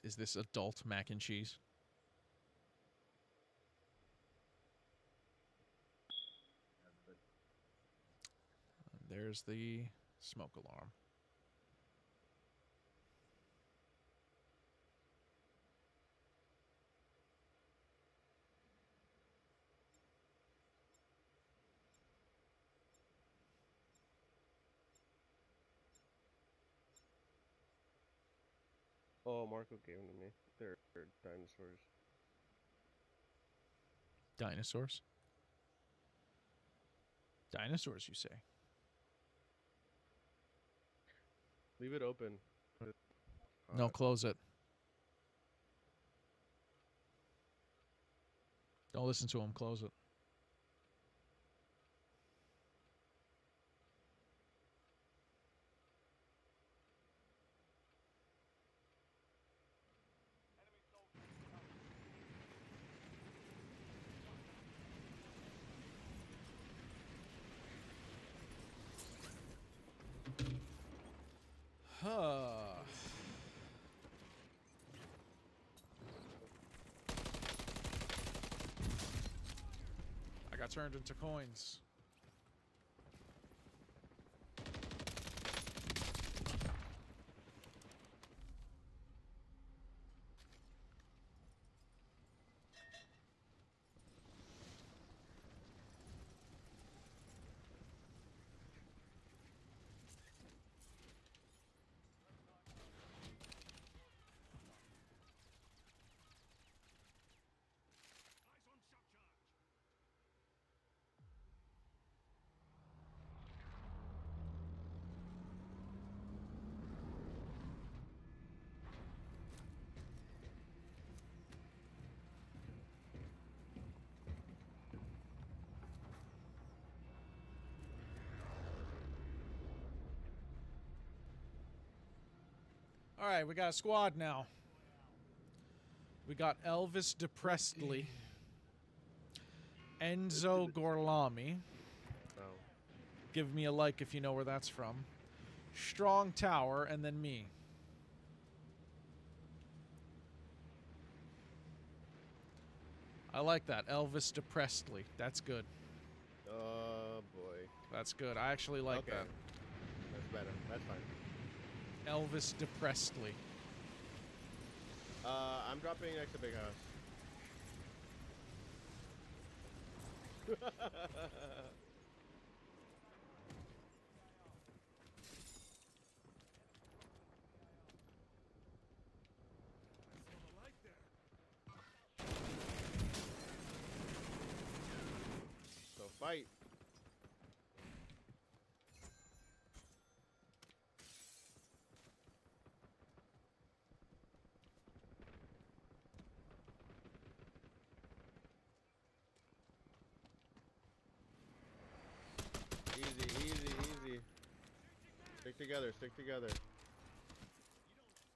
Is this adult mac and cheese? There's the smoke alarm. Oh, Marco gave them to me. They're dinosaurs. Dinosaurs? Dinosaurs, you say? Leave it open. No, close it. Don't listen to him. Close it. I got turned into coins. All right, we got a squad now. We got Elvis Depressedly, Enzo Gorlami. Oh. Give me a like if you know where that's from. Strong Tower, and then me. I like that. Elvis Depressedly. That's good. Oh, boy. That's good. I actually like that. That's better. That's fine. Elvis Depressedly. I'm dropping next to Big House. So fight. Easy. Stick together, stick together.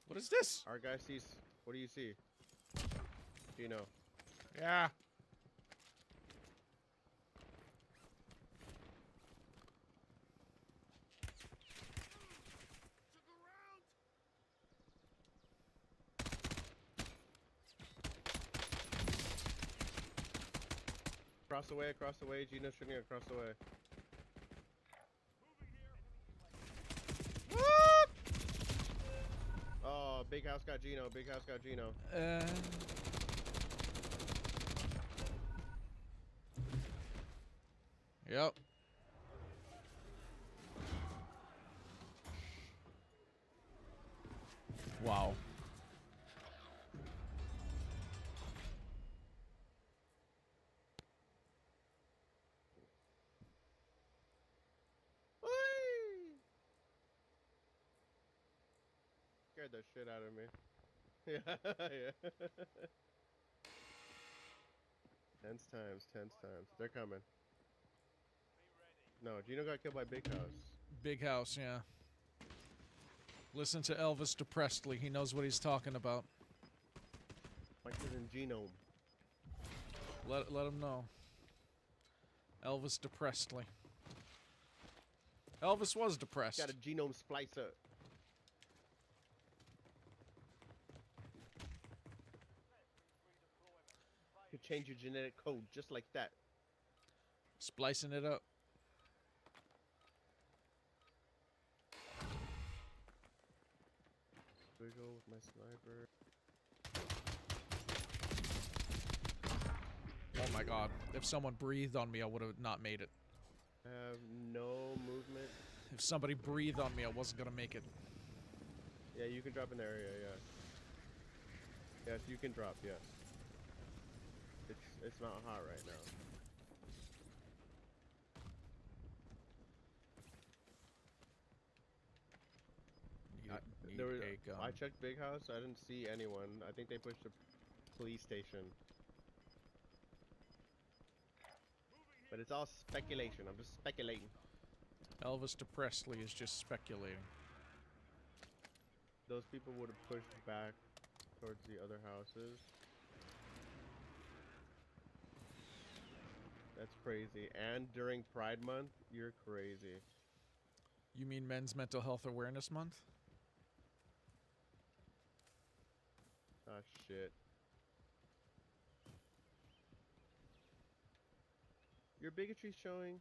What is this? Our guy sees. What do you see? Gino. Yeah. Across the way. Gino's shooting across the way. What? Oh, Big House got Gino. Yep. Wow. Scared the shit out of me. Yeah. Tense times. They're coming. No, Gino got killed by Big House. Big House, yeah. Listen to Elvis DePrestley. He knows what he's talking about. Michael and Genome. Let him know. Elvis DePrestley. Elvis was depressed. Got a genome splicer. You change your genetic code just like that. Splicing it up. Wiggle with my sniper. Oh my god. If someone breathed on me, I would have not made it. I have no movement. If somebody breathed on me, I wasn't gonna make it. Yeah, you can drop in the area, yeah. Yes, you can drop, yes. It's not hot right now. I checked Big House, I didn't see anyone. I think they pushed the police station. But it's all speculation. I'm just speculating. Elvis DePrestley is just speculating. Those people would have pushed back towards the other houses. That's crazy. And during Pride Month, you're crazy. You mean Men's Mental Health Awareness Month? Ah, shit. Your bigotry's showing.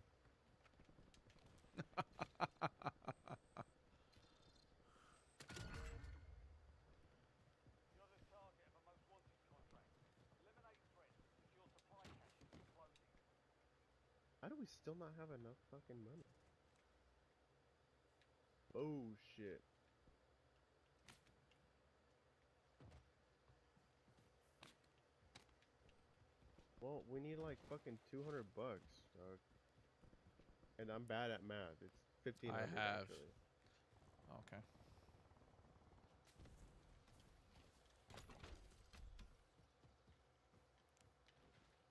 How do we still not have enough fucking money? Oh shit. Well, we need like fucking 200 bucks, dog. And I'm bad at math. It's 1500 actually. Okay.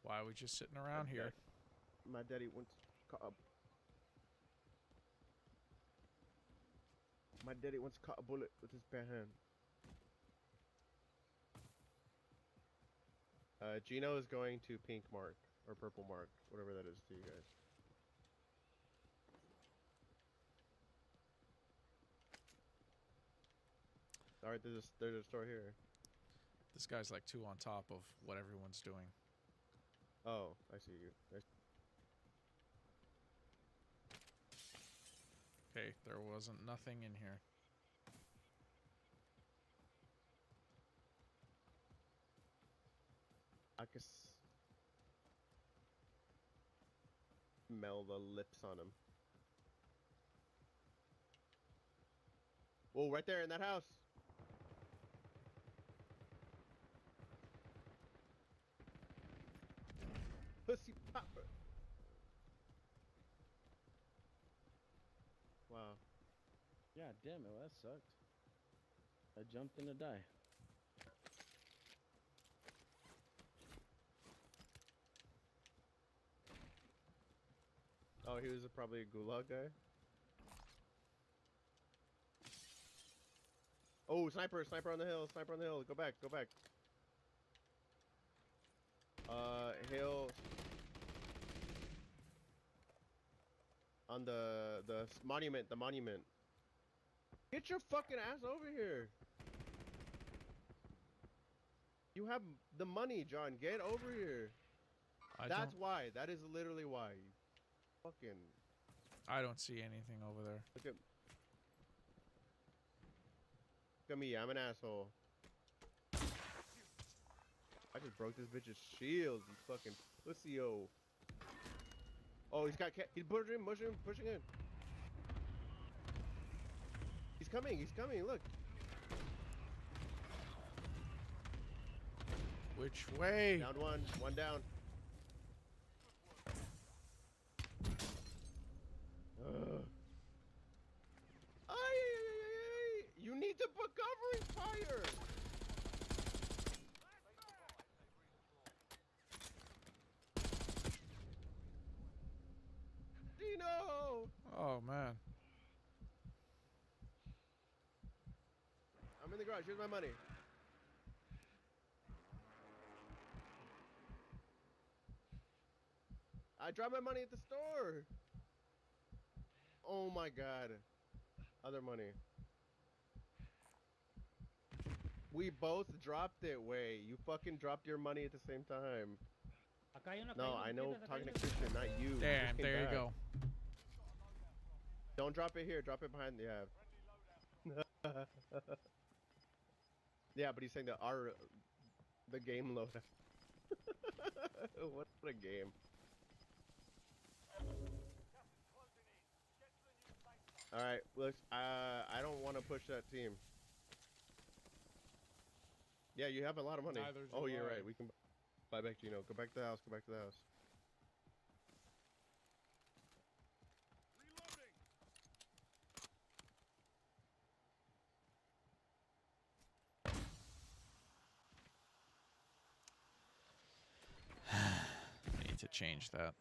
Why are we just sitting around here? My daddy wants to My daddy wants to cut a bullet with his bare hand. Gino is going to pink mark or purple mark, whatever that is to you guys. Alright, there's a store here. This guy's like 2 on top of what everyone's doing. Oh, I see you. Okay, there wasn't nothing in here. I can smell the lips on him. Whoa, right there in that house. Pussy popper. Wow. Yeah, damn it, well, that sucked. I jumped in to die. Oh, he was probably a gulag guy. Oh, sniper on the hill, Go back. Hill. On the monument, Get your fucking ass over here. You have the money, John. Get over here. That's why. That is literally why. You fucking. I don't see anything over there. Look at me. I'm an asshole. I just broke this bitch's shield. You fucking pussy-o. Oh, he's pushing in. He's coming, look. Which way? Down one down. You need to put covering fire. Dino! Oh man. garage. Here's my money. I dropped my money at the store. Oh my god. Other money. We both dropped it, Way. You fucking dropped your money at the same time. No, I know talking to Christian, not you. Damn, there you go. Don't drop it here. Drop it behind the Yeah, but he's saying that the game loadout. What a game. Alright, let's I don't want to push that team. Yeah, you have a lot of money. Oh, you're right. We can buy back Gino. Go back to the house. Go back to the house. I need to change that.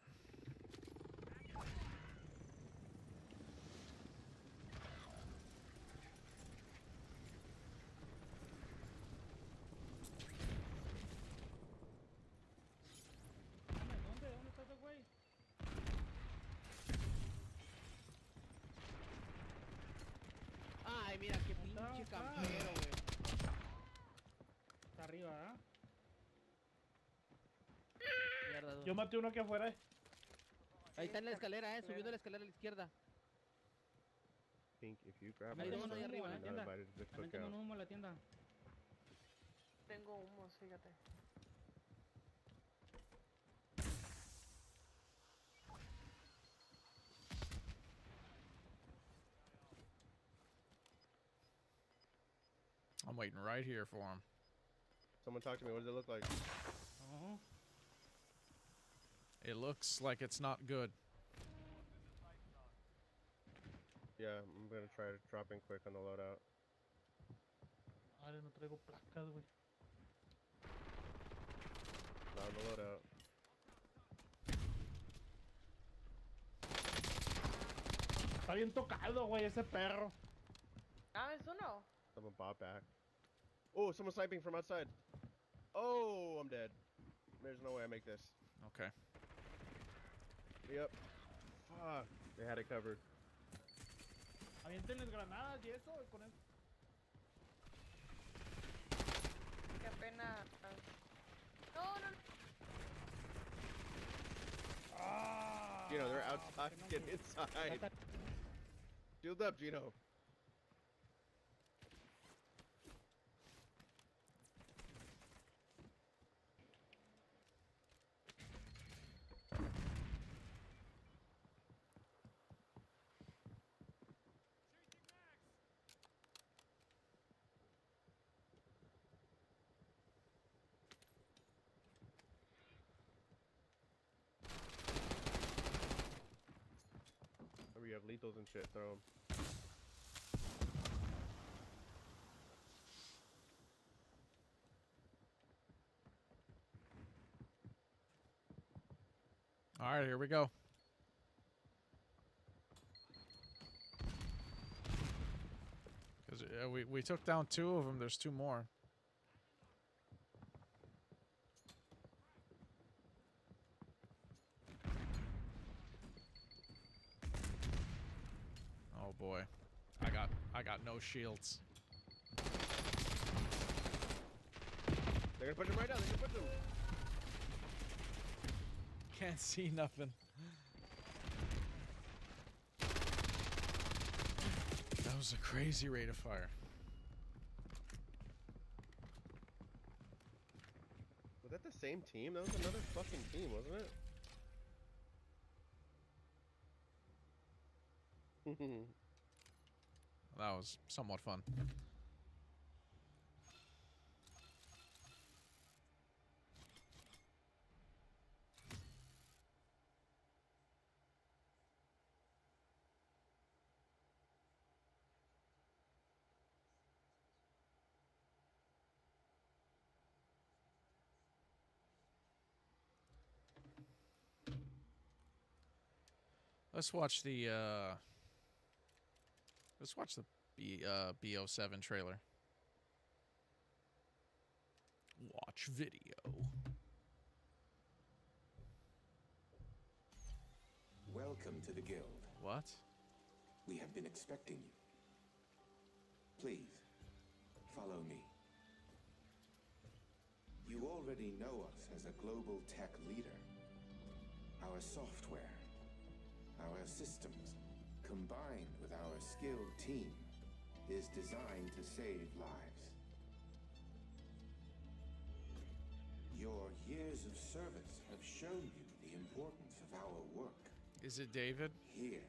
Ay, mira, qué pinche campero, güey. Está arriba, ¿ah? Mierda, Yo maté uno aquí afuera. Ahí está en la escalera, subiendo la escalera a la izquierda. Pink, if you grab Ahí my tengo uno ahí stuff, arriba, I'm en la not tienda. invited to the También tengo un cookout. humo en la tienda. Tengo humos, fíjate. I'm waiting right here for him. Someone talk to me. What does it look like? Oh. It looks like it's not good. Yeah, I'm gonna try to drop in quick on the loadout. Ahora no traigo placas, güey. Not on the loadout. Está bien tocado, güey, ese perro. Ah, es uno. Someone bought back. Oh, someone's sniping from outside. Oh, I'm dead. There's no way I make this. Okay. Yep. Fuck. They had it covered. Aviéntenles granadas y eso, con eso. Qué pena. No, no. Ah, Gino, they're outside. Get inside. Shield up, Gino. Remember, you have lethals and shit. Throw them. All right, here we go. Because we took down 2 of them. There's 2 more. Oh boy, I got no shields. They're gonna push him right now. They're gonna push him. Can't see nothing. That was a crazy rate of fire. Was that the same team? That was another fucking team, wasn't it? That was somewhat fun. Let's watch the BO7 trailer. Watch video. Welcome to the guild. What? We have been expecting you. Please, follow me. You already know us as a global tech leader. Our software, our systems, combined with our skilled team, is designed to save lives. Your years of service have shown you the importance of our work. Is it David? Here,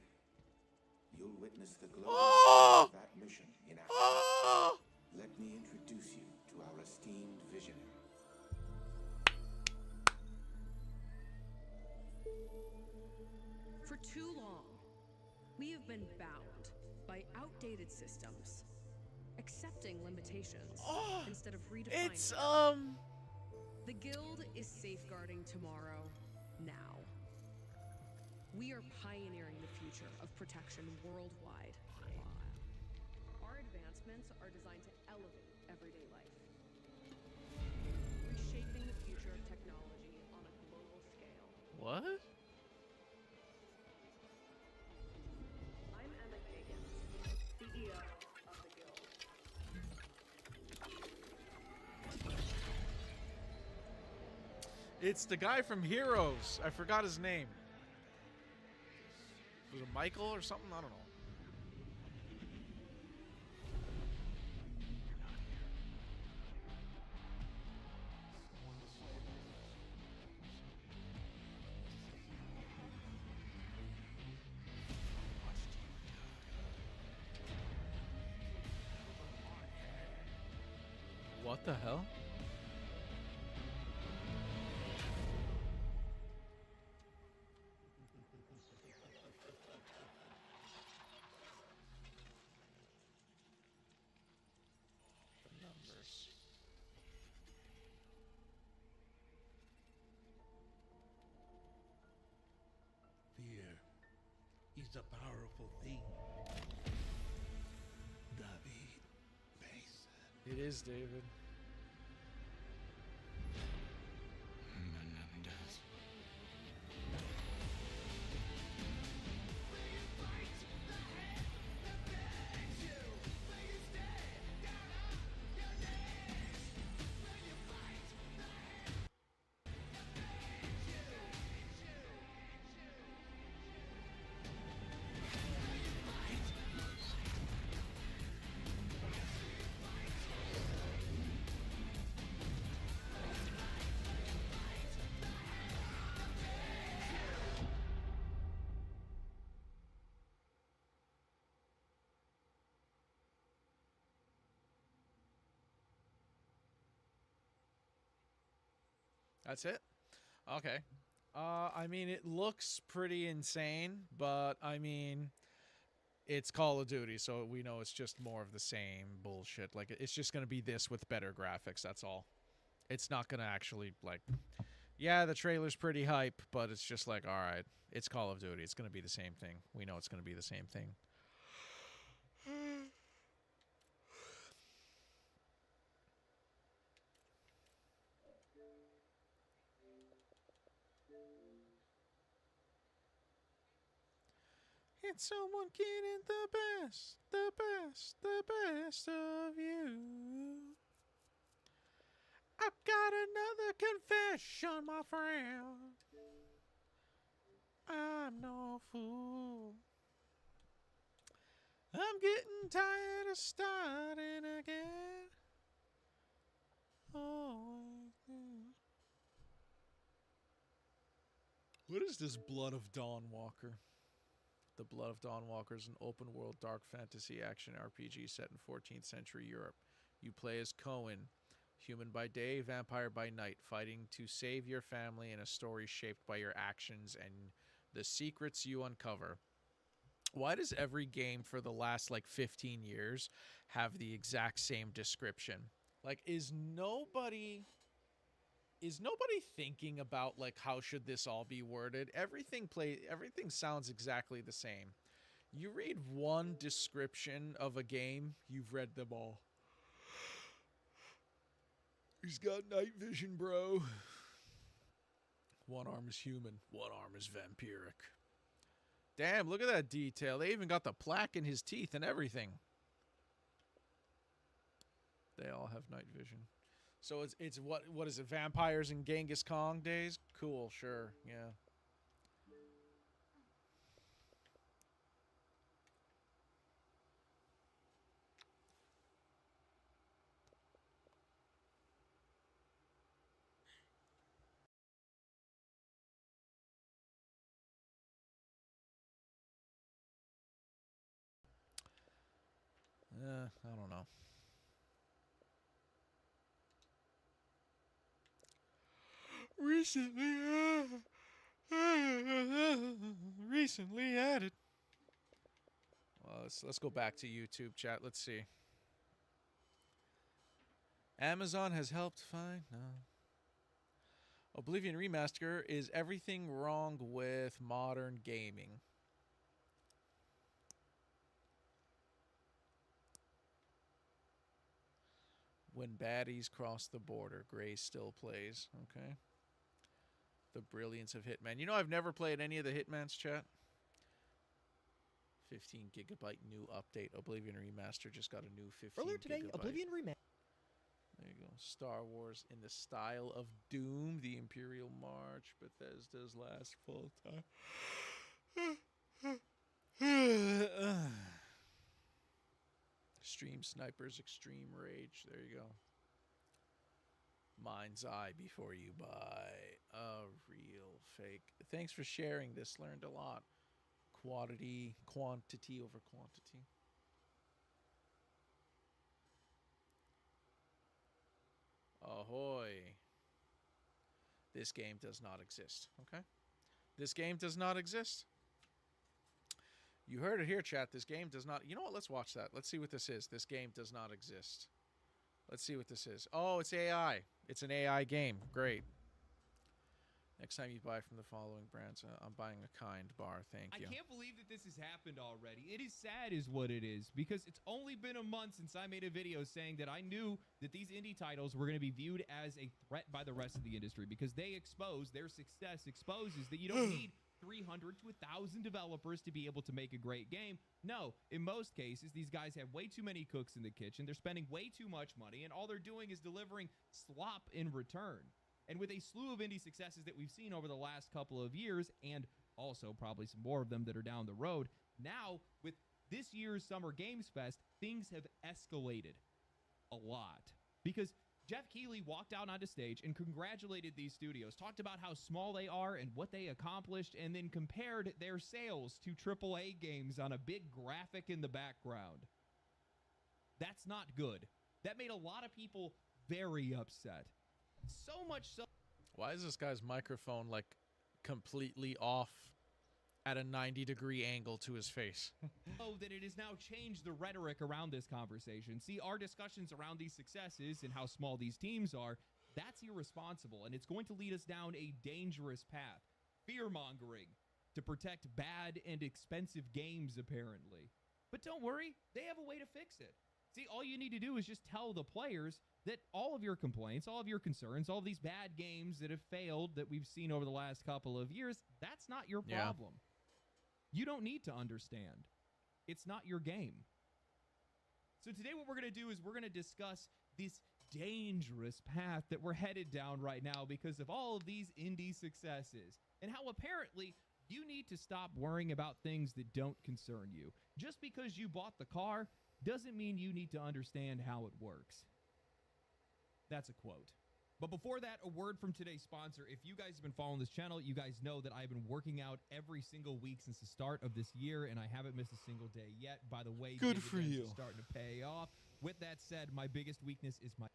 you'll witness the global of that mission in action. Let me introduce you to our esteemed visionary. For too long, we have been bound by outdated systems, accepting limitations instead of redefining them. The Guild is safeguarding tomorrow, now. We are pioneering the future of protection worldwide. Our advancements are designed to elevate everyday life, reshaping the future of technology on a global scale. What? I'm Emma Kagan, CEO of the Guild. It's the guy from Heroes. I forgot his name. Was it Michael or something? I don't know. What the hell? Fear is a powerful thing. David Mason. It is David. Menendez. That's it? Okay. I mean, it looks pretty insane, but I mean, it's Call of Duty, so we know it's just more of the same bullshit. Like, it's just going to be this with better graphics, that's all. It's not going to actually, like, yeah, the trailer's pretty hype, but it's just like, all right, it's Call of Duty. It's going to be the same thing. We know it's going to be the same thing. It's someone getting the best, the best, the best of you. I've got another confession, my friend. I'm no fool. I'm getting tired of starting again. Oh, what is this Blood of Dawnwalker? The Blood of Dawnwalker is an open-world dark fantasy action RPG set in 14th century Europe. You play as Cohen, human by day, vampire by night, fighting to save your family in a story shaped by your actions and the secrets you uncover. Why does every game for the last, 15 years have the exact same description? Like, is nobody thinking about, how should this all be worded? Everything sounds exactly the same. You read one description of a game, you've read them all. He's got night vision, bro. One arm is human, one arm is vampiric. Damn, look at that detail. They even got the plaque in his teeth and everything. They all have night vision. So it's what is it? Vampires in Genghis Khan days? Cool, sure, yeah. I don't know. Recently added. Well, let's go back to YouTube chat. Let's see. Amazon has helped find Oblivion Remaster is everything wrong with modern gaming. When baddies cross the border, Gray still plays. Okay. The brilliance of Hitman. You know, I've never played any of the Hitmans, chat. 15 gigabyte new update. Oblivion Remaster just got a new 15 Earlier today, gigabyte. Oblivion Remaster. There you go. Star Wars in the style of Doom, the Imperial March, Bethesda's last full time. Stream Snipers Extreme Rage. There you go. Mind's Eye before you buy. A real fake. Thanks for sharing this. Learned a lot. Quantity over quantity. Ahoy. This game does not exist. Okay? This game does not exist. You heard it here, chat. This game does not... You know what? Let's watch that. Let's see what this is. This game does not exist. Let's see what this is. Oh, it's AI. It's an AI game. Great. Next time you buy from the following brands, I'm buying a Kind bar. Thank you. I can't believe that this has happened already. It is sad is what it is, because it's only been a month since I made a video saying that I knew that these indie titles were going to be viewed as a threat by the rest of the industry, because they expose, their success exposes that you don't need 300 to 1,000 developers to be able to make a great game. No, in most cases, these guys have way too many cooks in the kitchen. They're spending way too much money, and all they're doing is delivering slop in return. And with a slew of indie successes that we've seen over the last couple of years, and also probably some more of them that are down the road, now with this year's Summer Games Fest, things have escalated a lot. Because Jeff Keighley walked out onto stage and congratulated these studios, talked about how small they are and what they accomplished, and then compared their sales to AAA games on a big graphic in the background. That's not good. That made a lot of people very upset. So much so. Why is this guy's microphone like completely off at a 90-degree angle to his face? Oh, that it has now changed the rhetoric around this conversation. See, our discussions around these successes and how small these teams are, that's irresponsible, and it's going to lead us down a dangerous path. Fear-mongering to protect bad and expensive games, apparently. But don't worry, they have a way to fix it. See, all you need to do is just tell the players that all of your complaints, all of your concerns, all of these bad games that have failed that we've seen over the last couple of years, that's not your problem. You don't need to understand. It's not your game. So today what we're going to do is we're going to discuss this dangerous path that we're headed down right now because of all of these indie successes and how apparently you need to stop worrying about things that don't concern you. Just because you bought the car doesn't mean you need to understand how it works. That's a quote. But before that, a word from today's sponsor. If you guys have been following this channel, you guys know that I've been working out every single week since the start of this year, and I haven't missed a single day yet. By the way, good for you. It's starting to pay off. With that said, my biggest weakness is my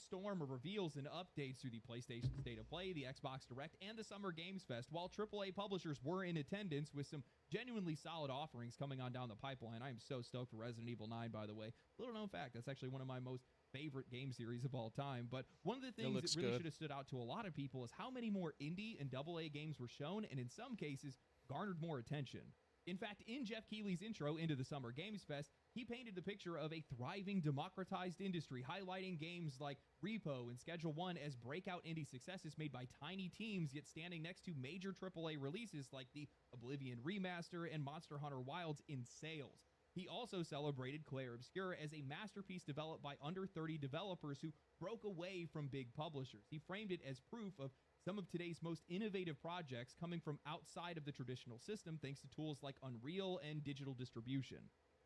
storm of reveals and updates through the PlayStation State of Play, the Xbox Direct, and the Summer Games Fest, while AAA publishers were in attendance with some genuinely solid offerings coming on down the pipeline. I am so stoked for Resident Evil 9, by the way. Little known fact, that's actually one of my most favorite game series of all time. But one of the things that really should have stood out to a lot of people is how many more indie and AA games were shown, and in some cases, garnered more attention. In fact, in Jeff Keighley's intro into the Summer Games Fest, He painted the picture of a thriving, democratized industry, highlighting games like Repo and Schedule 1 as breakout indie successes made by tiny teams, yet standing next to major AAA releases like the Oblivion Remaster and Monster Hunter Wilds in sales. He also celebrated Clair Obscur as a masterpiece developed by under 30 developers who broke away from big publishers. He framed it as proof of some of today's most innovative projects coming from outside of the traditional system thanks to tools like Unreal and digital distribution.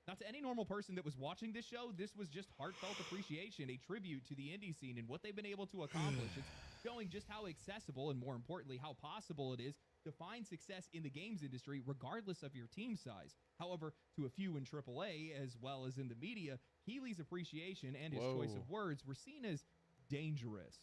Now, to any normal person that was watching this show, this was just heartfelt appreciation, a tribute to the indie scene and what they've been able to accomplish. It's showing just how accessible and, more importantly, how possible it is to find success in the games industry regardless of your team size. However, to a few in AAA, as well as in the media, Keighley's appreciation and his choice of words were seen as dangerous.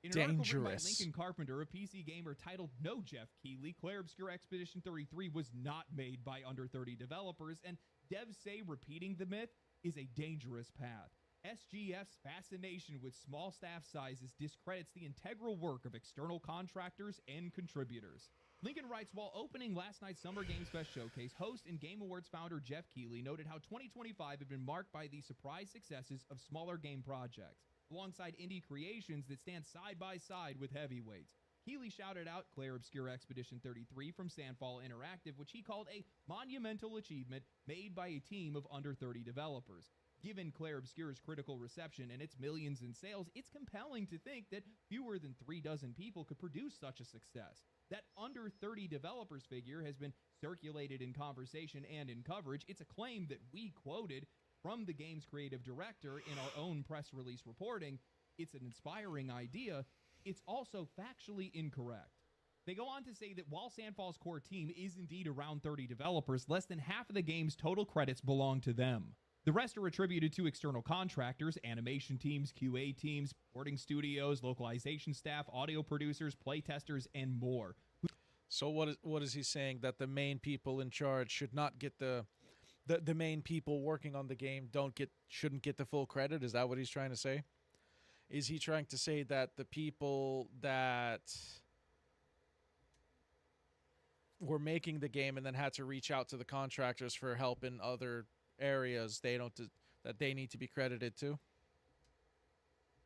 In an article written by Lincoln Carpenter, a PC gamer titled No Jeff Keighley, Clair Obscur Expedition 33 was not made by under 30 developers, and devs say repeating the myth is a dangerous path. SGF's fascination with small staff sizes discredits the integral work of external contractors and contributors. Lincoln writes, while opening last night's Summer Games Fest showcase, host and Game Awards founder Jeff Keighley noted how 2025 had been marked by the surprise successes of smaller game projects, alongside indie creations that stand side by side with heavyweights. Keighley shouted out Clair Obscur Expedition 33 from Sandfall Interactive, which he called a monumental achievement made by a team of under 30 developers. Given Clair Obscur's critical reception and its millions in sales, it's compelling to think that fewer than 3 dozen people could produce such a success. That under 30 developers figure has been circulated in conversation and in coverage. It's a claim that we quoted from the game's creative director in our own press release reporting. It's an inspiring idea. It's also factually incorrect. They go on to say that while Sandfall's core team is indeed around 30 developers, less than half of the game's total credits belong to them. The rest are attributed to external contractors, animation teams, QA teams, porting studios, localization staff, audio producers, playtesters, and more. So what is he saying? That the main people in charge should not get the main people working on the game shouldn't get the full credit? Is that what he's trying to say? Is he trying to say that the people that were making the game and then had to reach out to the contractors for help in other areas, that they need to be credited too?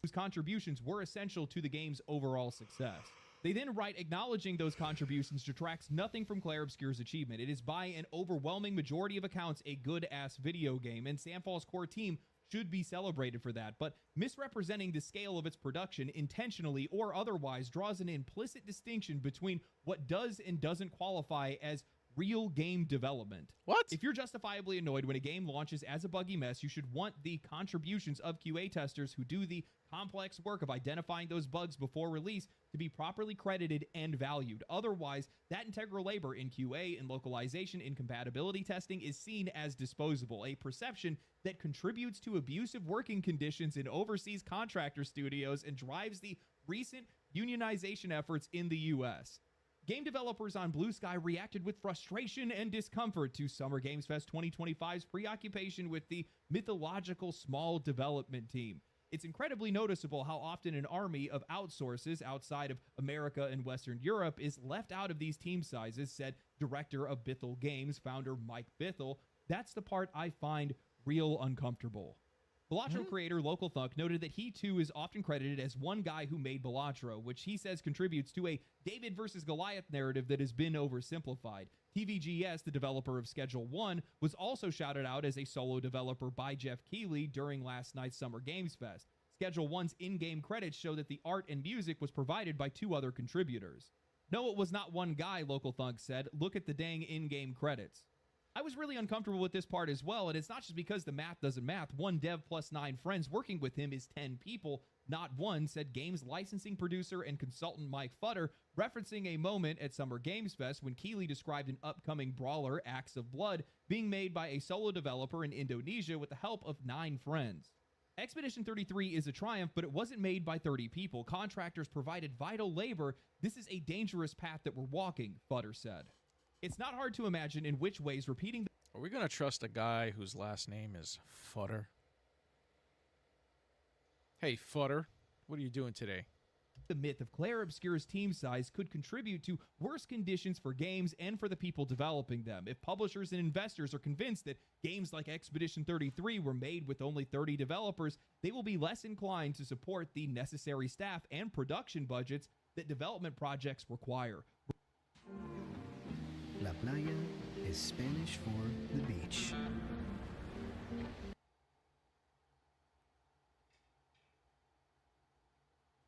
Whose contributions were essential to the game's overall success. They then write, acknowledging those contributions detracts nothing from Clair Obscur's achievement. It is by an overwhelming majority of accounts a good-ass video game, and Sandfall's core team should be celebrated for that, but misrepresenting the scale of its production intentionally or otherwise draws an implicit distinction between what does and doesn't qualify as real game development. What? If you're justifiably annoyed when a game launches as a buggy mess, you should want the contributions of QA testers who do the complex work of identifying those bugs before release to be properly credited and valued. Otherwise, that integral labor in QA and localization and compatibility testing is seen as disposable, a perception that contributes to abusive working conditions in overseas contractor studios and drives the recent unionization efforts in the U.S. Game developers on Blue Sky reacted with frustration and discomfort to Summer Games Fest 2025's preoccupation with the mythological small development team. It's incredibly noticeable how often an army of outsources outside of America and Western Europe is left out of these team sizes, said director of Bithell Games, founder Mike Bithell. That's the part I find real uncomfortable. Balatro creator Local Thunk noted that he too is often credited as one guy who made Balatro, which he says contributes to a David versus Goliath narrative that has been oversimplified. TVGS, the developer of Schedule 1, was also shouted out as a solo developer by Jeff Keighley during last night's Summer Games Fest. Schedule 1's in-game credits show that the art and music was provided by 2 other contributors. No, it was not one guy, Local Thunk said. Look at the dang in-game credits. I was really uncomfortable with this part as well, and it's not just because the math doesn't math. One dev plus 9 friends working with him is 10 people, not one, said games licensing producer and consultant Mike Futter, referencing a moment at Summer Games Fest when Keighley described an upcoming brawler, Acts of Blood, being made by a solo developer in Indonesia with the help of 9 friends. Expedition 33 is a triumph, but it wasn't made by 30 people. Contractors provided vital labor. This is a dangerous path that we're walking, Futter said. It's not hard to imagine in which ways repeating... Are we going to trust a guy whose last name is Futter? Hey, Futter, what are you doing today? The myth of Claire Obscure's team size could contribute to worse conditions for games and for the people developing them. If publishers and investors are convinced that games like Expedition 33 were made with only 30 developers, they will be less inclined to support the necessary staff and production budgets that development projects require. La playa is Spanish for the beach.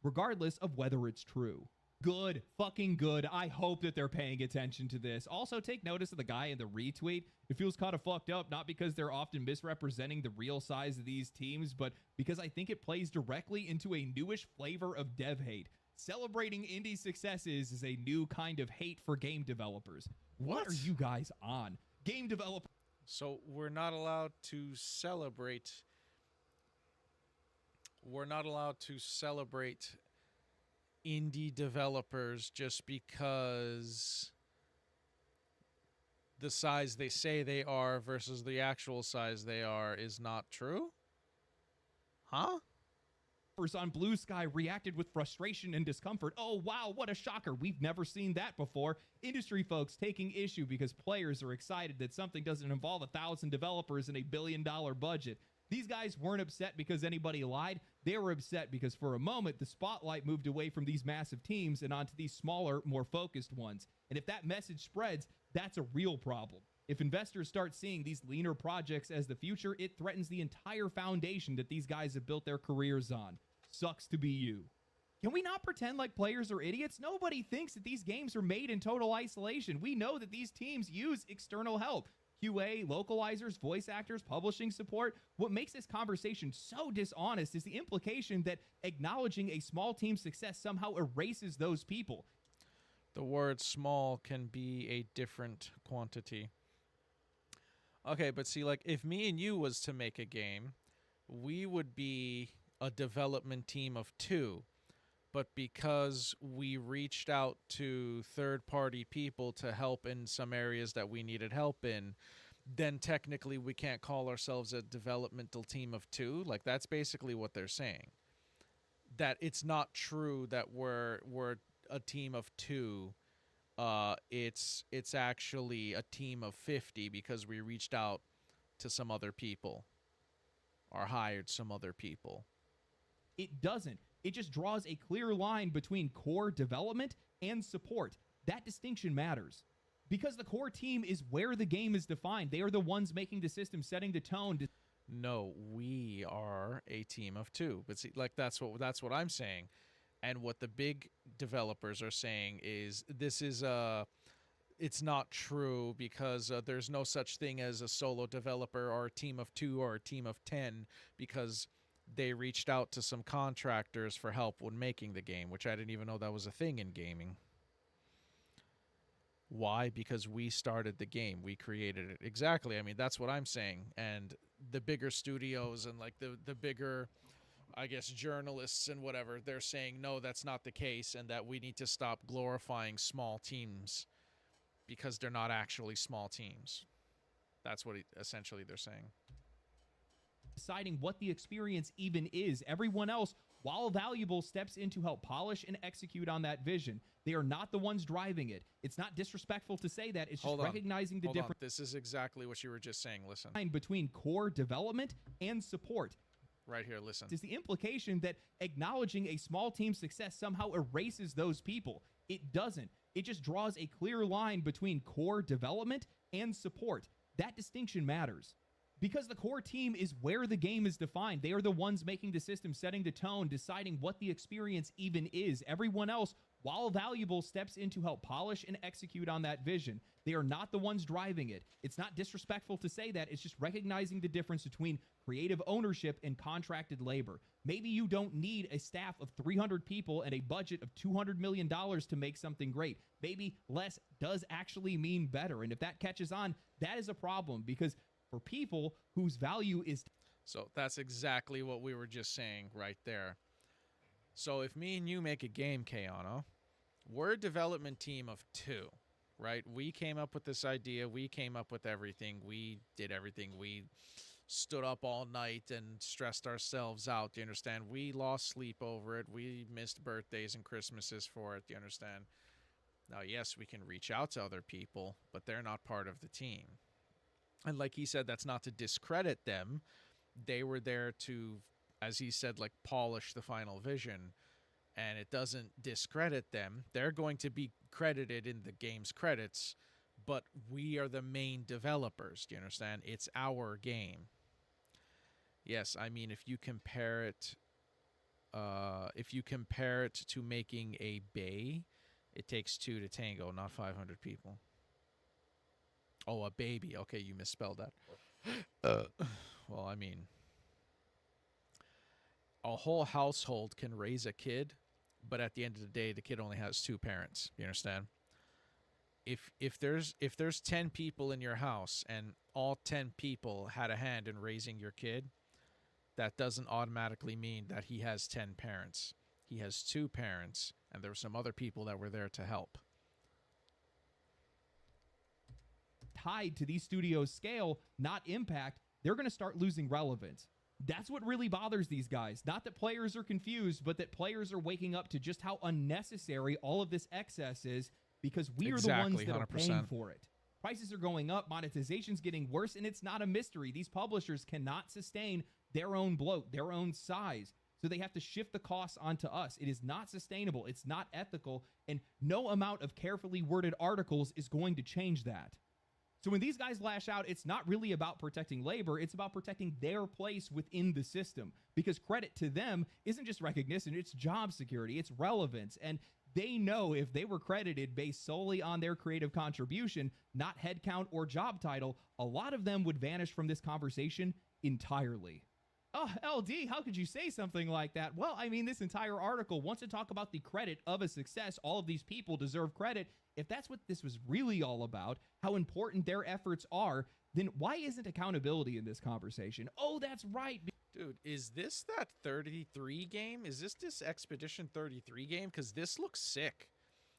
Regardless of whether it's true. Good, fucking good. I hope that they're paying attention to this. Also, take notice of the guy in the retweet. It feels kind of fucked up, not because they're often misrepresenting the real size of these teams, but because I think it plays directly into a newish flavor of dev hate. Celebrating indie successes is a new kind of hate for game developers. What are you guys on? Game developers. So we're not allowed to celebrate. We're not allowed to celebrate indie developers just because the size they say they are versus the actual size they are is not true? Huh? On Blue Sky reacted with frustration and discomfort. Oh, wow, what a shocker. We've never seen that before. Industry folks taking issue because players are excited that something doesn't involve 1,000 developers and a $1 billion budget. These guys weren't upset because anybody lied. They were upset because for a moment, the spotlight moved away from these massive teams and onto these smaller, more focused ones. And if that message spreads, that's a real problem. If investors start seeing these leaner projects as the future, it threatens the entire foundation that these guys have built their careers on. Sucks to be you. Can we not pretend like players are idiots? Nobody thinks that these games are made in total isolation. We know that these teams use external help. QA, localizers, voice actors, publishing support. What makes this conversation so dishonest is the implication that acknowledging a small team's success somehow erases those people. The word small can be a different quantity. Okay, but see, like, if me and you was to make a game, we would be a development team of 2. But because we reached out to third-party people to help in some areas that we needed help in, then technically we can't call ourselves a developmental team of 2. Like, that's basically what they're saying. That it's not true that we're a team of 2. It's actually a team of 50 because we reached out to some other people or hired some other people. It doesn't. It just draws a clear line between core development and support. That distinction matters. Because the core team is where the game is defined. They are the ones making the system, setting the tone. No, we are a team of 2. But see, like, that's what I'm saying. And what the big developers are saying is this is it's not true because there's no such thing as a solo developer or a team of 2 or a team of 10 because they reached out to some contractors for help when making the game, which I didn't even know that was a thing in gaming. Why? Because we started the game. We created it. Exactly. I mean, that's what I'm saying. And the bigger studios and like the bigger, I guess, journalists and whatever, they're saying, no, that's not the case and that we need to stop glorifying small teams because they're not actually small teams. That's what essentially they're saying. Deciding what the experience even is. Everyone else, while valuable, steps in to help polish and execute on that vision. They are not the ones driving it. It's not disrespectful to say that. It's just recognizing the difference. This is exactly what you were just saying. Listen. Between core development and support. Right here, listen. Is the implication that acknowledging a small team's success somehow erases those people. It doesn't. It just draws a clear line between core development and support. That distinction matters. Because the core team is where the game is defined. They are the ones making the system, setting the tone, deciding what the experience even is. Everyone else, while valuable, steps in to help polish and execute on that vision. They are not the ones driving it. It's not disrespectful to say that. It's just recognizing the difference between creative ownership and contracted labor. Maybe you don't need a staff of 300 people and a budget of $200 million to make something great. Maybe less does actually mean better. And if that catches on, that is a problem because for people whose value is... So that's exactly what we were just saying right there. So if me and you make a game, Kayano, we're a development team of 2, right? We came up with this idea. We came up with everything. We did everything. We stood up all night and stressed ourselves out. Do you understand? We lost sleep over it. We missed birthdays and Christmases for it. Do you understand? Now, yes, we can reach out to other people, but they're not part of the team. And like he said, that's not to discredit them. They were there to, as he said, like polish the final vision. And it doesn't discredit them. They're going to be credited in the game's credits, but we are the main developers. Do you understand? It's our game. Yes, I mean, if you compare it to making a bay, it takes 2 to tango, not 500 people. Oh, a baby. Okay, you misspelled that. Well, I mean, a whole household can raise a kid, but at the end of the day, the kid only has 2 parents. You understand? If there's 10 people in your house and all 10 people had a hand in raising your kid, that doesn't automatically mean that he has 10 parents. He has 2 parents, and there were some other people that were there to help. Tied to these studios' scale, not impact, they're going to start losing relevance. That's what really bothers these guys. Not that players are confused, but that players are waking up to just how unnecessary all of this excess is, because we are the ones that 100%. Are paying for it. Prices are going up, monetization's getting worse, and it's not a mystery. These publishers cannot sustain their own bloat, their own size. So they have to shift the costs onto us. It is not sustainable. It's not ethical. And no amount of carefully worded articles is going to change that. So when these guys lash out, it's not really about protecting labor. It's about protecting their place within the system. Because credit to them isn't just recognition. It's job security. It's relevance. And they know if they were credited based solely on their creative contribution, not headcount or job title, a lot of them would vanish from this conversation entirely. Oh, LD, how could you say something like that? Well, I mean, this entire article wants to talk about the credit of a success. All of these people deserve credit. If that's what this was really all about, how important their efforts are, then why isn't accountability in this conversation? Oh, that's right. Dude, is this that 33 game? Is this Expedition 33 game? Because this looks sick.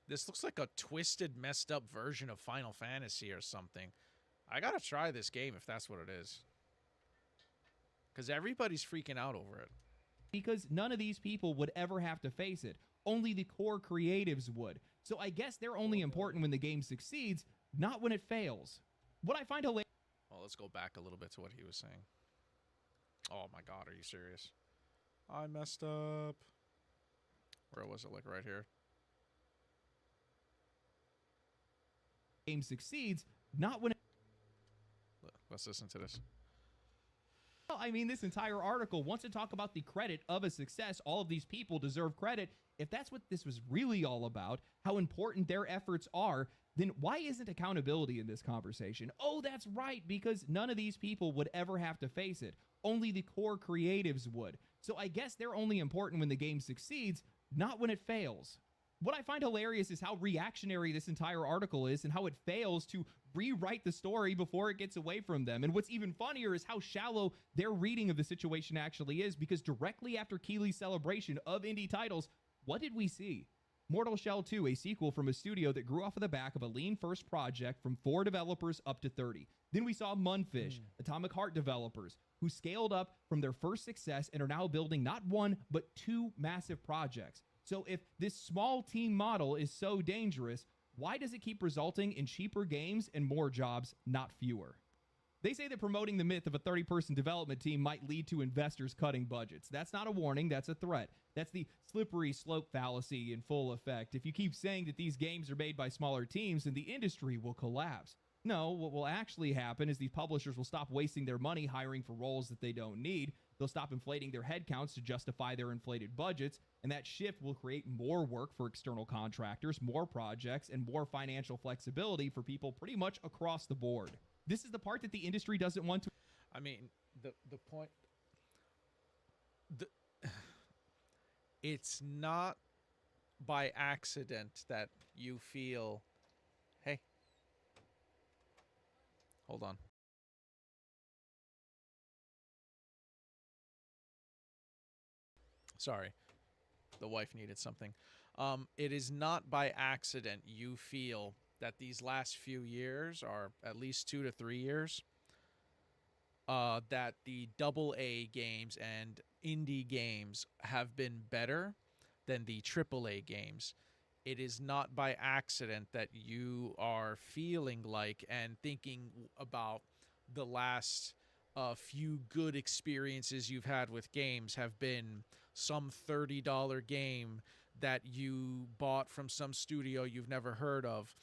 This looks like a twisted, messed up version of Final Fantasy or something. I gotta try this game if that's what it is. Because everybody's freaking out over it. Because none of these people would ever have to face it. Only the core creatives would. So I guess they're only important when the game succeeds, not when it fails. What I find hilarious... Well, let's go back a little bit to what he was saying. Oh my god, are you serious? I messed up. Where was it? Like right here? Game succeeds, not when it... Let's listen to this. Well, I mean, this entire article wants to talk about the credit of a success. All of these people deserve credit. If that's what this was really all about, how important their efforts are, then why isn't accountability in this conversation? Oh, that's right, because none of these people would ever have to face it. Only the core creatives would. So I guess they're only important when the game succeeds, not when it fails. What I find hilarious is how reactionary this entire article is and how it fails to rewrite the story before it gets away from them. And what's even funnier is how shallow their reading of the situation actually is, because directly after Keeley's celebration of indie titles, what did we see? Mortal Shell 2, a sequel from a studio that grew off of the back of a lean first project from 4 developers up to 30. Then we saw Munfish, Atomic Heart developers, who scaled up from their first success and are now building not 1, but 2 massive projects. So if this small team model is so dangerous, why does it keep resulting in cheaper games and more jobs, not fewer? They say that promoting the myth of a 30-person development team might lead to investors cutting budgets. That's not a warning, that's a threat. That's the slippery slope fallacy in full effect. If you keep saying that these games are made by smaller teams, then the industry will collapse. No, what will actually happen is these publishers will stop wasting their money hiring for roles that they don't need. They'll stop inflating their headcounts to justify their inflated budgets, and that shift will create more work for external contractors, more projects, and more financial flexibility for people pretty much across the board. This is the part that the industry doesn't want to... I mean, the point... It's not by accident that you feel... Hey. Hold on. Sorry. The wife needed something. It is not by accident you feel that these last few years, or at least 2 to 3 years, that the AA games and indie games have been better than the AAA games. It is not by accident that you are feeling like and thinking about the last few good experiences you've had with games have been some $30 game that you bought from some studio you've never heard of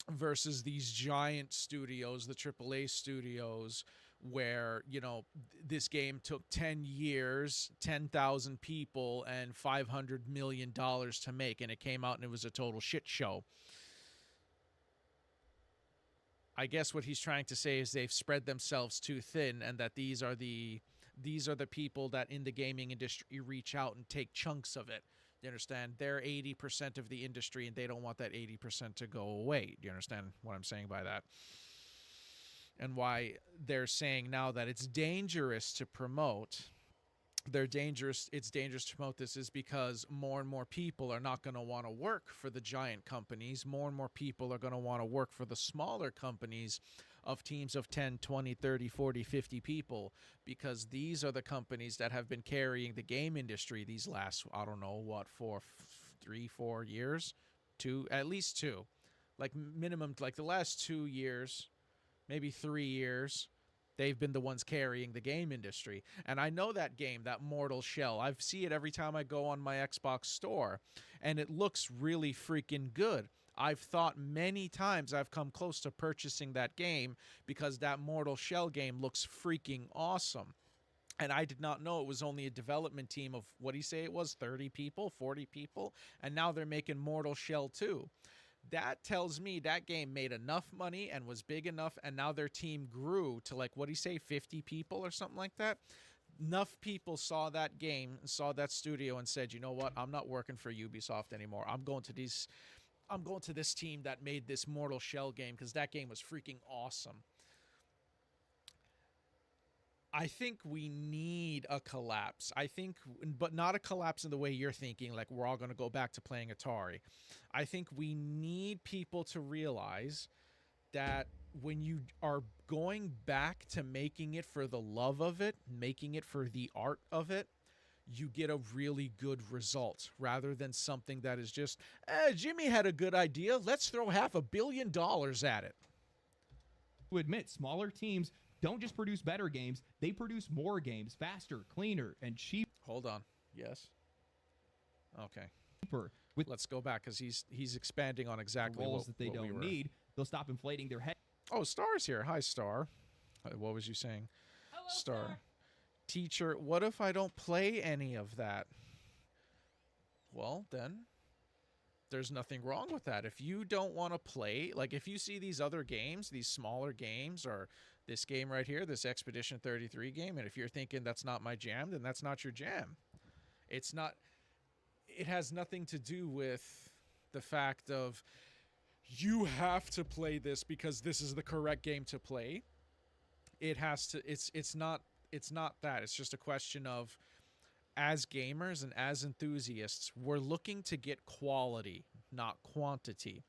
versus these giant studios, the AAA studios, where, you know, this game took 10 years, 10,000 people, and $500 million to make, and it came out and it was a total shit show. I guess what he's trying to say is they've spread themselves too thin, and that these are the people that in the gaming industry reach out and take chunks of it. You understand? They're 80% of the industry, and they don't want that 80% to go away. Do you understand what I'm saying by that? And why they're saying now that it's dangerous to promote. It's dangerous to promote this is because more and more people are not going to want to work for the giant companies. More and more people are going to want to work for the smaller companies of teams of 10, 20, 30, 40, 50 people, because these are the companies that have been carrying the game industry these last, I don't know, what, 3, 4 years? At least 2. Like minimum, like the last 2 years, maybe 3 years. They've been the ones carrying the game industry. And I know that game, that Mortal Shell. I see it every time I go on my Xbox store. And it looks really freaking good. I've thought many times I've come close to purchasing that game because that Mortal Shell game looks freaking awesome. And I did not know it was only a development team of, what do you say it was, 30 people, 40 people? And now they're making Mortal Shell 2. That tells me that game made enough money and was big enough, and now their team grew to, like, what do you say, 50 people or something like that? Enough people saw that game, saw that studio, and said, you know what, I'm not working for Ubisoft anymore. I'm going to this team that made this Mortal Shell game because that game was freaking awesome. I think we need a collapse. But not a collapse in the way you're thinking, like we're all going to go back to playing Atari. I think we need people to realize that when you are going back to making it for the love of it, making it for the art of it, you get a really good result rather than something that is just, Jimmy had a good idea. Let's throw $500 million at it. To admit, smaller teams don't just produce better games, they produce more games, faster, cleaner, and cheaper. Hold on. Yes. Okay. Let's go back because he's expanding on exactly roles that they don't need. They'll stop inflating their head. Oh, Star's here. Hi, Star. What was you saying? Hello, Star. Teacher, what if I don't play any of that? Well, then there's nothing wrong with that. If you don't want to play, like if you see these other games, these smaller games, or this game right here, this Expedition 33 game, and if you're thinking that's not my jam, then that's not your jam. It's not, it has nothing to do with the fact of you have to play this because this is the correct game to play. It has to, it's not that. It's just a question of, as gamers and as enthusiasts, we're looking to get quality, not quantity,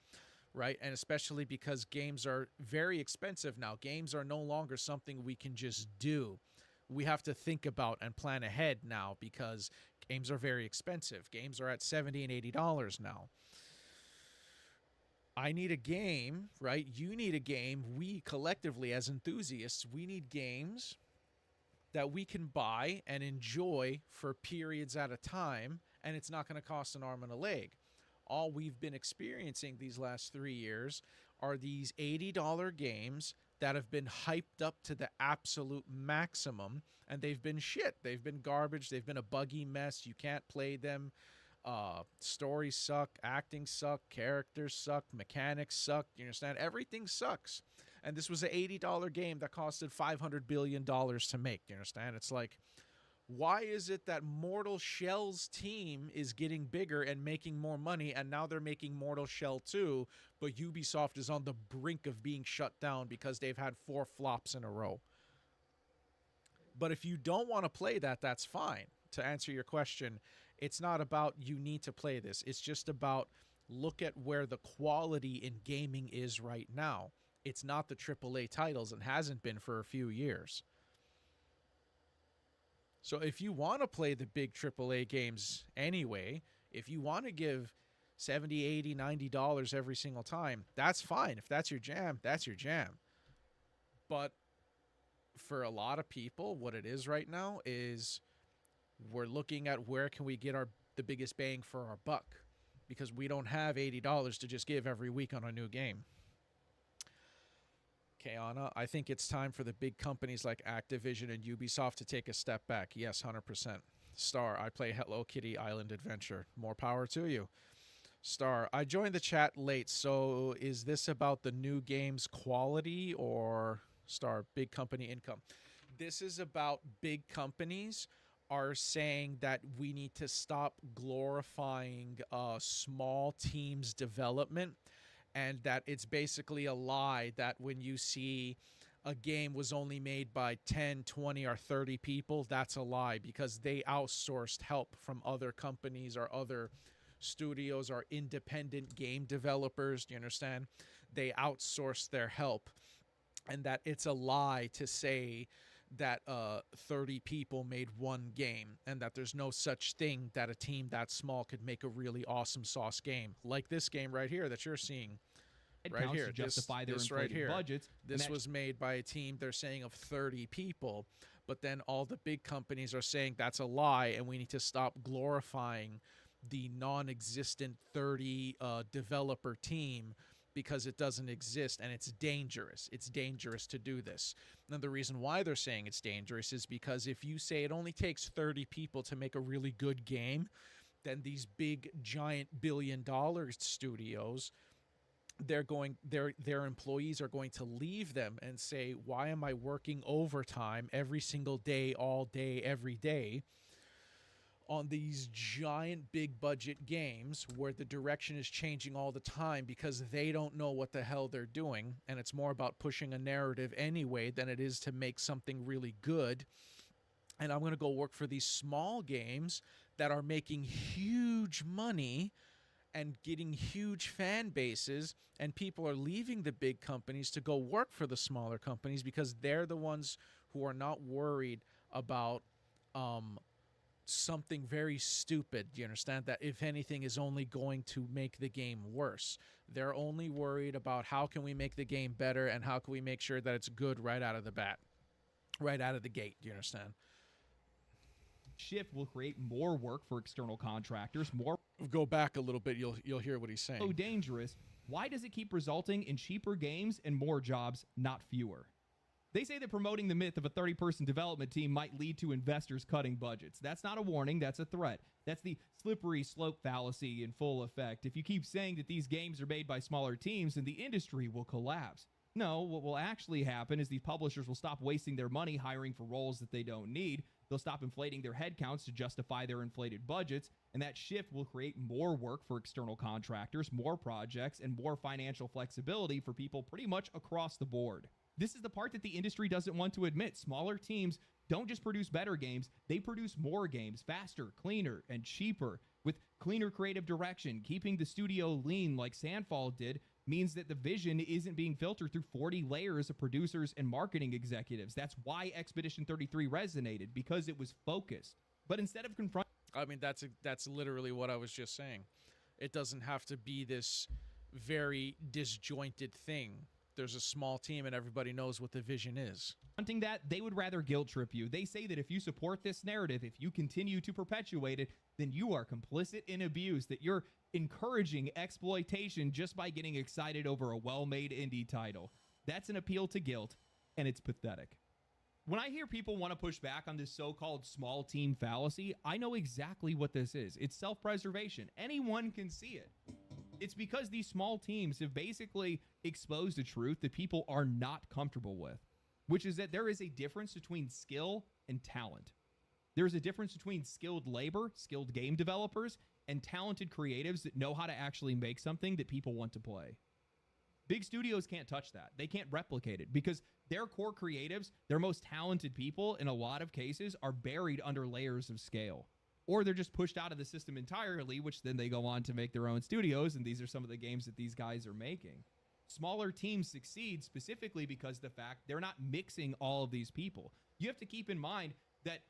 right? And especially because games are very expensive now. Games are no longer something we can just do. We have to think about and plan ahead now because games are very expensive. Games are at $70 and $80 now. I need a game, right? You need a game. We collectively, as enthusiasts, we need games that we can buy and enjoy for periods at a time, and it's not going to cost an arm and a leg. All we've been experiencing these last 3 years are these $80 games that have been hyped up to the absolute maximum, and they've been shit. They've been garbage. They've been a buggy mess. You can't play them. Stories suck. Acting suck. Characters suck. Mechanics suck. You understand? Everything sucks. And this was an $80 game that costed $500 billion to make. You understand? It's like, why is it that Mortal Shell's team is getting bigger and making more money, and now they're making Mortal Shell 2, but Ubisoft is on the brink of being shut down because they've had 4 flops in a row? But if you don't want to play that, that's fine. To answer your question, it's not about you need to play this. It's just about look at where the quality in gaming is right now. It's not the AAA titles and hasn't been for a few years. So if you want to play the big AAA games anyway, if you want to give $70, $80, $90 every single time, that's fine. If that's your jam, that's your jam. But for a lot of people, what it is right now is we're looking at where can we get the biggest bang for our buck, because we don't have $80 to just give every week on a new game. Okay, Anna, I think it's time for the big companies like Activision and Ubisoft to take a step back. Yes, 100%. Star, I play Hello Kitty Island Adventure. More power to you. Star, I joined the chat late, so is this about the new game's quality or Star, big company income? This is about big companies are saying that we need to stop glorifying small teams' development, and that it's basically a lie that when you see a game was only made by 10, 20, or 30 people, that's a lie, because they outsourced help from other companies or other studios or independent game developers. Do you understand? They outsourced their help, and that it's a lie to say that 30 people made one game, and that there's no such thing that a team that small could make a really awesome sauce game like this game right here that you're seeing right here. To justify their this inflated right here. budgets. This was made by a team, they're saying, of 30 people, but then all the big companies are saying that's a lie, and we need to stop glorifying the non-existent 30 developer team, because it doesn't exist, and it's dangerous. It's dangerous to do this. And the reason why they're saying it's dangerous is because if you say it only takes 30 people to make a really good game, then these big, giant billion-dollar studios, their employees are going to leave them and say, why am I working overtime every single day, all day, every day, on these giant big budget games where the direction is changing all the time, because they don't know what the hell they're doing, and it's more about pushing a narrative anyway than it is to make something really good. And I'm going to go work for these small games that are making huge money and getting huge fan bases, and people are leaving the big companies to go work for the smaller companies because they're the ones who are not worried about something very stupid. Do you understand? That if anything is only going to make the game worse. They're only worried about how can we make the game better and how can we make sure that it's good right out of the bat, right out of the gate. Do you understand? Shift will create more work for external contractors, more. Go back a little bit, you'll hear what he's saying. So dangerous. Why does it keep resulting in cheaper games and more jobs, not fewer? They say that promoting the myth of a 30-person development team might lead to investors cutting budgets. That's not a warning, that's a threat. That's the slippery slope fallacy in full effect. If you keep saying that these games are made by smaller teams, then the industry will collapse. No, what will actually happen is these publishers will stop wasting their money hiring for roles that they don't need. They'll stop inflating their headcounts to justify their inflated budgets, and that shift will create more work for external contractors, more projects, and more financial flexibility for people pretty much across the board. This is the part that the industry doesn't want to admit. Smaller teams don't just produce better games, they produce more games, faster, cleaner, and cheaper. With cleaner creative direction, keeping the studio lean like Sandfall did means that the vision isn't being filtered through 40 layers of producers and marketing executives. That's why Expedition 33 resonated, because it was focused. But instead of confronting... I mean, that's literally what I was just saying. It doesn't have to be this very disjointed thing. There's a small team and everybody knows what the vision is. That, they would rather guilt trip you. They say that if you support this narrative, if you continue to perpetuate it, then you are complicit in abuse, that you're encouraging exploitation just by getting excited over a well-made indie title. That's an appeal to guilt, and it's pathetic. When I hear people want to push back on this so-called small team fallacy, I know exactly what this is. It's self-preservation. Anyone can see it. It's because these small teams have basically exposed a truth that people are not comfortable with, which is that there is a difference between skill and talent. There's a difference between skilled labor, skilled game developers, and talented creatives that know how to actually make something that people want to play. Big studios can't touch that. They can't replicate it because their core creatives, their most talented people, in a lot of cases, are buried under layers of scale. Or they're just pushed out of the system entirely, which then they go on to make their own studios, and these are some of the games that these guys are making. Smaller teams succeed specifically because the fact they're not mixing all of these people. You have to keep in mind that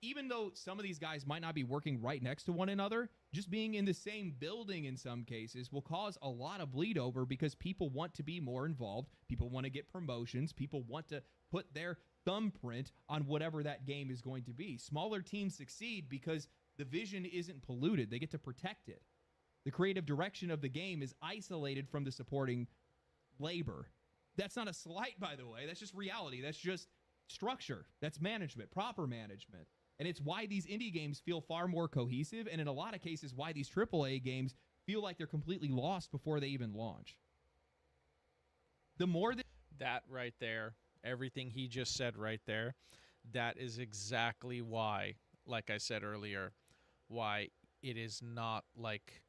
even though some of these guys might not be working right next to one another, just being in the same building in some cases will cause a lot of bleed over because people want to be more involved. People want to get promotions. People want to put their thumbprint on whatever that game is going to be. Smaller teams succeed because the vision isn't polluted. They get to protect it. The creative direction of the game is isolated from the supporting labor. That's not a slight, by the way. That's just reality. That's just structure. That's management, proper management. And it's why these indie games feel far more cohesive, and in a lot of cases, why these AAA games feel like they're completely lost before they even launch. The more that right there, everything he just said right there, that is exactly why, like I said earlier, why it is not like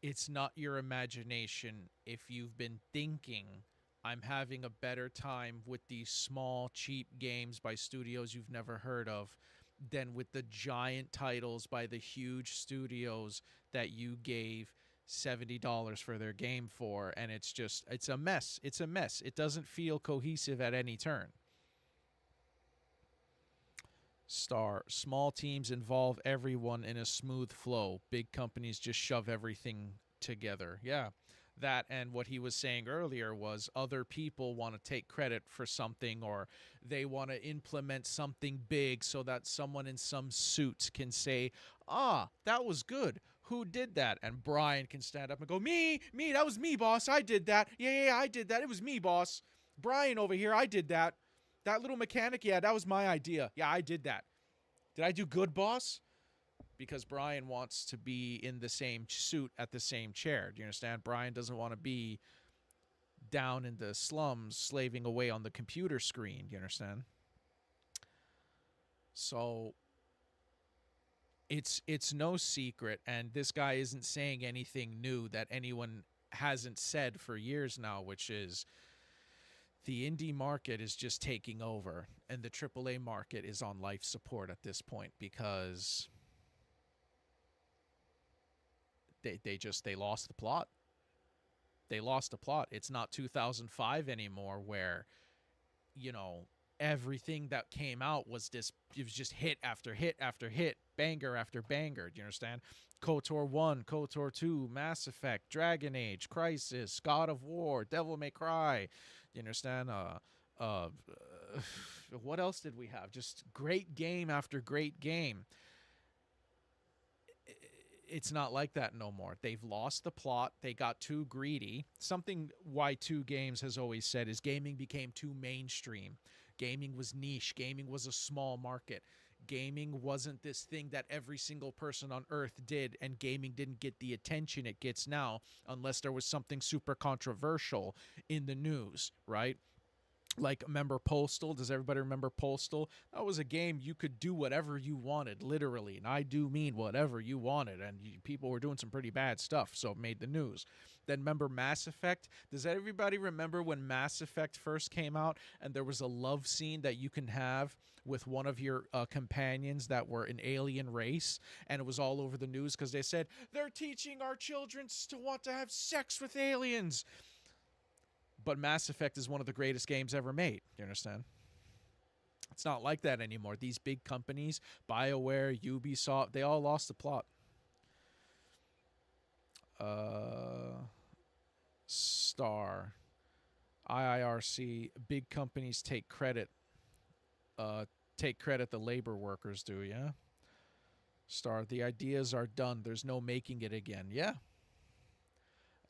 it's not your imagination if you've been thinking I'm having a better time with these small, cheap games by studios you've never heard of than with the giant titles by the huge studios that you gave $70 for their game for. And it's a mess. It's a mess. It doesn't feel cohesive at any turn. Star, small teams involve everyone in a smooth flow. Big companies just shove everything together. Yeah. That and what he was saying earlier was other people want to take credit for something, or they want to implement something big so that someone in some suit can say, that was good. Who did that? And Brian can stand up and go, me, that was me, boss. I did that. Yeah, I did that. It was me, boss. Brian over here, I did that. That little mechanic, yeah, that was my idea. Yeah, I did that. Did I do good, boss? Because Brian wants to be in the same suit at the same chair. Do you understand? Brian doesn't want to be down in the slums slaving away on the computer screen. Do you understand? So it's no secret, and this guy isn't saying anything new that anyone hasn't said for years now, which is the indie market is just taking over, and the AAA market is on life support at this point because they lost the plot. They lost the plot. It's not 2005 anymore where, everything that came out was it was just hit after hit after hit, banger after banger. Do you understand? KOTOR 1, KOTOR 2, Mass Effect, Dragon Age, Crisis, God of War, Devil May Cry. You understand? What else did we have? Just great game after great game. It's not like that no more. They've lost the plot. They got too greedy. Something Y2 Games has always said is gaming became too mainstream. Gaming was niche. Gaming was a small market. Gaming wasn't this thing that every single person on earth did, and gaming didn't get the attention it gets now unless there was something super controversial in the news, right? Like, remember Postal? Does everybody remember Postal? That was a game you could do whatever you wanted, literally. And I do mean whatever you wanted. And people were doing some pretty bad stuff, so it made the news. Then remember Mass Effect? Does everybody remember when Mass Effect first came out and there was a love scene that you can have with one of your companions that were an alien race? And it was all over the news because they said, they're teaching our children to want to have sex with aliens. But Mass Effect is one of the greatest games ever made. You understand? It's not like that anymore. These big companies, BioWare, Ubisoft, they all lost the plot. Star, IIRC, big companies take credit. The labor workers do, yeah? Star, the ideas are done. There's no making it again. Yeah.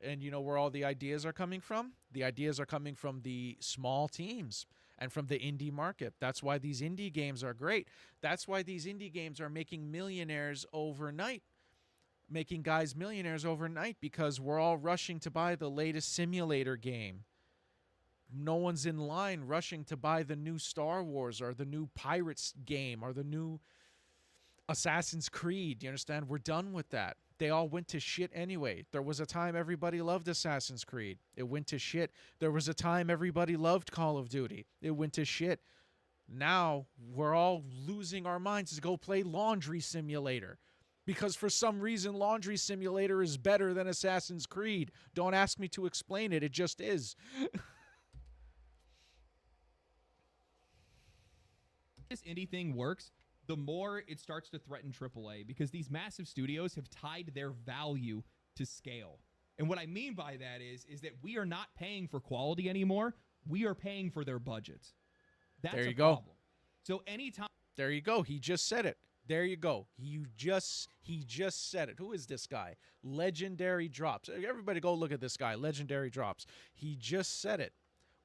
And you know where all the ideas are coming from? The ideas are coming from the small teams and from the indie market. That's why these indie games are great. That's why these indie games are making millionaires overnight. Making guys millionaires overnight because we're all rushing to buy the latest simulator game. No one's in line rushing to buy the new Star Wars or the new Pirates game or the new Assassin's Creed. Do you understand? We're done with that. They all went to shit anyway. There was a time everybody loved Assassin's Creed. It went to shit. There was a time everybody loved Call of Duty. It went to shit. Now we're all losing our minds to go play Laundry Simulator. Because for some reason, Laundry Simulator is better than Assassin's Creed. Don't ask me to explain it. It just is. This indie thing works the more it starts to threaten AAA, because these massive studios have tied their value to scale. And what I mean by that is that we are not paying for quality anymore. We are paying for their budgets. That's there you a go. problem. So anytime... There you go. He just said it. There you go. He just said it. Who is this guy? Legendary Drops. Everybody go look at this guy. Legendary Drops. He just said it.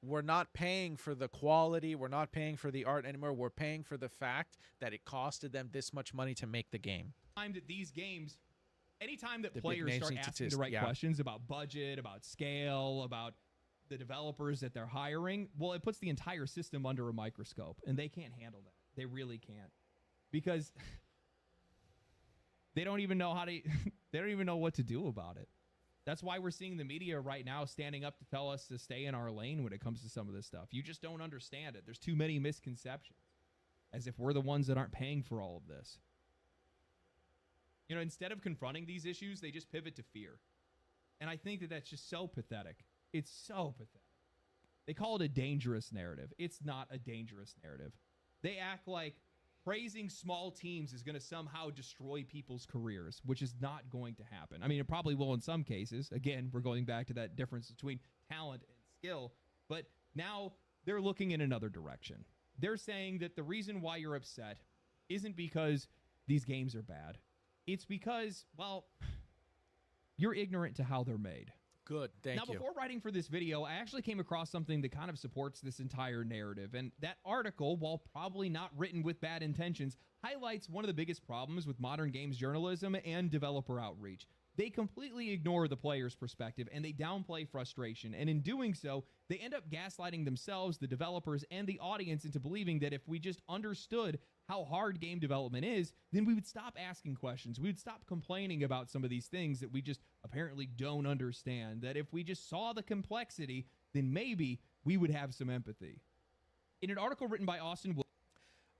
We're not paying for the quality. We're not paying for the art anymore. We're paying for the fact that it costed them this much money to make the game. That these games, anytime that The big players names start need to asking the just- right yeah. questions about budget, about scale, about the developers that they're hiring, well, it puts the entire system under a microscope, and they can't handle that. They really can't, because they don't even know how to. They don't even know what to do about it. That's why we're seeing the media right now standing up to tell us to stay in our lane when it comes to some of this stuff. You just don't understand it. There's too many misconceptions, as if we're the ones that aren't paying for all of this. You know, instead of confronting these issues, they just pivot to fear. And I think that that's just so pathetic. It's so pathetic. They call it a dangerous narrative. It's not a dangerous narrative. They act like praising small teams is going to somehow destroy people's careers, which is not going to happen. I mean, it probably will in some cases. Again, we're going back to that difference between talent and skill. But now they're looking in another direction. They're saying that the reason why you're upset isn't because these games are bad. It's because, well, you're ignorant to how they're made. Good, thank you. Now, before writing for this video, I actually came across something that kind of supports this entire narrative. And that article, while probably not written with bad intentions, highlights one of the biggest problems with modern games journalism and developer outreach. They completely ignore the player's perspective, and they downplay frustration. And in doing so, they end up gaslighting themselves, the developers, and the audience into believing that if we just understood how hard game development is, then we would stop asking questions. We would stop complaining about some of these things that we just apparently don't understand. That if we just saw the complexity, then maybe we would have some empathy. In an article written by Austin...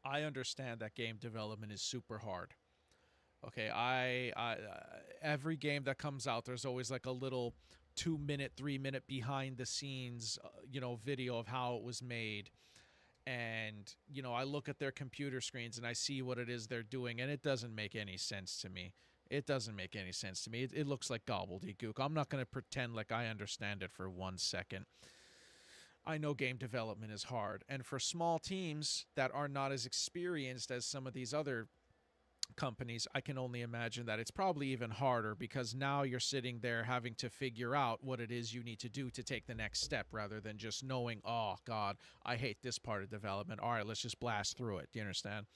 I understand that game development is super hard. Okay, every game that comes out, there's always like a little 2-minute, 3-minute behind the scenes, video of how it was made. And, I look at their computer screens and I see what it is they're doing, and it doesn't make any sense to me. It doesn't make any sense to me. It looks like gobbledygook. I'm not going to pretend like I understand it for 1 second. I know game development is hard. And for small teams that are not as experienced as some of these other companies, I can only imagine that it's probably even harder, because now you're sitting there having to figure out what it is you need to do to take the next step, rather than just knowing, oh God, I hate this part of development. All right, let's just blast through it. Do you understand?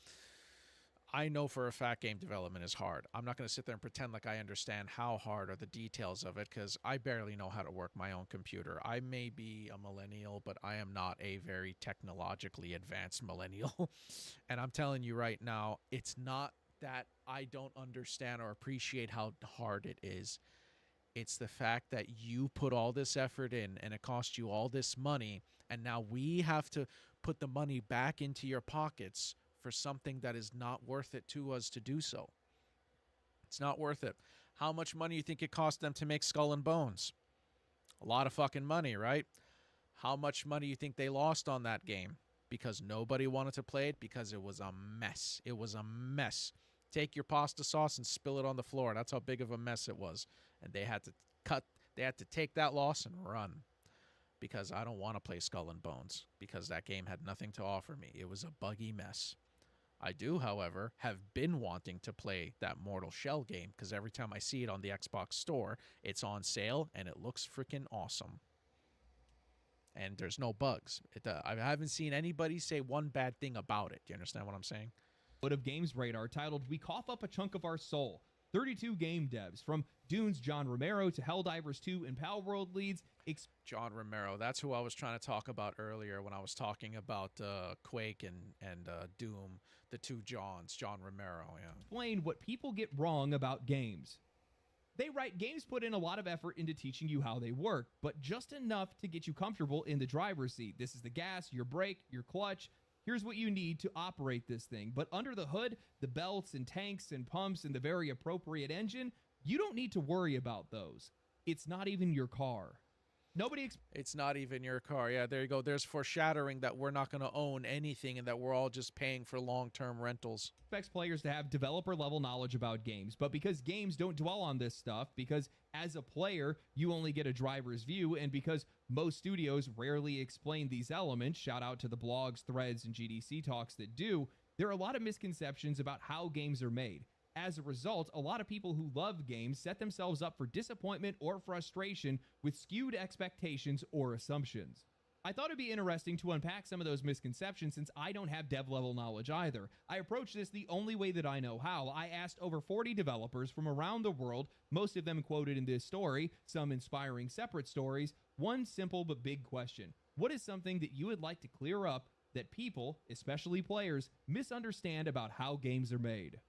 I know for a fact game development is hard. I'm not going to sit there and pretend like I understand how hard or the details of it, because I barely know how to work my own computer. I may be a millennial, but I am not a very technologically advanced millennial. And I'm telling you right now, it's not that I don't understand or appreciate how hard it is. It's the fact that you put all this effort in and it cost you all this money, and now we have to put the money back into your pockets for something that is not worth it to us to do so. It's not worth it. How much money do you think it cost them to make Skull and Bones? A lot of fucking money, right? How much money do you think they lost on that game? Because nobody wanted to play it, because it was a mess. It was a mess. Take your pasta sauce and spill it on the floor. That's how big of a mess it was. And they had to take that loss and run, because I don't want to play Skull and Bones, because that game had nothing to offer me. It was a buggy mess. I do, however, have been wanting to play that Mortal Shell game, because every time I see it on the Xbox store, it's on sale and it looks freaking awesome. And there's no bugs. I haven't seen anybody say one bad thing about it. Do you understand what I'm saying? Of Games Radar titled "We Cough Up a Chunk of Our Soul." 32 game devs, from Dune's John Romero to Helldivers 2 and Palworld leads. John Romero, that's who I was trying to talk about earlier when I was talking about Quake and Doom. The two Johns, John Romero, yeah. Explain what people get wrong about games. They write, games put in a lot of effort into teaching you how they work, but just enough to get you comfortable in the driver's seat. This is the gas, your brake, your clutch. Here's what you need to operate this thing. But under the hood, the belts and tanks and pumps and the very appropriate engine, you don't need to worry about those. It's not even your car. It's not even your car. Yeah, there you go. There's foreshadowing that we're not going to own anything and that we're all just paying for long-term rentals. Expects players to have developer level knowledge about games, but because games don't dwell on this stuff, because as a player you only get a driver's view, and because most studios rarely explain these elements, shout out to the blogs, threads, and GDC talks that do, there are a lot of misconceptions about how games are made. As a result, a lot of people who love games set themselves up for disappointment or frustration with skewed expectations or assumptions. I thought it'd be interesting to unpack some of those misconceptions since I don't have dev level knowledge either. I approached this the only way that I know how. I asked over 40 developers from around the world, most of them quoted in this story, some inspiring separate stories, one simple but big question. What is something that you would like to clear up that people, especially players, misunderstand about how games are made?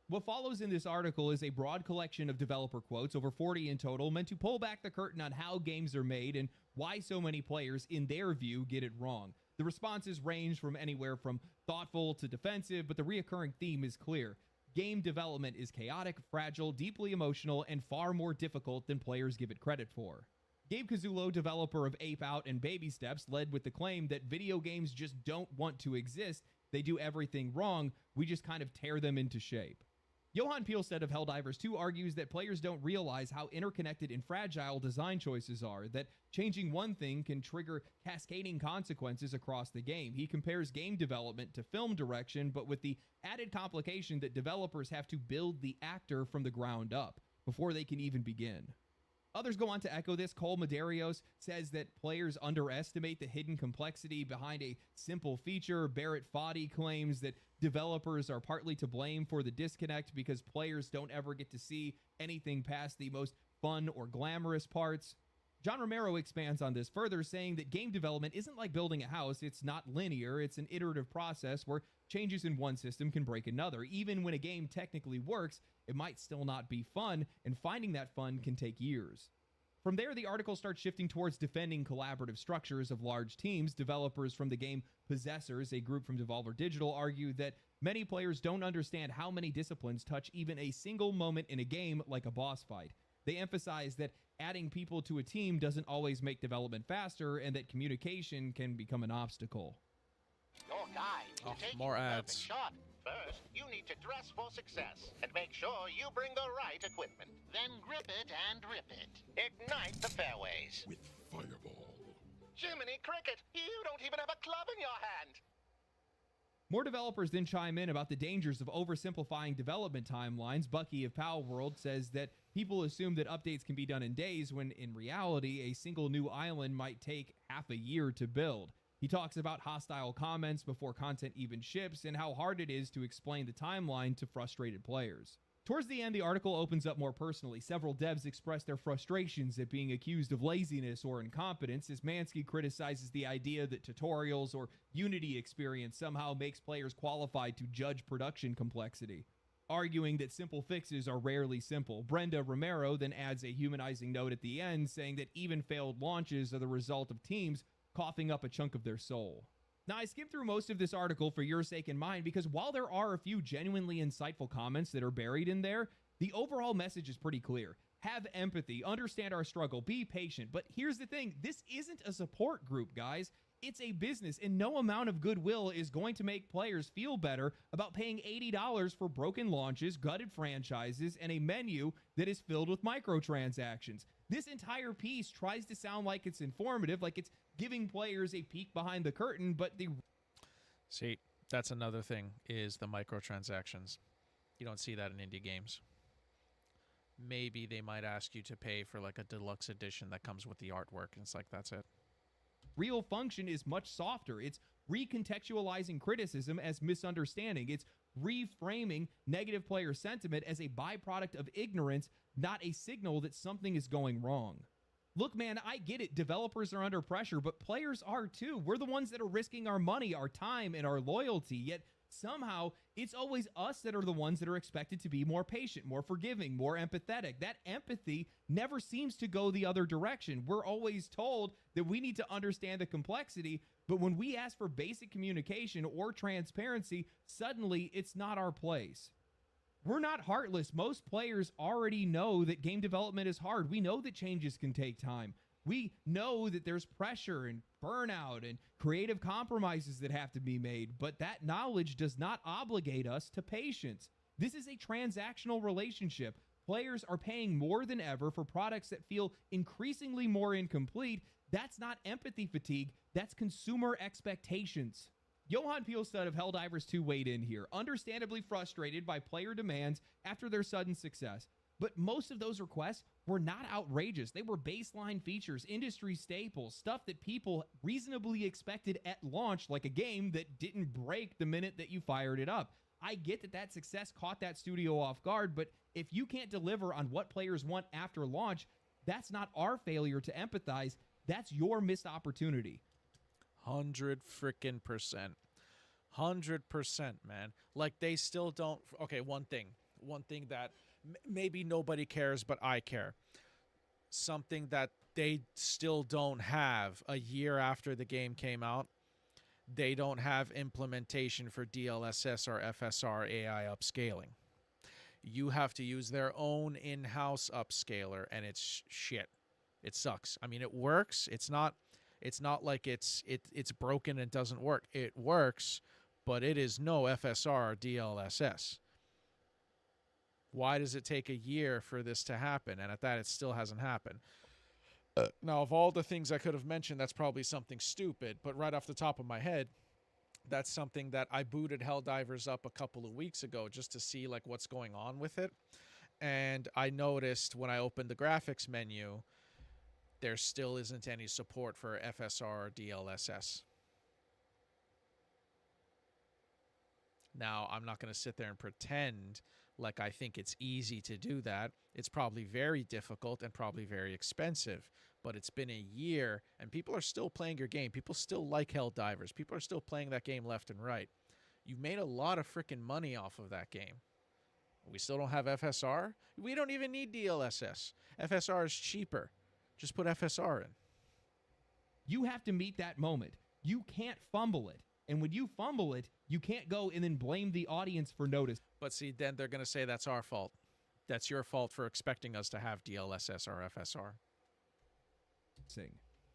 What follows in this article is a broad collection of developer quotes, over 40 in total, meant to pull back the curtain on how games are made and why so many players, in their view, get it wrong. The responses range from anywhere from thoughtful to defensive, but the reoccurring theme is clear. Game development is chaotic, fragile, deeply emotional, and far more difficult than players give it credit for. Gabe Cazzulo, developer of Ape Out and Baby Steps, led with the claim that video games just don't want to exist. They do everything wrong. We just kind of tear them into shape. Johan Pielstedt of Helldivers 2 argues that players don't realize how interconnected and fragile design choices are, that changing one thing can trigger cascading consequences across the game. He compares game development to film direction, but with the added complication that developers have to build the actor from the ground up before they can even begin. Others go on to echo this. Cole Medeiros says that players underestimate the hidden complexity behind a simple feature. Barrett Foddy claims that developers are partly to blame for the disconnect because players don't ever get to see anything past the most fun or glamorous parts. John Romero expands on this further, saying that game development isn't like building a house. It's not linear. It's an iterative process where changes in one system can break another. Even when a game technically works, it might still not be fun, and finding that fun can take years. From there, the article starts shifting towards defending collaborative structures of large teams. Developers from the game Possessors, a group from Devolver Digital, argue that many players don't understand how many disciplines touch even a single moment in a game, like a boss fight. They emphasize that adding people to a team doesn't always make development faster, and that communication can become an obstacle. Your guide will take more you ads. perfect shot. First, you need to dress for success and make sure you bring the right equipment. Then grip it and rip it. Ignite the fairways. With Fireball. Jiminy Cricket, you don't even have a club in your hand. More developers then chime in about the dangers of oversimplifying development timelines. Bucky of Pal World says that people assume that updates can be done in days when, in reality, a single new island might take half a year to build. He talks about hostile comments before content even ships and how hard it is to explain the timeline to frustrated players. Towards the end, the article opens up more personally. Several devs express their frustrations at being accused of laziness or incompetence, as Mansky criticizes the idea that tutorials or Unity experience somehow makes players qualified to judge production complexity, arguing that simple fixes are rarely simple. Brenda Romero then adds a humanizing note at the end, saying that even failed launches are the result of teams coughing up a chunk of their soul. Now, I skimmed through most of this article for your sake and mine because while there are a few genuinely insightful comments that are buried in there, the overall message is pretty clear. Have empathy, understand our struggle, be patient. But here's the thing, this isn't a support group, guys. It's a business, and no amount of goodwill is going to make players feel better about paying $80 for broken launches, gutted franchises, and a menu that is filled with microtransactions. This entire piece tries to sound like it's informative, like it's giving players a peek behind the curtain, but the... See, that's another thing, is the microtransactions. You don't see that in indie games. Maybe they might ask you to pay for like a deluxe edition that comes with the artwork, and it's like, that's it. Real function is much softer. It's recontextualizing criticism as misunderstanding. It's reframing negative player sentiment as a byproduct of ignorance, not a signal that something is going wrong. Look, man, I get it. Developers are under pressure, but players are too. We're the ones that are risking our money, our time, and our loyalty, yet somehow it's always us that are the ones that are expected to be more patient, more forgiving, more empathetic. That empathy never seems to go the other direction. We're always told that we need to understand the complexity, but when we ask for basic communication or transparency, suddenly it's not our place. We're not heartless. Most players already know that game development is hard. We know that changes can take time. We know that there's pressure and burnout and creative compromises that have to be made, but that knowledge does not obligate us to patience. This is a transactional relationship. Players are paying more than ever for products that feel increasingly more incomplete. That's not empathy fatigue, that's consumer expectations. Johan Pielstad of Helldivers 2 weighed in here, understandably frustrated by player demands after their sudden success. But most of those requests were not outrageous. They were baseline features, industry staples, stuff that people reasonably expected at launch, like a game that didn't break the minute that you fired it up. I get that that success caught that studio off guard, but if you can't deliver on what players want after launch, that's not our failure to empathize. That's your missed opportunity. 100% 100%, man. Like, they still don't. Okay, one thing that maybe nobody cares, but I care. Something that they still don't have a year after the game came out. They don't have implementation for DLSS or FSR AI upscaling. You have to use their own in-house upscaler, and it's shit. It sucks. I mean, it works. It's not like it's broken and doesn't work. It works, but it is no FSR or DLSS. Why does it take a year for this to happen? And at that, it still hasn't happened. Now, of all the things I could have mentioned, that's probably something stupid, but right off the top of my head, that's something that I booted Helldivers up a couple of weeks ago just to see like what's going on with it. And I noticed when I opened the graphics menu, there still isn't any support for FSR or DLSS. Now, I'm not going to sit there and pretend like I think it's easy to do that. It's probably very difficult and probably very expensive. But it's been a year, and people are still playing your game. People still like Helldivers. People are still playing that game left and right. You've made a lot of freaking money off of that game. We still don't have FSR. We don't even need DLSS. FSR is cheaper. Just put FSR in. You have to meet that moment. You can't fumble it. And when you fumble it, you can't go and then blame the audience for notice. But see, then they're going to say that's our fault. That's your fault for expecting us to have DLSS or FSR.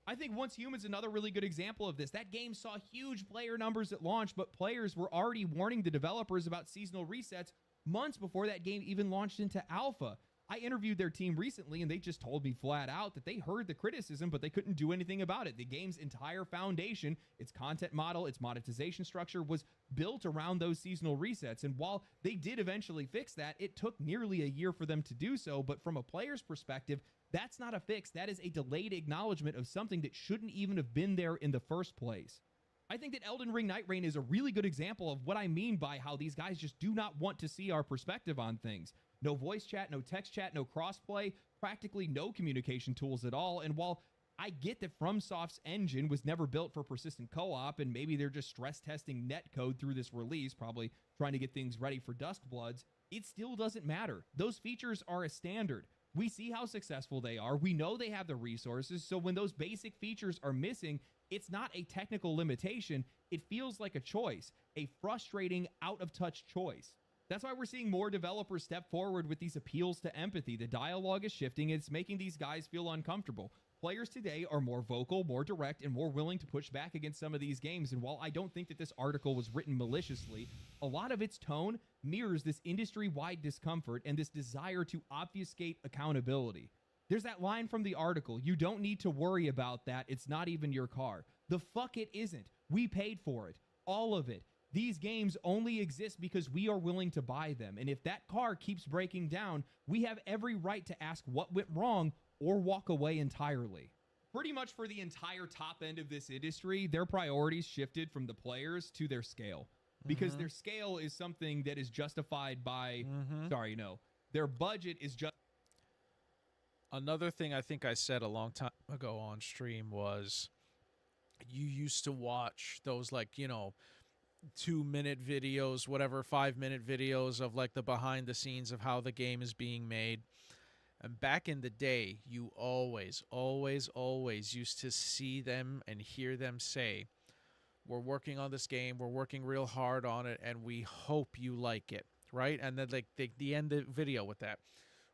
I think Once Human's another really good example of this. That game saw huge player numbers at launch, but players were already warning the developers about seasonal resets months before that game even launched into alpha. I interviewed their team recently, and they just told me flat out that they heard the criticism, but they couldn't do anything about it. The game's entire foundation, its content model, its monetization structure was built around those seasonal resets. And while they did eventually fix that, it took nearly a year for them to do so. But from a player's perspective, that's not a fix. That is a delayed acknowledgement of something that shouldn't even have been there in the first place. I think that Elden Ring Night Rain is a really good example of what I mean by how these guys just do not want to see our perspective on things. No voice chat, no text chat, no crossplay, practically no communication tools at all. And while I get that FromSoft's engine was never built for persistent co-op, and maybe they're just stress testing netcode through this release, probably trying to get things ready for Duskbloods, it still doesn't matter. Those features are a standard. We see how successful they are. We know they have the resources. So when those basic features are missing, it's not a technical limitation. It feels like a choice, a frustrating, out-of-touch choice. That's why we're seeing more developers step forward with these appeals to empathy. The dialogue is shifting. It's making these guys feel uncomfortable. Players today are more vocal, more direct, and more willing to push back against some of these games. And while I don't think that this article was written maliciously, a lot of its tone mirrors this industry-wide discomfort and this desire to obfuscate accountability. There's that line from the article, "You don't need to worry about that. It's not even your car." The fuck it isn't. We paid for it. All of it. These games only exist because we are willing to buy them. And if that car keeps breaking down, we have every right to ask what went wrong or walk away entirely. Pretty much for the entire top end of this industry, their priorities shifted from the players to their scale. Because their scale is something that is justified by, their budget is just... Another thing I think I said a long time ago on stream was you used to watch those 2-minute videos, whatever, 5-minute videos of like the behind the scenes of how the game is being made. And back in the day, you always used to see them and hear them say, "We're working on this game, we're working real hard on it, and we hope you like it," right? And then like the end of the video with that,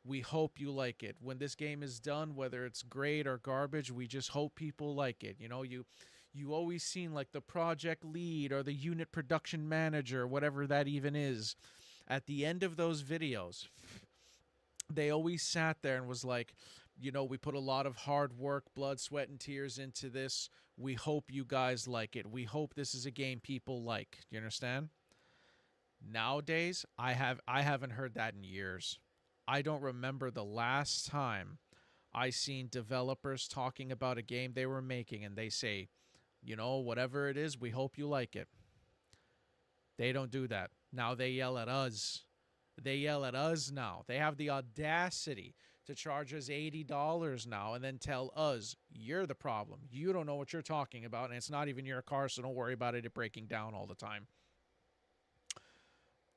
we hope you like it. When this game is done, whether it's great or garbage, we just hope people like it. You know, you always seen like the project lead or the unit production manager, whatever that even is. At the end of those videos, they always sat there and was like, you know, we put a lot of hard work, blood, sweat, and tears into this. We hope you guys like it. We hope this is a game people like. Do you understand? Nowadays, I haven't heard that in years. I don't remember the last time I seen developers talking about a game they were making and they say, you know, whatever it is, we hope you like it. They don't do that. Now they yell at us. They yell at us now. They have the audacity to charge us $80 now and then tell us, you're the problem. You don't know what you're talking about, and it's not even your car, so don't worry about it breaking down all the time.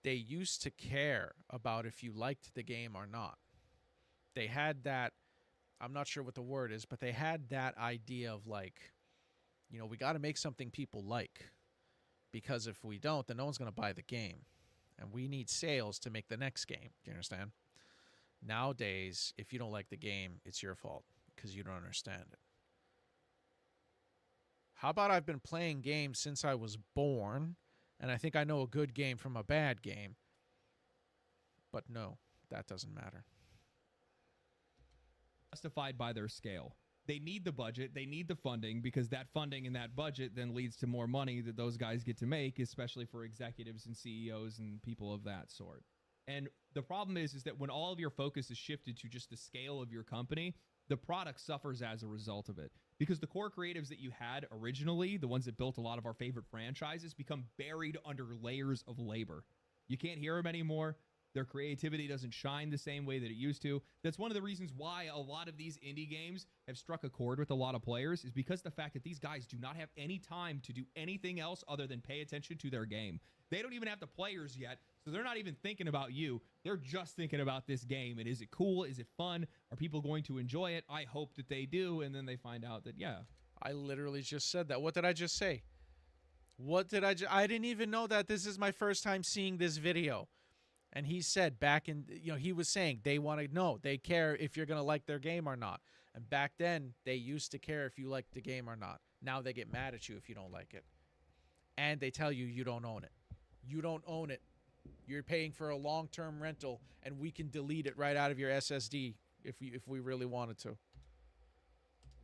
They used to care about if you liked the game or not. They had that, I'm not sure what the word is, but they had that idea of like, you know, we got to make something people like. Because if we don't, then no one's going to buy the game. And we need sales to make the next game. Do you understand? Nowadays, if you don't like the game, it's your fault because you don't understand it. How about I've been playing games since I was born, and I think I know a good game from a bad game. But no, that doesn't matter. Justified by their scale. They need the budget, they need the funding, because that funding and that budget then leads to more money that those guys get to make, especially for executives and CEOs and people of that sort. And the problem is that when all of your focus is shifted to just the scale of your company, the product suffers as a result of it. Because the core creatives that you had originally, the ones that built a lot of our favorite franchises, become buried under layers of labor. You can't hear them anymore. Their creativity doesn't shine the same way that it used to. That's one of the reasons why a lot of these indie games have struck a chord with a lot of players, is because the fact that these guys do not have any time to do anything else other than pay attention to their game. They don't even have the players yet, so they're not even thinking about you. They're just thinking about this game. And is it cool? Is it fun? Are people going to enjoy it? I hope that they do. And then they find out that, yeah. I literally just said that. What did I just say? What did I didn't even know that this is my first time seeing this video. And he said back in, you know, he was saying they want to know, they care if you're going to like their game or not. And back then, they used to care if you liked the game or not. Now they get mad at you if you don't like it. And they tell you you don't own it. You don't own it. You're paying for a long-term rental, and we can delete it right out of your SSD if we really wanted to. In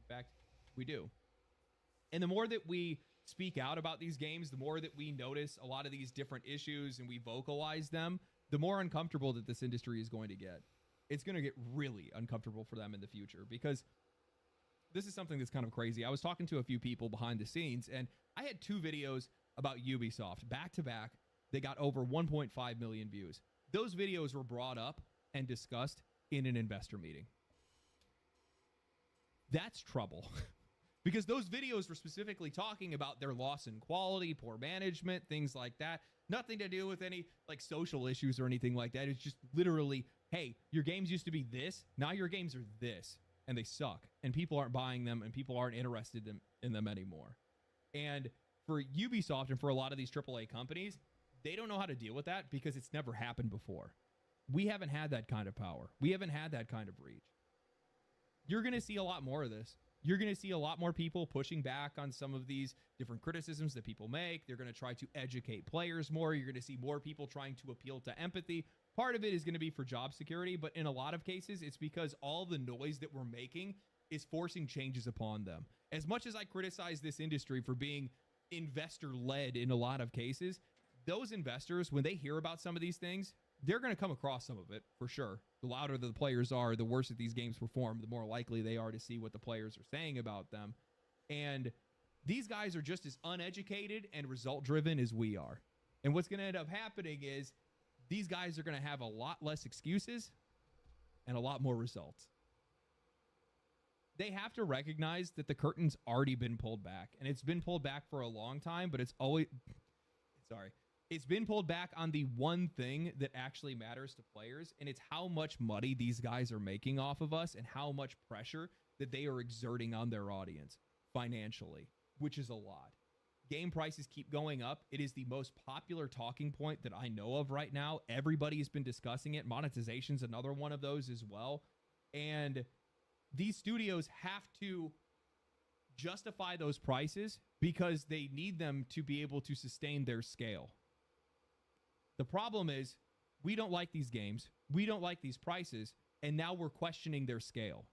fact, we do. And the more that we speak out about these games, the more that we notice a lot of these different issues and we vocalize them, the more uncomfortable that this industry is going to get. It's going to get really uncomfortable for them in the future, because this is something that's kind of crazy. I was talking to a few people behind the scenes, and I had 2 videos about Ubisoft back to back. They got over 1.5 million views. Those videos were brought up and discussed in an investor meeting. That's trouble. Because those videos were specifically talking about their loss in quality, poor management, things like that. Nothing to do with any like social issues or anything like that. It's just literally, hey, your games used to be this. Now your games are this, and they suck. And people aren't buying them, and people aren't interested in them anymore. And for Ubisoft and for a lot of these AAA companies, they don't know how to deal with that because it's never happened before. We haven't had that kind of power. We haven't had that kind of reach. You're going to see a lot more of this. You're going to see a lot more people pushing back on some of these different criticisms that people make. They're going to try to educate players more. You're going to see more people trying to appeal to empathy. Part of it is going to be for job security, but in a lot of cases, it's because all the noise that we're making is forcing changes upon them. As much as I criticize this industry for being investor-led in a lot of cases, those investors, when they hear about some of these things, they're going to come across some of it for sure. The louder the players are, the worse that these games perform, the more likely they are to see what the players are saying about them. And these guys are just as uneducated and result-driven as we are. And what's going to end up happening is these guys are going to have a lot less excuses and a lot more results. They have to recognize that the curtain's already been pulled back, and it's been pulled back for a long time, but it's always... Sorry. It's been pulled back on the one thing that actually matters to players, and it's how much money these guys are making off of us and how much pressure that they are exerting on their audience financially, which is a lot. game prices keep going up. It is the most popular talking point that I know of right now. Everybody has been discussing it. Monetization's another one of those as well. And these studios have to justify those prices because they need them to be able to sustain their scale. The problem is we don't like these games. We don't like these prices. And now we're questioning their scale.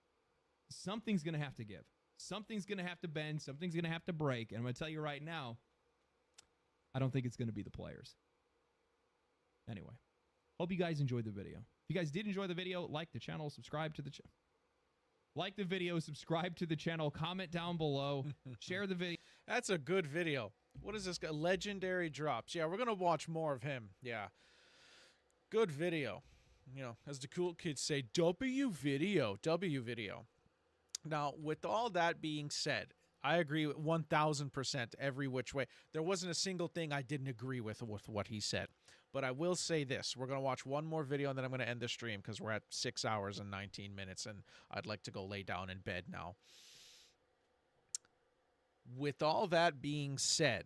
Something's going to have to give. Something's going to have to bend. Something's going to have to break. And I'm going to tell you right now, I don't think it's going to be the players. Anyway, hope you guys enjoyed the video. If you guys did enjoy the video, like the channel, subscribe to the channel. Like the video, subscribe to the channel, comment down below, share the video. That's a good video. What is this guy? Legendary drops. Yeah, we're going to watch more of him. Yeah. Good video. You know, as the cool kids say, W video. W video. Now, with all that being said, I agree with 1,000% every which way. There wasn't a single thing I didn't agree with what he said. But I will say this. We're going to watch one more video, and then I'm going to end the stream because we're at 6 hours and 19 minutes, and I'd like to go lay down in bed now. With all that being said,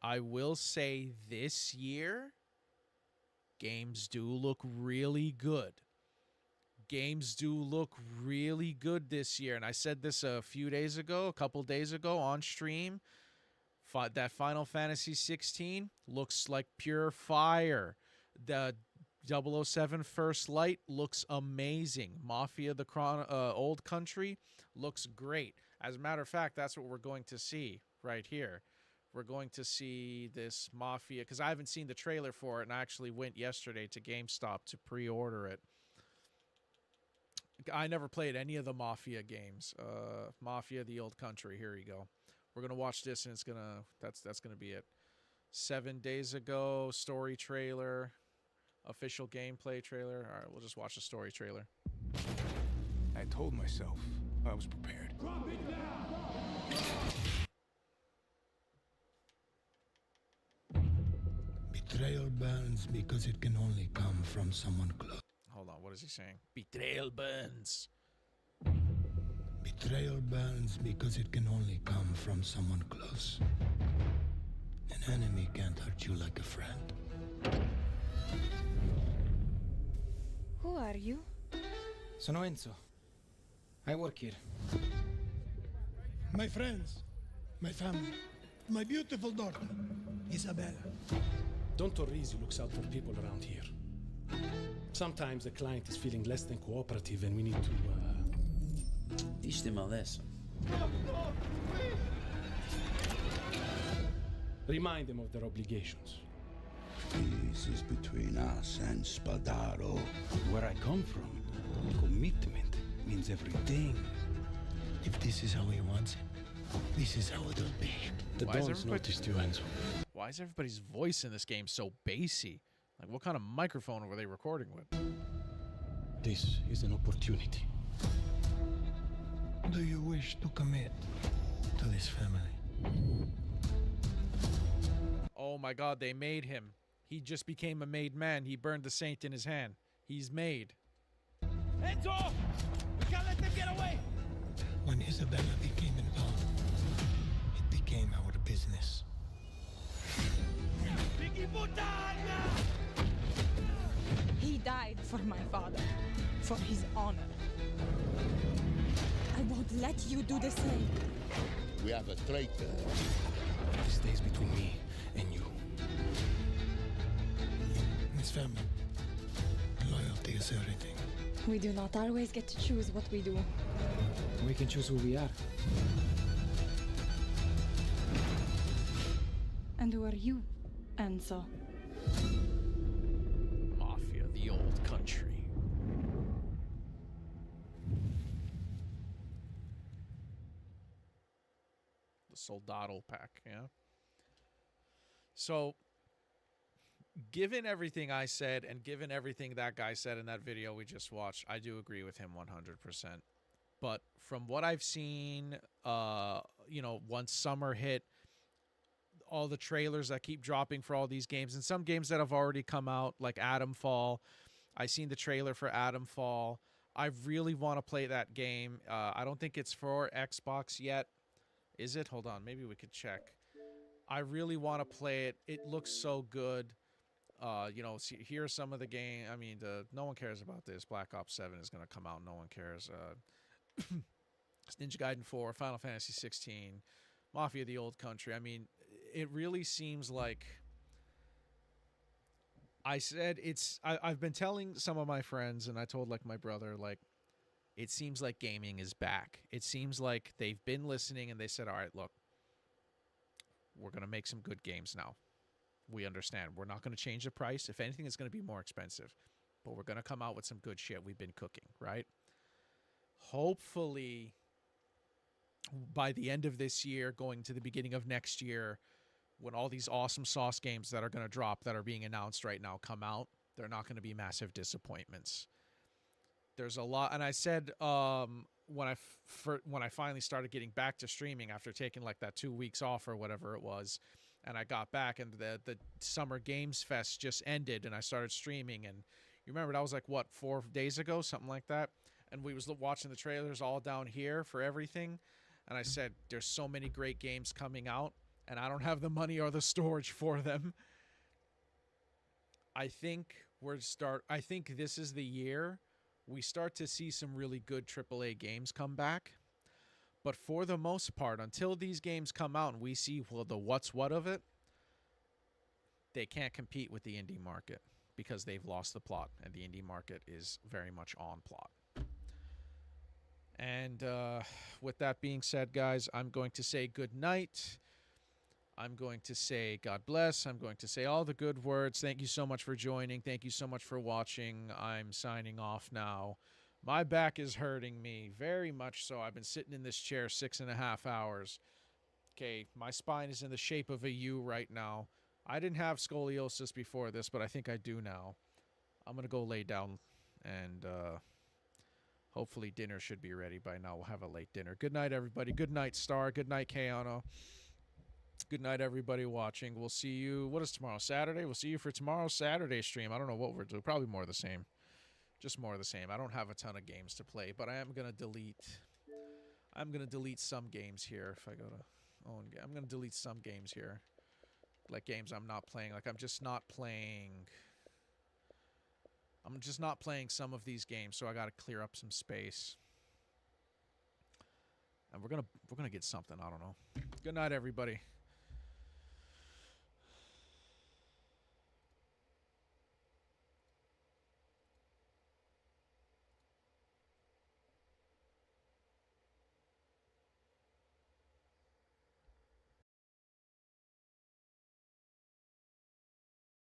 I will say this year, games do look really good. Games do look really good this year. And I said this a couple days ago on stream. That Final Fantasy 16 looks like pure fire. The 007 First Light looks amazing. Mafia the Old Country looks great. As a matter of fact, that's what we're going to see right here. We're going to see this Mafia, because I haven't seen the trailer for it, and I actually went yesterday to GameStop to pre-order it. I never played any of the Mafia games. Mafia the Old Country, here you go. We're going to watch this, and it's going to, that's going to be it. 7 days ago, story trailer, official gameplay trailer. All right, we'll just watch the story trailer. I told myself I was prepared. Drop it now! Betrayal burns because it can only come from someone close. Hold on, what is he saying? Betrayal burns. Betrayal burns because it can only come from someone close. An enemy can't hurt you like a friend. Who are you? Sono Enzo. I work here. My friends, my family, my beautiful daughter, Isabella. Don Torrisi looks out for people around here. Sometimes the client is feeling less than cooperative and we need to, teach them a lesson. Remind them of their obligations. Peace is between us and Spadaro. Where I come from, commitment means everything. If this is how he wants it, this is how it'll be. The Dons noticed you, Enzo. Why is everybody's voice in this game so bassy? Like, what kind of microphone were they recording with? This is an opportunity. Do you wish to commit to this family? Oh my god, they made him. He just became a made man. He burned the saint in his hand. He's made. Enzo! We can't let them get away! When Isabella became involved, it became our business. He died for my father, for his honor. I won't let you do the same. We have a traitor. This stays between me and you. This family, loyalty is everything. We do not always get to choose what we do. We can choose who we are. And who are you, Enzo? Mafia, the Old Country. The Soldado pack, yeah? So, given everything I said and given everything that guy said in that video we just watched, I do agree with him 100%. But from what I've seen, you know, once summer hit, all the trailers that keep dropping for all these games, and some games that have already come out, like Atomfall. I seen the trailer for Atomfall. I really want to play that game. I don't think it's for Xbox yet. Is it? Hold on. Maybe we could check. I really want to play it. It looks so good. You know, see, here's some of the game. I mean, no one cares about this. Black Ops 7 is going to come out. No one cares. Ninja Gaiden 4, Final Fantasy 16, Mafia: The Old Country. I mean, it really seems like... I said I've been telling some of my friends, and I told like my brother, like, it seems like gaming is back. It seems like they've been listening and they said, all right, look, we're going to make some good games now. We understand. We're not going to change the price. If anything, it's going to be more expensive. But we're going to come out with some good shit we've been cooking, right? Hopefully, by the end of this year, going to the beginning of next year, when all these awesome sauce games that are going to drop, that are being announced right now, come out, they're not going to be massive disappointments. There's a lot, and I said when I finally started getting back to streaming after taking like that 2 weeks off or whatever it was, and I got back, and the Summer Games Fest just ended, and I started streaming, and you remember that was like what, 4 days ago, something like that, and we was watching the trailers all down here for everything, and I said there's so many great games coming out, and I don't have the money or the storage for them. I think this is the year we start to see some really good AAA games come back. But for the most part, until these games come out and we see the what's what of it, they can't compete with the indie market because they've lost the plot, and the indie market is very much on plot. And with that being said, guys, I'm going to say good night. I'm going to say God bless. I'm going to say all the good words. Thank you so much for joining. Thank you so much for watching. I'm signing off now. My back is hurting me very much so. I've been sitting in this chair 6.5 hours. Okay, my spine is in the shape of a U right now. I didn't have scoliosis before this, but I think I do now. I'm going to go lay down, and hopefully dinner should be ready by now. We'll have a late dinner. Good night, everybody. Good night, Star. Good night, Keanu. Good night, everybody watching. We'll see you. What is tomorrow? Saturday? We'll see you for tomorrow's Saturday stream. I don't know what we're doing. Probably more of the same. Just more of the same. I don't have a ton of games to play, but I am going to delete. I'm going to delete some games here. If I go to own game, I'm going to delete some games here. Like games I'm not playing. Like I'm just not playing some of these games, so I got to clear up some space. And we're going to get something. I don't know. Good night, everybody.